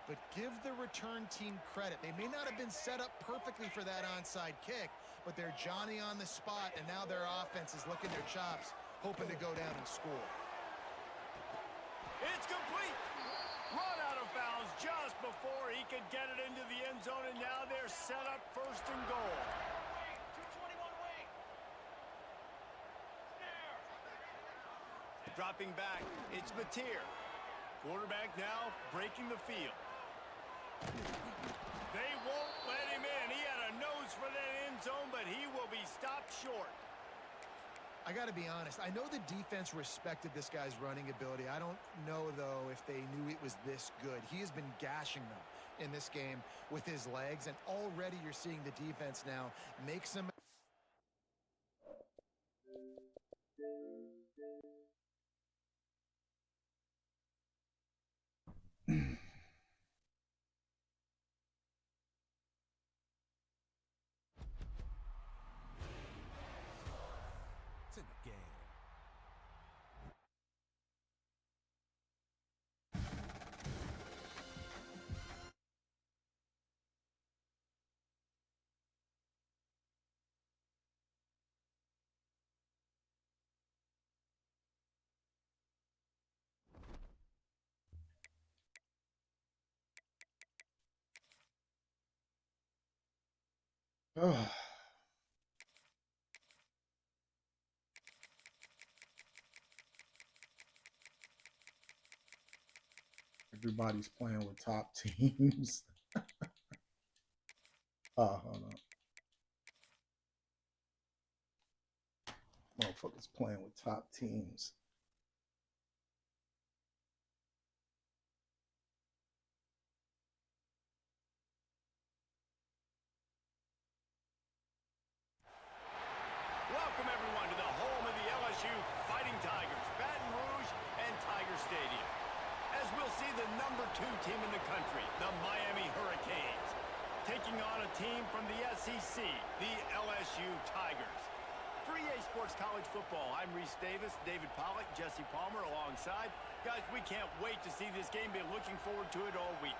Speaker 4: but give the return team credit. They may not have been set up perfectly for that onside kick, but they're Johnny on the spot, and now their offense is licking their chops, hoping to go down and score.
Speaker 5: It's complete. Run out of bounds just before he could get it into the end zone, and now they're set up first and goal. Dropping back, it's Mateer. Quarterback now breaking the field. They won't let him in. He had a nose for that end zone, but he will be stopped short.
Speaker 4: I got to be honest. I know the defense respected this guy's running ability. I don't know, though, if they knew it was this good. He has been gashing them in this game with his legs, and already you're seeing the defense now make some...
Speaker 3: It's in the game.
Speaker 2: Ugh. Everybody's playing with top teams. Hold on. Motherfuckers playing with top teams.
Speaker 5: Welcome, everyone, to the home of the LSU Fighting Tigers, Baton Rouge and Tiger Stadium. As we'll see the #2 team in the country, the Miami Hurricanes, taking on a team from the SEC, the LSU Tigers. For EA Sports College Football, I'm Reese Davis, David Pollack, Jesse Palmer alongside. Guys, we can't wait to see this game. Been looking forward to it all week.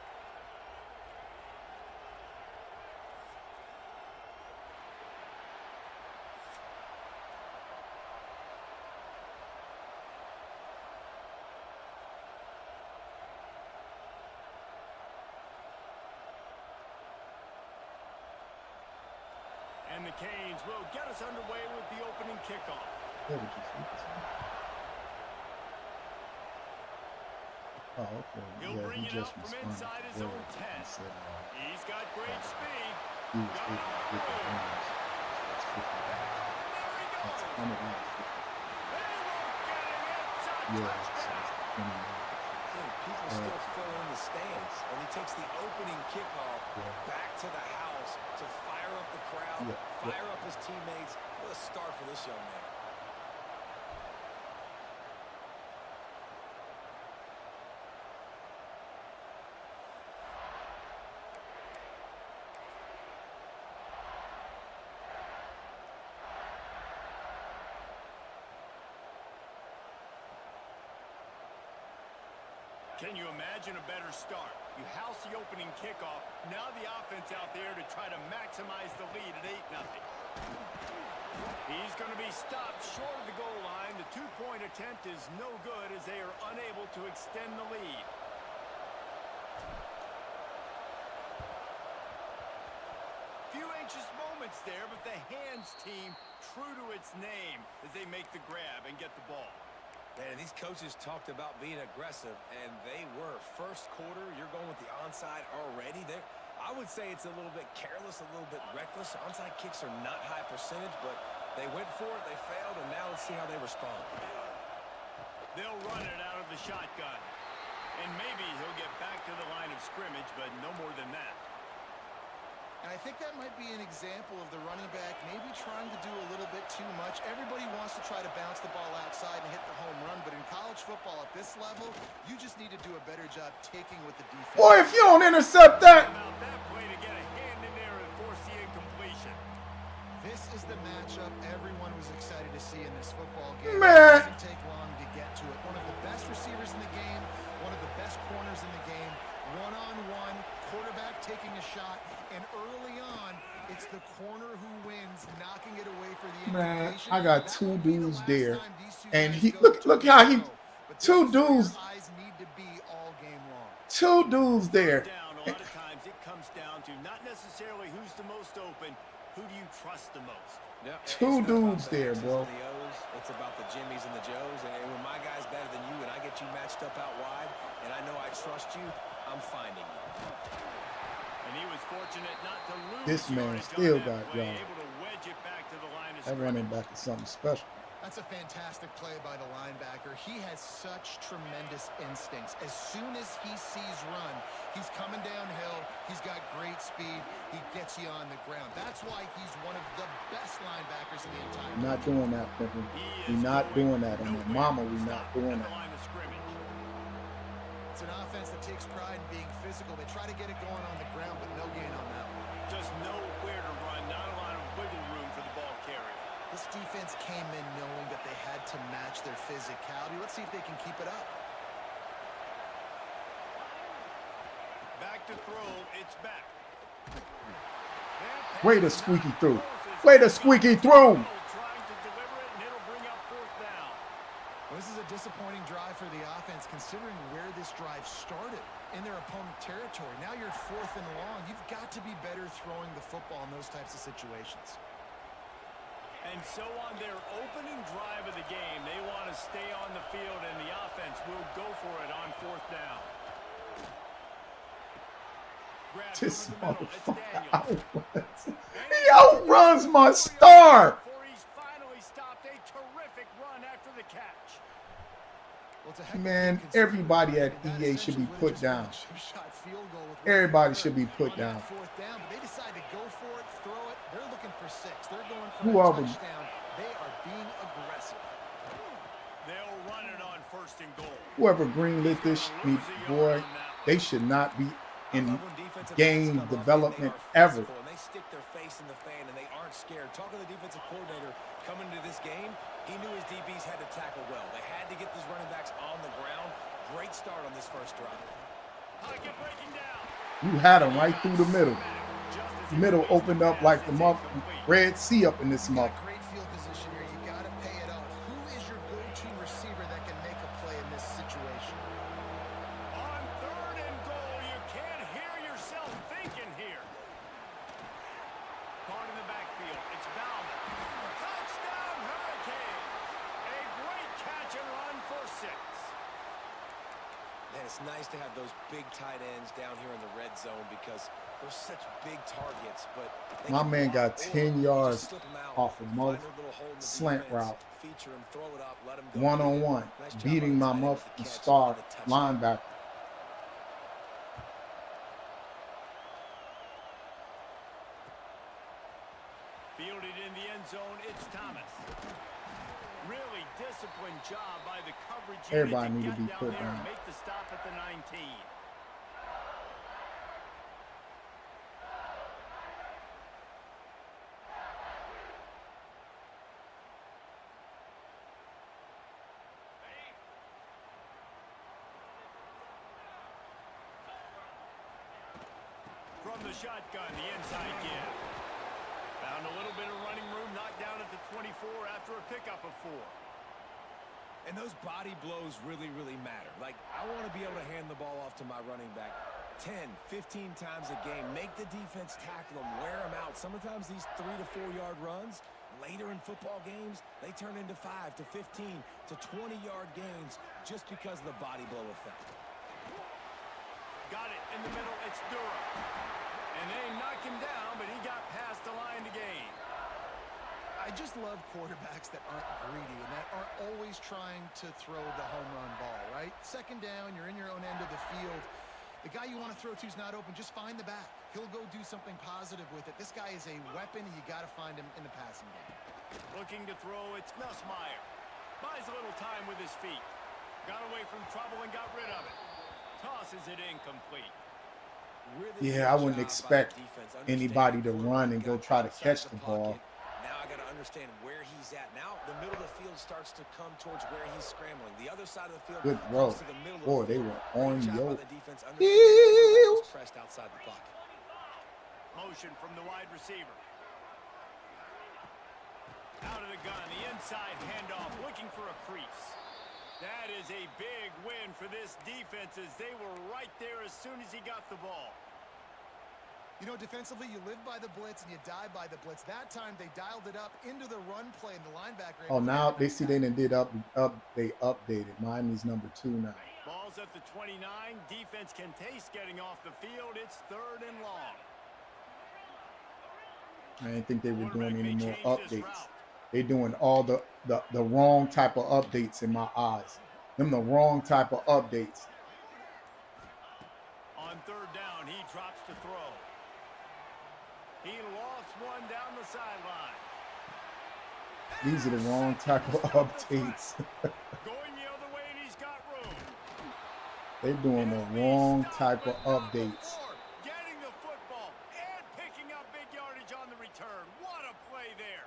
Speaker 5: And the Canes will get us underway with the opening kickoff.
Speaker 2: Oh, okay.
Speaker 5: He'll bring it up from inside his own 10. He's got great speed. There he goes. They won't get him. It's
Speaker 2: Yeah.
Speaker 3: People still fill in the stands, and he takes the opening kickoff back to the house to fire up the crowd, fire up his teammates. What a start for this young man.
Speaker 5: Can you imagine a better start? You house the opening kickoff. Now the offense out there to try to maximize the lead at 8-0. He's going to be stopped short of the goal line. The two-point attempt is no good as they are unable to extend the lead. Few anxious moments there, but the hands team true to its name as they make the grab and get the ball.
Speaker 3: Man, these coaches talked about being aggressive, and they were. First quarter, you're going with the onside already. I would say it's a little bit careless, a little bit reckless. Onside kicks are not high percentage, but they went for it, they failed, and now let's see how they respond.
Speaker 5: They'll run it out of the shotgun. And maybe he'll get back to the line of scrimmage, but no more than that.
Speaker 4: And I think that might be an example of the running back maybe trying to do a little bit too much. Everybody wants to try to bounce the ball outside and hit the home run, but in college football at this level, you just need to do a better job taking with the defense.
Speaker 2: Boy, if you don't intercept that.
Speaker 5: About that play to get a hand in there and force the incompletion.
Speaker 4: This is the matchup everyone was excited to see in this football game.
Speaker 2: Man.
Speaker 4: It doesn't take long to get to it. One of the best receivers in the game, one of the best corners in the game, one-on-one, quarterback taking a shot, and early on, it's the corner who wins, knocking it away for the
Speaker 2: Man,
Speaker 4: incompletion.
Speaker 2: I got
Speaker 4: That
Speaker 2: two
Speaker 4: won't be the
Speaker 2: dudes
Speaker 4: last
Speaker 2: there,
Speaker 4: time these two
Speaker 2: and
Speaker 4: guys
Speaker 2: he
Speaker 4: go
Speaker 2: look how he
Speaker 4: toe-to-toe. But this
Speaker 2: two
Speaker 4: is where
Speaker 2: dudes,
Speaker 4: your eyes need to be all game long.
Speaker 2: two dudes there.
Speaker 5: Down, a lot of times it comes down to not necessarily who's the most open, who do you trust the most?
Speaker 3: Yep,
Speaker 2: Two
Speaker 3: it's not
Speaker 2: dudes
Speaker 3: about the
Speaker 2: there,
Speaker 3: X's
Speaker 2: bro.
Speaker 3: and the O's. It's about the Jimmies and the Joes. And when my guy's better than you and I get you matched up out wide, and I know I trust you, I'm finding you.
Speaker 5: And he was fortunate not to lose.
Speaker 2: This man
Speaker 5: yardage on
Speaker 2: still
Speaker 5: that
Speaker 2: got
Speaker 5: play,
Speaker 2: yards.
Speaker 5: able to wedge it back to the line of
Speaker 2: That
Speaker 5: scrimmage.
Speaker 2: running back is something special.
Speaker 4: That's a fantastic play by the linebacker. He has such tremendous instincts. As soon as he sees run, he's coming downhill. He's got great speed. He gets you on the ground. That's why he's one of the best linebackers in the entire
Speaker 2: We're not doing that, Pimpin.
Speaker 5: He
Speaker 2: We're
Speaker 5: is
Speaker 2: not
Speaker 5: going
Speaker 2: doing that. On my
Speaker 5: nowhere.
Speaker 2: mama, we're not
Speaker 5: Stop
Speaker 2: doing
Speaker 5: at the
Speaker 2: that.
Speaker 5: line of scrimmage.
Speaker 4: It's an offense that takes pride in being physical. They try to get it going on the ground, but no gain on that one.
Speaker 5: Just nowhere to run, not a lot of wiggle room for the ball carrier.
Speaker 4: This defense came in knowing that they had to match their physicality. Let's see if they can keep it up.
Speaker 5: Back to throw, it's back.
Speaker 2: Way to squeaky through. Way to squeaky through.
Speaker 5: Trying to deliver it, and it'll bring up fourth down.
Speaker 4: Well, this is a disappointing drive for the offense, considering where this drive started in their opponent territory. Now you're at 4th and long. You've got to be better throwing the football in those types of situations.
Speaker 5: And so on their opening drive of the game, they want to stay on the field, and the offense will go for it on fourth down. Grab
Speaker 2: This
Speaker 5: over the middle. It's
Speaker 2: motherfucker
Speaker 5: Daniels.
Speaker 2: He outruns my star.
Speaker 5: Before he's finally stopped, a terrific run after the catch.
Speaker 4: Well, it's a heck of a
Speaker 2: Man,
Speaker 4: consistency.
Speaker 2: everybody at
Speaker 4: That
Speaker 2: EA should be
Speaker 4: essentially
Speaker 2: put
Speaker 4: would've just been
Speaker 2: down.
Speaker 4: a chip-shot field goal with
Speaker 2: Everybody
Speaker 4: one
Speaker 2: should be
Speaker 4: third
Speaker 2: put
Speaker 4: on
Speaker 2: down.
Speaker 4: that 4th down, but they decide to go for it, throw it. They're looking for 6. They're going for
Speaker 2: Whoever-
Speaker 4: a touchdown. They are being aggressive.
Speaker 5: They'll run it on 1st and goal.
Speaker 2: Whoever greenlit this, boy, they should not be in game development ever.
Speaker 3: And they stick their face in the fan, and they aren't scared. Talking to the defensive coordinator coming into this game, he knew his DBs had to tackle well. They had to get these running backs on the ground. Great start on this first drive.
Speaker 5: Pocket breaking down.
Speaker 2: You had him right through the middle. The middle opened up like the Red Sea up in this
Speaker 4: You got
Speaker 2: month.
Speaker 4: great field position here. You got to pay it off. Who is your go-to receiver that can make a play in this situation?
Speaker 5: On 3rd and goal, you can't hear yourself thinking here. Caught in the backfield, it's Bauman. Touchdown, Hurricane! A great catch and run for 6.
Speaker 3: Man, it's nice to have those big tight ends down here in the red zone because They're such big targets, but they
Speaker 2: My
Speaker 3: can
Speaker 2: man got
Speaker 3: block, or
Speaker 2: 10
Speaker 3: you just
Speaker 2: yards
Speaker 3: slip 'em out,
Speaker 2: off a
Speaker 3: find
Speaker 2: mother
Speaker 3: a little hole in the
Speaker 2: slant
Speaker 3: defense,
Speaker 2: route.
Speaker 3: feature 'em, throw it up, let 'em go
Speaker 2: One
Speaker 3: get
Speaker 2: on
Speaker 3: it.
Speaker 2: one,
Speaker 3: Nice job by
Speaker 2: beating
Speaker 3: the
Speaker 2: my
Speaker 3: tight end with
Speaker 2: motherfucking
Speaker 3: the catch
Speaker 2: star
Speaker 3: and the touchdown.
Speaker 2: linebacker.
Speaker 1: Fielded in the end zone, it's Thomas. Really disciplined job by the coverage unit
Speaker 2: Everybody need to
Speaker 1: get
Speaker 2: be
Speaker 1: down
Speaker 2: put
Speaker 1: there and
Speaker 2: down.
Speaker 1: make the stop at the 19. From the shotgun, the inside give. Found a little bit of running room, knocked down at the 24 after a pickup of 4.
Speaker 3: And those body blows really, really matter. Like, I want to be able to hand the ball off to my running back 10, 15 times a game. Make the defense tackle them, wear them out. Sometimes these 3 to 4 yard runs, later in football games, they turn into 5 to 15 to 20 yard gains just because of the body blow effect.
Speaker 1: Got it in the middle, it's Durham. And they knock him down, but he got past the line to gain.
Speaker 4: I just love quarterbacks that aren't greedy and that aren't always trying to throw the home run ball, right? Second down, you're in your own end of the field. The guy you want to throw to is not open. Just find the back. He'll go do something positive with it. This guy is a weapon, and you got to find him in the passing game.
Speaker 1: Looking to throw, it's Nussmeier. Buys a little time with his feet. Got away from trouble and got rid of it. Tosses it incomplete.
Speaker 3: Really
Speaker 2: Yeah, I
Speaker 3: good
Speaker 2: wouldn't
Speaker 3: job by the
Speaker 2: expect
Speaker 3: defense
Speaker 2: anybody to
Speaker 3: understanding
Speaker 2: run and go try to
Speaker 3: outside
Speaker 2: catch the ball.
Speaker 3: pocket. Now I got to understand where he's at. Now the middle of the field starts to come towards where he's scrambling. The other side of the field
Speaker 2: Good
Speaker 3: comes
Speaker 2: throw.
Speaker 3: to the middle
Speaker 2: Boy,
Speaker 3: of the
Speaker 2: they
Speaker 3: field.
Speaker 2: were
Speaker 3: Great
Speaker 2: on
Speaker 3: job by
Speaker 2: yo.
Speaker 3: the defense understanding the quarterback was pressed outside the pocket.
Speaker 1: Motion from the wide receiver. Out of the gun, the inside handoff, looking for a crease. That is a big win for this defense as they were right there as soon as he got the ball.
Speaker 4: You know, defensively, you live by the blitz and you die by the blitz. That time, they dialed it up into the run play, and the linebacker...
Speaker 2: Oh, now they see they did they updated. Miami's number 2 now.
Speaker 1: Ball's at the 29. Defense can taste getting off the field. It's 3rd and long.
Speaker 2: I didn't think they were doing
Speaker 1: Quarterback
Speaker 2: any
Speaker 1: may
Speaker 2: more
Speaker 1: change this
Speaker 2: updates.
Speaker 1: route.
Speaker 2: They're doing all the wrong type of updates in my eyes. Them the wrong type of updates.
Speaker 1: On 3rd down, he drops to throw. He lofts one down the sideline.
Speaker 2: These are the wrong type of updates.
Speaker 1: Going the other way, and he's got room.
Speaker 2: They're doing the wrong type of updates.
Speaker 1: Getting the football and picking up big yardage on the return. What a play there.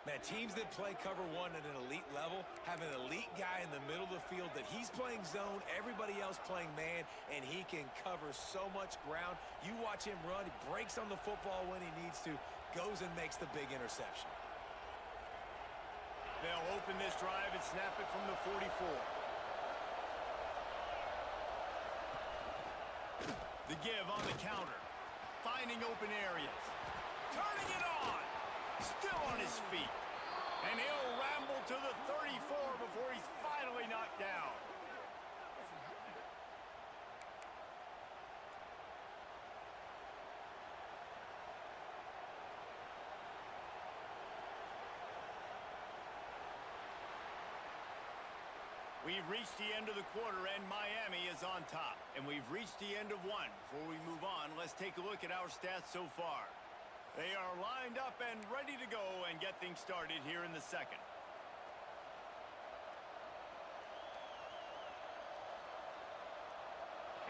Speaker 3: Man, teams that play cover 1 at an elite level have an elite guy in the middle of the field that he's playing zone, everybody else playing man, and he can cover so much ground. You watch him run, he breaks on the football when he needs to, goes and makes the big interception.
Speaker 1: They'll open this drive and snap it from the 44. The give on the counter. Finding open areas. Turning it on. Still on his feet. And he'll ramble to the 34 before he's finally knocked down. We've reached the end of the quarter, and Miami is on top. And we've reached the end of one. Before we move on, let's take a look at our stats so far. They are lined up and ready to go and get things started here in the second.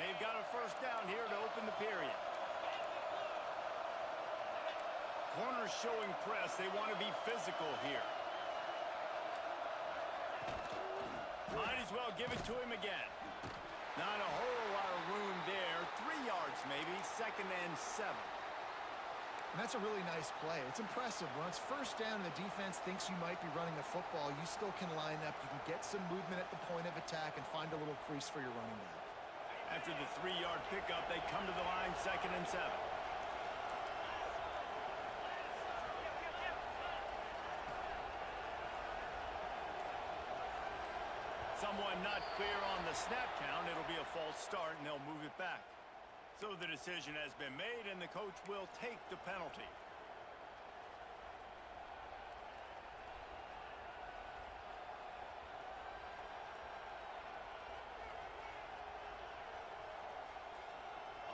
Speaker 1: They've got a first down here to open the period. Corners showing press. They want to be physical here. Might as well give it to him again. Not a whole lot of room there. 3 yards maybe. 2nd and 7.
Speaker 4: And that's a really nice play. It's impressive. When it's first down and the defense thinks you might be running the football, you still can line up. You can get some movement at the point of attack and find a little crease for your running back.
Speaker 1: After the 3-yard pickup, they come to the line 2nd and 7. Someone not clear on the snap count. It'll be a false start, and they'll move it back. So the decision has been made, and the coach will take the penalty.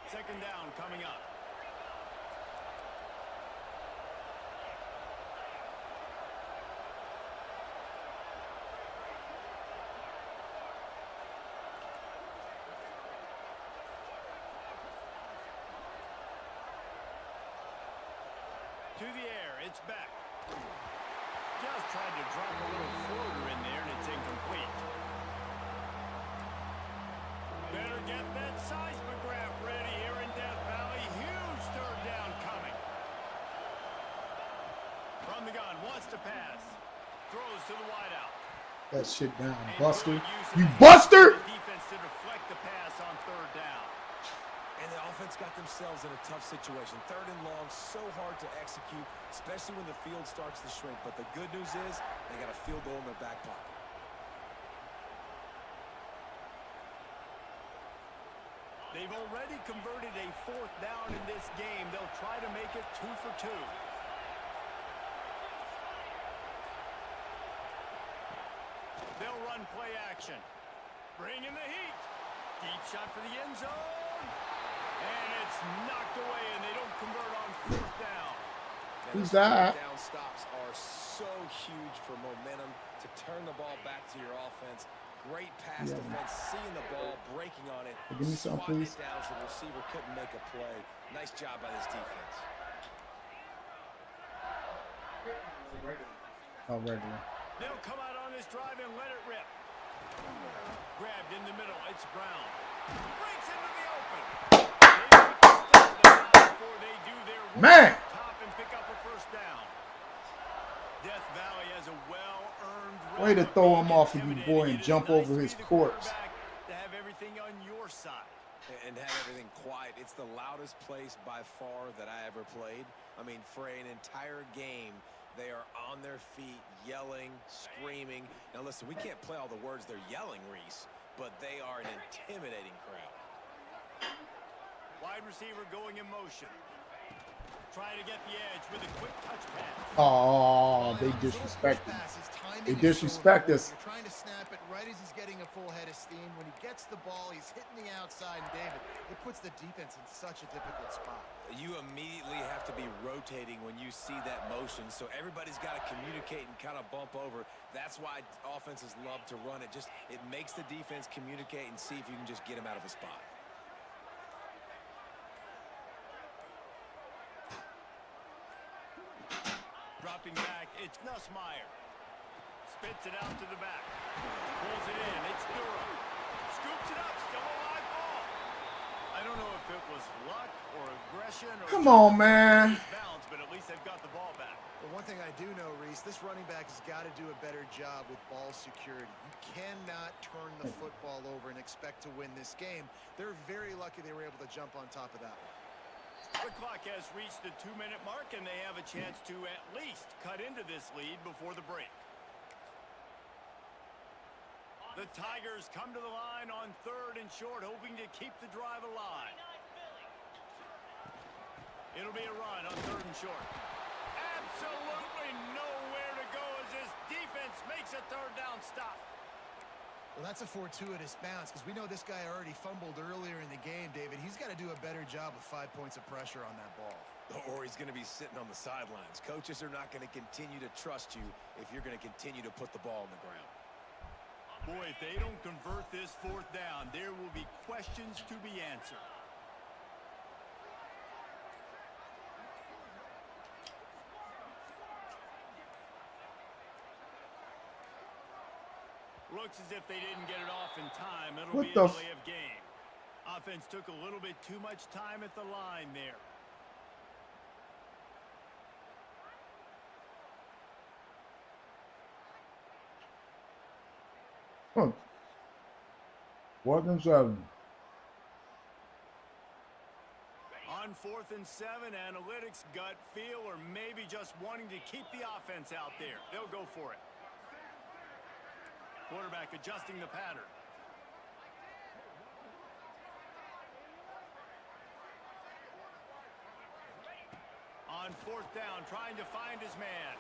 Speaker 1: Second down coming up. To the air, it's back. Just tried to drop a little floater in there, and it's incomplete. Better get that seismograph ready here in Death Valley. Huge third down coming. From the gun, wants to pass. Throws to the wideout.
Speaker 2: That shit down,
Speaker 1: And
Speaker 2: Buster.
Speaker 1: good use of
Speaker 2: You
Speaker 1: the
Speaker 2: buster!
Speaker 1: defense to deflect the pass on third down.
Speaker 3: And the offense got themselves in a tough situation. Third and long, so hard to execute, especially when the field starts to shrink. But the good news is they got a field goal in their back pocket.
Speaker 1: They've already converted a fourth down in this game. They'll try to make it 2 for 2. They'll run play action. Bring in the heat. Deep shot for the end zone. And it's knocked away, and they don't convert on fourth down.
Speaker 3: Man,
Speaker 2: Who's
Speaker 3: those
Speaker 2: that?
Speaker 3: fourth down stops are so huge for momentum to turn the ball back to your offense. Great pass
Speaker 2: Yeah.
Speaker 3: defense, seeing the ball, breaking on it.
Speaker 2: Give me some,
Speaker 3: swatting
Speaker 2: please.
Speaker 3: it down so the receiver couldn't make a play. Nice job by this defense.
Speaker 2: Oh, regular.
Speaker 1: They'll come out on this drive and let it rip. Grabbed in the middle. It's Brown. Breaks into the open. Before they do their work
Speaker 2: Man!
Speaker 1: up top and pick up a first down. Death Valley has a well-earned
Speaker 2: Way to
Speaker 1: record
Speaker 2: throw
Speaker 1: being
Speaker 2: him off of you,
Speaker 1: intimidating.
Speaker 2: boy, and
Speaker 1: It is
Speaker 2: jump
Speaker 1: nice
Speaker 2: over
Speaker 1: to
Speaker 2: his
Speaker 1: be the
Speaker 2: corpse.
Speaker 1: quarterback, to have everything on your side.
Speaker 3: And have everything quiet. It's the loudest place by far that I ever played. I mean, for an entire game, they are on their feet, yelling, screaming. Now, listen, we can't play all the words they're yelling, Reese, but they are an intimidating crowd.
Speaker 1: Wide receiver going in motion. Trying to get the edge with a quick touch pass.
Speaker 2: Oh, they disrespect him. They disrespect us.
Speaker 4: You're trying to snap it right as he's getting a full head of steam. When he gets the ball, he's hitting the outside, and David, it puts the defense in such a difficult spot.
Speaker 3: You immediately have to be rotating when you see that motion, so everybody's got to communicate and kind of bump over. That's why offenses love to run it. It makes the defense communicate and see if you can just get him out of a spot.
Speaker 1: Dropping back, it's Nussmeier. Spits it out to the back. Pulls it in, it's Durham. Scoops it up, still a live ball. I don't know if it was luck or aggression or
Speaker 2: Come on, man.
Speaker 1: balance, but at least they've got the ball back.
Speaker 4: Well, one thing I do know, Reese, this running back has got to do a better job with ball security. You cannot turn the football over and expect to win this game. They're very lucky they were able to jump on top of that one.
Speaker 1: The clock has reached the 2-minute mark, and they have a chance to at least cut into this lead before the break. The Tigers come to the line on 3rd and short, hoping to keep the drive alive. It'll be a run on 3rd and short. Absolutely nowhere to go as this defense makes a 3rd down stop.
Speaker 4: Well, that's a fortuitous bounce because we know this guy already fumbled earlier in the game, David. He's got to do a better job with 5 points of pressure on that ball.
Speaker 3: Or he's going to be sitting on the sidelines. Coaches are not going to continue to trust you if you're going to continue to put the ball on the ground.
Speaker 1: Boy, if they don't convert this 4th down, there will be questions to be answered. Looks as if they didn't get it off in time. It'll
Speaker 2: What
Speaker 1: be
Speaker 2: the
Speaker 1: a delay of game. Offense took a little bit too much time at the line there.
Speaker 2: Huh. 4th and 7.
Speaker 1: On 4th and 7, analytics, gut feel, or maybe just wanting to keep the offense out there. They'll go for it. Quarterback adjusting the pattern. On fourth down, trying to find his man.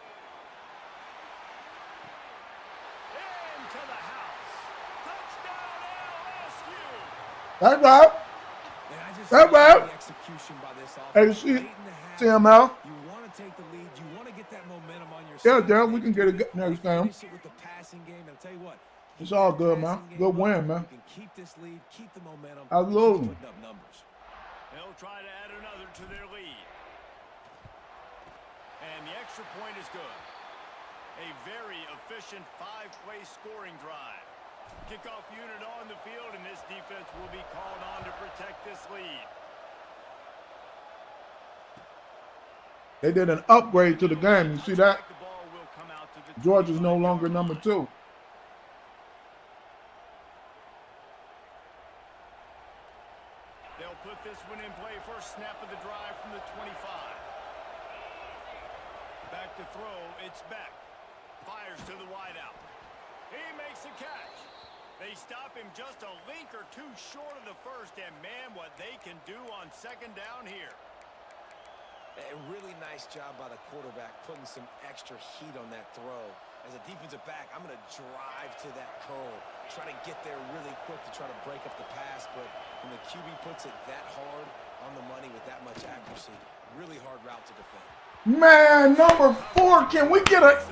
Speaker 1: Into the house. Touchdown LSU.
Speaker 2: That's right.
Speaker 3: And I just
Speaker 2: That's
Speaker 3: love
Speaker 2: right.
Speaker 3: the execution by this
Speaker 2: Hey,
Speaker 3: offense.
Speaker 2: see,
Speaker 3: Late in the half,
Speaker 2: CML.
Speaker 3: you want to take the lead. You want to get that momentum on your
Speaker 2: Yeah,
Speaker 3: side.
Speaker 2: Darryl, we
Speaker 3: They
Speaker 2: can get
Speaker 3: do
Speaker 2: it
Speaker 3: it.
Speaker 2: next
Speaker 3: They
Speaker 2: time.
Speaker 3: finish it with the passing game. And I'll tell you what.
Speaker 2: It's
Speaker 3: you
Speaker 2: all
Speaker 3: get
Speaker 2: good,
Speaker 3: the
Speaker 2: man.
Speaker 3: passing game
Speaker 2: Good
Speaker 3: up,
Speaker 2: win, man.
Speaker 3: You can keep this lead, keep the momentum,
Speaker 2: Absolutely.
Speaker 3: keep putting up numbers.
Speaker 1: They'll try to add another to their lead. And the extra point is good. A very efficient five-play scoring drive. Kickoff unit on the field, and this defense will be called on to protect this lead.
Speaker 2: They did an upgrade to the game. You see that?
Speaker 1: The ball will come out to the
Speaker 2: Georgia's no longer
Speaker 1: 25-yard
Speaker 2: number
Speaker 1: line.
Speaker 2: 2.
Speaker 1: They'll put this one in play. First snap of the drive from the 25. Back to throw. It's Beck. Fires to the wideout. He makes a catch. They stop him just a link or two short of the first, and man, what they can do on second down here.
Speaker 3: A really nice job by the quarterback putting some extra heat on that throw. As a defensive back, I'm going to drive to that curl, try to get there really quick to try to break up the pass, but when the QB puts it that hard on the money with that much accuracy, really hard route to defend.
Speaker 2: Man, number 4, can we get a...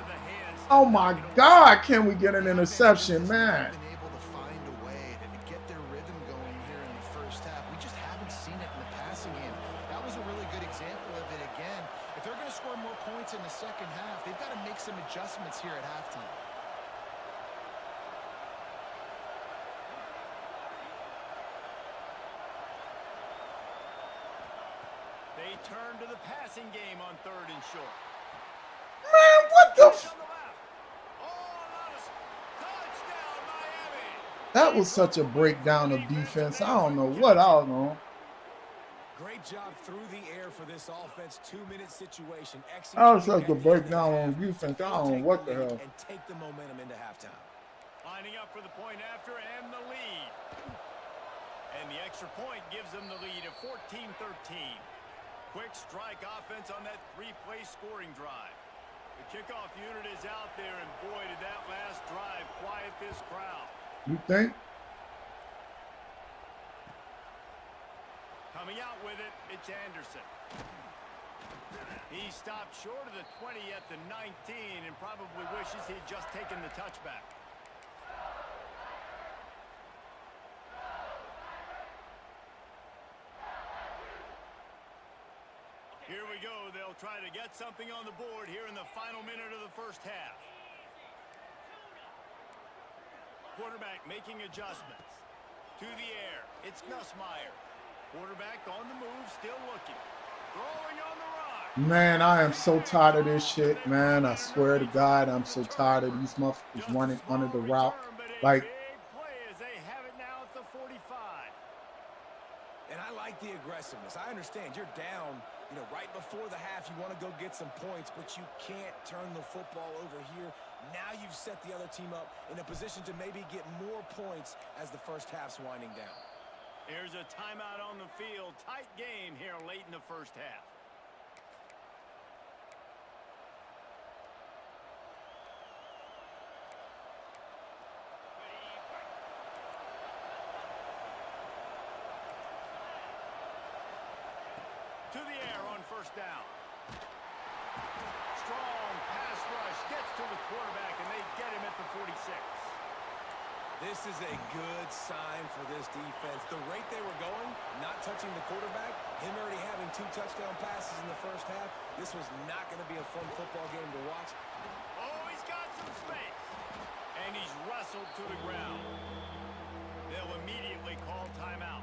Speaker 2: Oh, my God, can we get an interception, man?
Speaker 4: Been able to find a way to get their rhythm going here in the first half. We just haven't seen it in the passing game. That was a really good example of it again. If they're going to score more points in the second half, they've got to make some adjustments here at halftime.
Speaker 1: They turn to the passing game on third and short.
Speaker 2: Man, what the...
Speaker 1: On the left. Oh, not a touchdown, Miami.
Speaker 2: That was such a breakdown of defense. I don't know what I was on.
Speaker 3: Great job through the air for this offense. 2-minute situation.
Speaker 2: That was such a breakdown on defense. I don't know what the hell.
Speaker 3: And take the momentum into halftime.
Speaker 1: Lining up for the point after and the lead. And the extra point gives them the lead at 14-13. Quick strike offense on that three-play scoring drive. The kickoff unit is out there, and boy, did that last drive quiet this crowd.
Speaker 2: You think?
Speaker 1: Coming out with it, it's Anderson. He stopped short of the 20 at the 19 and probably wishes he'd just taken the touchback. Here we go. They'll try to get something on the board here in the final minute of the first half. Quarterback making adjustments. To the air. It's Nussmeier. Quarterback on the move, still looking. Throwing on the run.
Speaker 2: Man, I am so tired of this shit, man. I swear to God, I'm so tired of these motherfuckers running under the route. Like,
Speaker 1: Big play as they have it now at the 45.
Speaker 3: And I like the aggressiveness. I understand you're down, right before the half. You want to go get some points, but you can't turn the football over here. Now you've set the other team up in a position to maybe get more points as the first half's winding down.
Speaker 1: Here's a timeout on the field. Tight game here late in the first half. To the air on first down. Strong pass rush gets to the quarterback, and they get him at the 46.
Speaker 3: This is a good sign for this defense. The rate they were going, not touching the quarterback, him already having 2 touchdown passes in the first half, this was not going to be a fun football game to watch.
Speaker 1: Oh, he's got some space. And he's wrestled to the ground. They'll immediately call timeout.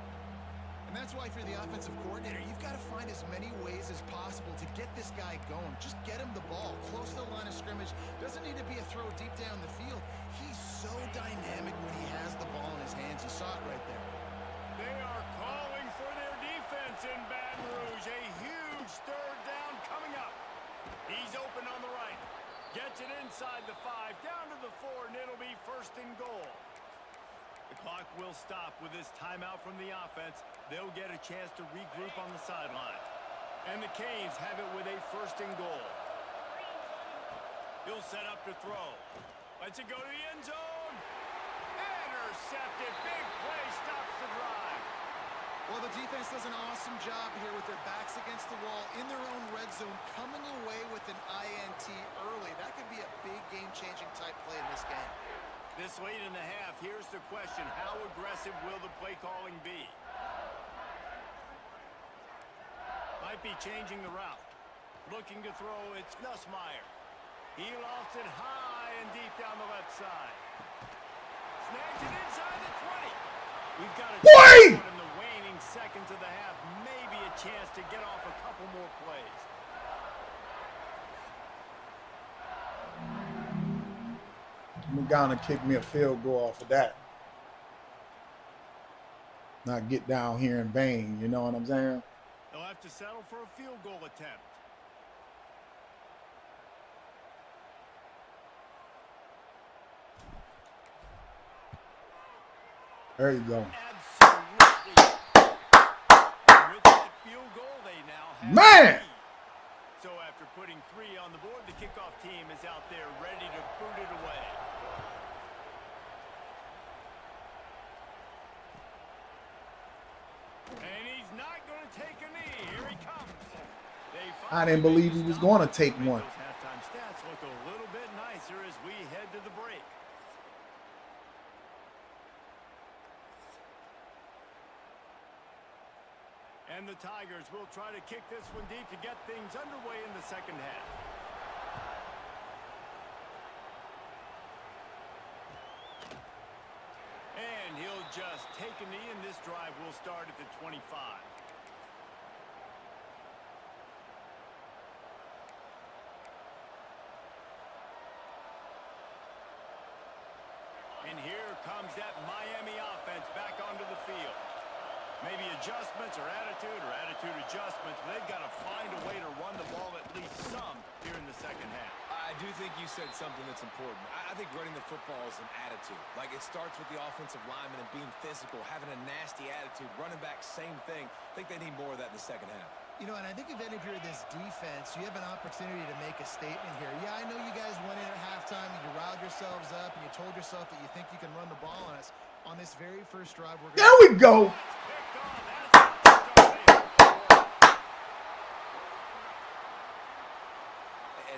Speaker 4: And that's why for the offensive coordinator, you've got to find as many ways as possible to get this guy going. Just get him the ball close to the line of scrimmage. Doesn't need to be a throw deep down the field. He's so dynamic when he has the ball in his hands. You saw it right there.
Speaker 1: They are calling for their defense in Baton Rouge. A huge third down coming up. He's open on the right. Gets it inside the 5, down to the 4, and it'll be first and goal. The clock will stop with this timeout from the offense. They'll get a chance to regroup on the sideline.
Speaker 5: And the Canes have it with a 1st and goal. He'll set up to throw. Lets it go to the end zone. Intercepted. Big play stops the drive.
Speaker 4: Well, the defense does an awesome job here with their backs against the wall in their own red zone, coming away with an INT early. That could be a big game-changing type play in this game.
Speaker 5: This late in the half, here's the question. How aggressive will the play calling be? Might be changing the route. Looking to throw, it's Nussmeier. He lofts it high and deep down the left side. Snags it inside the 20. We've got a
Speaker 2: Boy!
Speaker 5: in the waning seconds of the half. Maybe a chance to get off a couple more plays.
Speaker 2: Magana kicked me a field goal off of that. Not get down here in vain, you know what I'm saying?
Speaker 5: They'll have to settle for a field goal attempt.
Speaker 2: There you go.
Speaker 5: Absolutely. With that field goal, they now have
Speaker 2: Man!
Speaker 5: the lead. So after putting 3 on the board, the kickoff team is out there ready to boot it away. And he's not going to take a knee. Here he comes.
Speaker 2: I didn't believe he was going to take one.
Speaker 5: Those halftime stats look a little bit nicer as we head to the break. And the Tigers will try to kick this one deep to get things underway in the second half. And he'll just take a knee, and this drive will start at the 25. And here comes that Miami offense back onto the field. Maybe adjustments or attitude adjustments. But they've got to find a way to run the ball at least some here in the second half.
Speaker 3: I do think you said something that's important. I think running the football is an attitude. Like, it starts with the offensive lineman and being physical, having a nasty attitude. Running back, same thing. I think they need more of that in the second half.
Speaker 4: You know, and I think if any of you are this defense, you have an opportunity to make a statement here. Yeah, I know you guys went in at halftime and you riled yourselves up and you told yourself that you think you can run the ball on us. On this very first drive, we're going
Speaker 2: There we go.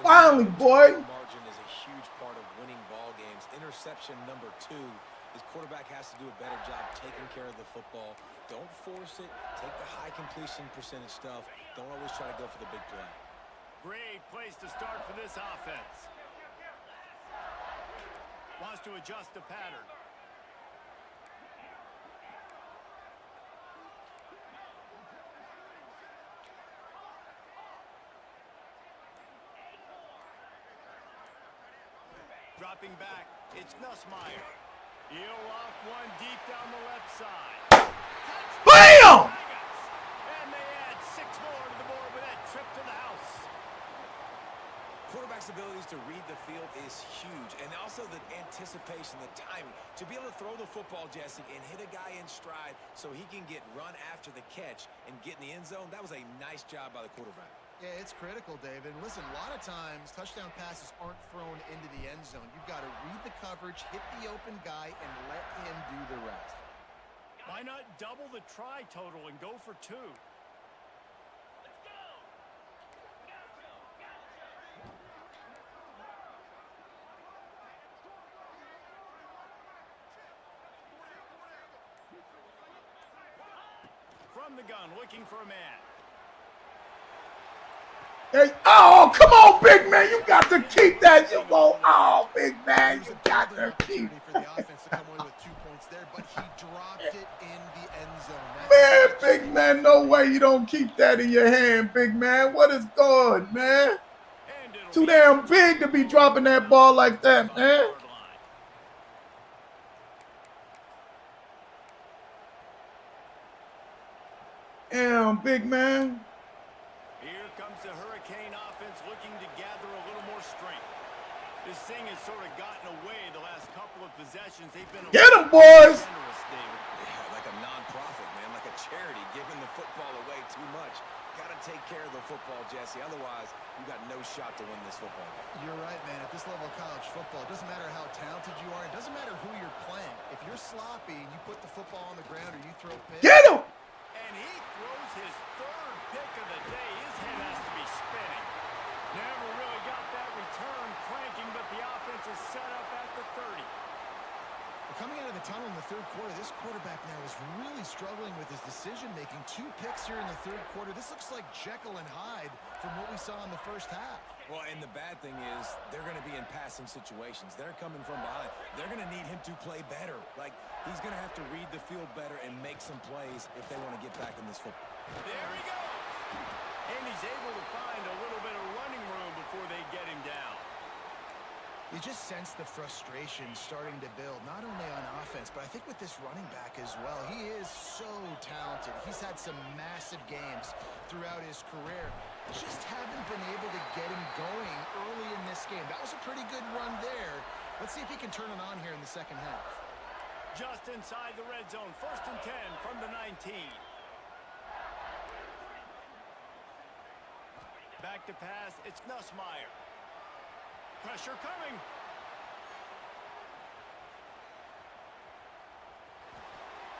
Speaker 2: Finally, boy.
Speaker 3: Margin is a huge part of winning ball games. Interception number 2. This quarterback has to do a better job taking care of the football. Don't force it. Take the high completion percentage stuff. Don't always try to go for the big play.
Speaker 5: Great place to start for this offense. Wants to adjust the pattern. Dropping back, it's Nussmeier. He'll off one deep down the left side.
Speaker 2: Bam!
Speaker 5: And they add 6 more to the board with that trip to the house.
Speaker 3: Quarterback's abilities to read the field is huge, and also the anticipation, the timing. To be able to throw the football, Jesse, and hit a guy in stride so he can get run after the catch and get in the end zone, that was a nice job by the quarterback.
Speaker 4: Yeah, it's critical, David. Listen, a lot of times touchdown passes aren't thrown into the end zone. You've got to read the coverage, hit the open guy, and let him do the rest.
Speaker 5: Why not double the try total and go for 2? From the gun, looking for a man.
Speaker 2: Hey, oh, come on, big man. You got to keep that. You go, oh, big man. You got to keep
Speaker 4: for the offense to come away with 2 points there, but he dropped it in the end zone.
Speaker 2: Man, big man, no way you don't keep that in your hand, big man. What is going, man? Too damn big to be dropping that ball like that, man. Damn, big man.
Speaker 5: Here comes the Hurricane offense looking to gather a little more strength. This thing has sort of gotten away the last couple of possessions. They've been
Speaker 2: Get him, boys.
Speaker 3: Yeah, like a non-profit, man, like a charity, giving the football away too much. got to take care of the football, Jesse. Otherwise, you got no shot to win this football game.
Speaker 4: You're right, man. At this level of college football, it doesn't matter how talented you are. It doesn't matter who you're playing. If you're sloppy and you put the football on the ground or you throw picks.
Speaker 2: Get him!
Speaker 1: And he throws his third pick of the day. His head has to be spinning. Never really got that return cranking, but the offense is set up at the 30.
Speaker 4: Coming out of the tunnel in the third quarter, this quarterback now is really struggling with his decision-making. 2 picks here in the third quarter. This looks like Jekyll and Hyde from what we saw in the first half.
Speaker 3: Well, and the bad thing is they're going to be in passing situations. They're coming from behind. They're going to need him to play better. Like, he's going to have to read the field better and make some plays if they want to get back in this football.
Speaker 1: There he goes. And he's able to find a little bit of running room before they get him down.
Speaker 4: You just sense the frustration starting to build, not only on offense, but I think with this running back as well. He is so talented. He's had some massive games throughout his career. Just haven't been able to get him going early in this game. That was a pretty good run there. Let's see if he can turn it on here in the second half.
Speaker 1: Just inside the red zone. 1st and 10 from the 19. Back to pass. It's Nussmeier. Pressure coming.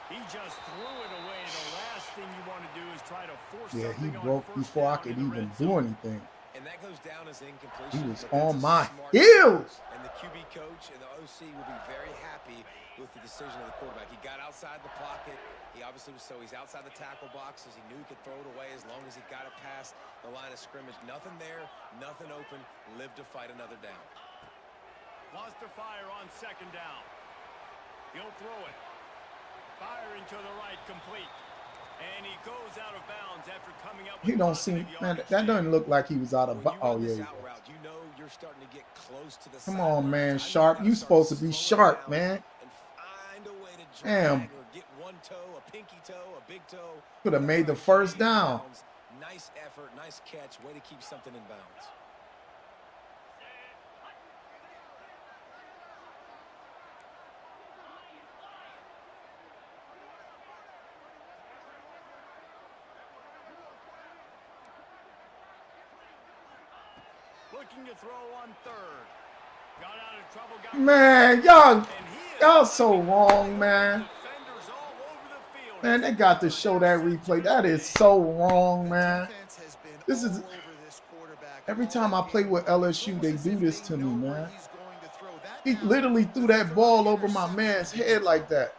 Speaker 1: He just threw it away. The last thing you want to do is try to force
Speaker 2: Yeah, he
Speaker 1: something on
Speaker 2: broke
Speaker 1: first
Speaker 2: before I
Speaker 1: down
Speaker 2: could
Speaker 1: in the
Speaker 2: even
Speaker 1: red
Speaker 2: do
Speaker 1: zone.
Speaker 2: anything.
Speaker 3: And that goes down as incompletion.
Speaker 2: He was
Speaker 3: but that's
Speaker 2: on
Speaker 3: a
Speaker 2: my
Speaker 3: smart
Speaker 2: heels.
Speaker 3: And the QB coach and the OC will be very happy with the decision of the quarterback. He got outside the pocket. He obviously was he's outside the tackle boxes. He knew he could throw it away as long as he got it past the line of scrimmage. Nothing there, nothing open. Live to fight another down.
Speaker 1: Wants to fire on 2nd down. He'll throw it. Firing to the right, complete. And he goes out of bounds after coming up with
Speaker 2: He don't seem, man, that doesn't look like he was out of, oh yeah.
Speaker 3: You know you're starting to get close to the
Speaker 2: Come on, man, Sharp. You supposed to be sharp, man.
Speaker 3: And find a way to
Speaker 2: Damn.
Speaker 3: or get one toe, a pinky toe, a big toe.
Speaker 2: Could have made the first down.
Speaker 3: Nice effort, nice catch, way to keep something in bounds.
Speaker 1: Looking to throw on 3rd. Got out of trouble. Got
Speaker 2: Man, y'all so wrong, man.
Speaker 1: defenders all over the field.
Speaker 2: Man, they got to show that replay. That is so wrong, man. This is every time I play with LSU, they do this to me, man. He literally threw that ball over my man's head like that.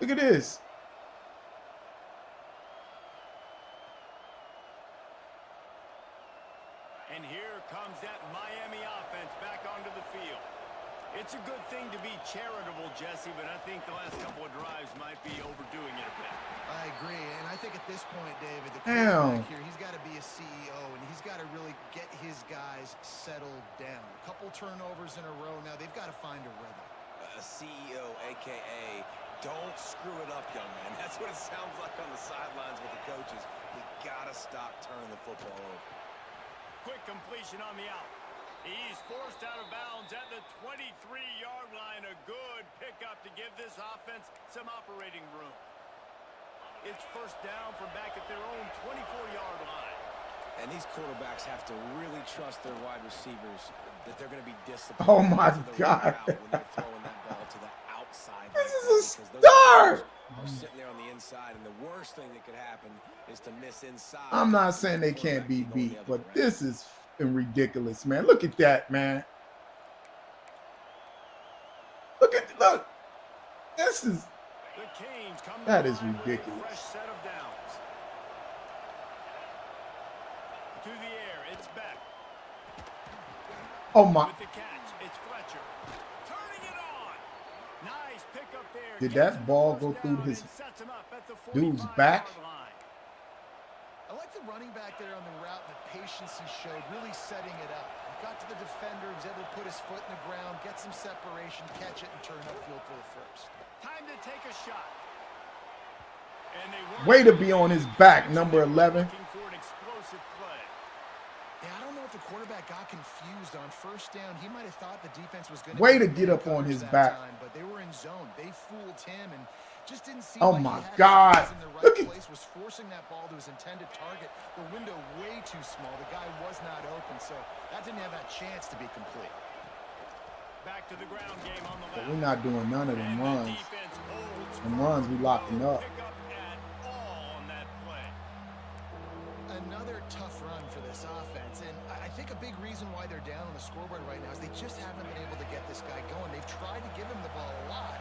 Speaker 2: Look at this.
Speaker 1: And here comes that Miami offense back onto the field. It's a good thing to be charitable, Jesse, but I think the last couple of drives might be overdoing it a bit.
Speaker 4: I agree, and I think at this point, David, the
Speaker 2: Damn.
Speaker 4: quarterback here, he's got to be a CEO, and he's got to really get his guys settled down. A couple turnovers in a row now. They've got to find a rhythm.
Speaker 3: A CEO, a.k.a. don't screw it up, young man. That's what it sounds like on the sidelines with the coaches. We got to stop turning the football over.
Speaker 1: Quick completion on the out. He's forced out of bounds at the 23-yard line. A good pickup to give this offense some operating room. It's 1st down from back at their own 24-yard line.
Speaker 3: And these quarterbacks have to really trust their wide receivers that they're going to be disciplined.
Speaker 2: Oh, my
Speaker 3: to the
Speaker 2: God.
Speaker 3: route when they're throwing that ball to the outside.
Speaker 2: This
Speaker 3: like
Speaker 2: is a
Speaker 3: that, because those
Speaker 2: start.
Speaker 3: receivers are sitting there on the inside, and the worst thing that could happen is to miss inside.
Speaker 2: I'm not saying they can't be beat, but this is ridiculous, man. Look at that, man. Look. This is.
Speaker 1: The Canes come
Speaker 2: That
Speaker 1: to
Speaker 2: is
Speaker 1: the line with a
Speaker 2: ridiculous.
Speaker 1: fresh set of downs. To the air, it's Beck.
Speaker 2: Oh my.
Speaker 1: With the catch, it's Fletcher. Turning it on. Nice pickup there.
Speaker 2: Did
Speaker 1: Gets
Speaker 2: that
Speaker 1: him
Speaker 2: ball
Speaker 1: first
Speaker 2: go through
Speaker 1: down
Speaker 2: his
Speaker 1: and sets him up at the
Speaker 2: dude's
Speaker 1: 45-yard
Speaker 2: back?
Speaker 1: line.
Speaker 4: I like the running back there on the route and the patience he showed, really setting it up. He got to the defender, was able to put his foot in the ground, get some separation, catch it, and turn upfield for the first.
Speaker 1: Time to take a shot. And they weren't
Speaker 2: Way to be on his back, number 11.
Speaker 1: looking for an explosive play.
Speaker 4: Yeah, I don't know if the quarterback got confused on 1st down. He might have thought the defense was going
Speaker 2: Way to
Speaker 4: be
Speaker 2: get
Speaker 4: man
Speaker 2: up on
Speaker 4: coverage
Speaker 2: his
Speaker 4: that
Speaker 2: back.
Speaker 4: time, but they were in zone. They fooled him, and Just didn't seem
Speaker 2: Oh
Speaker 4: like
Speaker 2: my
Speaker 4: he had
Speaker 2: God.
Speaker 4: his eyes in the right
Speaker 2: Look at
Speaker 4: place, was forcing that ball to his intended target. The window way too small. The guy was not open, so that didn't have that chance to be complete.
Speaker 1: Back to the ground game on the
Speaker 2: But
Speaker 1: left.
Speaker 2: we're not doing none of them
Speaker 1: And the
Speaker 2: runs.
Speaker 1: defense holds
Speaker 2: Them runs, we
Speaker 1: firm.
Speaker 2: locking
Speaker 1: No
Speaker 2: up.
Speaker 1: pickup at all on that play.
Speaker 4: Another tough run for this offense, and I think a big reason why they're down on the scoreboard right now is they just haven't been able to get this guy going. They've tried to give him the ball a lot.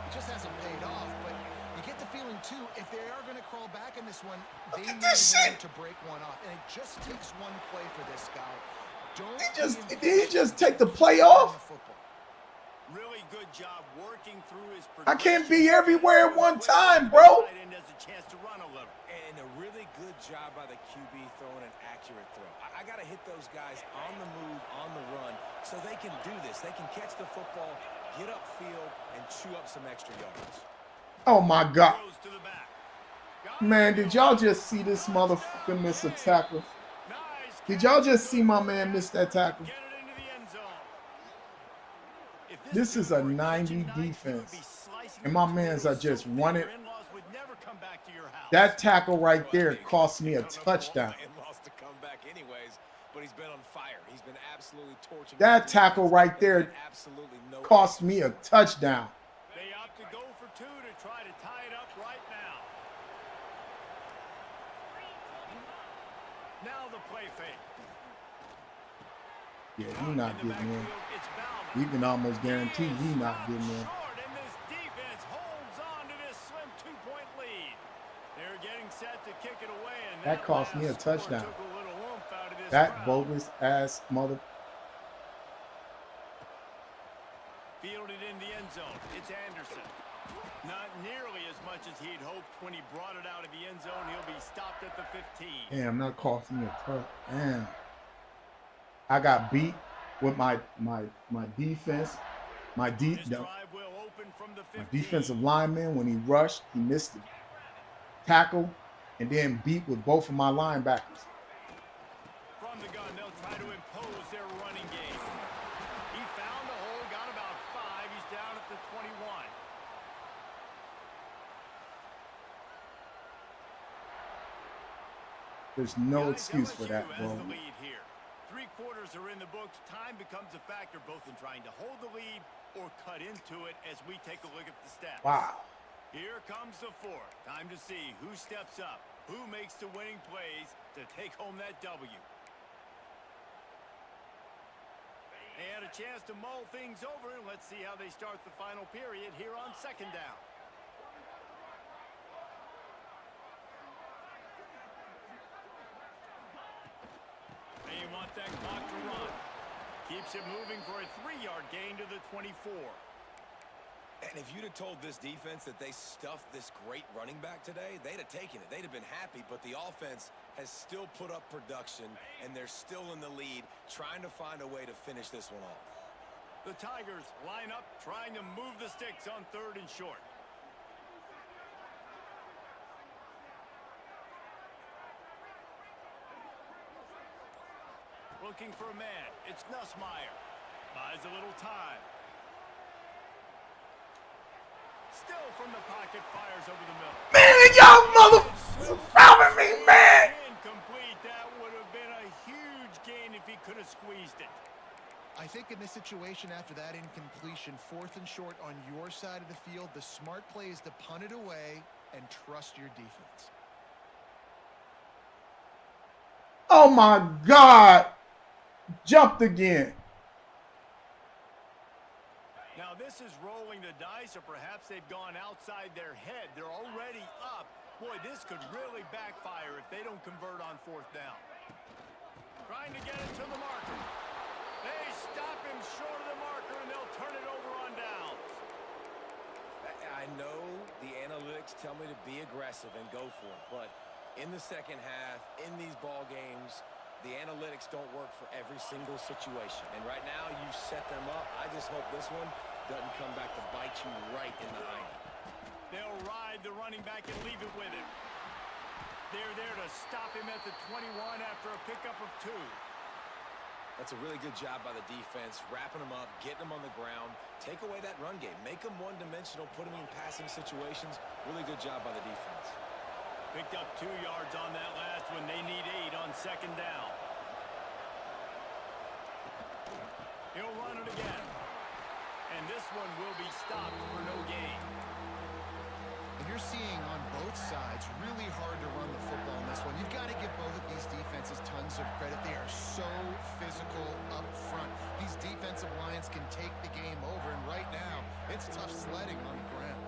Speaker 4: It just hasn't paid off, but you get the feeling, too, if they are going to crawl back in this one, they need him to break one off, and it just takes one play for this guy.
Speaker 2: Did he just take the play off?
Speaker 5: Really good job working through his
Speaker 2: I can't be
Speaker 5: progression.
Speaker 2: everywhere at one time, bro.
Speaker 5: Tight end has a chance to run a little.
Speaker 3: And a really good job by the QB throwing an accurate throw. I got to hit those guys on the move, on the run, so they can do this. They can catch the football, get upfield, and chew up some extra yards.
Speaker 2: Oh my God.
Speaker 5: Goes to the back.
Speaker 2: Man, did y'all just see this motherfucker miss a tackle?
Speaker 1: Nice.
Speaker 2: Did y'all just see my man miss that tackle?
Speaker 1: Get it into the end zone.
Speaker 5: If
Speaker 2: This is a
Speaker 5: dude were
Speaker 2: 90
Speaker 5: catching knives, he would
Speaker 2: defense.
Speaker 5: be slicing
Speaker 2: And my
Speaker 5: them
Speaker 2: mans
Speaker 5: so
Speaker 2: are just
Speaker 5: thin
Speaker 2: running.
Speaker 5: your in-laws would never come back to your house.
Speaker 2: That tackle right there cost me a
Speaker 3: I don't know if
Speaker 2: touchdown.
Speaker 3: my in-laws to come back anyways, but he's been on fire. He's been absolutely torching.
Speaker 2: That
Speaker 3: the
Speaker 2: tackle
Speaker 3: defense.
Speaker 2: right
Speaker 3: They've
Speaker 2: there
Speaker 3: had absolutely no
Speaker 2: cost me a touchdown.
Speaker 1: They opt to go for two to try to tie it up right now. Now the play fake.
Speaker 2: Yeah, he not
Speaker 1: In the
Speaker 2: getting in.
Speaker 1: backfield, it's Bauman.
Speaker 2: You can almost guarantee he not getting in.
Speaker 1: Short, and this defense holds on to this slim 2-point lead. They're getting set to kick it away, and
Speaker 2: That cost me a
Speaker 1: last score
Speaker 2: touchdown.
Speaker 1: took a little oomph out of this
Speaker 2: That
Speaker 1: crowd.
Speaker 2: bogus ass mother.
Speaker 1: Fielded in the end zone. It's Anderson. Not nearly as much as he'd hoped when he brought it out of the end zone. He'll be stopped at the 15.
Speaker 2: Damn, that cost me a touch. Damn. I got beat with my defense. My
Speaker 1: This drive will open from the 15.
Speaker 2: defensive lineman, when he rushed, he missed the tackle and then beat with both of my linebackers.
Speaker 1: From the gun, they'll try to impose their running game. He found a hole, got about 5. He's down at the 21.
Speaker 2: There's no
Speaker 1: Guys,
Speaker 2: excuse for
Speaker 1: LSU
Speaker 2: that,
Speaker 1: has
Speaker 2: bro.
Speaker 1: the lead here. 3 quarters are in the books. Time becomes a factor both in trying to hold the lead or cut into it as we take a look at the stats.
Speaker 2: Wow.
Speaker 1: Here comes the fourth. Time to see who steps up, who makes the winning plays to take home that W. They had a chance to mull things over, and let's see how they start the final period here on second down. They want that clock to run. Keeps it moving for a 3-yard gain to the 24.
Speaker 3: And if you'd have told this defense that they stuffed this great running back today, they'd have taken it. They'd have been happy, but the offense has still put up production, and they're still in the lead, trying to find a way to finish this one off.
Speaker 1: The Tigers line up, trying to move the sticks on 3rd and short. Looking for a man. It's Nussmeier. Buys a little time. Still from the pocket, fires over the middle.
Speaker 2: Man, y'all motherfuckers fouling me, man.
Speaker 1: Incomplete. That would have been a huge gain if he could have squeezed it.
Speaker 4: I think in this situation, after that incompletion, 4th and short on your side of the field, the smart play is to punt it away and trust your defense.
Speaker 2: Oh my God. Jumped again.
Speaker 1: Now this is rolling the dice, or perhaps they've gone outside their head. They're already up. Boy, this could really backfire if they don't convert on 4th down. Trying to get it to the marker. They stop him short of the marker, and they'll turn it over on downs.
Speaker 3: I know the analytics tell me to be aggressive and go for it, but in the second half, in these ball games, the analytics don't work for every single situation. And right now, you've set them up. I just hope this one doesn't come back to bite you right in the hiney.
Speaker 1: They'll ride the running back and leave it with him. They're there to stop him at the 21 after a pickup of 2.
Speaker 3: That's a really good job by the defense, wrapping them up, getting them on the ground, take away that run game, make them one-dimensional, put them in passing situations. Really good job by the defense.
Speaker 1: Picked up 2 yards on that last one. They need 8 on second down. He'll run it again. And this one will be stopped for no gain.
Speaker 4: And you're seeing on both sides really hard to run the football in this one. You've got to give both of these defenses tons of credit. They are so physical up front. These defensive lines can take the game over, and right now, it's tough sledding on the ground.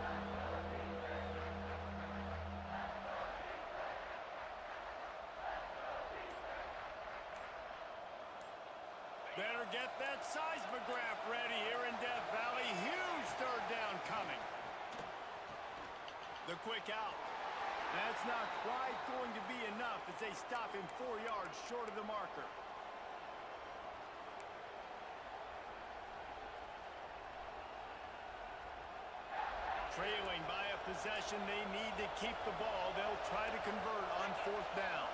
Speaker 1: Better get that seismograph ready here in Death Valley. Huge third down coming. The quick out. That's not quite going to be enough as they stop him 4 yards short of the marker. Trailing by a possession, they need to keep the ball. They'll try to convert on 4th down.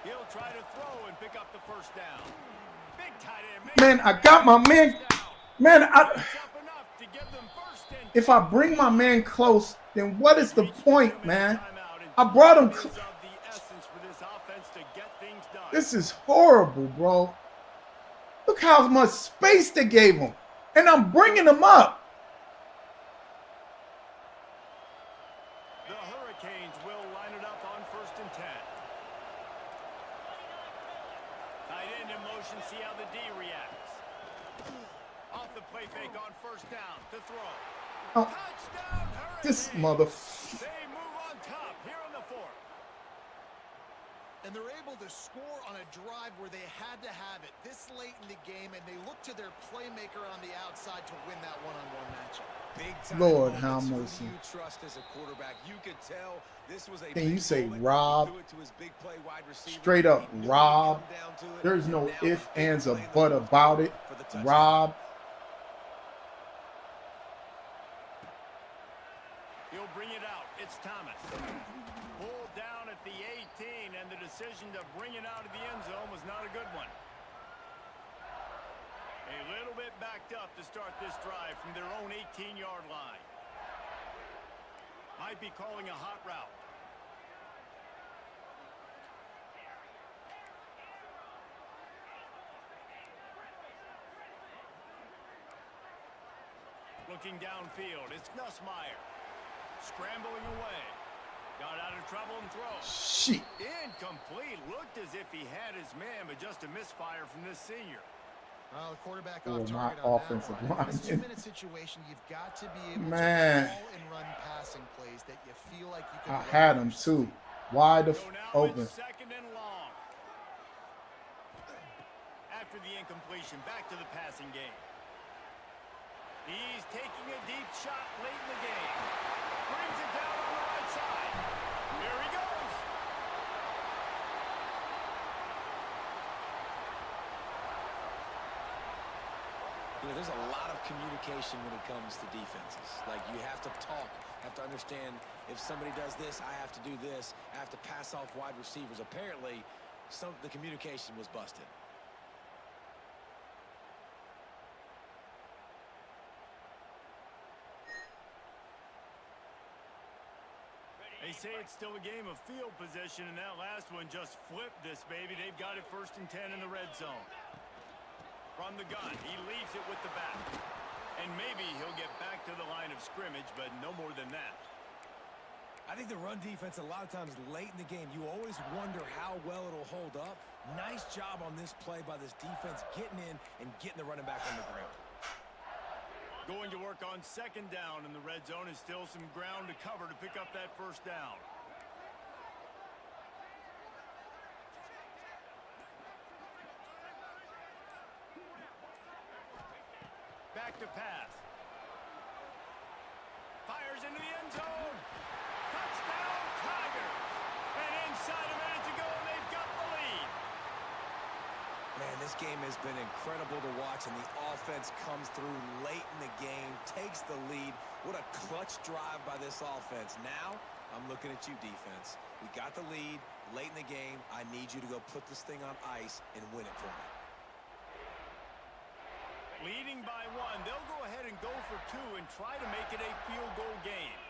Speaker 1: He'll try to throw and pick up the first down. Big tight end.
Speaker 2: Man, I got my man. Man, if I bring my man close, then what is the point, man? I brought him. This is horrible, bro. Look how much space they gave him. And I'm bringing him up.
Speaker 1: The Hurricanes will line it up on 1st and 10. Tight end in motion, see how the D reacts. Off the play fake on 1st down to throw.
Speaker 2: Oh,
Speaker 1: Touchdown, Hurricanes!
Speaker 2: this mother.
Speaker 1: They move on top here in the 4th.
Speaker 4: And they're able to score on a drive where they had to have it this late in the game, and they look to their playmaker on the outside to win that one-on-one matchup.
Speaker 3: Big time
Speaker 2: Lord,
Speaker 3: moments
Speaker 2: how
Speaker 3: who
Speaker 2: mercy.
Speaker 3: you trust as a quarterback. You could tell this was a
Speaker 2: Can you
Speaker 3: big
Speaker 2: say
Speaker 3: moment.
Speaker 2: Rob?
Speaker 3: He threw it to his big play wide receiver.
Speaker 2: Straight up,
Speaker 3: He knew
Speaker 2: Rob.
Speaker 3: he'd come down to it,
Speaker 2: There's
Speaker 3: and
Speaker 2: no
Speaker 3: now
Speaker 2: if,
Speaker 3: the big
Speaker 2: ands, or
Speaker 3: play
Speaker 2: but
Speaker 3: looks
Speaker 2: about it.
Speaker 3: for the touchdown.
Speaker 2: Rob.
Speaker 1: He'll bring it out. It's Thomas. Pulled down at the 18, and the decision to bring it out of the end zone was not a good one. A little bit backed up to start this drive from their own 18-yard line. Might be calling a hot route. Looking downfield, it's Nussmeier. Scrambling away. Got out of trouble and throw.
Speaker 2: Shit.
Speaker 1: Incomplete. Looked as if he had his man, but just a misfire from this senior.
Speaker 4: Well, the quarterback
Speaker 2: Oh,
Speaker 4: off
Speaker 2: my
Speaker 4: target on
Speaker 2: offensive
Speaker 4: that one. In this
Speaker 2: line.
Speaker 4: 2-minute situation, you've got to be able
Speaker 2: Man.
Speaker 4: to call and run passing plays that you feel like you can
Speaker 2: I
Speaker 4: run
Speaker 2: had him
Speaker 4: yourself.
Speaker 2: too. Wide
Speaker 1: So now
Speaker 2: open.
Speaker 1: it's 2nd and long. After the incompletion, back to the passing game. He's taking a deep shot late in the game. Brings it down on the right side. Here he goes.
Speaker 3: You know, there's a lot of communication when it comes to defenses. Like, you have to talk, have to understand if somebody does this, I have to do this. I have to pass off wide receivers. Apparently, the communication was busted.
Speaker 1: They say it's still a game of field position, and that last one just flipped this baby. They've got it 1st and 10 in the red zone. From the gun, he leaves it with the back. And maybe he'll get back to the line of scrimmage, but no more than that.
Speaker 3: I think the run defense, a lot of times late in the game, you always wonder how well it'll hold up. Nice job on this play by this defense, getting in and getting the running back on the ground.
Speaker 1: Going to work on 2nd down in the red zone, is still some ground to cover to pick up that 1st down. Back to pass. Fires into the end zone. Touchdown, Tigers. And inside a minute to go, and they've got the lead.
Speaker 3: Man, this game has been incredible to watch, and the offense comes through late in the game, takes the lead. What a clutch drive by this offense. Now, I'm looking at you, defense. We got the lead late in the game. I need you to go put this thing on ice and win it for me.
Speaker 1: Leading by 1, they'll go ahead and go for 2 and try to make it a field goal game.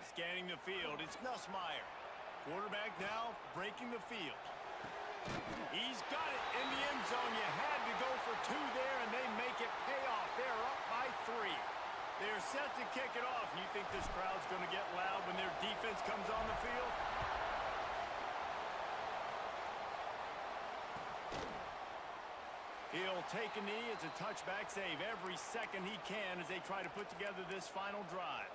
Speaker 1: Scanning the field, it's Nussmeier. Quarterback now breaking the field. He's got it in the end zone. You had to go for 2 there, and they make it pay off. They're up by 3. They're set to kick it off. You think this crowd's going to get loud when their defense comes on the field? He'll take a knee. It's a touchback save every second he can as they try to put together this final drive.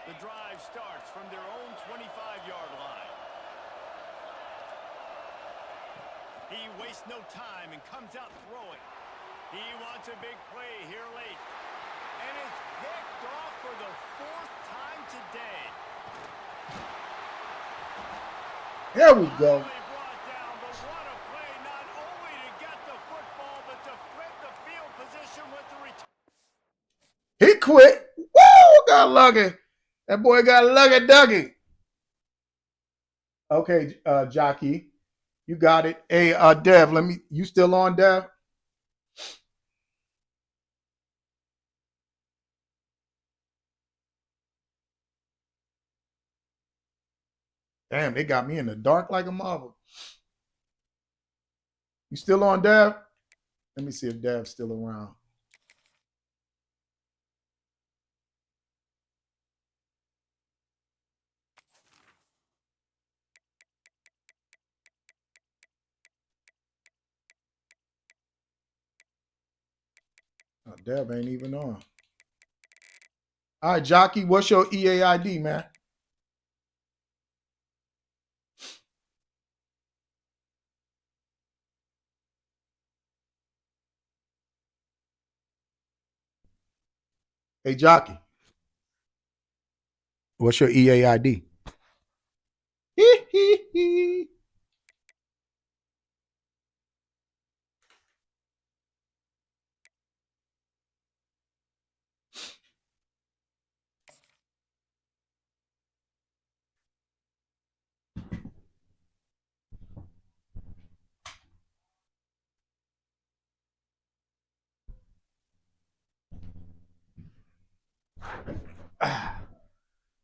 Speaker 1: The drive starts from their own 25-yard line. He wastes no time and comes out throwing. He wants a big play here late. And it's picked off for the 4th time today.
Speaker 2: There we go.
Speaker 1: Brought down, but what a play, not only to get the football, but to flip the field position with the return.
Speaker 2: He quit. Woo! Got lucky. That boy got lucky ducky. Okay, Jockey. You got it. Hey, Dev, you still on, Dev? Damn, they got me in the dark like a marble. You still on, Dev? Let me see if Dev's still around. Oh, Dev ain't even on. All right, Jockey, what's your EAID, man? Hey, Jockey, what's your EAID?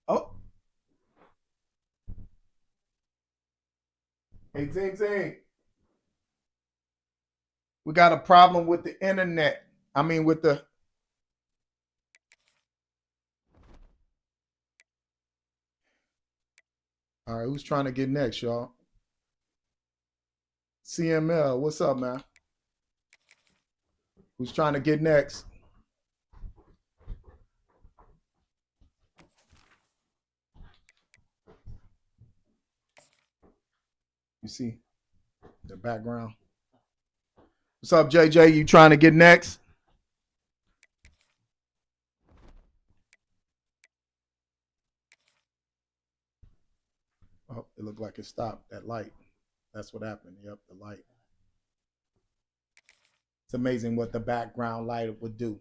Speaker 2: Oh. Hey, Zing Zing. We got a problem with the internet. I mean, with the... All right, who's trying to get next, y'all? CML, what's up, man? Who's trying to get next? You see the background. What's up, JJ? You trying to get next? Oh, it looked like it stopped. That light. That's what happened. Yep, the light. It's amazing what the background light would do.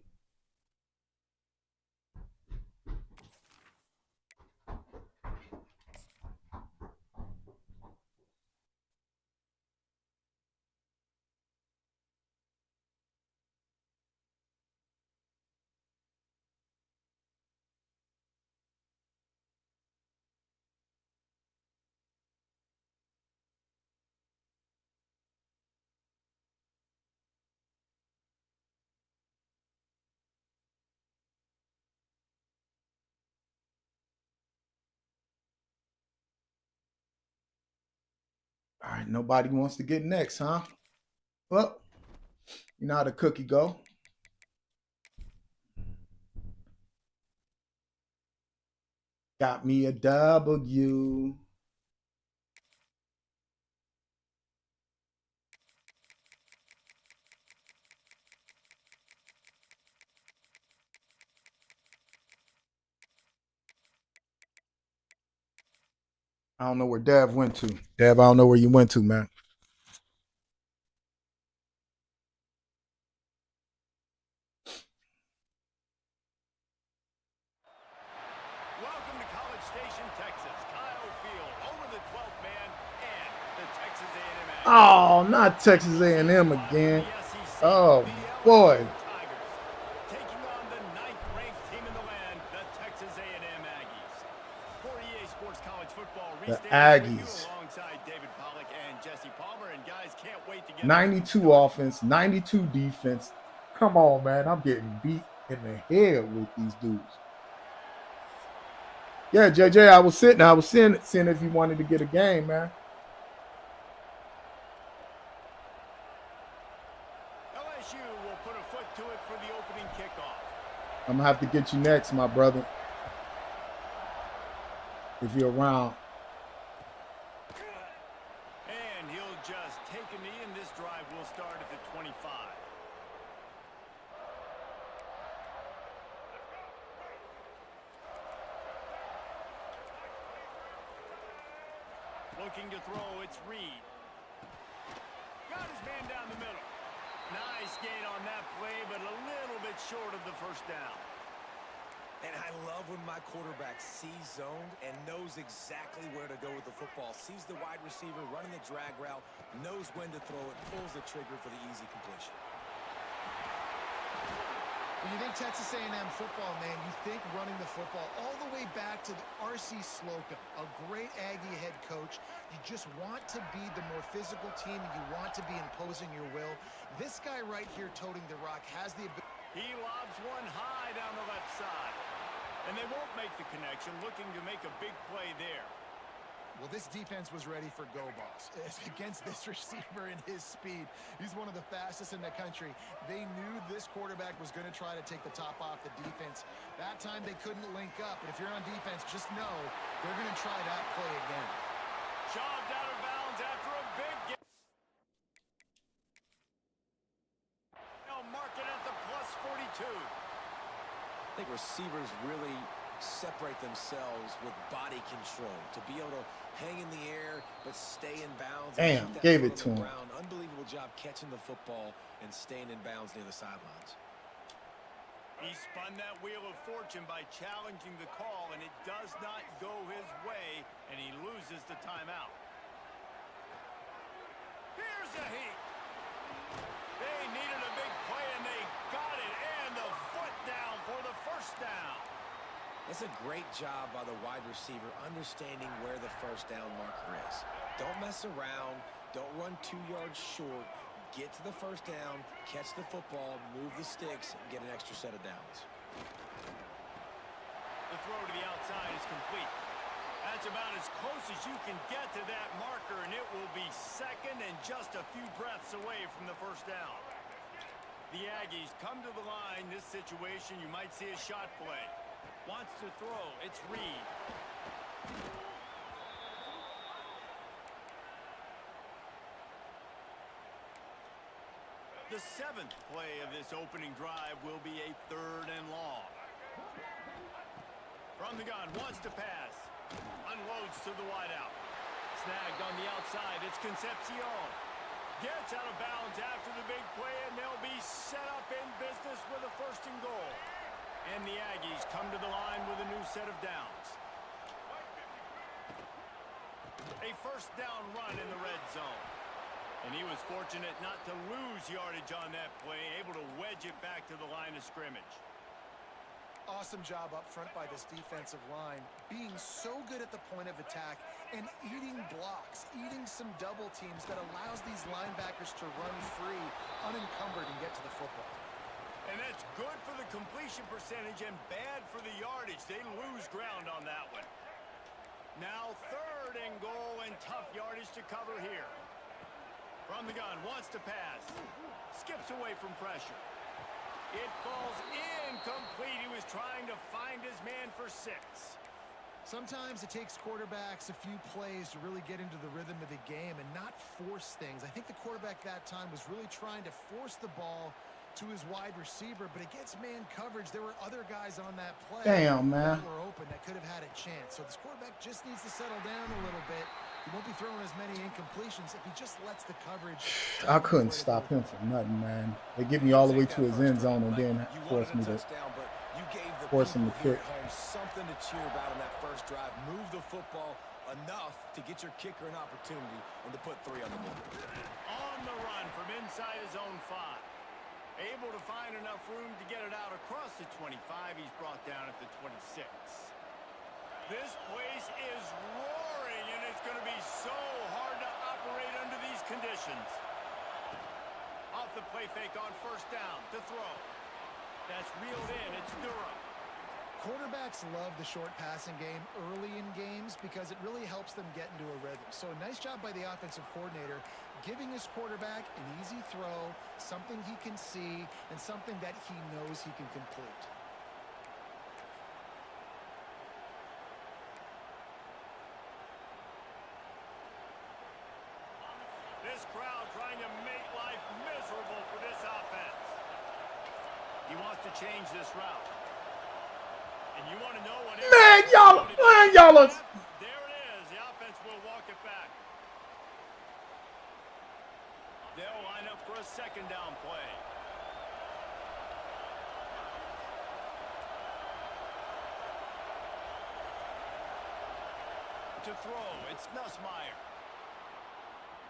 Speaker 2: All right, nobody wants to get next, huh? Well, you know how the cookie go. Got me a W. I don't know where Dev went to. Dev, I don't know where you went to, man.
Speaker 1: Welcome to College Station, Texas. Kyle Field over the 12th man and the Texas A&M Aggies.
Speaker 2: Oh, not Texas A&M again. Oh, boy.
Speaker 1: Taking on the 9th-ranked team in the land, the Texas A&M Aggies. For EA Sports College Football,
Speaker 2: The
Speaker 1: Reese
Speaker 2: Aggies.
Speaker 1: alongside David Pollack and Jesse Palmer, and guys can't wait to get
Speaker 2: 92 offense, 92 defense. Come on, man. I'm getting beat in the head with these dudes. Yeah, JJ, I was seeing if you wanted to get a game, man.
Speaker 1: LSU will put a foot to it for the opening kickoff.
Speaker 2: I'm gonna have to get you next, my brother. If you're around.
Speaker 1: And he'll just take a knee, and this drive will start at the 25. Looking to throw, it's Reed. Got his man down the middle. Nice gain on that play, but a little bit short of the first down.
Speaker 3: And I love when my quarterback sees zoned and knows exactly where to go with the football. Sees the wide receiver running the drag route, knows when to throw it, pulls the trigger for the easy completion.
Speaker 4: When you think Texas A&M football, man, you think running the football all the way back to the R.C. Slocum, a great Aggie head coach. You just want to be the more physical team, and you want to be imposing your will. This guy right here toting the rock has the ability.
Speaker 1: He lobs one high down the left side. And they won't make the connection, looking to make a big play there.
Speaker 4: Well, this defense was ready for go balls. Against this receiver and his speed, he's one of the fastest in the country. They knew this quarterback was going to try to take the top off the defense. That time they couldn't link up, but if you're on defense, just know they're going to try that play again.
Speaker 1: Shoved out of bounds after a big game. They'll mark it at the plus 42.
Speaker 3: I think receivers really separate themselves with body control to be able to hang in the air but stay in bounds.
Speaker 2: Damn, gave it to him.
Speaker 3: Unbelievable job catching the football and staying in bounds near the sidelines.
Speaker 1: He spun that wheel of fortune by challenging the call, and it does not go his way, and he loses the timeout. Here's a heat. They needed a big play, and they got it, and the foot down for the first down.
Speaker 3: It's a great job by the wide receiver understanding where the first down marker is. Don't mess around. Don't run 2 yards short. Get to the first down, catch the football, move the sticks, and get an extra set of downs.
Speaker 1: The throw to the outside is complete. That's about as close as you can get to that marker, and it will be second and just a few breaths away from the first down. The Aggies come to the line. This situation, you might see a shot play. Wants to throw. It's Reed. The 7th play of this opening drive will be a 3rd and long. From the gun, wants to pass. Unloads to the wideout. Snagged on the outside. It's Concepcion. Gets out of bounds after the big play, and they'll be set up in business with a 1st and goal. And the Aggies come to the line with a new set of downs. A 1st down run in the red zone. And he was fortunate not to lose yardage on that play, able to wedge it back to the line of scrimmage.
Speaker 4: Awesome job up front by this defensive line, being so good at the point of attack and eating blocks, eating some double teams that allows these linebackers to run free, unencumbered, and get to the football.
Speaker 1: And that's good for the completion percentage and bad for the yardage. They lose ground on that one. Now 3rd and goal, and tough yardage to cover here. From the gun, wants to pass. Skips away from pressure. It falls incomplete. He was trying to find his man for 6.
Speaker 4: Sometimes it takes quarterbacks a few plays to really get into the rhythm of the game and not force things. I think the quarterback that time was really trying to force the ball to his wide receiver, but against man coverage, there were other guys on that play
Speaker 2: Damn, man.
Speaker 4: that were open that could have had a chance. So this quarterback just needs to settle down a little bit. He won't be throwing as many incompletions if he just lets the coverage.
Speaker 2: I couldn't stop him for nothing, man. They get me all the way to his end zone and then force me to force him to kick.
Speaker 3: Something to cheer about in that first drive. Move the football enough to get your kicker an opportunity and to put 3 on the board.
Speaker 5: On the run from inside his own 5. Able to find enough room to get it out across the 25. He's brought down at the 26. This place is roaring, and it's going to be so hard to operate under these conditions. Off the play fake on first down to throw. That's reeled in. It's Durham.
Speaker 4: Quarterbacks love the short passing game early in games because it really helps them get into a rhythm. So nice job by the offensive coordinator giving his quarterback an easy throw, something he can see, and something that he knows he can complete.
Speaker 5: This crowd trying to make life miserable for this offense. He wants to change this route. And you want to know what...
Speaker 2: Man, y'all.
Speaker 5: There it is. The offense will walk it back. They'll line up for a second down play. To throw, it's Nussmeier.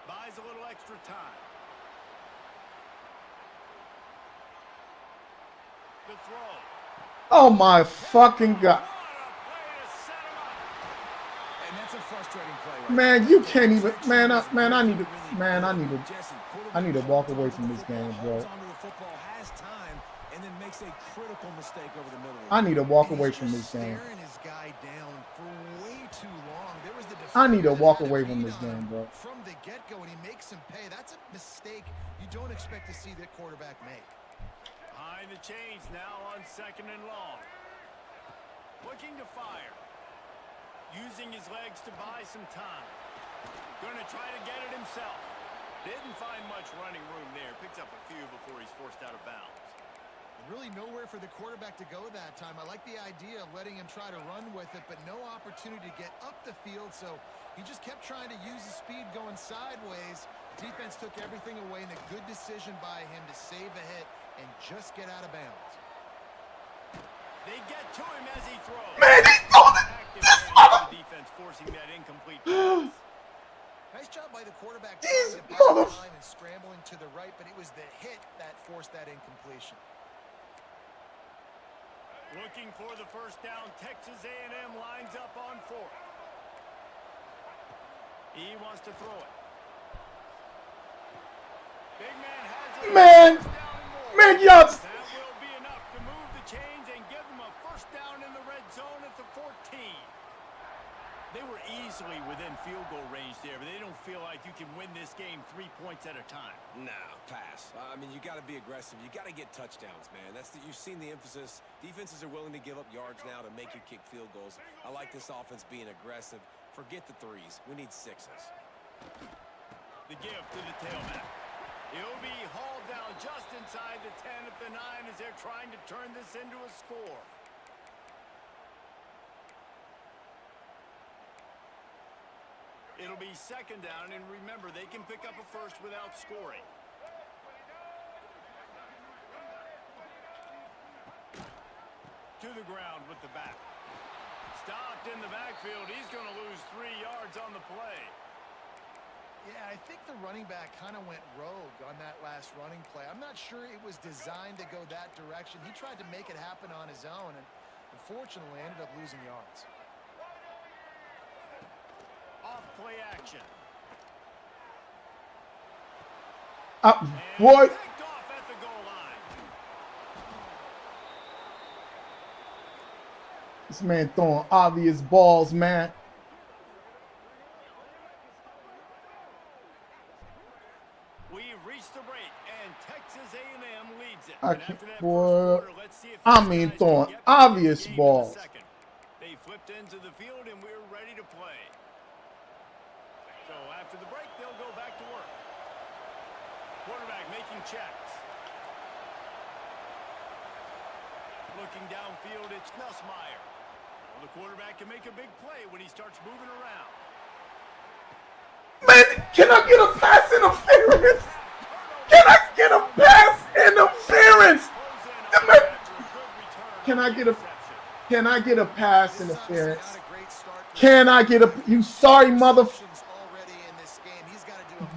Speaker 5: Buys a little extra time. The throw.
Speaker 2: Oh my fucking God.
Speaker 3: And that's a frustrating play. Right
Speaker 2: Man, you can't even, I need to walk away from this game, bro. I need to walk away from this game. I need to walk away from this game, bro.
Speaker 4: From the get-go, and he makes him pay. That's a mistake you don't expect to see that quarterback make.
Speaker 5: Behind the chains now on second and long. Looking to fire. Using his legs to buy some time. Going to try to get it himself. Didn't find much running room there. Picks up a few before he's forced out of bounds.
Speaker 4: Really nowhere for the quarterback to go that time. I like the idea of letting him try to run with it, but no opportunity to get up the field, so he just kept trying to use his speed going sideways. Defense took everything away, and a good decision by him to save a hit and just get out of bounds.
Speaker 5: They get to him as he throws.
Speaker 2: Man, he thrown it.
Speaker 5: Defense forcing that incomplete pass.
Speaker 4: Nice job by the quarterback
Speaker 2: These
Speaker 4: trying to buy
Speaker 2: mother-
Speaker 4: time and scrambling to the right, but it was the hit that forced that incompletion.
Speaker 5: Looking for the first down. Texas A&M lines up on 4th. He wants to throw it. Big man has it.
Speaker 2: Man, y'all.
Speaker 5: That will be enough to move the chains and give them a first down in the red zone at the 14. They were easily within field goal range there, but they don't feel like you can win this game 3 points at a time.
Speaker 3: Nah, pass. I mean, you got to be aggressive. You got to get touchdowns, man. You've seen the emphasis. Defenses are willing to give up yards now to make you kick field goals. I like this offense being aggressive. Forget the 3s. We need 6s.
Speaker 5: The give to the tailback. He'll be hauled down just inside the 10 at the 9 as they're trying to turn this into a score. It'll be second down, and remember, they can pick up a first without scoring. To the ground with the back. Stopped in the backfield. He's going to lose 3 yards on the play.
Speaker 4: Yeah, I think the running back kind of went rogue on that last running play. I'm not sure it was designed to go that direction. He tried to make it happen on his own, and unfortunately ended up losing yards.
Speaker 5: Off play action.
Speaker 2: Boy.
Speaker 5: Picked off at the goal line.
Speaker 2: This man throwing obvious balls, man.
Speaker 5: We've reached the break, and Texas A&M leads it.
Speaker 2: I
Speaker 5: And
Speaker 2: can't,
Speaker 5: after that
Speaker 2: boy.
Speaker 5: first quarter, let's see if
Speaker 2: I
Speaker 5: these
Speaker 2: mean,
Speaker 5: guys
Speaker 2: throwing
Speaker 5: can get
Speaker 2: obvious
Speaker 5: the game in the
Speaker 2: balls.
Speaker 5: second. They flipped into the field, and we're ready to play. So after the break, they'll go back to work. Quarterback making checks. Looking downfield, it's Nussmeier. Well, the quarterback can make a big play when he starts moving around.
Speaker 2: Man, can I get a pass interference? Can I get a pass interference? Can I get a pass interference? Can I get a, you sorry mother,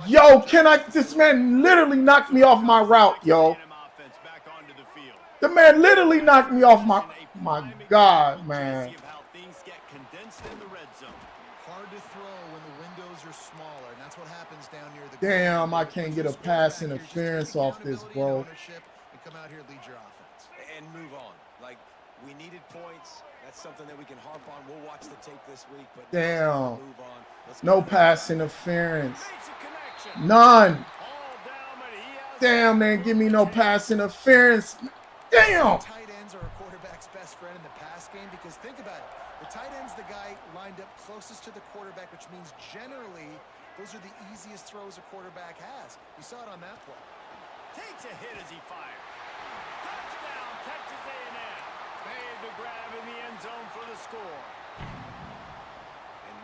Speaker 2: yo, this man literally knocked me off my route, yo. The man literally knocked me off my God, man.
Speaker 4: Hard to throw when the windows are smaller, and that's what happens down near the
Speaker 2: Damn, I can't get a pass interference off this, bro.
Speaker 4: And come out here, lead your offense,
Speaker 3: and move on. Like, we needed points. That's something that we can harp on. We'll watch the tape this week, but
Speaker 2: damn,
Speaker 3: move on.
Speaker 2: no pass interference, none. Damn, man, give me no pass interference. Damn.
Speaker 4: Tight ends are a quarterback's best friend in the pass game because think about it. The tight end's the guy lined up closest to the quarterback, which means generally those are the easiest throws a quarterback has. You saw it on that play.
Speaker 5: Takes a hit as he fired. Touchdown, Texas A&M. Made the grab in the end zone for the score.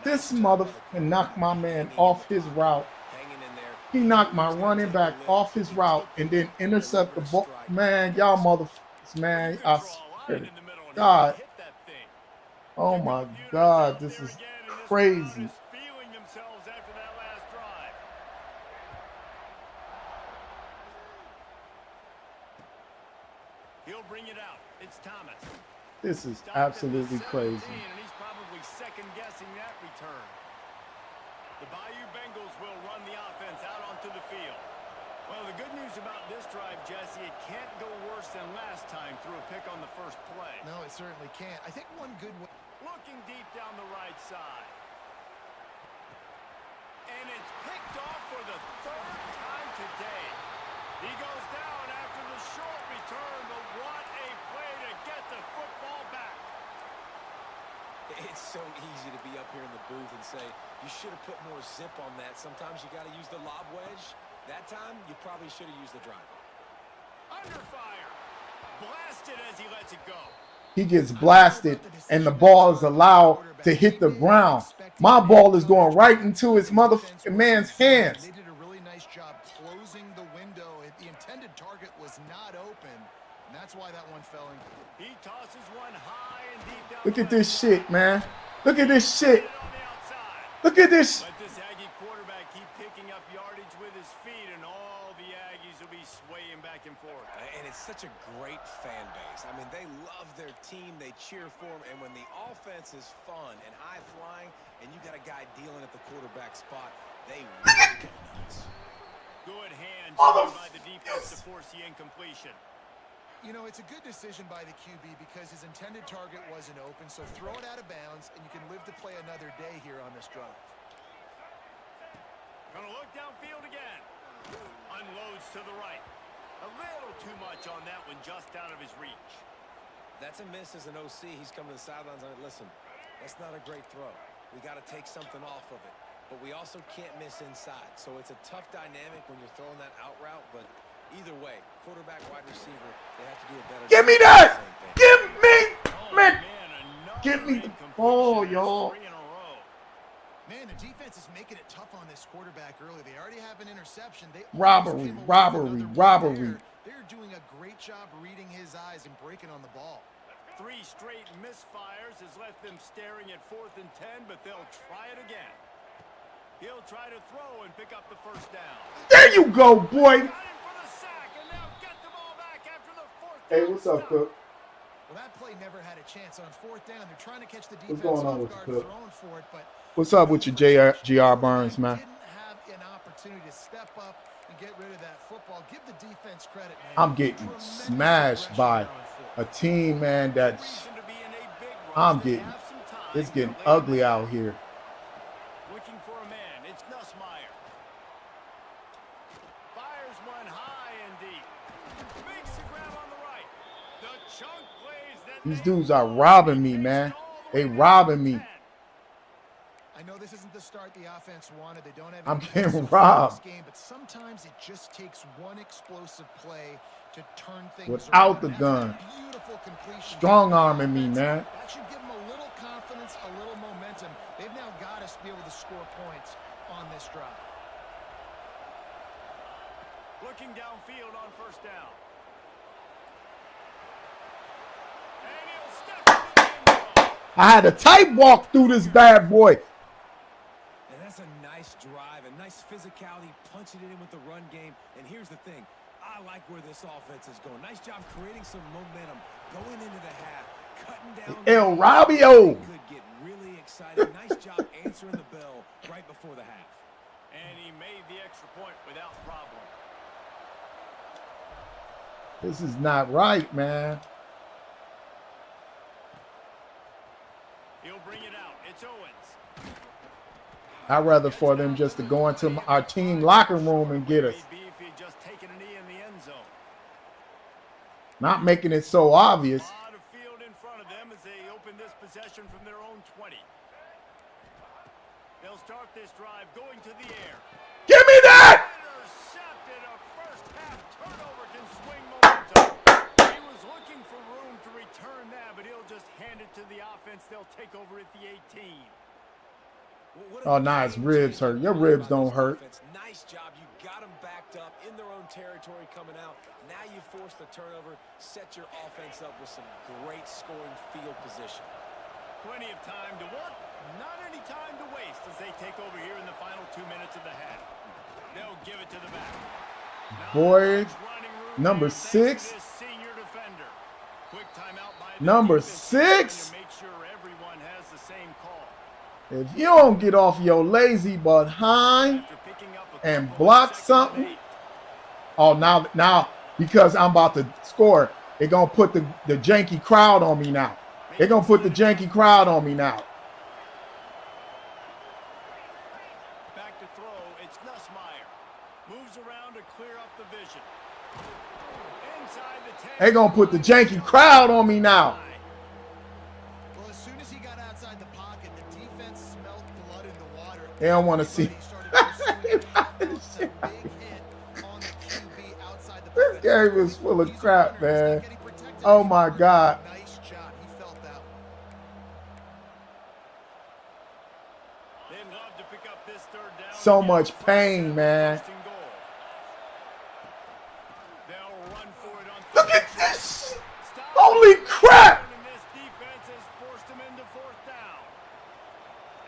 Speaker 2: This motherfucker knocked my man off his route. He knocked my running back off his route and then intercept the ball. Man, y'all motherfuckers, man. I swear to God. Oh my God, this is crazy.
Speaker 5: He'll bring it out. It's Thomas.
Speaker 2: This is absolutely crazy.
Speaker 5: And he's probably second guessing that return. The Bayou Bengals will run the offense out onto the field. Well, the good news about this drive, Jesse, it can't go worse than last time through a pick on the first play.
Speaker 4: No, it certainly can't. I think one good one.
Speaker 5: Looking deep down the right side. And it's picked off for the third time today. He goes down after the short return, but what a play to get the football back.
Speaker 3: It's so easy to be up here in the booth and say, you should have put more zip on that. Sometimes you got to use the lob wedge. That time, you probably should have used the driver.
Speaker 5: Under fire. Blasted as he lets it go.
Speaker 2: He gets blasted, and the ball is allowed to hit the ground. My ball is going right into his motherfucking man's hands.
Speaker 4: They did a really nice job closing the window. The intended target was not open, and that's why that one fell in.
Speaker 5: He tosses one high and deep down.
Speaker 2: Look at this shit, man. Look at this shit. Look at this.
Speaker 5: Let this Aggie quarterback keep picking up yardage with his feet, and all the Aggies will be swaying back and forth.
Speaker 3: And it's such a great fan base. I mean, they love their team. They cheer for them. And when the offense is fun and high-flying, and you got a guy dealing at the quarterback spot, they really go nuts.
Speaker 5: Good hands by the defense to force the incompletion.
Speaker 4: You know, it's a good decision by the QB because his intended target wasn't open, so throw it out of bounds, and you can live to play another day here on this drive.
Speaker 5: Gonna look downfield again. Unloads to the right. A little too much on that one, just out of his reach.
Speaker 3: That's a miss as an OC. He's coming to the sidelines. Listen, that's not a great throw. We got to take something off of it. But we also can't miss inside. So it's a tough dynamic when you're throwing that out route, but either way, quarterback, wide receiver, they have to do a better job.
Speaker 2: Give me that! Give me, man! Give me the ball, y'all.
Speaker 4: Man, the defense is making it tough on this quarterback early. They already have an interception.
Speaker 2: Robbery.
Speaker 4: They're doing a great job reading his eyes and breaking on the ball.
Speaker 5: 3 straight misfires has left them staring at 4th and 10, but they'll try it again. He'll try to throw and pick up the first down.
Speaker 2: There you go, boy. Hey, what's up, Cook?
Speaker 4: Well, that play never had a chance on 4th down. They're trying to catch the
Speaker 2: What's
Speaker 4: defense
Speaker 2: going on
Speaker 4: off
Speaker 2: with
Speaker 4: guard,
Speaker 2: you, Cook?
Speaker 4: throwing for it, but
Speaker 2: What's up with your GR Burns, man?
Speaker 4: didn't have an opportunity to step up and get rid of that football. Give the defense credit, man.
Speaker 2: I'm getting smashed by a team, man, that's it's getting ugly out here.
Speaker 5: Looking for a man. It's Nussmeier. Fires one high and deep. Makes the grab on the right. The chunk plays that
Speaker 2: These dudes are robbing me, man. They robbing me.
Speaker 4: I know this isn't the start the offense wanted. They don't have
Speaker 2: I'm
Speaker 4: any
Speaker 2: getting
Speaker 4: explosive
Speaker 2: robbed.
Speaker 4: in this game, but sometimes it just takes one explosive play to turn things
Speaker 2: Without
Speaker 4: around.
Speaker 2: the
Speaker 4: And that's
Speaker 2: gun.
Speaker 4: a beautiful completion.
Speaker 2: Strong arming me, man.
Speaker 4: That should give them a little confidence, a little momentum. They've now got us to be able to score points on this drive.
Speaker 5: Looking downfield on first down. And he'll step into the end zone.
Speaker 2: I had a tight walk through this bad boy.
Speaker 3: And that's a nice drive, a nice physicality, punching it in with the run game. And here's the thing. I like where this offense is going. Nice job creating some momentum, going into the half, cutting down.
Speaker 2: El Rabio.
Speaker 3: Could get really excited. Nice job answering the bell right before the half.
Speaker 5: And he made the extra point without problem.
Speaker 2: This is not right, man.
Speaker 5: He'll bring it out. It's Owens.
Speaker 2: I'd rather for them just to go into our team locker room and get us.
Speaker 5: Maybe if he'd just taken a knee in the end zone.
Speaker 2: Not making it so obvious.
Speaker 5: A lot of field in front of them as they open this possession from their own 20. They'll start this drive going to the air.
Speaker 2: Give me that!
Speaker 5: Intercepted. A first half turnover can swing momentum. He was looking for room to return that, but he'll just hand it to the offense. They'll take over at the 18.
Speaker 2: Oh, nah, his ribs hurt. Your ribs don't hurt.
Speaker 3: Nice job. You got them backed up in their own territory coming out. Now you force the turnover, set your offense up with some great scoring field position.
Speaker 5: Plenty of time to work, not any time to waste as they take over here in the final 2 minutes of the half. They'll give it to the back.
Speaker 2: Boy,
Speaker 5: Running room
Speaker 2: number
Speaker 5: there thanks
Speaker 2: 6.
Speaker 5: to this senior defender. Quick timeout by the
Speaker 2: Number
Speaker 5: defense
Speaker 2: 6.
Speaker 5: to make sure everyone has the same call.
Speaker 2: If you don't get off your lazy behind
Speaker 5: After picking up a
Speaker 2: and
Speaker 5: couple of
Speaker 2: block
Speaker 5: seconds
Speaker 2: something.
Speaker 5: late,
Speaker 2: Oh, now because I'm about to score, they're going to put the janky crowd on me now. They're going to put the janky crowd on me now.
Speaker 5: back to throw, it's Nussmeier. Moves around to clear up the vision. Inside the 10.
Speaker 2: They're going to put the janky crowd on me now.
Speaker 4: Well, as soon as he got outside the pocket, the defense smelled blood in the water.
Speaker 2: They don't want to see. This game is full of crap, man. Oh, my God.
Speaker 4: Nice job. He felt that one.
Speaker 5: They'd love to pick up this third down.
Speaker 2: So
Speaker 5: and
Speaker 2: much
Speaker 5: get a
Speaker 2: pain,
Speaker 5: first
Speaker 2: man.
Speaker 5: and goal. They'll run for it on
Speaker 2: Look
Speaker 5: third
Speaker 2: at
Speaker 5: down.
Speaker 2: this.
Speaker 5: Stop.
Speaker 2: Holy crap.
Speaker 5: And this defense has forced them into fourth down.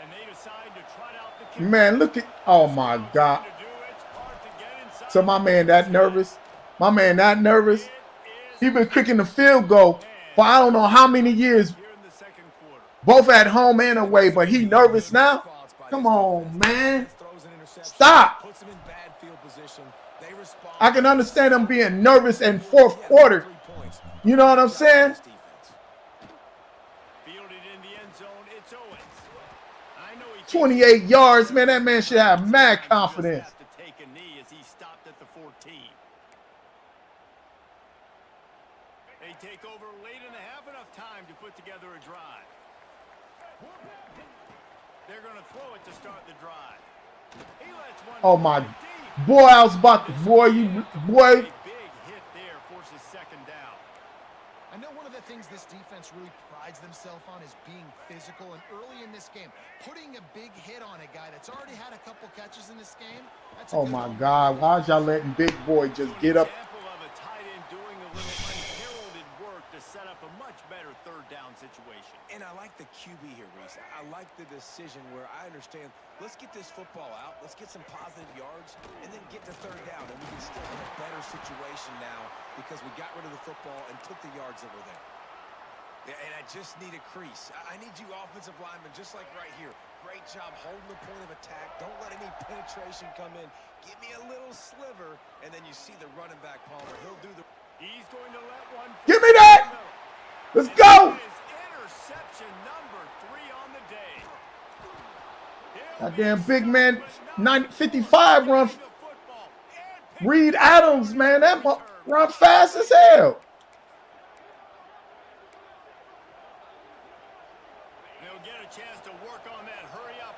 Speaker 5: And they decide to trot out the kick.
Speaker 2: Man, look at. Oh, my God. So my man that nervous. My man that nervous. He been kicking the field goal for I don't know how many years.
Speaker 5: Here in the second quarter.
Speaker 2: Both at home and away, but he nervous now? Come on, man. Stop.
Speaker 3: Puts them in bad field position. They respond.
Speaker 2: I can understand him being nervous in fourth quarter.
Speaker 3: 3 points.
Speaker 2: You know what I'm saying?
Speaker 5: Fielded in the end zone, it's Owens. I know he
Speaker 2: 28 yards, man. That man should have mad confidence.
Speaker 5: Just have to take a knee as he stopped at the 14. They take over late in the half, enough time to put together a drive. They're going to throw it to start the drive. He lets one
Speaker 2: Oh,
Speaker 5: fly
Speaker 2: my.
Speaker 5: deep.
Speaker 2: Boy, I was about to. Boy, you. Boy.
Speaker 5: A big hit there forces second down.
Speaker 4: I know one of the things this defense really prides themselves on is being physical, and early in this game, putting a big hit on a guy that's already had a couple catches in this game. That's a
Speaker 2: Oh,
Speaker 4: good
Speaker 2: my
Speaker 4: one.
Speaker 2: God. Why's y'all letting Big Boy just get up?
Speaker 5: Example of a tight end doing a little unheralded work to set up a much better third down situation.
Speaker 3: And I like the QB here, Reese. I like the decision where I understand, let's get this football out, let's get some positive yards, and then get to third down, and we can still have a better situation now because we got rid of the football and took the yards that were there. Yeah, and I just need a crease. I need you offensive linemen, just like right here. Great job holding the point of attack. Don't let any penetration come in. Give me a little sliver, and then you see the running back, Palmer. He'll do the...
Speaker 5: He's going to let one.
Speaker 2: Give me that. Let's go.
Speaker 5: His interception number 3 on the day.
Speaker 2: Goddamn big man, 55 run. Reed Adams, man, that run fast as hell.
Speaker 5: They'll get a chance to work on that hurry-up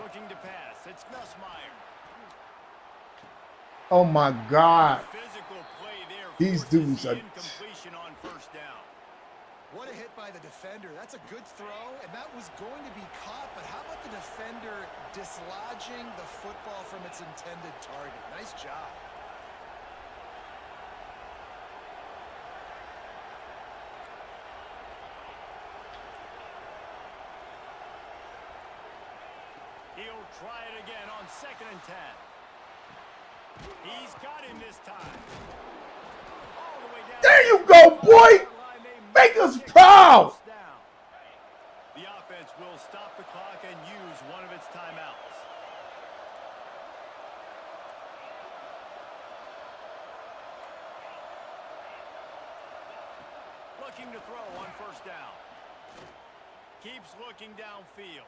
Speaker 5: Looking to pass. It's Nussmeier.
Speaker 2: Oh my God.
Speaker 5: Physical play there.
Speaker 2: These
Speaker 5: Forces
Speaker 2: dudes
Speaker 5: the
Speaker 2: are.
Speaker 5: incompletion on first down.
Speaker 4: What a hit by the defender. That's a good throw, and that was going to be caught, but how about the defender dislodging the football from its intended target? Nice job.
Speaker 5: He'll try it again on 2nd and 10. He's got him this time. All the way down.
Speaker 2: There you go, boy. Make us proud.
Speaker 5: The offense will stop the clock and use one of its timeouts. Looking to throw on first down. Keeps looking downfield.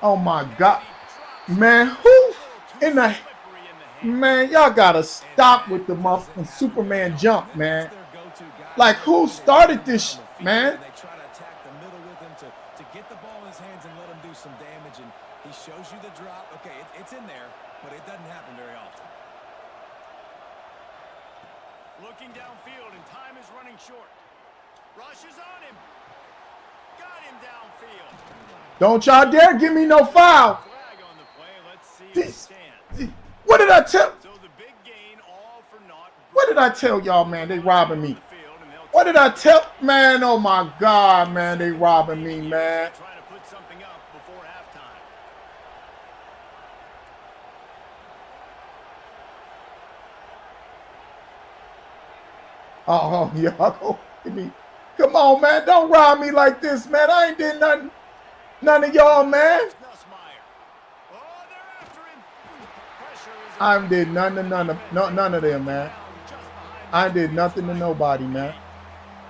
Speaker 2: Oh my God. Man, who in the... Man, y'all gotta stop with the motherfucking Superman jump, man. Like, who started this, man?
Speaker 3: They try to attack the middle with him to get the ball in his hands and let him do some damage, and he shows you the drop. Okay, it's in there, but it doesn't happen very often.
Speaker 5: Looking downfield, and time is running short. Rush is on him. Got him downfield.
Speaker 2: Don't y'all dare give me no foul.
Speaker 5: Flag on the play. Let's see if it
Speaker 2: This,
Speaker 5: stands.
Speaker 2: what did I tell?
Speaker 5: So the big gain, all for naught.
Speaker 2: What did I tell y'all, man? They robbing me. What did I tell? Man, oh my God, man, they robbing me, man.
Speaker 5: Trying to put something up before halftime.
Speaker 2: Oh, y'all go give me. Come on, man, don't rob me like this, man. I ain't did nothing. None of y'all, man.
Speaker 5: Nussmeier. Oh, they're after him. Pressure is
Speaker 2: I did none to none of them, man.
Speaker 5: just behind.
Speaker 2: I did nothing to nobody, man.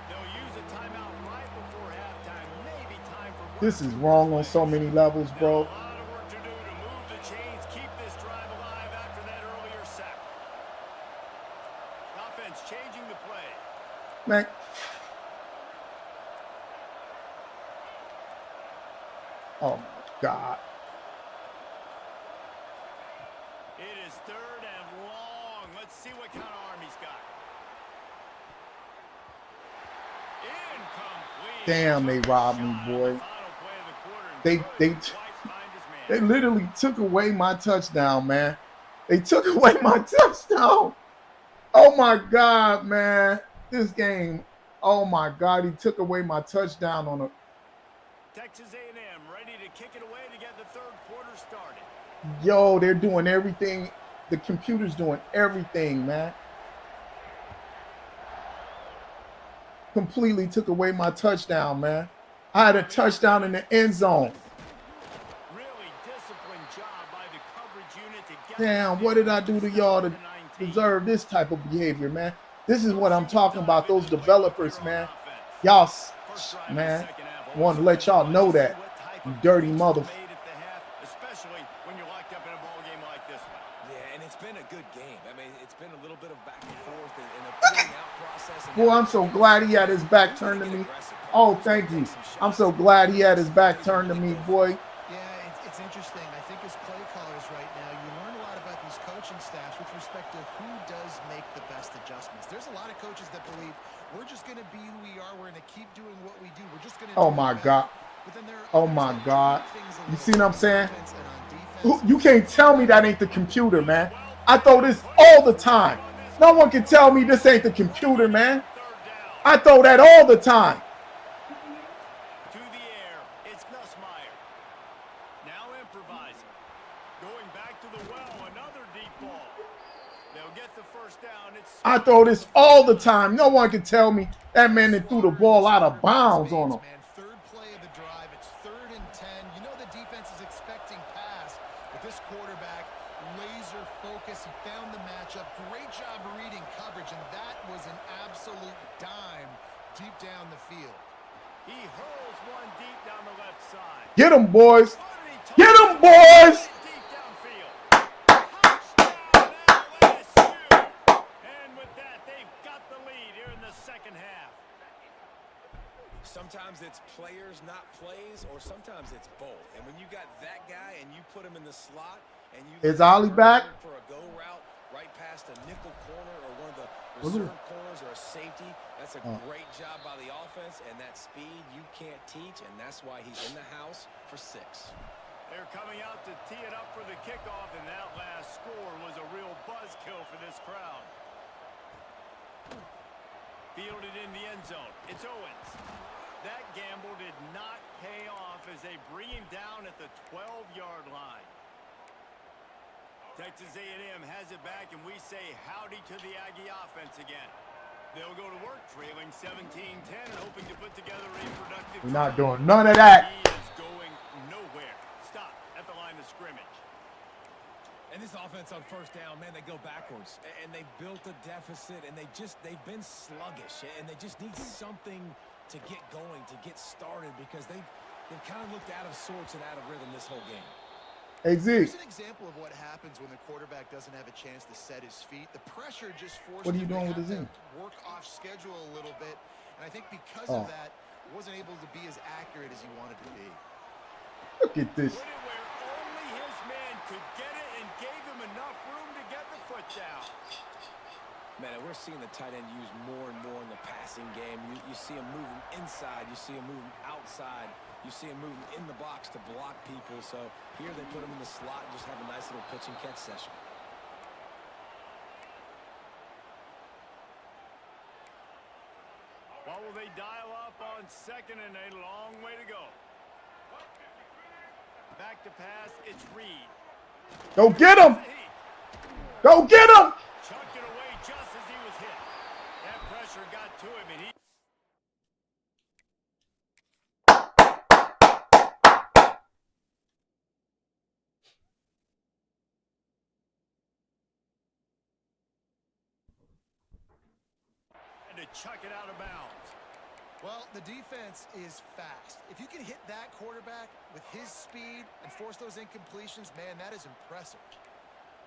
Speaker 5: They'll use a timeout right before halftime. Maybe time for
Speaker 2: This is wrong on so many levels, bro.
Speaker 5: a lot of work to do to move the chains, keep this drive alive after that earlier sack. Offense changing the play.
Speaker 2: Man. Oh my God.
Speaker 5: It is 3rd and long. Let's see what kind of arm he's got. Incomplete.
Speaker 2: Damn, they robbed me, boy.
Speaker 5: Final play of the quarter, and
Speaker 2: They
Speaker 5: good.
Speaker 2: they
Speaker 5: White finds his man.
Speaker 2: they literally took away my touchdown, man. They took away my touchdown. Oh my God, man. This game. Oh my God, he took away my touchdown on a.
Speaker 5: Texas A&M ready to kick it away to get the 3rd quarter started.
Speaker 2: Yo, they're doing everything. The computer's doing everything, man. Completely took away my touchdown, man. I had a touchdown in the end zone.
Speaker 5: Really disciplined job by the coverage unit to get
Speaker 2: Damn, what did I do to y'all to deserve this type of behavior, man? This is what I'm talking about, those developers, man. Y'all, man, want to let y'all know that, you dirty mother.
Speaker 5: Especially when you're locked up in a ball game like this one.
Speaker 3: Yeah, and it's been a good game. I mean, it's been a little bit of back and forth and a feeling out process. And
Speaker 2: Boy, I'm so glad he had his back turned to me. Oh, thank you. I'm so glad he had his back turned to me, boy.
Speaker 4: Yeah, it's interesting. I think as play callers right now, you learn a lot about these coaching staffs with respect to who does make the best adjustments. There's a lot of coaches that believe we're just going to be who we are. We're going to keep doing what we do. We're just going to.
Speaker 2: Oh my God. Oh my God. You see what I'm saying? You can't tell me that ain't the computer, man. I throw this all the time. No one can tell me this ain't the computer, man. I throw that all the time.
Speaker 5: To the air, it's Nussmeier. Now improvising. Going back to the well, another deep ball. They'll get the first down. It's
Speaker 2: I throw this all the time. No one can tell me that man that threw the ball out of bounds on him.
Speaker 4: Man, 3rd play of the drive. It's 3rd and 10. You know the defense is expecting pass, but this quarterback, laser focus. He found the matchup. Great job reading coverage, and that was an absolute dime deep down the field.
Speaker 5: he hurls one deep down the left side.
Speaker 2: Get him, boys.
Speaker 5: What did he
Speaker 2: Get
Speaker 5: toss?
Speaker 2: him, boys.
Speaker 5: Deep downfield. Touchdown, LSU. And with that, they've got the lead here in the second half.
Speaker 3: sometimes Sometimes it's players, not plays, or sometimes it's both. And when you got that guy and you put him in the slot and you
Speaker 2: Is Ollie back?
Speaker 3: for a go route right past a nickel corner or one of the reserve corners or a safety, that's a great job by the offense, and that speed you can't teach, and that's why he's in the house for 6.
Speaker 1: They're coming out to tee it up for the kickoff, and that last score was a real buzzkill for this crowd. Fielded in the end zone. It's Owens. That gamble did not pay off as they bring him down at the 12-yard line. Texas A&M has it back, and we say howdy to the Aggie offense again. They'll go to work trailing 17-10 and hoping to put together a productive
Speaker 2: We're not
Speaker 1: drive.
Speaker 2: doing none of that.
Speaker 1: He is going nowhere. Stop at the line of scrimmage.
Speaker 3: And this offense on first down, man, they go backwards. And they built a deficit, and they've been sluggish. And they just need something to get going, to get started, because they've kind of looked out of sorts and out of rhythm this whole game.
Speaker 2: Hey,
Speaker 4: Here's
Speaker 2: Zeke.
Speaker 4: an example of what happens when the quarterback doesn't have a chance to set his feet. The pressure just forced
Speaker 2: What are you
Speaker 4: him to
Speaker 2: doing with
Speaker 4: have
Speaker 2: the
Speaker 4: to
Speaker 2: Zeke?
Speaker 4: work off schedule a little bit. And I think because of that, wasn't able to be as accurate as he wanted to be.
Speaker 2: Look at this.
Speaker 1: Put it where only his man could get it and gave him enough room to get the foot down.
Speaker 3: Man, and we're seeing the tight end used more and more in the passing game. You see him moving inside. You see him moving outside. You see him moving in the box to block people. So here they put him in the slot and just have a nice little pitch and catch session.
Speaker 1: What will they dial up on second and a long way to go? Back to pass, it's Reed.
Speaker 2: Go get him. Go get him.
Speaker 1: Chucked it away just as he was hit. That pressure got to him, and he... had to chuck it out of bounds.
Speaker 4: Well, the defense is fast. If you can hit that quarterback with his speed and force those incompletions, man, that is impressive.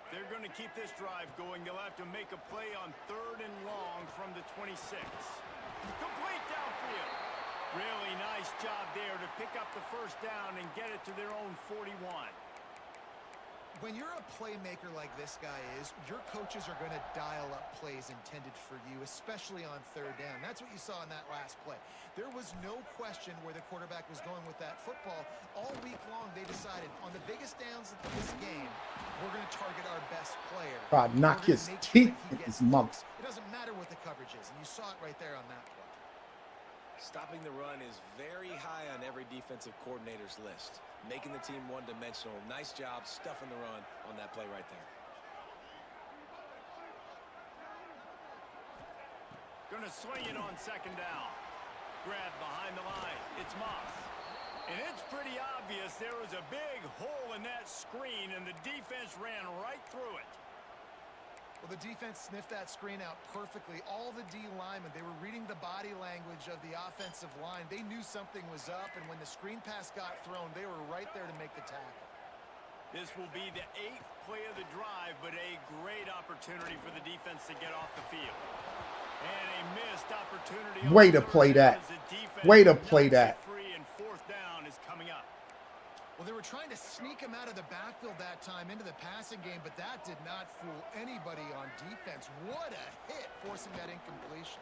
Speaker 1: They're going to keep this drive going. They'll have to make a play on 3rd and long from the 26. Complete downfield. Really nice job there to pick up the first down and get it to their own 41.
Speaker 4: When you're a playmaker like this guy is, your coaches are going to dial up plays intended for you, especially on 3rd down. That's what you saw in that last play. There was no question where the quarterback was going with that football. All week long, they decided on the biggest downs of this game, we're going to target our best player.
Speaker 2: Probably knock
Speaker 4: We're
Speaker 2: his
Speaker 4: gonna make
Speaker 2: teeth
Speaker 4: sure that he
Speaker 2: in
Speaker 4: gets
Speaker 2: his mouth.
Speaker 4: looks. It doesn't matter what the coverage is, and you saw it right there on that play.
Speaker 3: Stopping the run is very high on every defensive coordinator's list. Making the team one-dimensional. Nice job stuffing the run on that play right there.
Speaker 1: Gonna swing it on 2nd down. Grab behind the line. It's Moss. And it's pretty obvious there was a big hole in that screen, and the defense ran right through it.
Speaker 4: Well, the defense sniffed that screen out perfectly. All the D linemen, they were reading the body language of the offensive line. They knew something was up, and when the screen pass got thrown, they were right there to make the tackle.
Speaker 1: This will be the 8th play of the drive, but a great opportunity for the defense to get off the field. And a missed opportunity.
Speaker 2: Way to play that. Way to play that.
Speaker 1: Free, and 4th down is coming up.
Speaker 4: Well, they were trying to sneak him out of the backfield that time into the passing game, but that did not fool anybody on defense. What a hit, forcing that incompletion.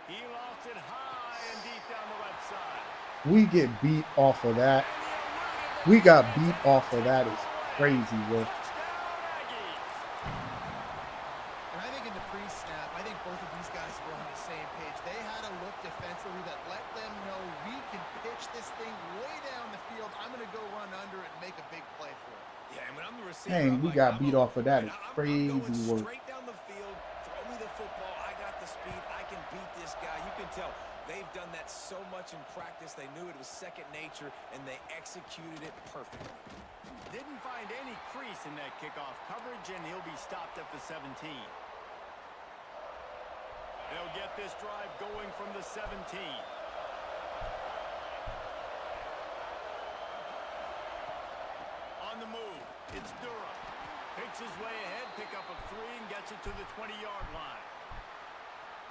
Speaker 1: He lost it high and deep down the left side.
Speaker 2: We get beat off of that. We got beat off of that. It's crazy, bro.
Speaker 4: And I think in the pre-snap, I think both of these guys were on the same page. They had a look defensively that let them know we can pitch this thing way down the field. I'm going to go run under it and make a big play for it.
Speaker 3: Yeah, and when I'm the receiver,
Speaker 2: Dang, we got beat off of that. It's
Speaker 3: I'm
Speaker 2: crazy
Speaker 3: going
Speaker 2: work.
Speaker 3: straight down the field. Throw me the football. I got the speed. I can beat this guy. You can tell they've done that so much in practice. They knew it was second nature, and they executed it perfectly.
Speaker 1: Didn't find any crease in that kickoff coverage, and he'll be stopped at the 17. They'll get this drive going from the 17. On the move, it's Durham. Picks his way ahead, pick up a 3, and gets it to the 20-yard line.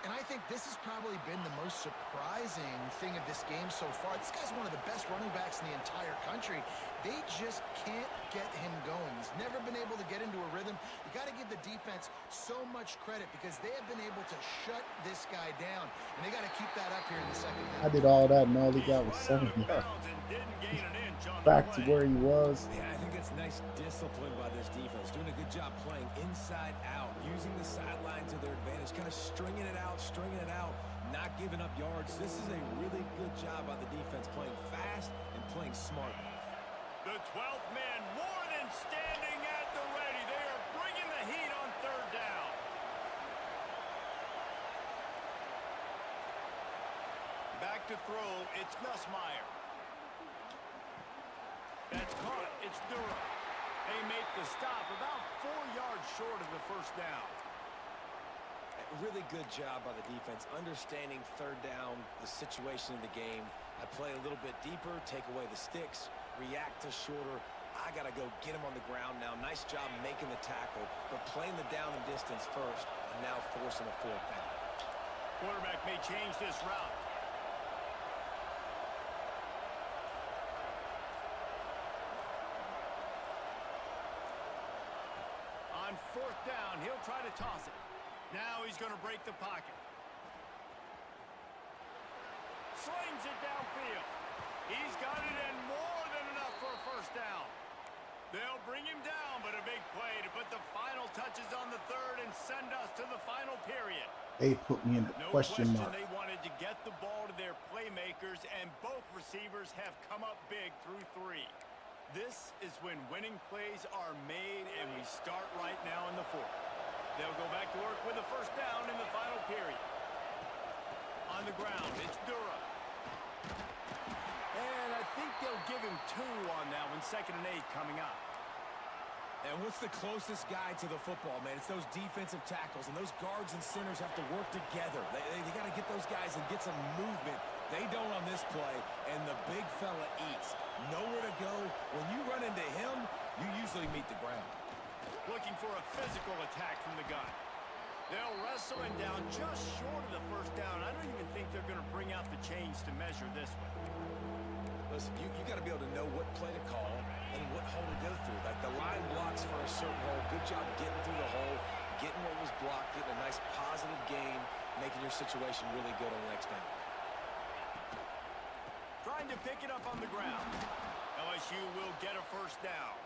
Speaker 4: And I think this has probably been the most surprising thing of this game so far. This guy's one of the best running backs in the entire country. They just can't get him going. He's never been able to get into a rhythm. You got to give the defense so much credit because they have been able to shut this guy down. And they got to keep that up here in the second
Speaker 2: I
Speaker 4: half.
Speaker 2: did all that, and all he got was 7 yards. Back to where he was.
Speaker 3: Yeah, I think that's nice discipline by this defense. Doing a good job playing inside out, using the sideline to their advantage, kind of stringing it out, not giving up yards. This is a really good job by the defense, playing fast and playing smart.
Speaker 1: The 12th man more than standing at the ready. They are bringing the heat on third down. Back to throw, it's Nussmeier. That's caught, it's Durham. They make the stop about 4 yards short of the first down.
Speaker 3: Really good job by the defense, understanding third down, the situation in the game. I play a little bit deeper, take away the sticks, react to shorter. I got to go get him on the ground now. Nice job making the tackle, but playing the down and distance first, and now forcing a fourth down.
Speaker 1: Quarterback may change this route. On fourth down, he'll try to toss it. Now he's going to break the pocket. Slings it downfield. He's got it and more than enough for a first down. They'll bring him down, but a big play to put the final touches on the third and send us to the final period.
Speaker 2: They put me in a
Speaker 1: No
Speaker 2: question mark.
Speaker 1: They wanted to get the ball to their playmakers, and both receivers have come up big through 3. This is when winning plays are made, and we start right now in the fourth. They'll go back to work with a first down in the final period. On the ground, it's Durham. And I think they'll give him 2 on that one, 2nd and 8 coming up.
Speaker 3: And what's the closest guy to the football, man? It's those defensive tackles, and those guards and centers have to work together. They got to get those guys and get some movement. They don't on this play, and the big fella eats. Nowhere to go. When you run into him, you usually meet the ground.
Speaker 1: Looking for a physical attack from the gun. They'll wrestle him down just short of the first down. I don't even think they're going to bring out the chains to measure this one.
Speaker 3: Listen, you got to be able to know what play to call and what hole to go through. Like the line blocks for a certain hole. Good job getting through the hole, getting what was blocked, getting a nice positive gain, making your situation really good on the next down.
Speaker 1: Trying to pick it up on the ground. LSU will get a first down.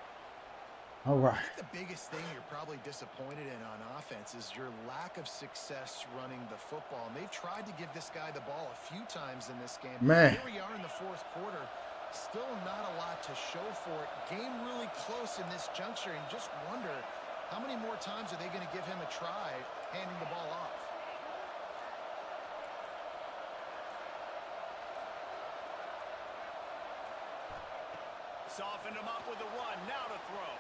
Speaker 2: All right.
Speaker 4: I think the biggest thing you're probably disappointed in on offense is your lack of success running the football. And they've tried to give this guy the ball a few times in this game.
Speaker 2: Man.
Speaker 4: Here we are in the fourth quarter. Still not a lot to show for it. Game really close in this juncture, and just wonder how many more times are they going to give him a try handing the ball off.
Speaker 1: Softened him up with a run. Now to throw.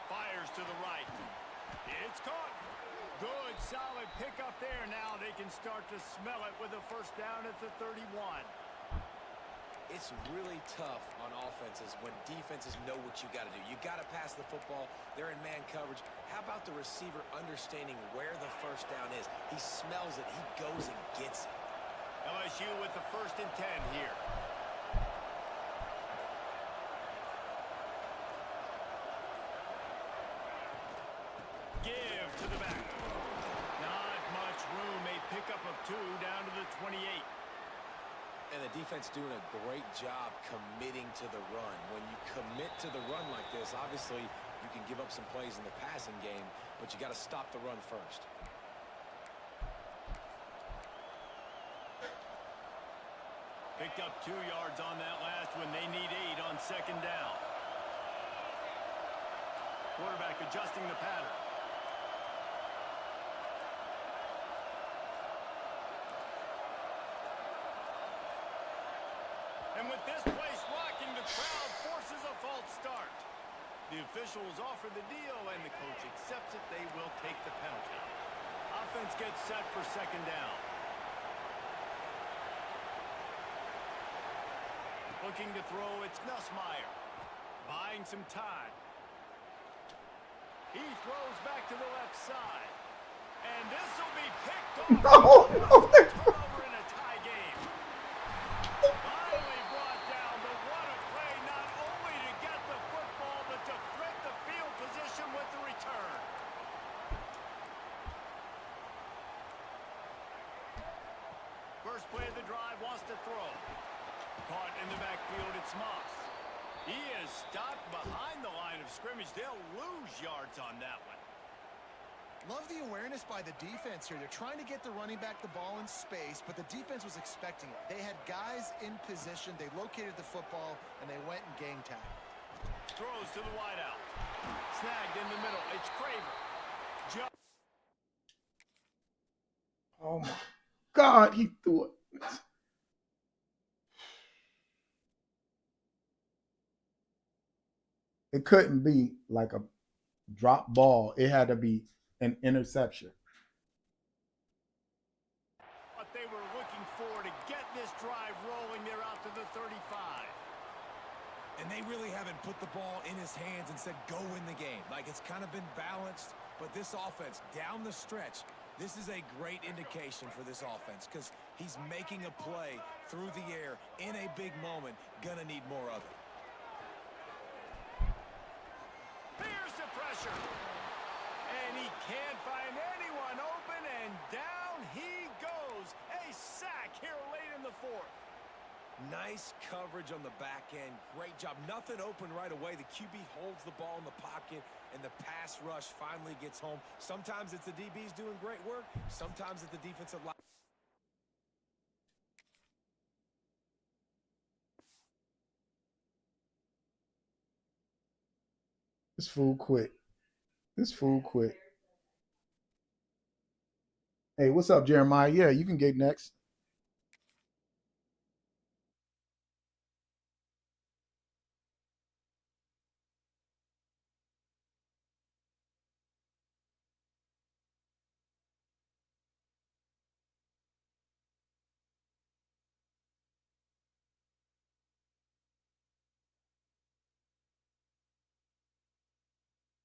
Speaker 1: Fires to the right. It's caught. Good, solid pickup there. Now they can start to smell it with a first down at the 31.
Speaker 3: It's really tough on offenses when defenses know what you got to do. You got to pass the football. They're in man coverage. How about the receiver understanding where the first down is? He smells it. He goes and gets it.
Speaker 1: LSU with the 1st and 10 here. Give to the back. Not much room. A pickup of 2 down to the 28.
Speaker 3: And the defense doing a great job committing to the run. When you commit to the run like this, obviously you can give up some plays in the passing game, but you got to stop the run first.
Speaker 1: Picked up 2 yards on that last one. They need 8 on 2nd down. Quarterback adjusting the pattern. And with this place rocking, the crowd forces a false start. The officials offer the deal, and the coach accepts it. They will take the penalty. Offense gets set for 2nd down. Looking to throw, it's Nussmeier. Buying some time. He throws back to the left side. And this will be picked
Speaker 2: No,
Speaker 1: off.
Speaker 2: no.
Speaker 1: Turnover in a tie game. Finally brought down, but what a play, not only to get the football, but to flip the field position with the return. First play of the drive, wants to throw. Caught in the backfield, it's Moss. He is stopped behind the line of scrimmage. They'll lose yards on that one.
Speaker 4: Love the awareness by the defense here. They're trying to get the running back the ball in space, but the defense was expecting it. They had guys in position. They located the football, and they went and gang tagged.
Speaker 1: Throws to the wideout. Snagged in the middle. It's Craver.
Speaker 2: Oh my God, he threw it. It couldn't be like a drop ball. It had to be an interception.
Speaker 1: What they were looking for to get this drive rolling. They're out to the 35.
Speaker 3: And they really haven't put the ball in his hands and said, go win the game. Like, it's kind of been balanced, but this offense, down the stretch, this is a great indication for this offense because he's making a play through the air in a big moment. Gonna need more of it.
Speaker 1: Here's the pressure. And he can't find anyone open, and down he goes. A sack here late in the fourth.
Speaker 3: Nice coverage on the back end. Great job. Nothing open right away. The QB holds the ball in the pocket, and the pass rush finally gets home. Sometimes it's the DBs doing great work. Sometimes it's the defensive line.
Speaker 2: This fool quit. This fool quit. Hey, what's up, Jeremiah? Yeah, you can get next.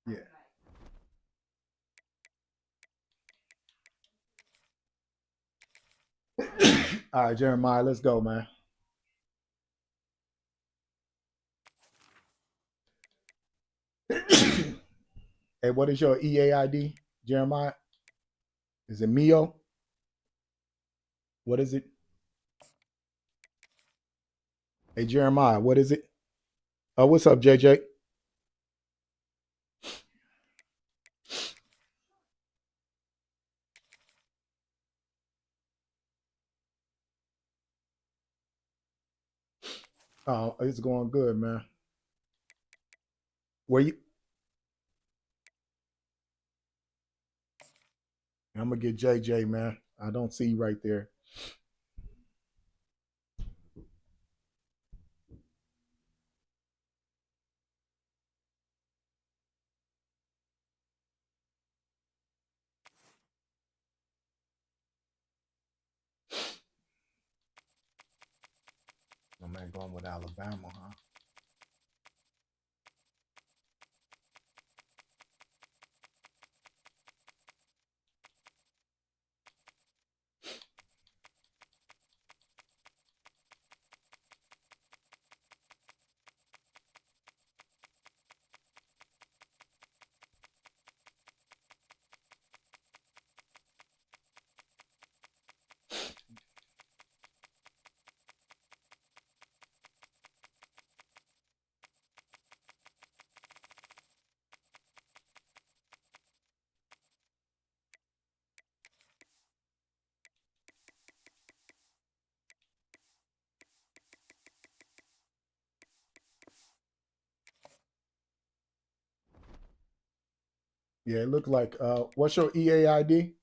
Speaker 2: Yeah. All right, Jeremiah, let's go, man. Hey, what is your EAID, Jeremiah? Is it Mio? What is it? Hey, Jeremiah, what is it? Oh, what's up, JJ? Oh, it's going good, man. Where you? I'm gonna get JJ, man. I don't see you right there. Oh man, going with Alabama, huh? Yeah, it looked like what's your EAID?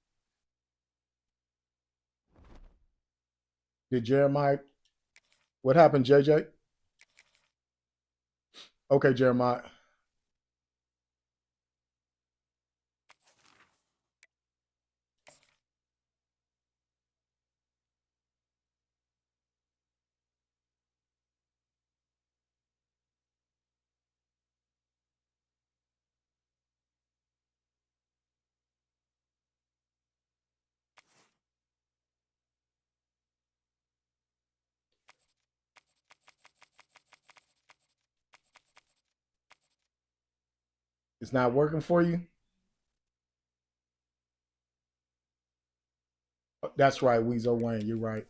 Speaker 2: Did Jeremiah what happened, JJ? Okay, Jeremiah. It's not working for you? That's right, Weezo Wayne. You're right.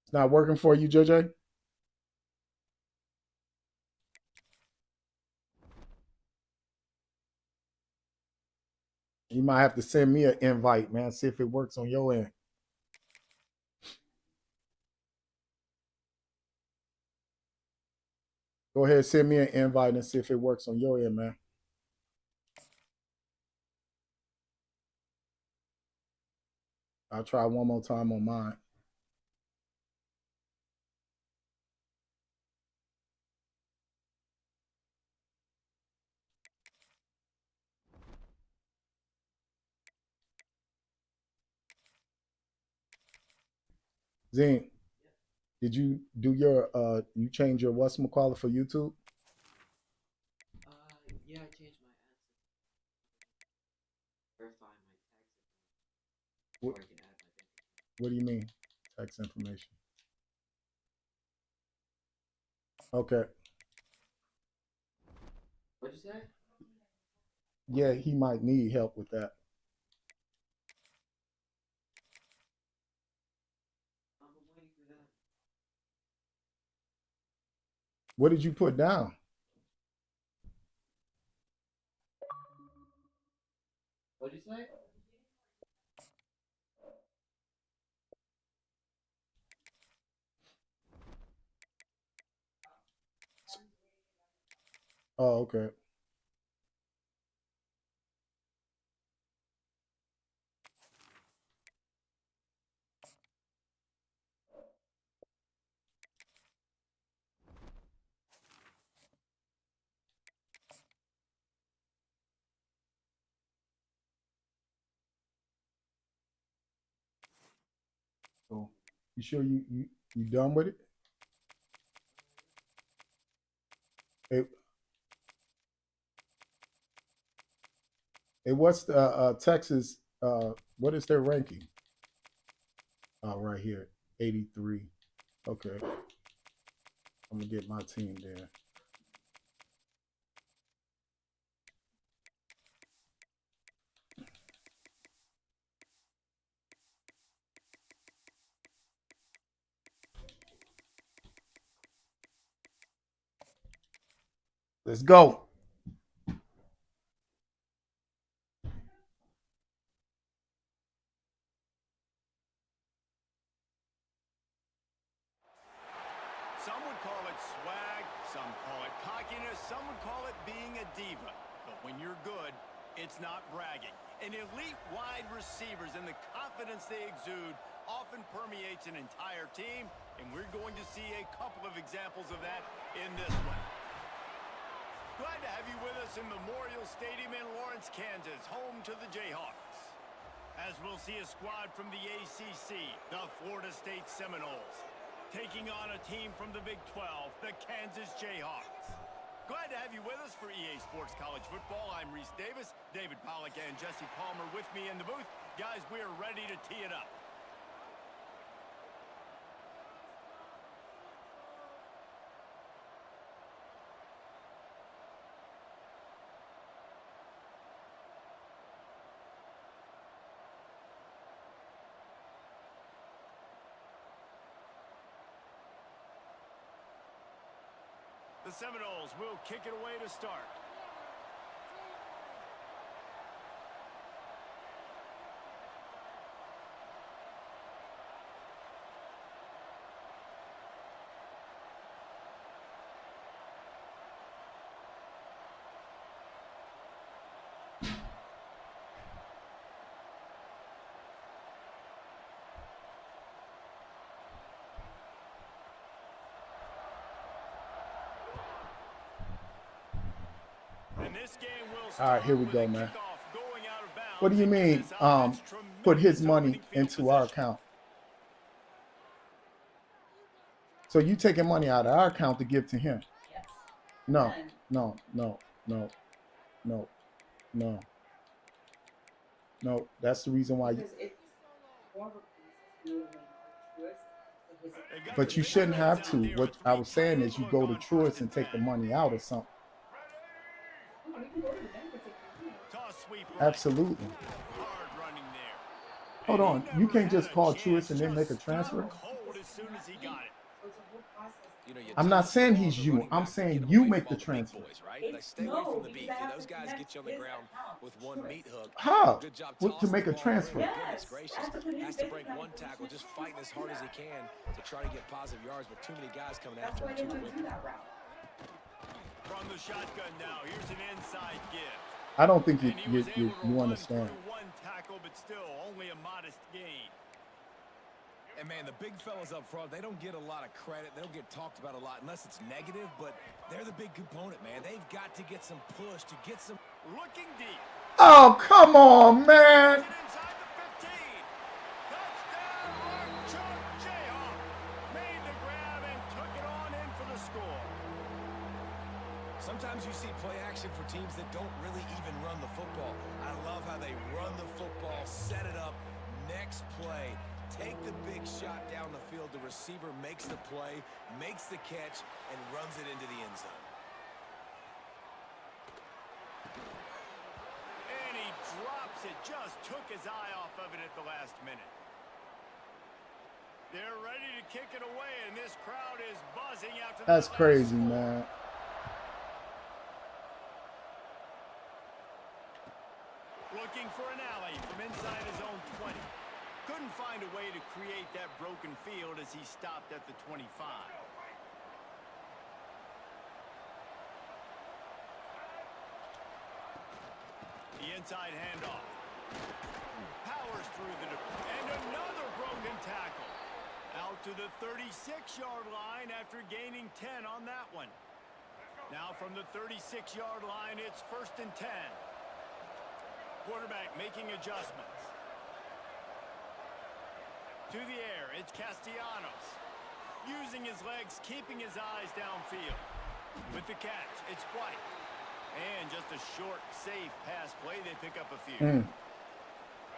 Speaker 2: It's not working for you, JJ? You might have to send me an invite, man. See if it works on your end. Go ahead, send me an invite and see if it works on your end, man. I'll try one more time on mine. Zine, did you do your you change your whatchamacallit for YouTube?
Speaker 9: Yeah, I changed my answer. Verify my tax
Speaker 2: What,
Speaker 9: information. Or I can add my bank account.
Speaker 2: what do you mean? Tax information. Okay.
Speaker 9: What'd you say?
Speaker 2: Yeah, he might need help with that.
Speaker 9: I'm waiting for that.
Speaker 2: What did you put down?
Speaker 9: What'd you say?
Speaker 2: Oh, okay. So you sure you done with it? Hey, what's the Texas? What is their ranking? Oh, right here, 83. Okay, I'm gonna get my team there. Let's go.
Speaker 5: Some would call it swag, some call it cockiness, some would call it being a diva. But when you're good, it's not bragging. And elite wide receivers and the confidence they exude often permeates an entire team, and we're going to see a couple of examples of that in this one. Glad to have you with us in Memorial Stadium in Lawrence, Kansas, home to the Jayhawks. As we'll see a squad from the ACC, the Florida State Seminoles, taking on a team from the Big 12, the Kansas Jayhawks. Glad to have you with us for EA Sports College Football. I'm Reese Davis, David Pollack, and Jesse Palmer with me in the booth. Guys, we are ready to tee it up. The Seminoles will kick it away to start.
Speaker 2: All right, here we go, man. What do you mean, put his money into our account? So you taking money out of our account to give to him?
Speaker 6: Yes.
Speaker 2: No, no, no, no, no, no. No, that's the reason why.
Speaker 9: Because it's more of a process doing Truist to visit.
Speaker 1: They've got
Speaker 2: But
Speaker 1: the
Speaker 2: you
Speaker 1: big
Speaker 2: shouldn't
Speaker 1: guns
Speaker 2: have
Speaker 1: out
Speaker 2: to.
Speaker 1: there,
Speaker 2: What
Speaker 1: a
Speaker 2: I was saying is you
Speaker 1: three-tight
Speaker 2: go to
Speaker 1: look on
Speaker 2: Truist
Speaker 1: 1st
Speaker 2: and take the
Speaker 1: 10.
Speaker 2: money out or something.
Speaker 9: No, you can go to the bank and take the money out.
Speaker 1: Toss sweep right.
Speaker 2: Absolutely.
Speaker 1: Hard running there.
Speaker 2: Hold
Speaker 1: And
Speaker 2: on.
Speaker 1: he
Speaker 2: You
Speaker 1: never
Speaker 2: can't
Speaker 1: had
Speaker 2: just
Speaker 1: a
Speaker 2: call
Speaker 1: chance,
Speaker 2: Truist and then make a
Speaker 1: just
Speaker 2: transfer.
Speaker 1: stopped cold as soon as he got it.
Speaker 9: So it's a whole process.
Speaker 3: You know, you
Speaker 2: I'm
Speaker 3: tell
Speaker 2: not
Speaker 3: the
Speaker 2: saying
Speaker 3: ball
Speaker 2: he's
Speaker 3: to
Speaker 2: you.
Speaker 3: running
Speaker 2: I'm
Speaker 3: back to
Speaker 2: saying
Speaker 3: get
Speaker 2: you
Speaker 3: away
Speaker 2: make
Speaker 3: from
Speaker 2: the
Speaker 3: all big
Speaker 2: transfer.
Speaker 3: boys, right?
Speaker 9: It's,
Speaker 3: Like, stay away from the beef.
Speaker 9: because I have
Speaker 3: Those
Speaker 9: to
Speaker 3: guys
Speaker 9: connect
Speaker 3: get you on the
Speaker 9: his
Speaker 3: ground
Speaker 9: account
Speaker 3: with
Speaker 9: to
Speaker 3: one
Speaker 9: Truist.
Speaker 3: meat hook.
Speaker 2: How?
Speaker 3: Good job
Speaker 2: To
Speaker 3: tossing
Speaker 2: make
Speaker 3: the
Speaker 2: a
Speaker 3: ball
Speaker 2: transfer?
Speaker 3: through. Goodness
Speaker 9: Yes,
Speaker 3: gracious.
Speaker 9: I have to put his
Speaker 3: Has to
Speaker 9: bank
Speaker 3: break
Speaker 9: account
Speaker 3: one
Speaker 9: information
Speaker 3: tackle, just
Speaker 9: to
Speaker 3: fighting as hard as he can to try to get positive yards, but too many guys coming
Speaker 9: That's
Speaker 3: after
Speaker 9: why
Speaker 3: him
Speaker 9: they
Speaker 3: too
Speaker 9: want to do
Speaker 3: quickly.
Speaker 9: that route.
Speaker 5: From the shotgun now, here's an inside give.
Speaker 2: I don't think
Speaker 5: And he was able to
Speaker 2: you
Speaker 5: run
Speaker 2: understand.
Speaker 5: through one tackle, but still only a modest gain.
Speaker 3: And man, the big fellas up front, they don't get a lot of credit. They don't get talked about a lot unless it's negative, but they're the big component, man. They've got to get some push, to get some...
Speaker 5: Looking deep.
Speaker 2: Oh, come on, man.
Speaker 5: It's inside the 15. Touchdown, Archuk Jayhawk. Made the grab and took it on in for the score.
Speaker 3: Sometimes you see play action for teams that don't really even run the football. I love how they run the football, set it up, next play. Take the big shot down the field. The receiver makes the play, makes the catch, and runs it into the end zone.
Speaker 5: And he drops it. Just took his eye off of it at the last minute. They're ready to kick it away, and this crowd is buzzing after
Speaker 2: That's
Speaker 5: that last
Speaker 2: crazy,
Speaker 5: score.
Speaker 2: man.
Speaker 5: Looking for an alley from inside his own 20. Couldn't find a way to create that broken field as he stopped at the 25. The inside handoff. Powers through the... And another broken tackle. Out to the 36-yard line after gaining 10 on that one. Now from the 36-yard line, it's 1st and 10. Quarterback making adjustments. To the air, it's Castellanos. Using his legs, keeping his eyes downfield. With the catch, it's White. And just a short, safe pass play, they pick up a few.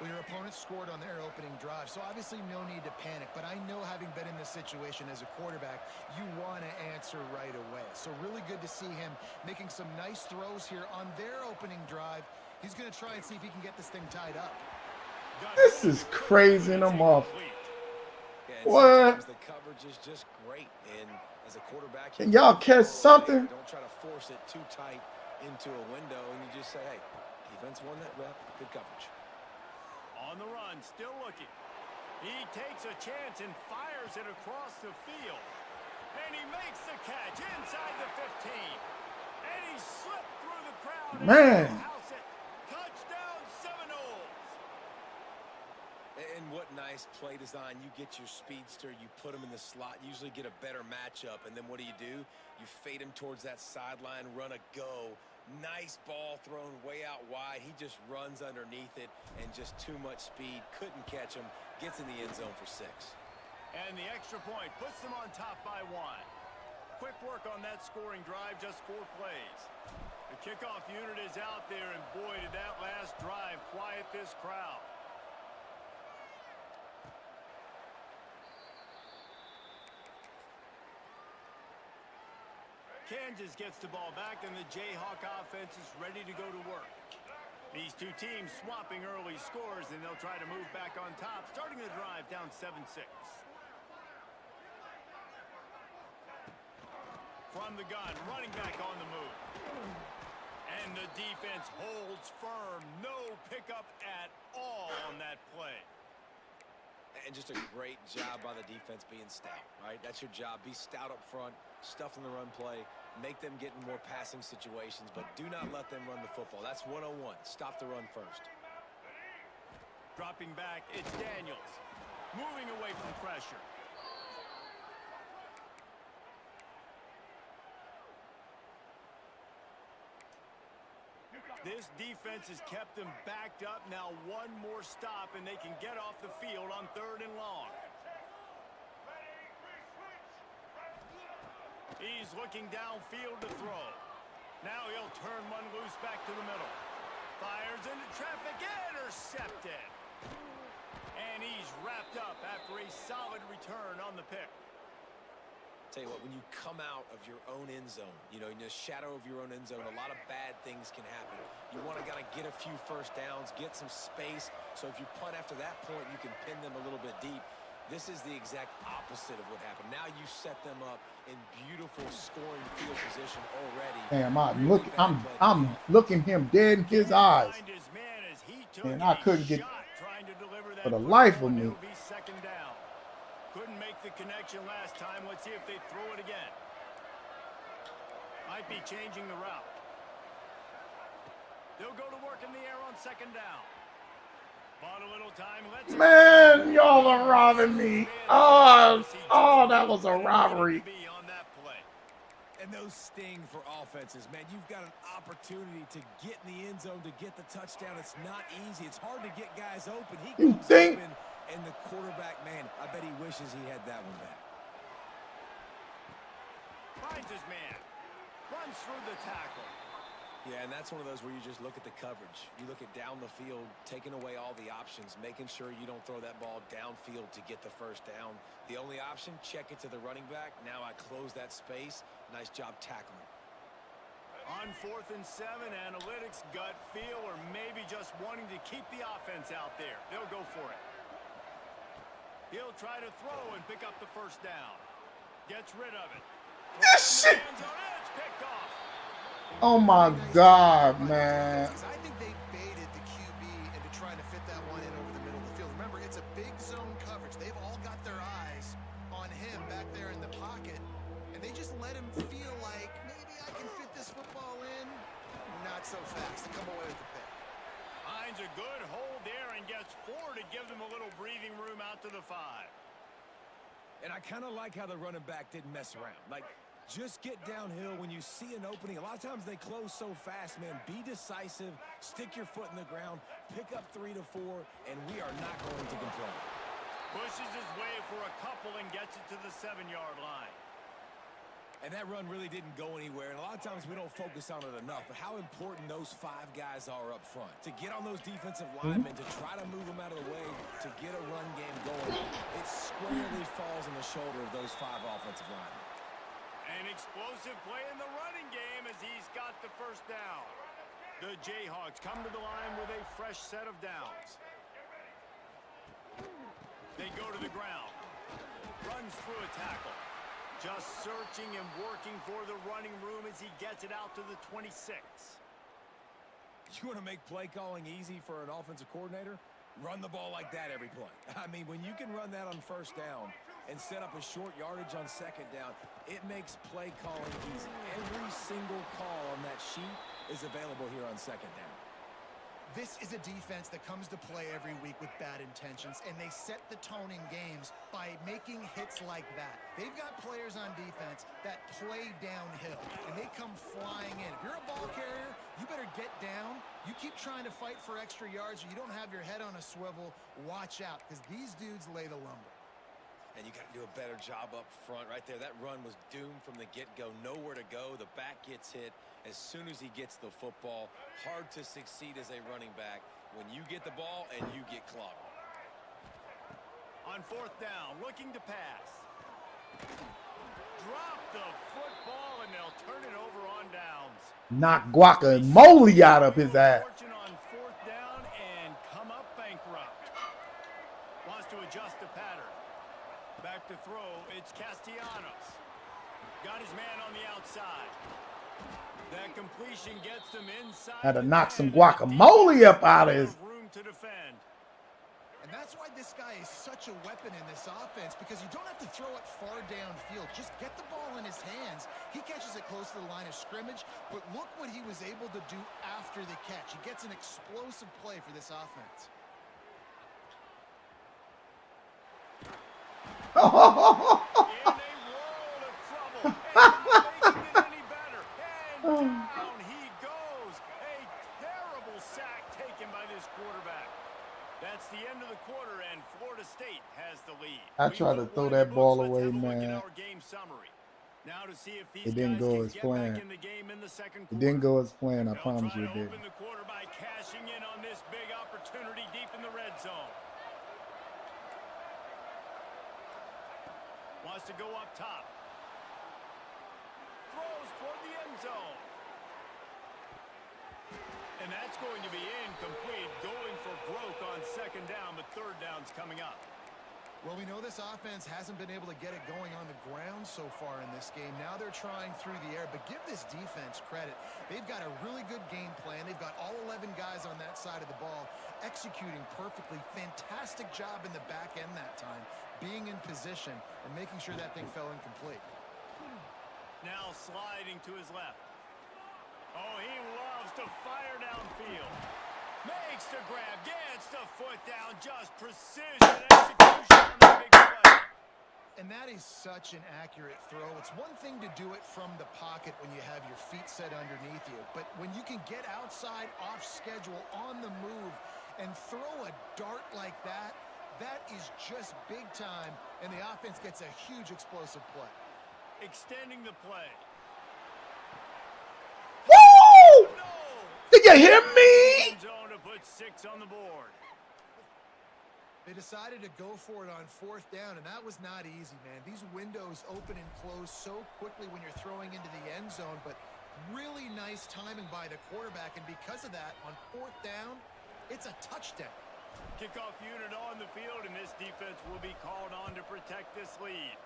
Speaker 4: Well, your opponent scored on their opening drive, so obviously no need to panic. But I know, having been in this situation as a quarterback, you want to answer right away. So really good to see him making some nice throws here on their opening drive. He's going to try and see if he can get this thing tied up.
Speaker 2: This is crazy in a month.
Speaker 3: Yeah, and
Speaker 2: What?
Speaker 3: sometimes the coverage is just great. And as a quarterback,
Speaker 2: Can y'all catch something?
Speaker 3: Don't try to force it too tight into a window, and you just say, hey, defense won that rep. Good coverage.
Speaker 5: On the run, still looking. He takes a chance and fires it across the field. And he makes the catch inside the 15. And he slipped through the crowd.
Speaker 2: Man.
Speaker 5: And house it. Touchdown, Seminoles.
Speaker 3: And what nice play design. You get your speedster, you put him in the slot, usually get a better matchup, and then what do? You fade him towards that sideline, run a go. Nice ball thrown way out wide. He just runs underneath it, and just too much speed. Couldn't catch him. Gets in the end zone for 6.
Speaker 5: And the extra point puts them on top by 1. Quick work on that scoring drive, just 4 plays. The kickoff unit is out there, and boy, did that last drive quiet this crowd. Kansas gets the ball back, and the Jayhawk offense is ready to go to work. These two teams swapping early scores, and they'll try to move back on top, starting the drive down 7-6. From the gun, running back on the move. And the defense holds firm. No pickup at all on that play.
Speaker 3: And just a great job by the defense being stout, right? That's your job. Be stout up front, stuff in the run play, make them get in more passing situations, but do not let them run the football. That's 101. Stop the run first.
Speaker 5: Dropping back, it's Daniels. Moving away from pressure. This defense has kept them backed up. Now one more stop, and they can get off the field on 3rd and long. He's looking downfield to throw. Now he'll turn one loose back to the middle.
Speaker 1: Fires into traffic, intercepted. And he's wrapped up after a solid return on the pick.
Speaker 3: Tell you what, when you come out of your own end zone, you know, in the shadow of your own end zone, a lot of bad things can happen. You want to kind of get a few first downs, get some space, so if you punt after that point, you can pin them a little bit deep. This is the exact opposite of what happened. Now you set them up in beautiful scoring field position already.
Speaker 2: Damn, I'm looking him dead in his eyes, and I couldn't get for the life of me.
Speaker 1: Couldn't make the connection last time. Let's see if they throw it again. Might be changing the route. They'll go to work in the air on second down. Bought a little time.
Speaker 2: Man, y'all are robbing me. Oh, that was a robbery.
Speaker 3: And those sting for offenses, man. You've got an opportunity to get in the end zone, to get the touchdown. It's not easy. It's hard to get guys open. He
Speaker 2: You
Speaker 3: comes
Speaker 2: think?
Speaker 3: open, and the quarterback, man, I bet he wishes he had that one back.
Speaker 1: Finds his man. Runs through the tackle.
Speaker 3: Yeah, and that's one of those where you just look at the coverage. You look at down the field, taking away all the options, making sure you don't throw that ball downfield to get the first down. The only option, check it to the running back. Now I close that space. Nice job tackling.
Speaker 1: On 4th and 7, analytics, gut feel, or maybe just wanting to keep the offense out there. They'll go for it. He'll try to throw and pick up the first down. Gets rid of it.
Speaker 2: This shit.
Speaker 1: It's picked off.
Speaker 2: Oh my God, man.
Speaker 4: I think they baited the QB into trying to fit that one in over the middle of the field. Remember, it's a big zone coverage. They've all got their eyes on him back there in the pocket, and they just let him feel like maybe I can fit this football in. Not so fast. They come away with the pick.
Speaker 1: Finds a good hold there and gets 4 to give them a little breathing room out to the 5.
Speaker 3: And I kind of like how the running back didn't mess around. Like, just get downhill when you see an opening. A lot of times they close so fast, man. Be decisive, stick your foot in the ground, pick up 3 to 4, and we are not going to complain.
Speaker 1: Pushes his way for a couple and gets it to the 7-yard line.
Speaker 3: And that run really didn't go anywhere, and a lot of times we don't focus on it enough, but how important those 5 guys are up front. To get on those defensive linemen, to try to move them out of the way, to get a run game going, it squarely falls on the shoulder of those 5 offensive linemen.
Speaker 1: An explosive play in the running game as he's got the first down. The Jayhawks come to the line with a fresh set of downs. They go to the ground. Runs through a tackle. Just searching and working for the running room as he gets it out to the 26.
Speaker 3: You want to make play calling easy for an offensive coordinator? Run the ball like that every play. I mean, when you can run that on first down and set up a short yardage on second down, it makes play calling easy. Every single call on that sheet is available here on second down.
Speaker 4: This is a defense that comes to play every week with bad intentions, and they set the tone in games by making hits like that. They've got players on defense that play downhill, and they come flying in. If you're a ball carrier, you better get down. You keep trying to fight for extra yards, or you don't have your head on a swivel. Watch out, because these dudes lay the lumber.
Speaker 3: And you got to do a better job up front right there. That run was doomed from the get-go. Nowhere to go. The back gets hit as soon as he gets the football. Hard to succeed as a running back when you get the ball and you get clogged.
Speaker 1: On 4th down, looking to pass. Drop the football, and they'll turn it over on downs.
Speaker 2: Knock guacamole out of his ass.
Speaker 1: On 4th down and come up bankrupt. Wants to adjust the pattern. Back to throw, it's Castellanos. Got his man on the outside. That completion gets them inside.
Speaker 2: Had to knock some guacamole up out of his.
Speaker 1: Room to defend.
Speaker 4: And that's why this guy is such a weapon in this offense, because you don't have to throw it far downfield. Just get the ball in his hands. He catches it close to the line of scrimmage, but look what he was able to do after the catch. He gets an explosive play for this offense.
Speaker 1: In a world of trouble, and not making it any better. And down he goes. A terrible sack taken by this quarterback. That's the end of the quarter, and Florida State has the lead.
Speaker 2: I tried to throw that ball away,
Speaker 1: Let's have a look at
Speaker 2: man.
Speaker 1: our game summary. Now to see if these
Speaker 2: It didn't
Speaker 1: guys
Speaker 2: go
Speaker 1: can
Speaker 2: as
Speaker 1: get
Speaker 2: planned.
Speaker 1: back in the game in the second
Speaker 2: It
Speaker 1: quarter.
Speaker 2: didn't go as planned. I
Speaker 1: They'll
Speaker 2: promise
Speaker 1: try
Speaker 2: you
Speaker 1: to
Speaker 2: it didn't.
Speaker 1: open the quarter by cashing in on this big opportunity deep in the red zone. Wants to go up top. Throws toward the end zone. And that's going to be incomplete. Going for broke on second down, but third down's coming up.
Speaker 4: Well, we know this offense hasn't been able to get it going on the ground so far in this game. Now they're trying through the air, but give this defense credit. They've got a really good game plan. They've got all 11 guys on that side of the ball executing perfectly. Fantastic job in the back end that time, being in position and making sure that thing fell incomplete.
Speaker 1: Now sliding to his left. Oh, he loves to fire downfield. Makes the grab, gets the foot down, just precision execution on the big play.
Speaker 4: And that is such an accurate throw. It's one thing to do it from the pocket when you have your feet set underneath you, but when you can get outside, off schedule, on the move, and throw a dart like that, that is just big time, and the offense gets a huge explosive play.
Speaker 1: Extending the play.
Speaker 2: Woo!
Speaker 1: No!
Speaker 2: Did you hear me?
Speaker 1: End zone to put 6 on the board.
Speaker 4: They decided to go for it on fourth down, and that was not easy, man. These windows open and close so quickly when you're throwing into the end zone, but really nice timing by the quarterback, and because of that, on fourth down, it's a touchdown.
Speaker 1: Kickoff unit on the field, and this defense will be called on to protect this lead.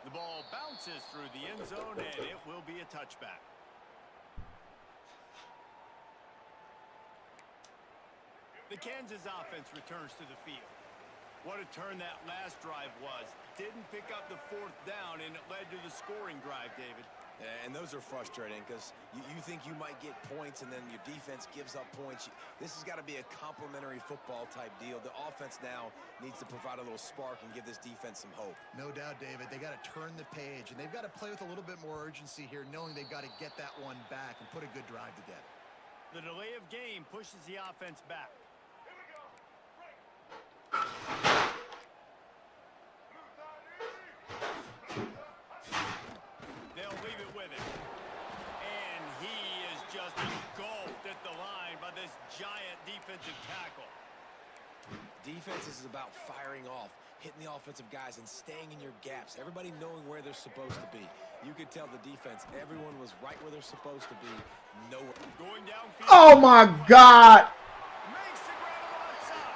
Speaker 1: The ball bounces through the end zone, and it will be a touchback. The Kansas offense returns to the field. What a turn that last drive was. Didn't pick up the fourth down, and it led to the scoring drive, David.
Speaker 3: And those are frustrating because you think you might get points and then your defense gives up points. This has got to be a complementary football type deal. The offense now needs to provide a little spark and give this defense some hope.
Speaker 4: No doubt, David. They got to turn the page, and they've got to play with a little bit more urgency here, knowing they've got to get that one back and put a good drive together.
Speaker 1: The delay of game pushes the offense back. They'll leave it with him. And he is just engulfed at the line by this giant defensive tackle.
Speaker 3: Defense is about firing off, hitting the offensive guys and staying in your gaps. Everybody knowing where they're supposed to be. You could tell the defense, everyone was right where they're supposed to be. Nowhere.
Speaker 1: Going downfield.
Speaker 2: Oh my God.
Speaker 1: Makes the grab on the left side.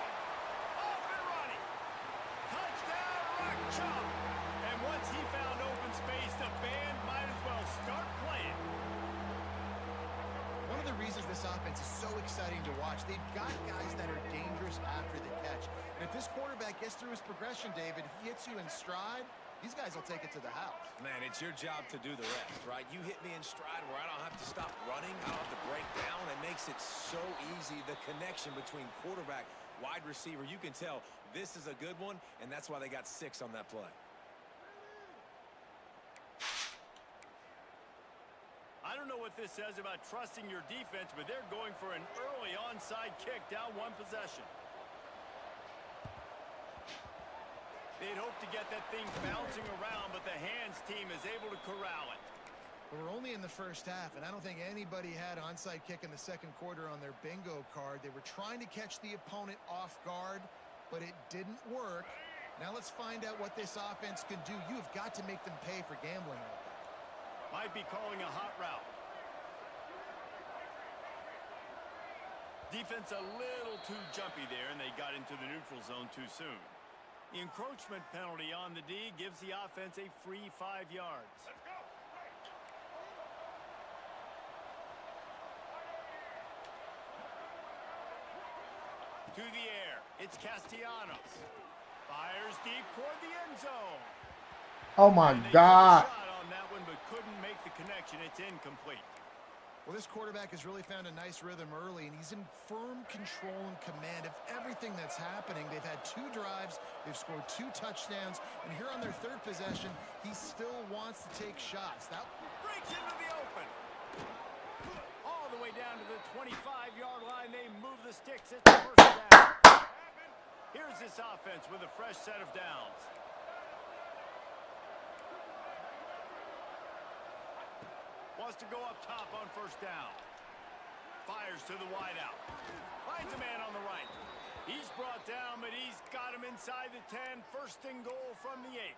Speaker 1: Off and running. Touchdown, Rock Chalk. And once he found open space, the band might as well start playing.
Speaker 4: One of the reasons this offense is so exciting to watch, they've got guys that are dangerous after the catch. And if this quarterback gets through his progression, David, he hits you in stride, these guys will take it to the house.
Speaker 3: Man, it's your job to do the rest, right? You hit me in stride where I don't have to stop running. I don't have to break down. It makes it so easy, the connection between quarterback, wide receiver. You can tell this is a good one, and that's why they got 6 on that play.
Speaker 1: I don't know what this says about trusting your defense, but they're going for an early onside kick down one possession. They'd hope to get that thing bouncing around, but the hands team is able to corral it.
Speaker 4: We're only in the first half, and I don't think anybody had onside kick in the second quarter on their bingo card. They were trying to catch the opponent off guard, but it didn't work. Now let's find out what this offense can do. You have got to make them pay for gambling like that.
Speaker 1: Might be calling a hot route. Defense a little too jumpy there, and they got into the neutral zone too soon. The encroachment penalty on the D gives the offense a free 5 yards. To the air, it's Castellanos. Fires deep toward the end zone.
Speaker 2: Oh my
Speaker 1: And they
Speaker 2: God.
Speaker 1: took a shot on that one, but couldn't make the connection. It's incomplete.
Speaker 4: Well, this quarterback has really found a nice rhythm early, and he's in firm control and command of everything that's happening. They've had 2 drives. They've scored 2 touchdowns. And here on their third possession, he still wants to take shots. That
Speaker 1: Breaks into the open. All the way down to the 25-yard line. They move the sticks at the first down. Here's this offense with a fresh set of downs. Wants to go up top on first down. Fires to the wideout. Finds a man on the right. He's brought down, but he's got him inside the 10. First and goal from the 8.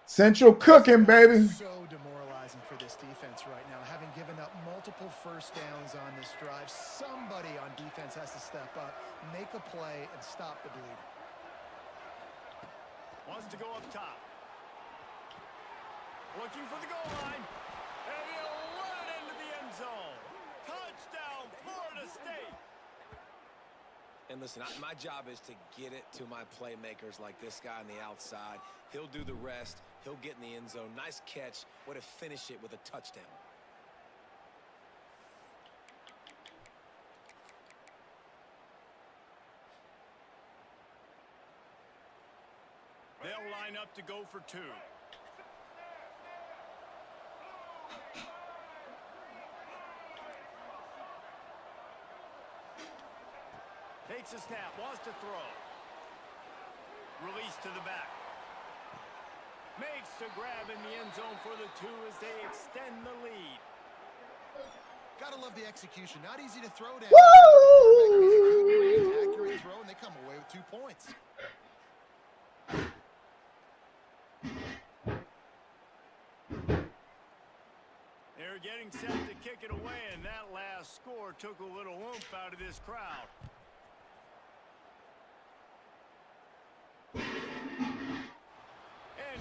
Speaker 2: Central cooking, baby.
Speaker 4: So demoralizing for this defense right now. Having given up multiple first downs on this drive, somebody on defense has to step up, make a play, and stop the bleed.
Speaker 1: Wants to go up top. Looking for the goal line. And he'll run it into the end zone. Touchdown, Florida State.
Speaker 3: And listen, my job is to get it to my playmakers like this guy on the outside. He'll do the rest. He'll get in the end zone. Nice catch. Way to finish it with a touchdown.
Speaker 1: They'll line up to go for 2. Takes a snap, wants to throw. Release to the back. Makes the grab in the end zone for the 2 as they extend the lead.
Speaker 4: Gotta love the execution. Not easy to throw down.
Speaker 2: Woo!
Speaker 4: Accurate throw, and they come away with 2 points.
Speaker 1: They're getting set to kick it away, and that last score took a little oomph out of this crowd. And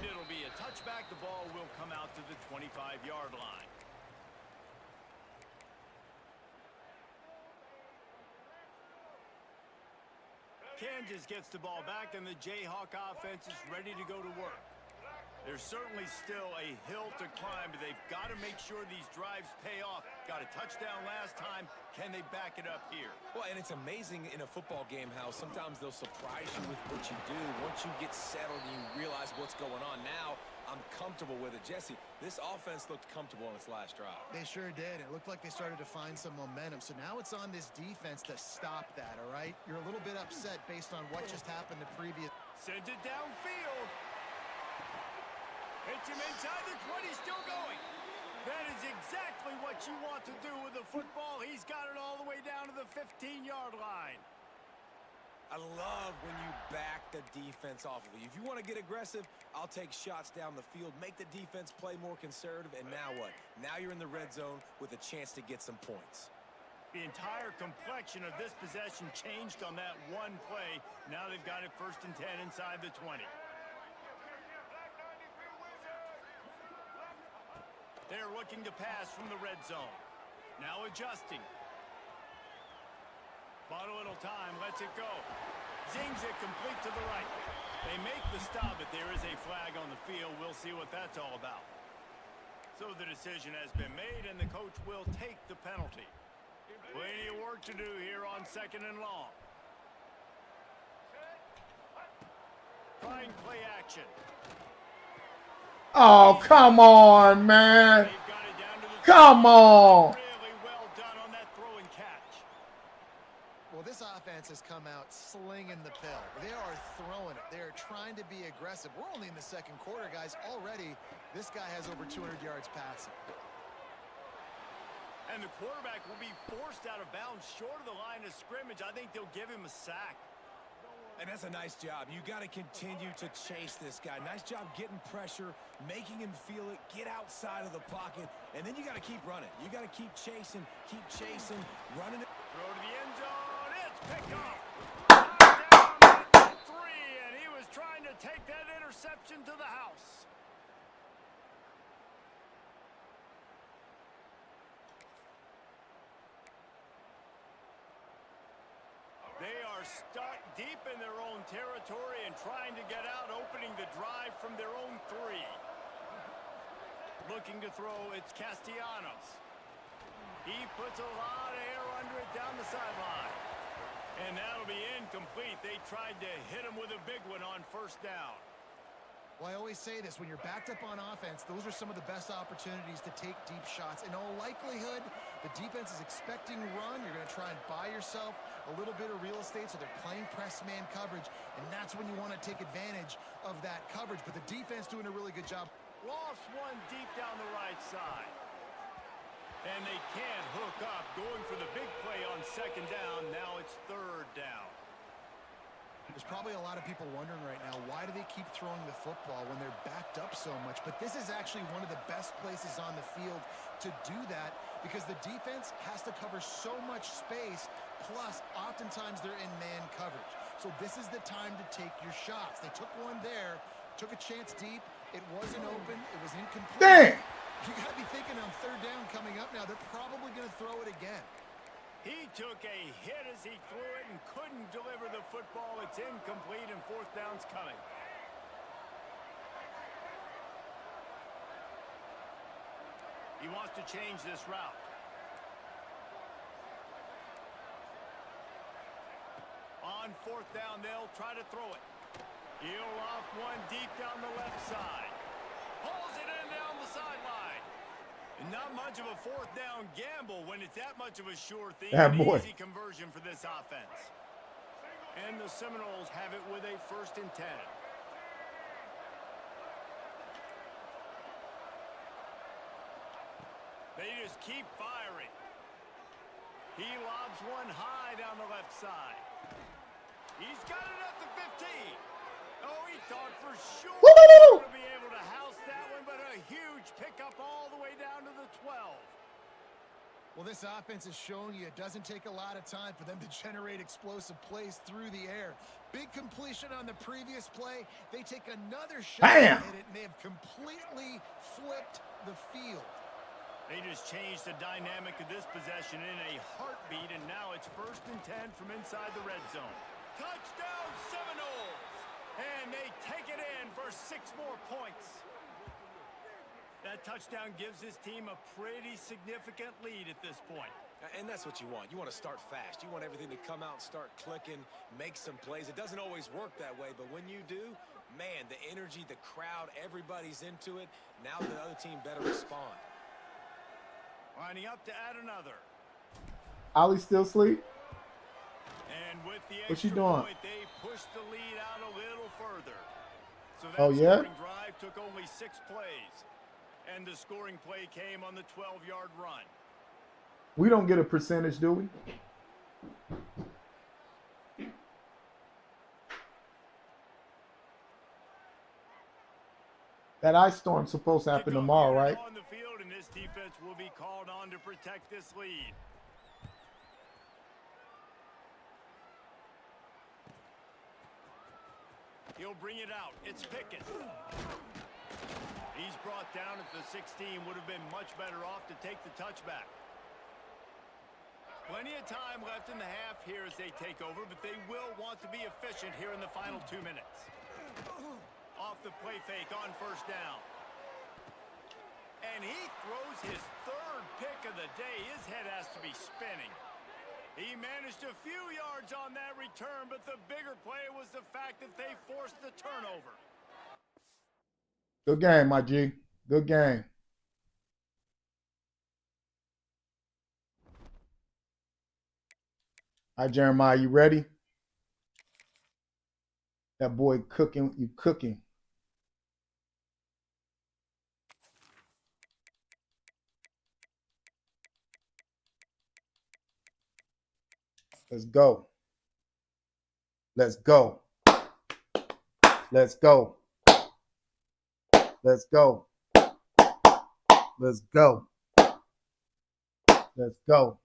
Speaker 1: it'll be a touchback. The ball will come out to the 25-yard line. Kansas gets the ball back, and the Jayhawk offense is ready to go to work. There's certainly still a hill to climb, but they've got to make sure these drives pay off. Got a touchdown last time. Can they back it up here?
Speaker 3: Well, and it's amazing in a football game how sometimes they'll surprise you with what you do. Once you get settled and you realize what's going on, now I'm comfortable with it. Jesse, this offense looked comfortable on its last drive.
Speaker 4: They sure did. It looked like they started to find some momentum. So now it's on this defense to stop that, all right? You're a little bit upset based on what just happened the previous.
Speaker 1: Sends it downfield. Hits him inside the 20, still going. That is exactly what you want to do with the football. He's got it all the way down to the 15-yard line.
Speaker 3: I love when you back the defense off of you. If you want to get aggressive, I'll take shots down the field, make the defense play more conservative, and now what? Now you're in the red zone with a chance to get some points.
Speaker 1: The entire complexion of this possession changed on that one play. Now they've got it 1st and 10 inside the 20. They're looking to pass from the red zone. Now adjusting. Bought a little time, lets it go. Zings it complete to the right. They make the stop, but there is a flag on the field. We'll see what that's all about. So the decision has been made, and the coach will take the penalty. Plenty of work to do here on 2nd and long. Trying play action.
Speaker 2: Oh, come on, man.
Speaker 1: They've got it down to the
Speaker 2: Come on.
Speaker 1: Really well done on that throw and catch.
Speaker 4: Well, this offense has come out slinging the pill. They are throwing it. They are trying to be aggressive. We're only in the 2nd quarter, guys. Already, this guy has over 200 yards passing.
Speaker 1: And the quarterback will be forced out of bounds short of the line of scrimmage. I think they'll give him a sack.
Speaker 3: And that's a nice job. You got to continue to chase this guy. Nice job getting pressure, making him feel it, get outside of the pocket, and then you got to keep running. You got to keep chasing, running it.
Speaker 1: Throw to the end zone. It's picked off. Down at 3, and he was trying to take that interception to the house. They are stuck deep in their own territory and trying to get out, opening the drive from their own 3. Looking to throw, it's Castellanos. He puts a lot of air under it down the sideline. And that'll be incomplete. They tried to hit him with a big one on 1st down.
Speaker 4: Well, I always say this, when you're backed up on offense, those are some of the best opportunities to take deep shots. In all likelihood, the defense is expecting run. You're going to try and buy yourself a little bit of real estate, so they're playing press man coverage, and that's when you want to take advantage of that coverage. But the defense doing a really good job.
Speaker 1: Lost one deep down the right side. And they can't hook up, going for the big play on second down. Now it's third down.
Speaker 4: There's probably a lot of people wondering right now, why do they keep throwing the football when they're backed up so much? But this is actually one of the best places on the field to do that because the defense has to cover so much space, plus oftentimes they're in man coverage. So this is the time to take your shots. They took one there, took a chance deep. It wasn't open. It was incomplete.
Speaker 2: Damn!
Speaker 4: You got to be thinking on third down coming up now, they're probably going to throw it again.
Speaker 1: He took a hit as he threw it and couldn't deliver the football. It's incomplete and fourth down's coming. He wants to change this route. On fourth down, they'll try to throw it. He'll loft one deep down the left side. Pulls it in down the sideline. Not much of a fourth down gamble when it's that much of a sure thing.
Speaker 2: That boy.
Speaker 1: Easy conversion for this offense. And the Seminoles have it with a 1st and 10. They just keep firing. He lobs one high down the left side. He's got it at the 15. Oh, he thought for sure
Speaker 2: Woo!
Speaker 1: to be able to house that one, but a huge pickup all the way down to the 12.
Speaker 4: Well, this offense has shown you it doesn't take a lot of time for them to generate explosive plays through the air. Big completion on the previous play. They take another shot
Speaker 2: Bam!
Speaker 4: at it, and they have completely flipped the field.
Speaker 1: They just changed the dynamic of this possession in a heartbeat, and now it's 1st and 10 from inside the red zone. Touchdown Seminoles! And they take it in for 6 more points. That touchdown gives his team a pretty significant lead at this point.
Speaker 3: And that's what you want. You want to start fast. You want everything to come out and start clicking, make some plays. It doesn't always work that way, but when you do, man, the energy, the crowd, everybody's into it. Now the other team better respond.
Speaker 1: Lining up to add another.
Speaker 2: Ollie still asleep?
Speaker 1: And with the
Speaker 2: What she
Speaker 1: extra
Speaker 2: doing?
Speaker 1: point, they pushed the lead out a little further. So that
Speaker 2: Oh, yeah?
Speaker 1: scoring drive took only 6 plays. And the scoring play came on the 12-yard run.
Speaker 2: We don't get a percentage, do we? That ice storm's supposed to happen
Speaker 1: Kickoff
Speaker 2: tomorrow,
Speaker 1: unit
Speaker 2: right?
Speaker 1: On the field, and this defense will be called on to protect this lead. He'll bring it out. It's Pickett. He's brought down at the 16. Would have been much better off to take the touchback. Plenty of time left in the half here as they take over, but they will want to be efficient here in the final 2 minutes. Off the play fake on 1st down. And he throws his 3rd pick of the day. His head has to be spinning. He managed a few yards on that return, but the bigger play was the fact that they forced the turnover.
Speaker 2: Good game, my G. Good game. All right, Jeremiah, you ready? That boy cooking, you cooking. Let's go. Let's go. Let's go. Let's go. Let's go. Let's go.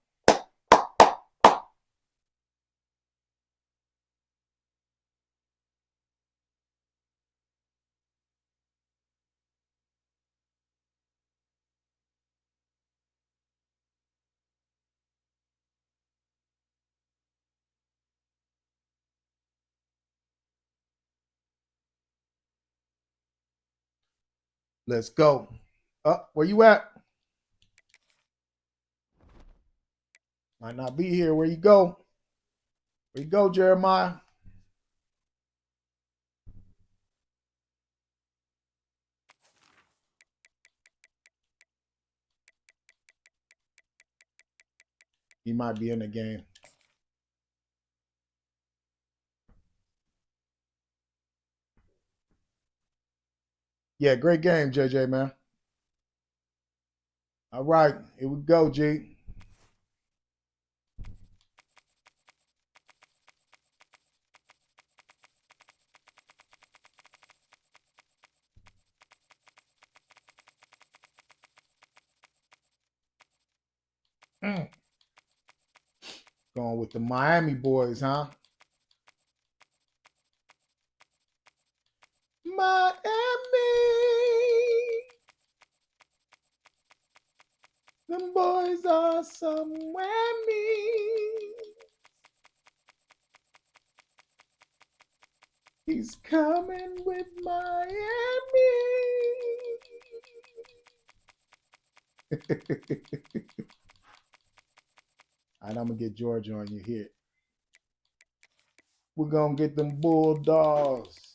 Speaker 2: Let's go. Where you at? Might not be here. Where you go? Where you go, Jeremiah? He might be in the game. Yeah, great game, JJ, man. All right, here we go, G. Going with the Miami boys, huh? Miami. Them boys are somewhere mean. He's coming with Miami. All right, I'm going to get Georgia on you here. We're going to get them Bulldogs.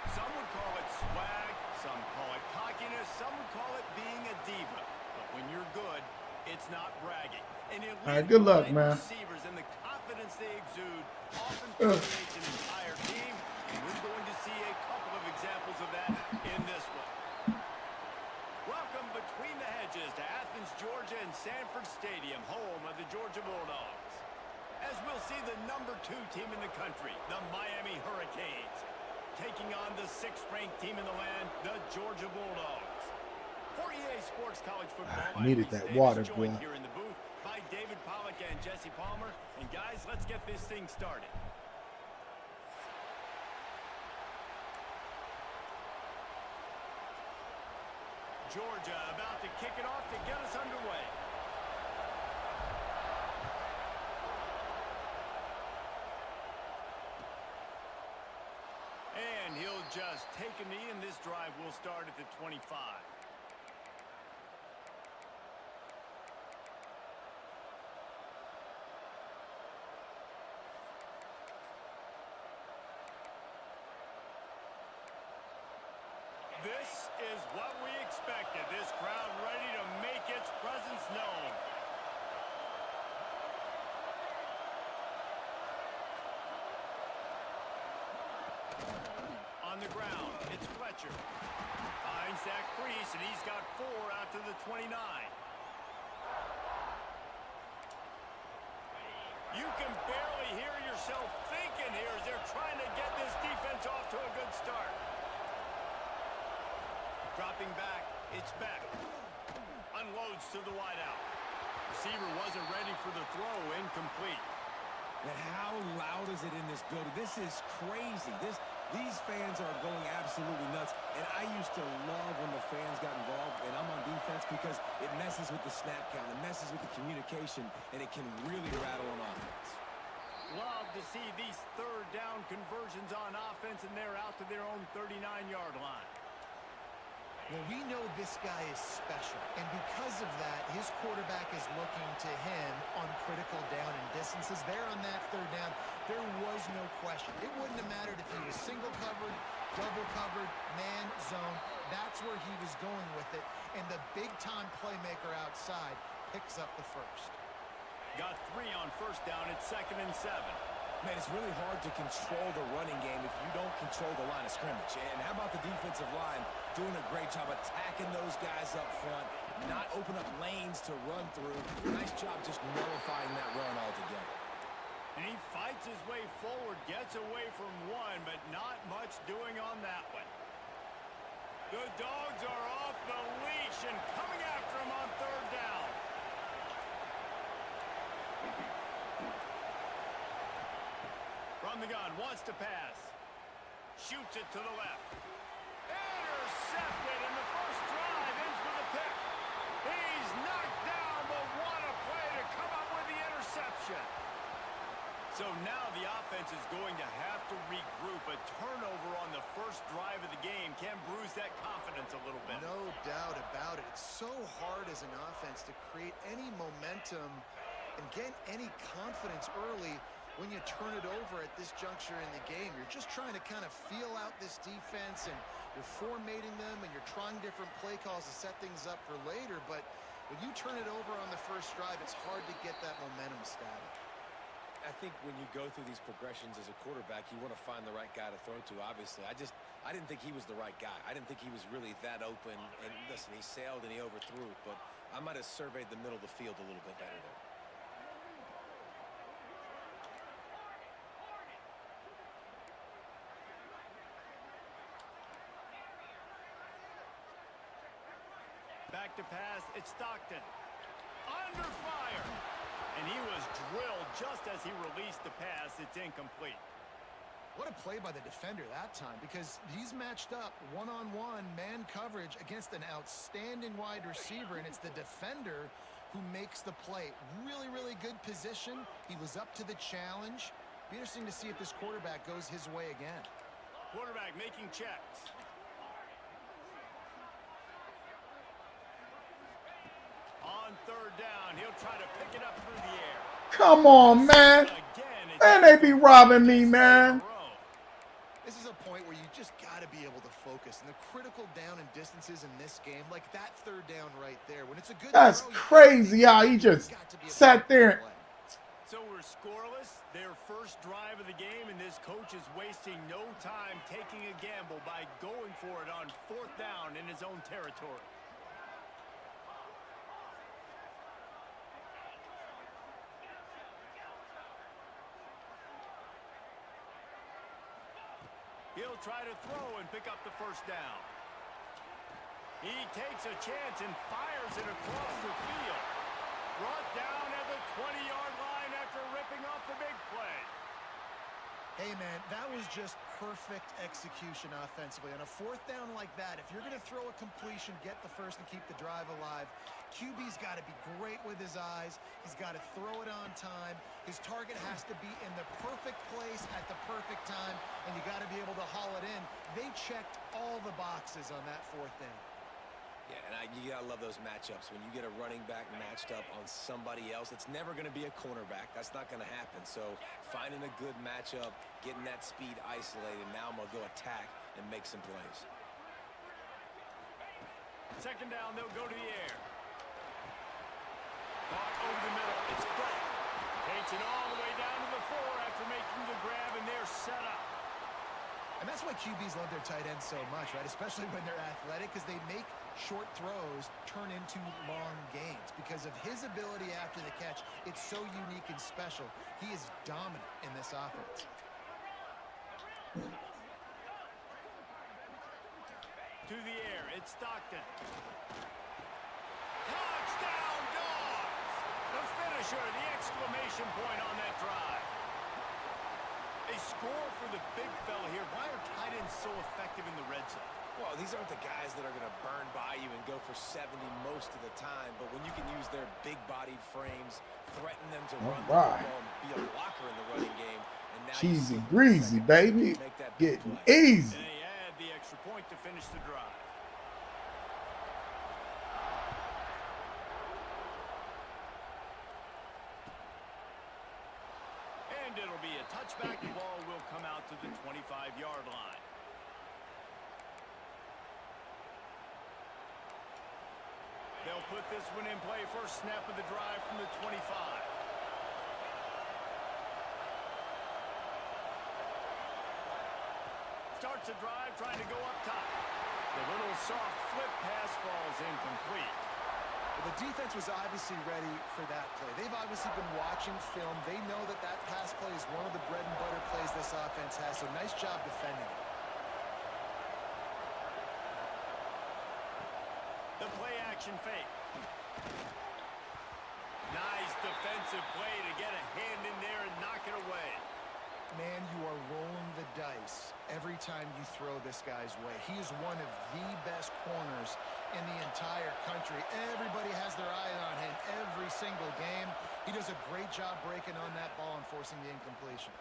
Speaker 5: Some would call it swag, some call it cockiness, some would call it being a diva. But when you're good, it's not bragging. And it
Speaker 2: All right, good luck, man.
Speaker 5: Receivers and the confidence they exude often permeates an entire team, and we're going to see a couple of examples of that in this one. Welcome between the hedges to Athens, Georgia and Sanford Stadium, home of the Georgia Bulldogs. As we'll see the number 2 team in the country, the Miami Hurricanes, taking on the 6th-ranked team in the land, the Georgia Bulldogs. For EA Sports College Football,
Speaker 2: I needed that water, boy.
Speaker 5: Here in the booth by David Pollack and Jesse Palmer. And guys, let's get this thing started. Georgia about to kick it off to get us underway. And he'll just take a knee, and this drive will start at the 25. This is what we expected. This crowd ready to make its presence known. On the ground, it's Fletcher. Finds that crease, and he's got 4 out to the 29. You can barely hear yourself thinking here as they're trying to get this defense off to a good start. Dropping back, it's Beck. Unloads to the wideout. Receiver wasn't ready for the throw, incomplete.
Speaker 3: And how loud is it in this building? This is crazy. These fans are going absolutely nuts. And I used to love when the fans got involved, and I'm on defense because it messes with the snap count, it messes with the communication, and it can really rattle an offense.
Speaker 5: Love to see these 3rd down conversions on offense, and they're out to their own 39-yard line.
Speaker 4: Well, we know this guy is special, and because of that, his quarterback is looking to him on critical down and distances. There on that 3rd down, there was no question. It wouldn't have mattered if he was single covered, double covered, man, zone. That's where he was going with it, and the big-time playmaker outside picks up the first.
Speaker 5: Got 3 on 1st down. It's 2nd and 7.
Speaker 3: Man, it's really hard to control the running game if you don't control the line of scrimmage. And how about the defensive line doing a great job attacking those guys up front, not open up lanes to run through. Nice job just nullifying that run altogether.
Speaker 5: And he fights his way forward, gets away from 1, but not much doing on that one. The Dogs are off the leash and coming after him on 3rd down. From the gun, wants to pass. Shoots it to the left. Intercepted, and the first drive ends with a pick. He's knocked down, but what a play to come up with the interception. So now the offense is going to have to regroup. A turnover on the first drive of the game can bruise that confidence a little bit.
Speaker 4: No doubt about it. It's so hard as an offense to create any momentum and get any confidence early when you turn it over at this juncture in the game. You're just trying to kind of feel out this defense, and you're formating them, and you're trying different play calls to set things up for later. But when you turn it over on the first drive, it's hard to get that momentum started.
Speaker 3: I think when you go through these progressions as a quarterback, you want to find the right guy to throw to, obviously. I didn't think he was the right guy. I didn't think he was really that open. And listen, he sailed and he overthrew it, but I might have surveyed the middle of the field a little bit better there.
Speaker 1: Back to pass, it's Stockton. Under fire. And he was drilled just as he released the pass. It's incomplete.
Speaker 4: What a play by the defender that time, because he's matched up one-on-one man coverage against an outstanding wide receiver, and it's the defender who makes the play. Really, really good position. He was up to the challenge. Be interesting to see if this quarterback goes his way again.
Speaker 1: Quarterback making checks. On third down, he'll try to pick it up through the air.
Speaker 2: Come on, man. Man, they be robbing me, man.
Speaker 4: This is a point where you just got to be able to focus. And the critical down and distances in this game, like that third down right there, when it's a good
Speaker 2: That's
Speaker 4: throw,
Speaker 2: crazy how he just sat there.
Speaker 1: So we're scoreless. Their first drive of the game, and this coach is wasting no time taking a gamble by going for it on fourth down in his own territory. He'll try to throw and pick up the first down. He takes a chance and fires it across the field. Brought down at the 20-yard line after ripping off the big play.
Speaker 4: Hey, man, that was just perfect execution offensively. On a fourth down like that, if you're going to throw a completion, get the first and keep the drive alive, QB's got to be great with his eyes. He's got to throw it on time. His target has to be in the perfect place at the perfect time, and you got to be able to haul it in. They checked all the boxes on that fourth down.
Speaker 3: Yeah, and you got to love those matchups. When you get a running back matched up on somebody else, it's never going to be a cornerback. That's not going to happen. So finding a good matchup, getting that speed isolated, now I'm going to go attack and make some plays.
Speaker 1: Second down, they'll go to the air. Caught over the middle. It's Brett. Takes it all the way down to the 4 after making the grab, and they're set up.
Speaker 4: And that's why QBs love their tight ends so much, right? Especially when they're athletic, because they make short throws turn into long gains. Because of his ability after the catch, it's so unique and special. He is dominant in this offense.
Speaker 1: To the air, it's Stockton. Touchdown, Dogs! The finisher, the exclamation point on that drive. A score for the big fella here. Why are tight ends so effective in the red zone?
Speaker 3: Well, these aren't the guys that are going to burn by you and go for 70 most of the time, but when you can use their big-bodied frames, threaten them to run the football and be a blocker in the running game. And now
Speaker 2: Cheesy greasy, baby. Getting easy.
Speaker 1: And they add the extra point to finish the drive. And it'll be a touchback. The ball will come out to the 25-yard line. They'll put this one in play. First snap of the drive from the 25. Starts a drive trying to go up top. The little soft flip pass falls incomplete.
Speaker 4: Well, the defense was obviously ready for that play. They've obviously been watching film. They know that that pass play is one of the bread and butter plays this offense has, so nice job defending it.
Speaker 1: The play action fake. Nice defensive play to get a hand in there and knock it away.
Speaker 4: Man, you are rolling the dice every time you throw this guy's way. He is one of the best corners in the entire country. Everybody has their eye on him every single game. He does a great job breaking on that ball and forcing the incompletion.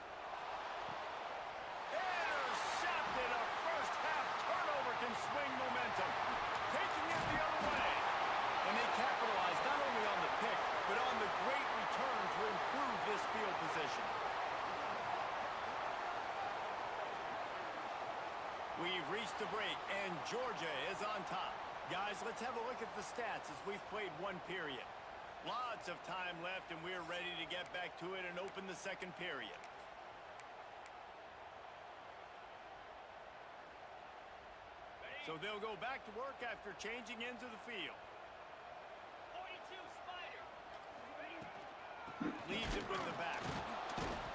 Speaker 1: Intercepted. A first half turnover can swing momentum. Taking it the other way. And they capitalized not only on the pick, but on the great return Georgia is on top. Guys, let's have a look at the stats as we've played one period. Lots of time left, and we're ready to get back to it and open the second period. So they'll go back to work after changing into the field.
Speaker 10: 42 Spider.
Speaker 1: Leaves it with the back.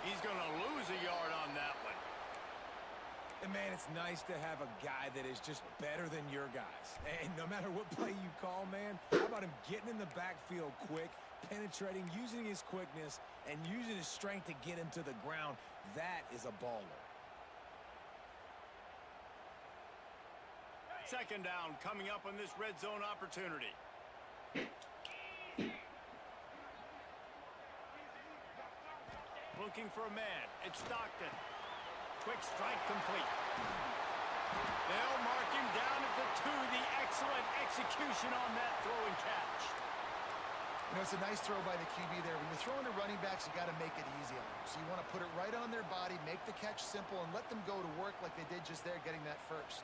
Speaker 1: He's going to lose a yard on that one.
Speaker 3: And, man, it's nice to have a guy that is just better than your guys. And no matter what play you call, man, how about him getting in the backfield quick, penetrating, using his quickness, and using his strength to get him to the ground? That is a baller.
Speaker 1: Second down coming up on this red zone opportunity. Looking for a man. It's Stockton. Quick strike complete. They'll mark him down at the 2. The excellent execution on that throw and catch.
Speaker 4: You know, it's a nice throw by the QB there. When you're throwing to running backs, you got to make it easy on them. So you want to put it right on their body, make the catch simple, and let them go to work like they did just there, getting that first.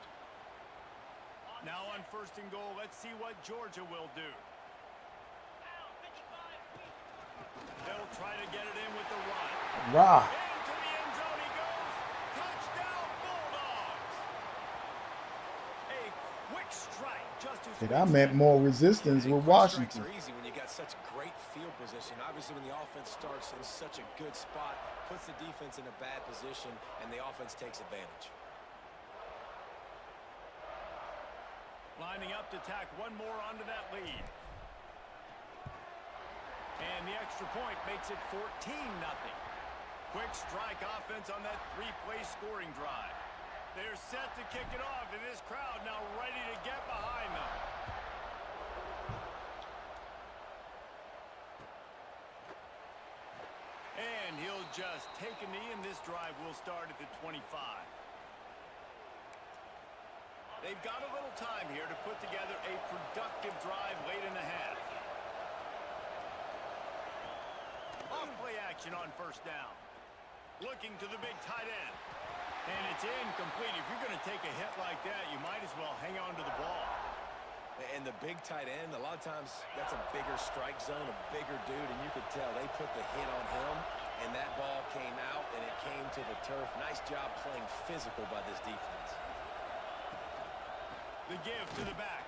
Speaker 1: Now on first and goal, let's see what Georgia will do. They'll try to get it in with the run.
Speaker 2: Rah.
Speaker 1: Into the end zone he goes. Touchdown, Bulldogs. A quick strike just as
Speaker 2: That meant more resistance with Washington.
Speaker 3: Strikes are easy when you got such great field position. Obviously, when the offense starts in such a good spot, puts the defense in a bad position, and the offense takes advantage.
Speaker 1: Lining up to tack one more onto that lead. And the extra point makes it 14-0. Quick strike offense on that 3-play scoring drive. They're set to kick it off, and this crowd now ready to get behind them. And he'll just take a knee, and this drive will start at the 25. They've got a little time here to put together a productive drive late in the half. Off-play action on first down. Looking to the big tight end. And it's incomplete. If you're going to take a hit like that, you might as well hang on to the ball.
Speaker 3: And the big tight end, a lot of times that's a bigger strike zone, a bigger dude, and you could tell they put the hit on him, and that ball came out, and it came to the turf. Nice job playing physical by this defense.
Speaker 1: The give to the back.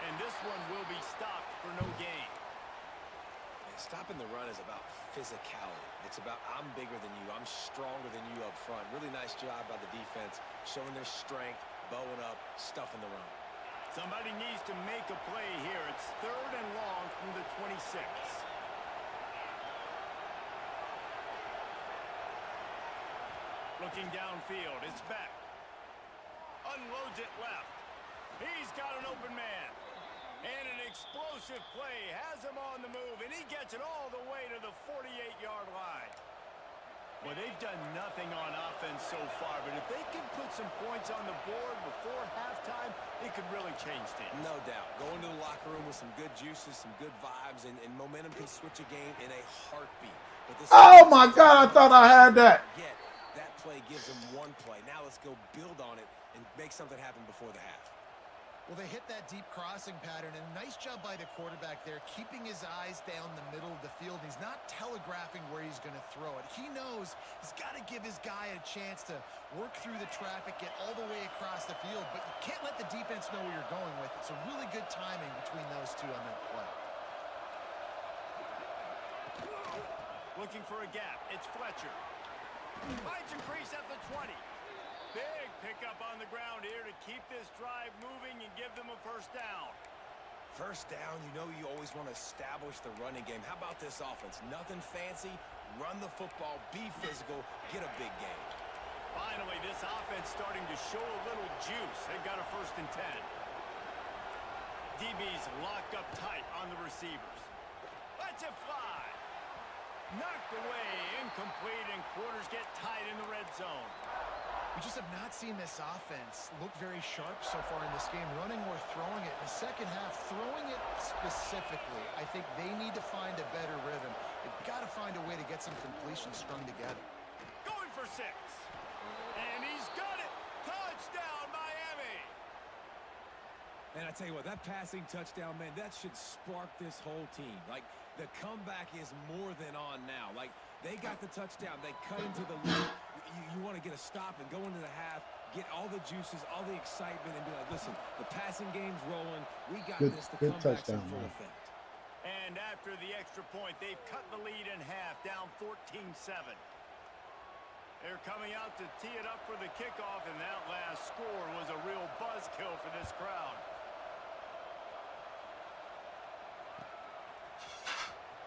Speaker 1: And this one will be stopped for no gain.
Speaker 3: And stopping the run is about physicality. It's about I'm bigger than you. I'm stronger than you up front. Really nice job by the defense, showing their strength, bowing up, stuffing the run.
Speaker 1: Somebody needs to make a play here. It's 3rd and long from the 26. Looking downfield, it's back. Unloads it left. He's got an open man. And an explosive play has him on the move, and he gets it all the way to the 48-yard line. Well, they've done nothing on offense so far, but if they can put some points on the board before halftime, it could really change things.
Speaker 3: No doubt. Go into the locker room with some good juices, some good vibes, and momentum can switch a game in a heartbeat. But this
Speaker 2: Oh my God, I thought I had that.
Speaker 3: That play gives them one play. Now let's go build on it and make something happen before the half.
Speaker 4: Well, they hit that deep crossing pattern, and nice job by the quarterback there, keeping his eyes down the middle of the field. He's not telegraphing where he's going to throw it. He knows he's got to give his guy a chance to work through the traffic, get all the way across the field, but you can't let the defense know where you're going with it. So really good timing between those two on that play.
Speaker 1: Looking for a gap. It's Fletcher. Finds a crease at the 20. Big pickup on the ground here to keep this drive moving and give them a first down.
Speaker 3: First down, you know you always want to establish the running game. How about this offense? Nothing fancy. Run the football, be physical, get a big gain.
Speaker 1: Finally, this offense starting to show a little juice. They've got a 1st and 10. DB's locked up tight on the receivers. Lets it fly. Knocked away, incomplete, and quarters get tight in the red zone.
Speaker 4: We just have not seen this offense look very sharp so far in this game, running or throwing it. In the second half, throwing it specifically, I think they need to find a better rhythm. They've got to find a way to get some completions strung together.
Speaker 1: Going for 6. And he's got it. Touchdown, Miami.
Speaker 3: And I tell you what, that passing touchdown, man, that should spark this whole team. Like, the comeback is more than on now. Like, they got the touchdown. They cut into the lead. You want to get a stop and go into the half, get all the juices, all the excitement, and be like, listen, the passing game's rolling. We got this. The comeback's in full effect.
Speaker 1: And after the extra point, they've cut the lead in half, down 14-7. They're coming out to tee it up for the kickoff, and that last score was a real buzzkill for this crowd.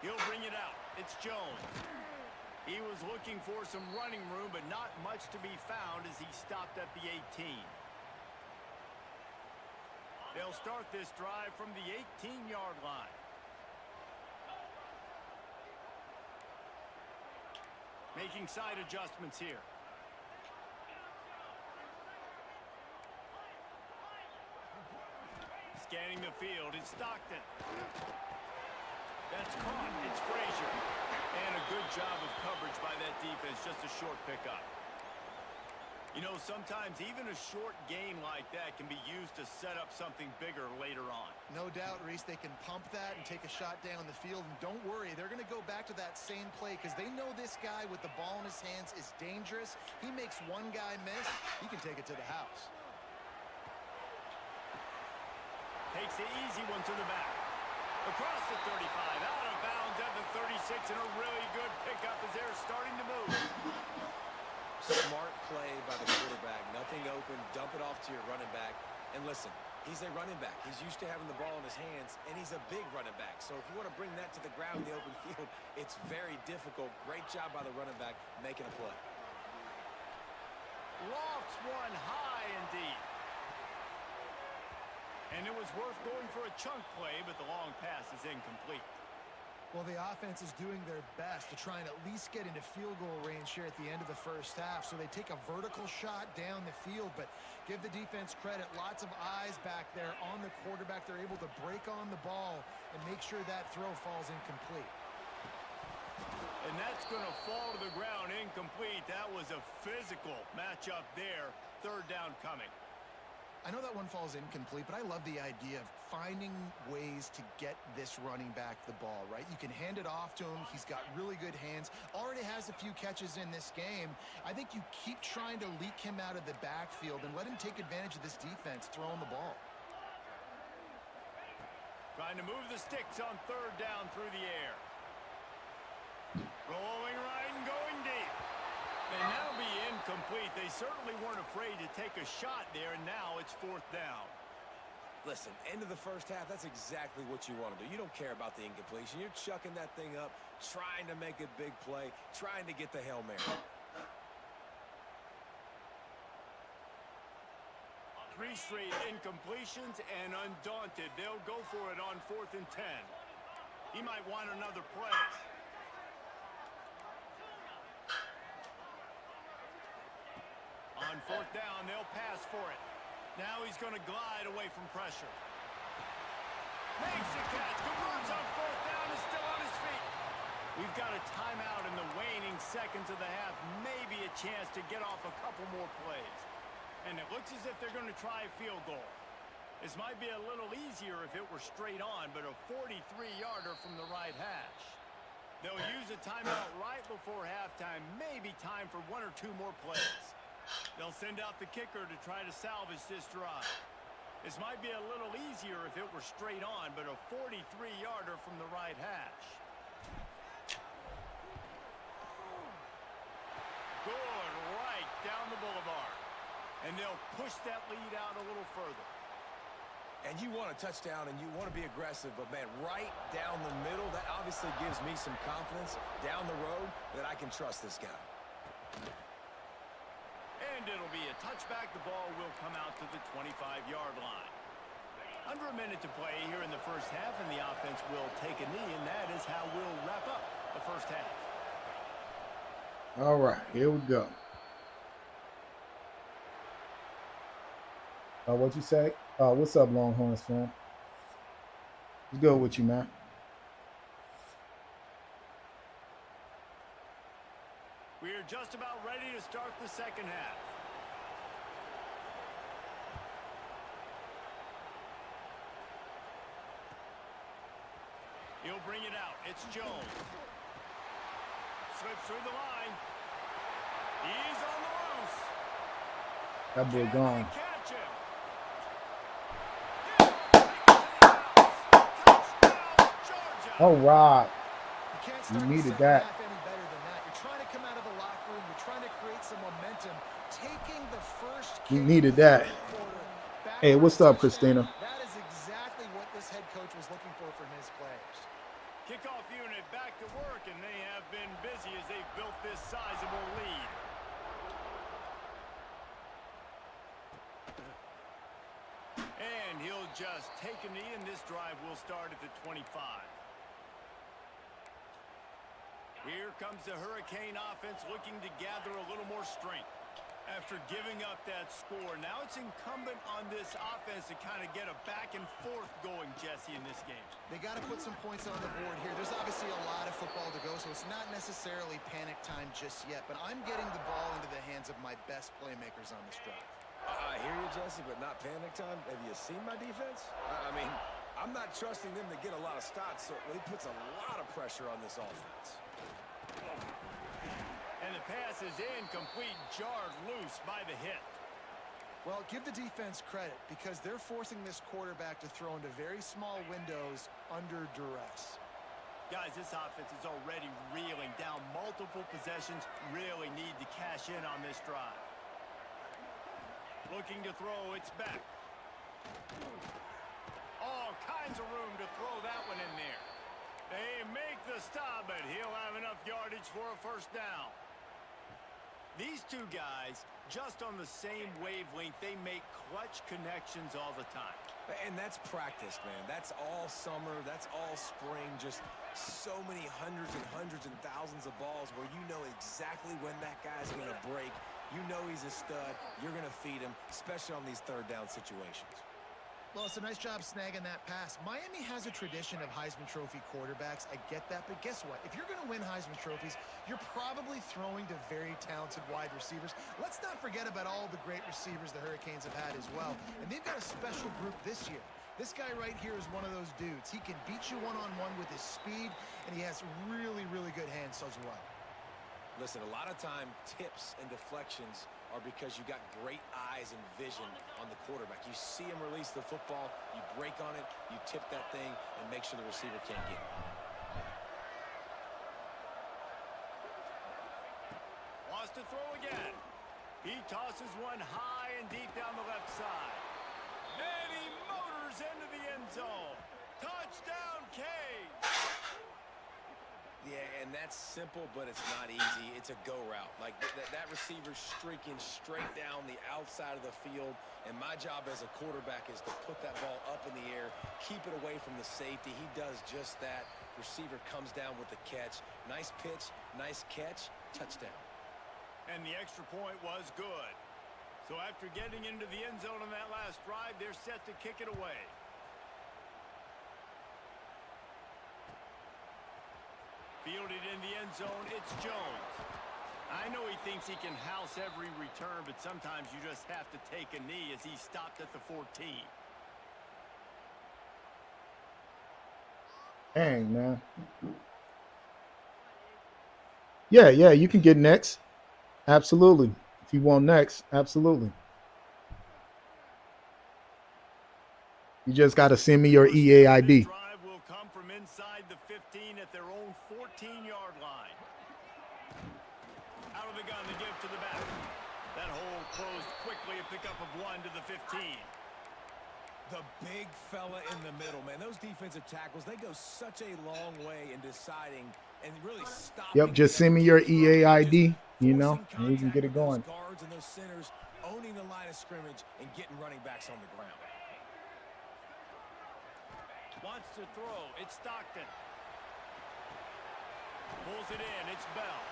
Speaker 1: He'll bring it out. It's Jones. He was looking for some running room, but not much to be found as he stopped at the 18. They'll start this drive from the 18-yard line. Making side adjustments here. Scanning the field, it's Stockton. That's caught, it's Frazier. And a good job of coverage by that defense, just a short pickup. You know, sometimes even a short gain like that can be used to set up something bigger later on.
Speaker 4: No doubt, Reese, they can pump that and take a shot down the field. And don't worry, they're going to go back to that same play because they know this guy with the ball in his hands is dangerous. He makes one guy miss, he can take it to the house.
Speaker 1: Takes the easy one to the back. Across the 35, out of bounds at the 36, and a really good pickup as they're starting to move.
Speaker 3: Smart play by the quarterback. Nothing open. Dump it off to your running back. And listen, he's a running back. He's used to having the ball in his hands, and he's a big running back. So if you want to bring that to the ground in the open field, it's very difficult. Great job by the running back making a play.
Speaker 1: Lofts one high and deep. And it was worth going for a chunk play, but the long pass is incomplete.
Speaker 4: Well, the offense is doing their best to try and at least get into field goal range here at the end of the first half. So they take a vertical shot down the field, but give the defense credit. Lots of eyes back there on the quarterback. They're able to break on the ball and make sure that throw falls incomplete.
Speaker 1: And that's going to fall to the ground incomplete. That was a physical matchup there. Third down coming.
Speaker 4: I know that one falls incomplete, but I love the idea of finding ways to get this running back the ball, right? You can hand it off to him. He's got really good hands. Already has a few catches in this game. I think you keep trying to leak him out of the backfield and let him take advantage of this defense throwing the ball.
Speaker 1: Trying to move the sticks on third down through the air. Rolling right and going deep. And that'll be incomplete. They certainly weren't afraid to take a shot there, and now it's fourth down.
Speaker 3: Listen, end of the first half, that's exactly what you want to do. You don't care about the incompletion. You're chucking that thing up, trying to make a big play, trying to get the Hail Mary.
Speaker 1: 3 straight incompletions, and undaunted, they'll go for it on 4th and 10. He might want another play. On 4th down, they'll pass for it. Now he's going to glide away from pressure. Makes the catch. Converts on 4th down, is still on his feet. We've got a timeout in the waning seconds of the half. Maybe a chance to get off a couple more plays. And it looks as if they're going to try a field goal. This might be a little easier if it were straight on, but a 43-yarder from the right hash. They'll use a timeout right before halftime. Maybe time for 1 or 2 more plays. They'll send out the kicker to try to salvage this drive. This might be a little easier if it were straight on, but a 43-yarder from the right hash. Good right down the boulevard. And they'll push that lead out a little further.
Speaker 3: And you want a touchdown and you want to be aggressive, but man, right down the middle, that obviously gives me some confidence down the road that I can trust this guy.
Speaker 1: And it'll be a touchback. The ball will come out to the 25-yard line. Under a minute to play here in the first half, and the offense will take a knee, and that is how we'll wrap up the first half.
Speaker 2: All right, here we go. What'd you say? What's up, Longhorns fan? What's good with you, man?
Speaker 1: We are just about ready to start the second half.
Speaker 5: bring it out. It's Jones. Slips through the line. He's on the loose.
Speaker 2: That boy gone.
Speaker 5: Catch him.
Speaker 2: All right.
Speaker 4: You can't
Speaker 2: You
Speaker 4: start the
Speaker 2: needed
Speaker 4: second
Speaker 2: that.
Speaker 4: half any better than that. You're trying to come out of the locker room. You're trying to create some momentum. Taking the first
Speaker 2: You
Speaker 4: kick
Speaker 2: needed
Speaker 4: in the
Speaker 2: that.
Speaker 4: third quarter, back
Speaker 2: Hey,
Speaker 4: for a
Speaker 2: what's up,
Speaker 4: touchdown.
Speaker 2: Christina?
Speaker 4: That is exactly what this head coach was looking for from his players.
Speaker 5: Kickoff unit back to work, and they have been busy as they've built this sizable lead. And he'll just take a knee, and this drive will start at the 25. Here comes the Hurricane offense looking to gather a little more strength. After giving up that score, now it's incumbent on this offense to kind of get a back and forth going, Jesse, in this game.
Speaker 4: They got to put some points on the board here. There's obviously a lot of football to go, so it's not necessarily panic time just yet, but I'm getting the ball into the hands of my best playmakers on this drive.
Speaker 3: I hear you, Jesse, but not panic time. Have you seen my defense? I mean, I'm not trusting them to get a lot of stops, so it puts a lot of pressure on this offense.
Speaker 5: And the pass is incomplete, jarred loose by the hit.
Speaker 4: Well, give the defense credit because they're forcing this quarterback to throw into very small windows under duress.
Speaker 5: Guys, this offense is already reeling down multiple possessions. Really need to cash in on this drive. Looking to throw, it's back. All kinds of room to throw that one in there. They make the stop, but he'll have enough yardage for a first down. These two guys, just on the same wavelength, they make clutch connections all the time.
Speaker 3: And that's practice, man. That's all summer. That's all spring. Just so many hundreds and thousands of balls where you know exactly when that guy's going to break. You know he's a stud. You're going to feed him, especially on these third down situations.
Speaker 4: Well, it's a nice job snagging that pass. Miami has a tradition of Heisman Trophy quarterbacks. I get that, but guess what? If you're going to win Heisman Trophies, you're probably throwing to very talented wide receivers. Let's not forget about all the great receivers the Hurricanes have had as well. And they've got a special group this year. This guy right here is one of those dudes. He can beat you one-on-one with his speed, and he has really, really good hands as well.
Speaker 3: Listen, a lot of time, tips and deflections are because you got great eyes and vision on the quarterback. You see him release the football, you break on it, you tip that thing, and make sure the receiver can't get it.
Speaker 5: Wants to throw again. He tosses one high and deep down the left side. And he motors into the end zone. Touchdown, Canes!
Speaker 3: Yeah, and that's simple, but it's not easy. It's a go route. Like, that receiver's streaking straight down the outside of the field, and my job as a quarterback is to put that ball up in the air, keep it away from the safety. He does just that. Receiver comes down with the catch. Nice pitch, nice catch, touchdown.
Speaker 5: And the extra point was good. So after getting into the end zone on that last drive, they're set to kick it away. Fielded in the end zone, it's Jones. I know he thinks he can house every return, but sometimes you just have to take a knee as he stopped at the 14.
Speaker 2: Dang, man. Yeah, you can get next. Absolutely. If you want next, absolutely. You just got to send me your EA ID.
Speaker 5: Drive will come from inside the 15 at their own 14-yard line. Out of the gun to give to the back. That hole closed quickly, a pickup of 1 to the 15.
Speaker 3: The big fella in the middle, man. Those defensive tackles, they go such a long way in deciding and really stopping.
Speaker 2: Yep, just send me your EA ID, you know, and we can get it going.
Speaker 3: Guards and those centers owning the line of scrimmage and getting running backs on the ground.
Speaker 5: Wants to throw. It's Stockton. Pulls it in. It's Bell.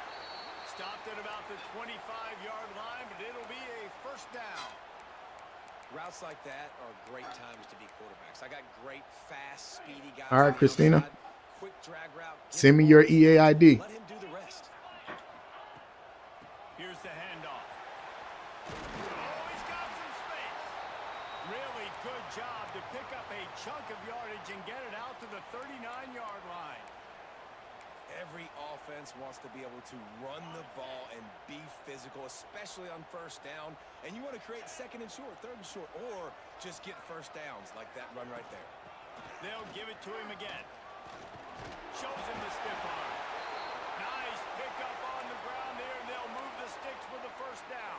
Speaker 5: Stopped at about the 25-yard line, but it'll be a first down.
Speaker 3: Routes like that are great times to be quarterbacks. I got great, fast, speedy guys.
Speaker 2: All right, Christina.
Speaker 3: Quick drag route.
Speaker 2: Send me your EA ID.
Speaker 3: Let him do the rest.
Speaker 5: Here's the handoff. Oh, he's got some space. Really good job to pick up a chunk of yardage and get it out to the 39-yard line.
Speaker 3: Every offense wants to be able to run the ball and be physical, especially on first down. And you want to create second and short, third and short, or just get first downs like that run right there.
Speaker 1: They'll give it to him again. Shows him the stiff arm. Nice pickup on the ground there, and they'll move the sticks for the first down.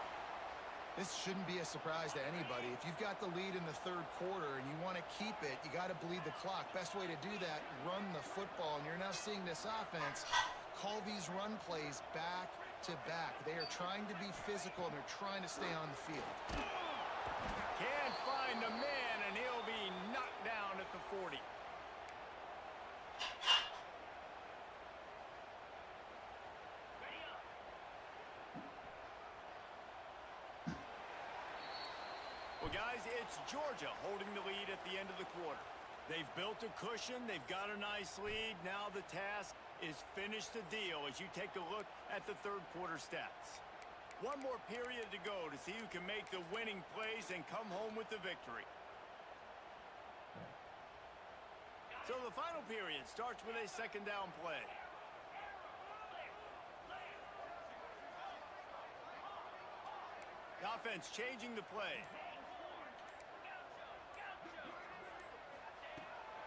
Speaker 4: This shouldn't be a surprise to anybody. If you've got the lead in the third quarter and you want to keep it, you got to bleed the clock. Best way to do that, run the football. And you're now seeing this offense call these run plays back to back. They are trying to be physical, and they're trying to stay on the field.
Speaker 1: Can't find a man, and he'll be knocked down at the 40. Well, guys, it's Georgia holding the lead at the end of the quarter. They've built a cushion. They've got a nice lead. Now the task is finish the deal as you take a look at the third quarter stats. One more period to go to see who can make the winning plays and come home with the victory. So the final period starts with a second down play. The offense changing the play.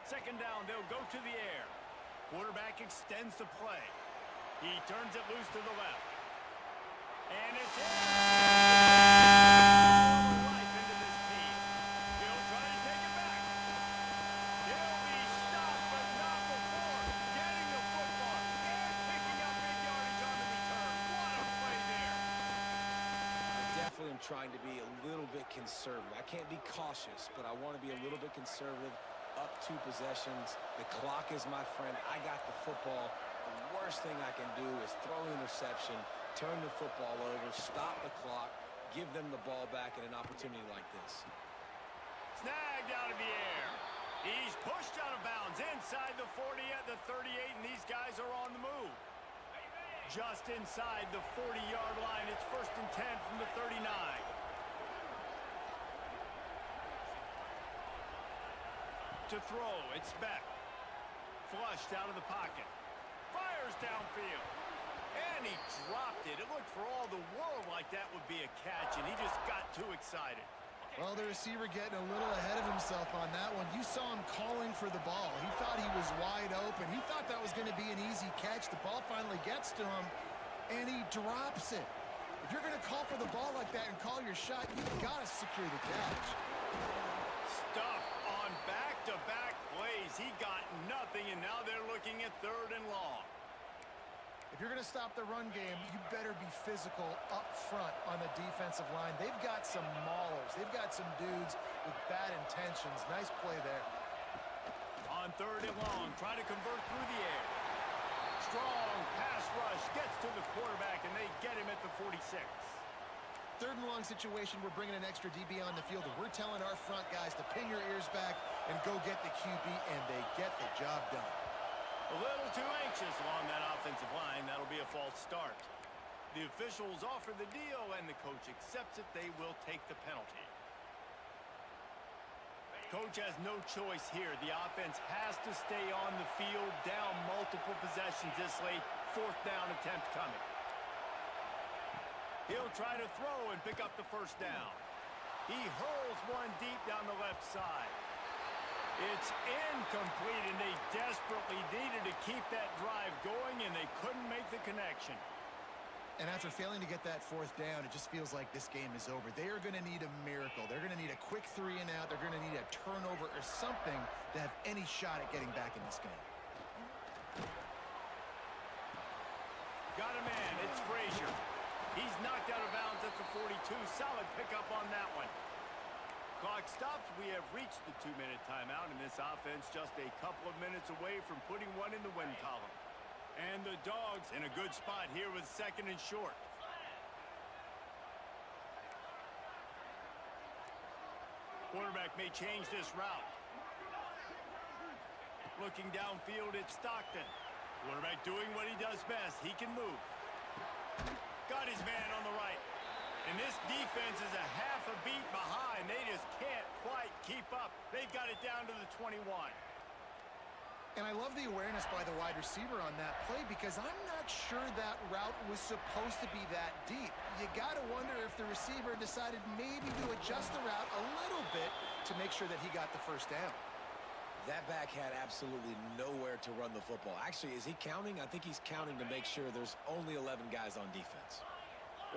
Speaker 1: Second down, they'll go to the air. Quarterback extends the play. He turns it loose to the left. And it's in. Life into this team. He'll try to take it back. He'll be stopped, but not before getting the football and picking up big yardage on the return. What a play there.
Speaker 3: I definitely am trying to be a little bit conservative. I can't be cautious, but I want to be a little bit conservative. Up 2 possessions. The clock is my friend. I got the football. The worst thing I can do is throw an interception, turn the football over, stop the clock, give them the ball back in an opportunity like this.
Speaker 1: Snagged out of the air. He's pushed out of bounds inside the 40 at the 38, and these guys are on the move. Just inside the 40-yard line. It's 1st and 10 from the 39. To throw, it's Beck. Flushed out of the pocket. Fires downfield. And he dropped it. It looked for all the world like that would be a catch, and he just got too excited.
Speaker 4: Well, the receiver getting a little ahead of himself on that one. You saw him calling for the ball. He thought he was wide open. He thought that was going to be an easy catch. The ball finally gets to him, and he drops it. If you're going to call for the ball like that and call your shot, you've got to secure the catch.
Speaker 1: Stuff on back-to-back plays. He got nothing, and now they're looking at 3rd and long.
Speaker 4: If you're going to stop the run game, you better be physical up front on the defensive line. They've got some maulers. They've got some dudes with bad intentions. Nice play there.
Speaker 1: On 3rd and long, trying to convert through the air. Strong pass rush gets to the quarterback, and they get him at the 46.
Speaker 4: 3rd and long situation, we're bringing an extra DB on the field, and we're telling our front guys to pin your ears back and go get the QB, and they get the job done.
Speaker 1: A little too anxious along that offensive line. That'll be a false start. The officials offer the deal, and the coach accepts it. They will take the penalty. Coach has no choice here. The offense has to stay on the field, down multiple possessions this late. 4th down attempt coming. He'll try to throw and pick up the 1st down. He hurls one deep down the left side. It's incomplete, and they desperately needed to keep that drive going, and they couldn't make the connection.
Speaker 4: And after failing to get that 4th down, it just feels like this game is over. They are going to need a miracle. They're going to need a quick 3 and out. They're going to need a turnover or something to have any shot at getting back in this game.
Speaker 1: Got a man. It's Frazier. He's knocked out of bounds at the 42. Solid pickup on that one. Clock stops. We have reached the 2-minute timeout, and this offense just a couple of minutes away from putting one in the win column. And the Dogs in a good spot here with 2nd and short. Quarterback may change this route. Looking downfield, it's Stockton. Quarterback doing what he does best. He can move. Got his man on the right. And this defense is a half a beat behind. They just can't quite keep up. They've got it down to the 21.
Speaker 4: And I love the awareness by the wide receiver on that play because I'm not sure that route was supposed to be that deep. You got to wonder if the receiver decided maybe to adjust the route a little bit to make sure that he got the first down.
Speaker 3: That back had absolutely nowhere to run the football. Actually, is he counting? I think he's counting to make sure there's only 11 guys on defense.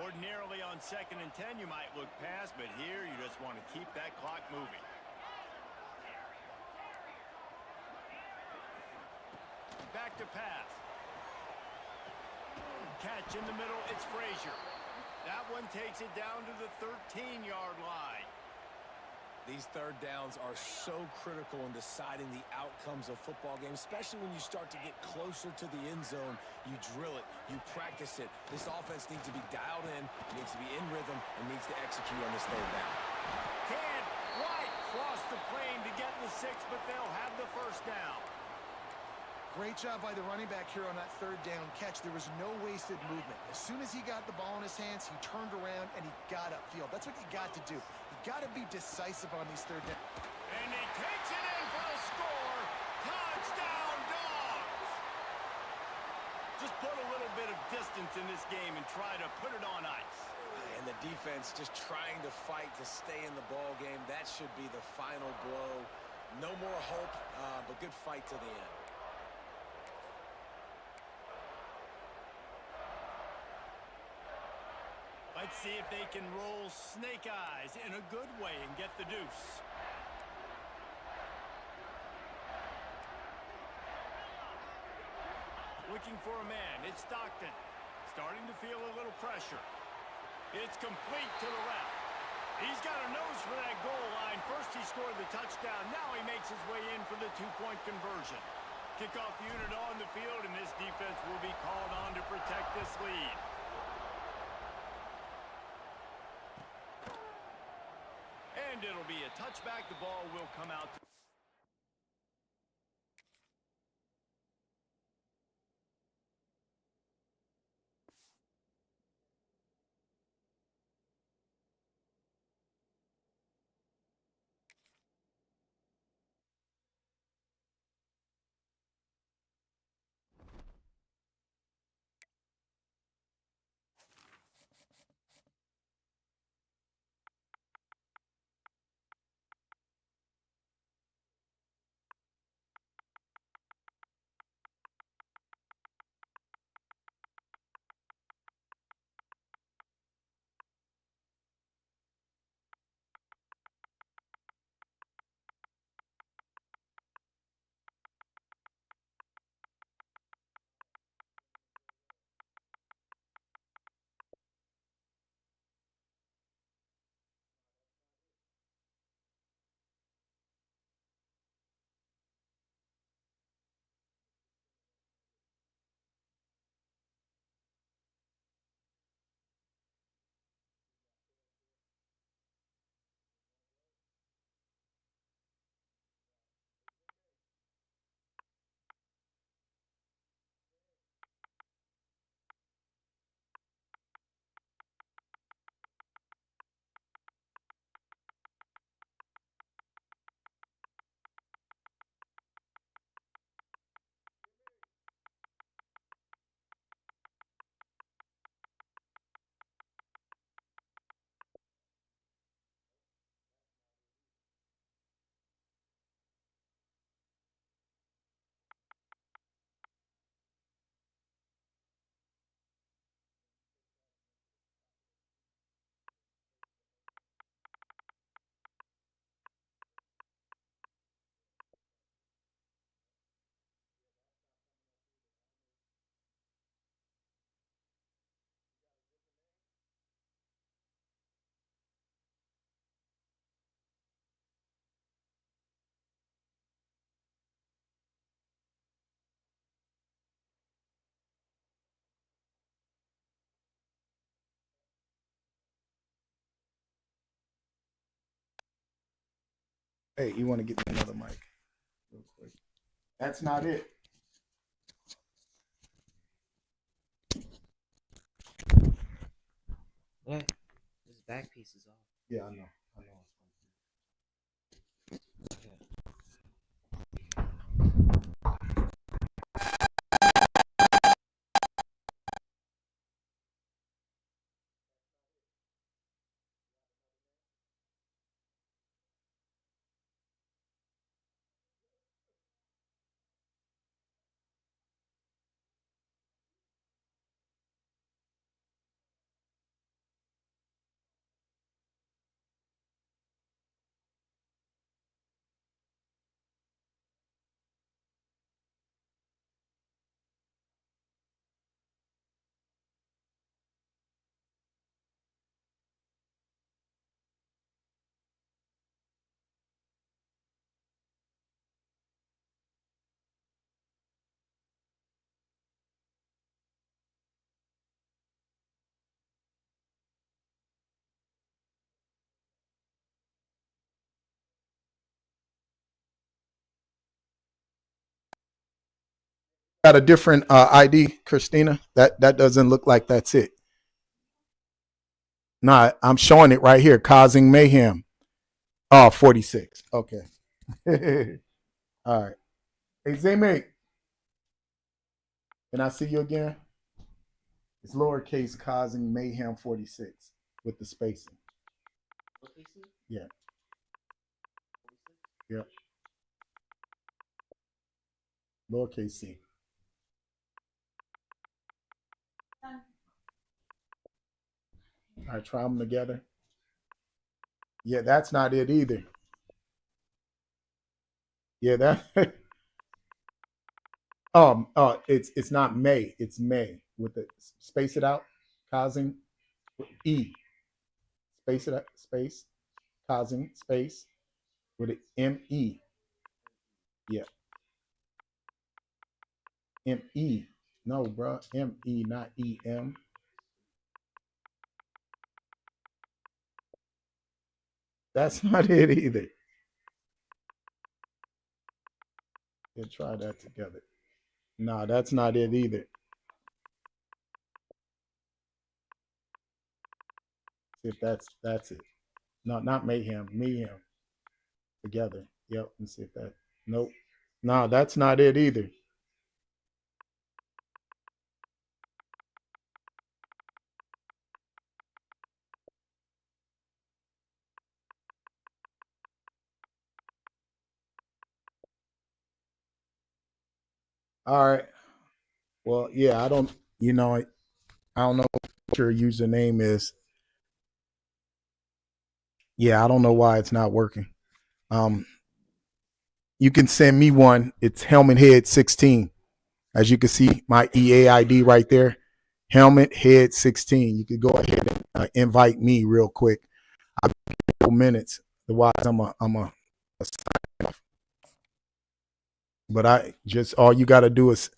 Speaker 5: Ordinarily on 2nd and 10, you might look past, but here you just want to keep that clock moving. Back to pass. Catch in the middle, it's Frazier. That one takes it down to the 13-yard line.
Speaker 3: These third downs are so critical in deciding the outcomes of football games, especially when you start to get closer to the end zone. You drill it, you practice it. This offense needs to be dialed in, needs to be in rhythm, and needs to execute on this third down.
Speaker 5: Can't quite cross the plane to get the 6, but they'll have the first down.
Speaker 4: Great job by the running back here on that third down catch. There was no wasted movement. As soon as he got the ball in his hands, he turned around and he got upfield. That's what you got to do. You got to be decisive on these third downs.
Speaker 5: And he takes it in for the score. Touchdown, Dogs! Just put a little bit of distance in this game and try to put it on ice.
Speaker 3: And the defense just trying to fight to stay in the ball game. That should be the final blow. No more hope, but good fight to the end.
Speaker 5: Let's see if they can roll snake eyes in a good way and get the deuce. Looking for a man. It's Stockton. Starting to feel a little pressure. It's complete to the left. He's got a nose for that goal line. First he scored the touchdown. Now he makes his way in for the 2-point conversion. Kickoff unit on the field, and this defense will be called on to protect this lead. And it'll be a touchback. The ball will come out.
Speaker 2: Hey, you want to get me another mic real quick? That's not it.
Speaker 11: What? This back piece is off.
Speaker 2: Yeah, I know. got a different ID, Christina? That doesn't look like that's it. Nah, I'm showing it right here. Causing mayhem. Oh, 46. Okay. All right. Hey, Zay-Mate. Can I see you again? It's lowercase causing mayhem 46 with the spacing. Yeah. Yep. Lowercase c. All right, try them together. Yeah, that's not it either. Yeah, that. It's not May. It's May with the space it out, causing E. Space it out, space, causing space with an M-E. Yeah. M-E. No, bro. M-E, not E-M. That's not it either. Yeah, try that together. No, that's not it either. See if that's it. No, not mayhem. Mayhem. Together. Yep. Let's see if that. Nope. No, that's not it either. All right. Well, yeah, I don't know what your username is. Yeah, I don't know why it's not working. You can send me one. It's Helmet Head 16. As you can see, my EA ID right there. Helmet Head 16. You could go ahead and invite me real quick. I'll give you a couple minutes. Otherwise, I'm a sign off. But all you got to do is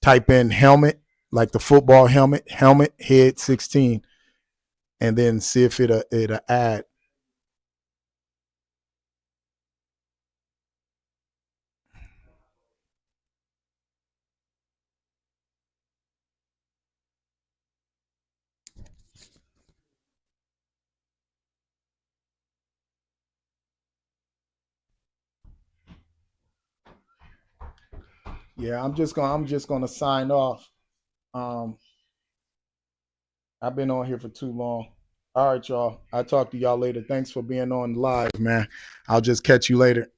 Speaker 2: type in helmet, like the football helmet Head 16, and then see if it'll add. Yeah, I'm just gonna sign off. I've been on here for too long. All right, y'all. I'll talk to y'all later. Thanks for being on live, man. I'll just catch you later.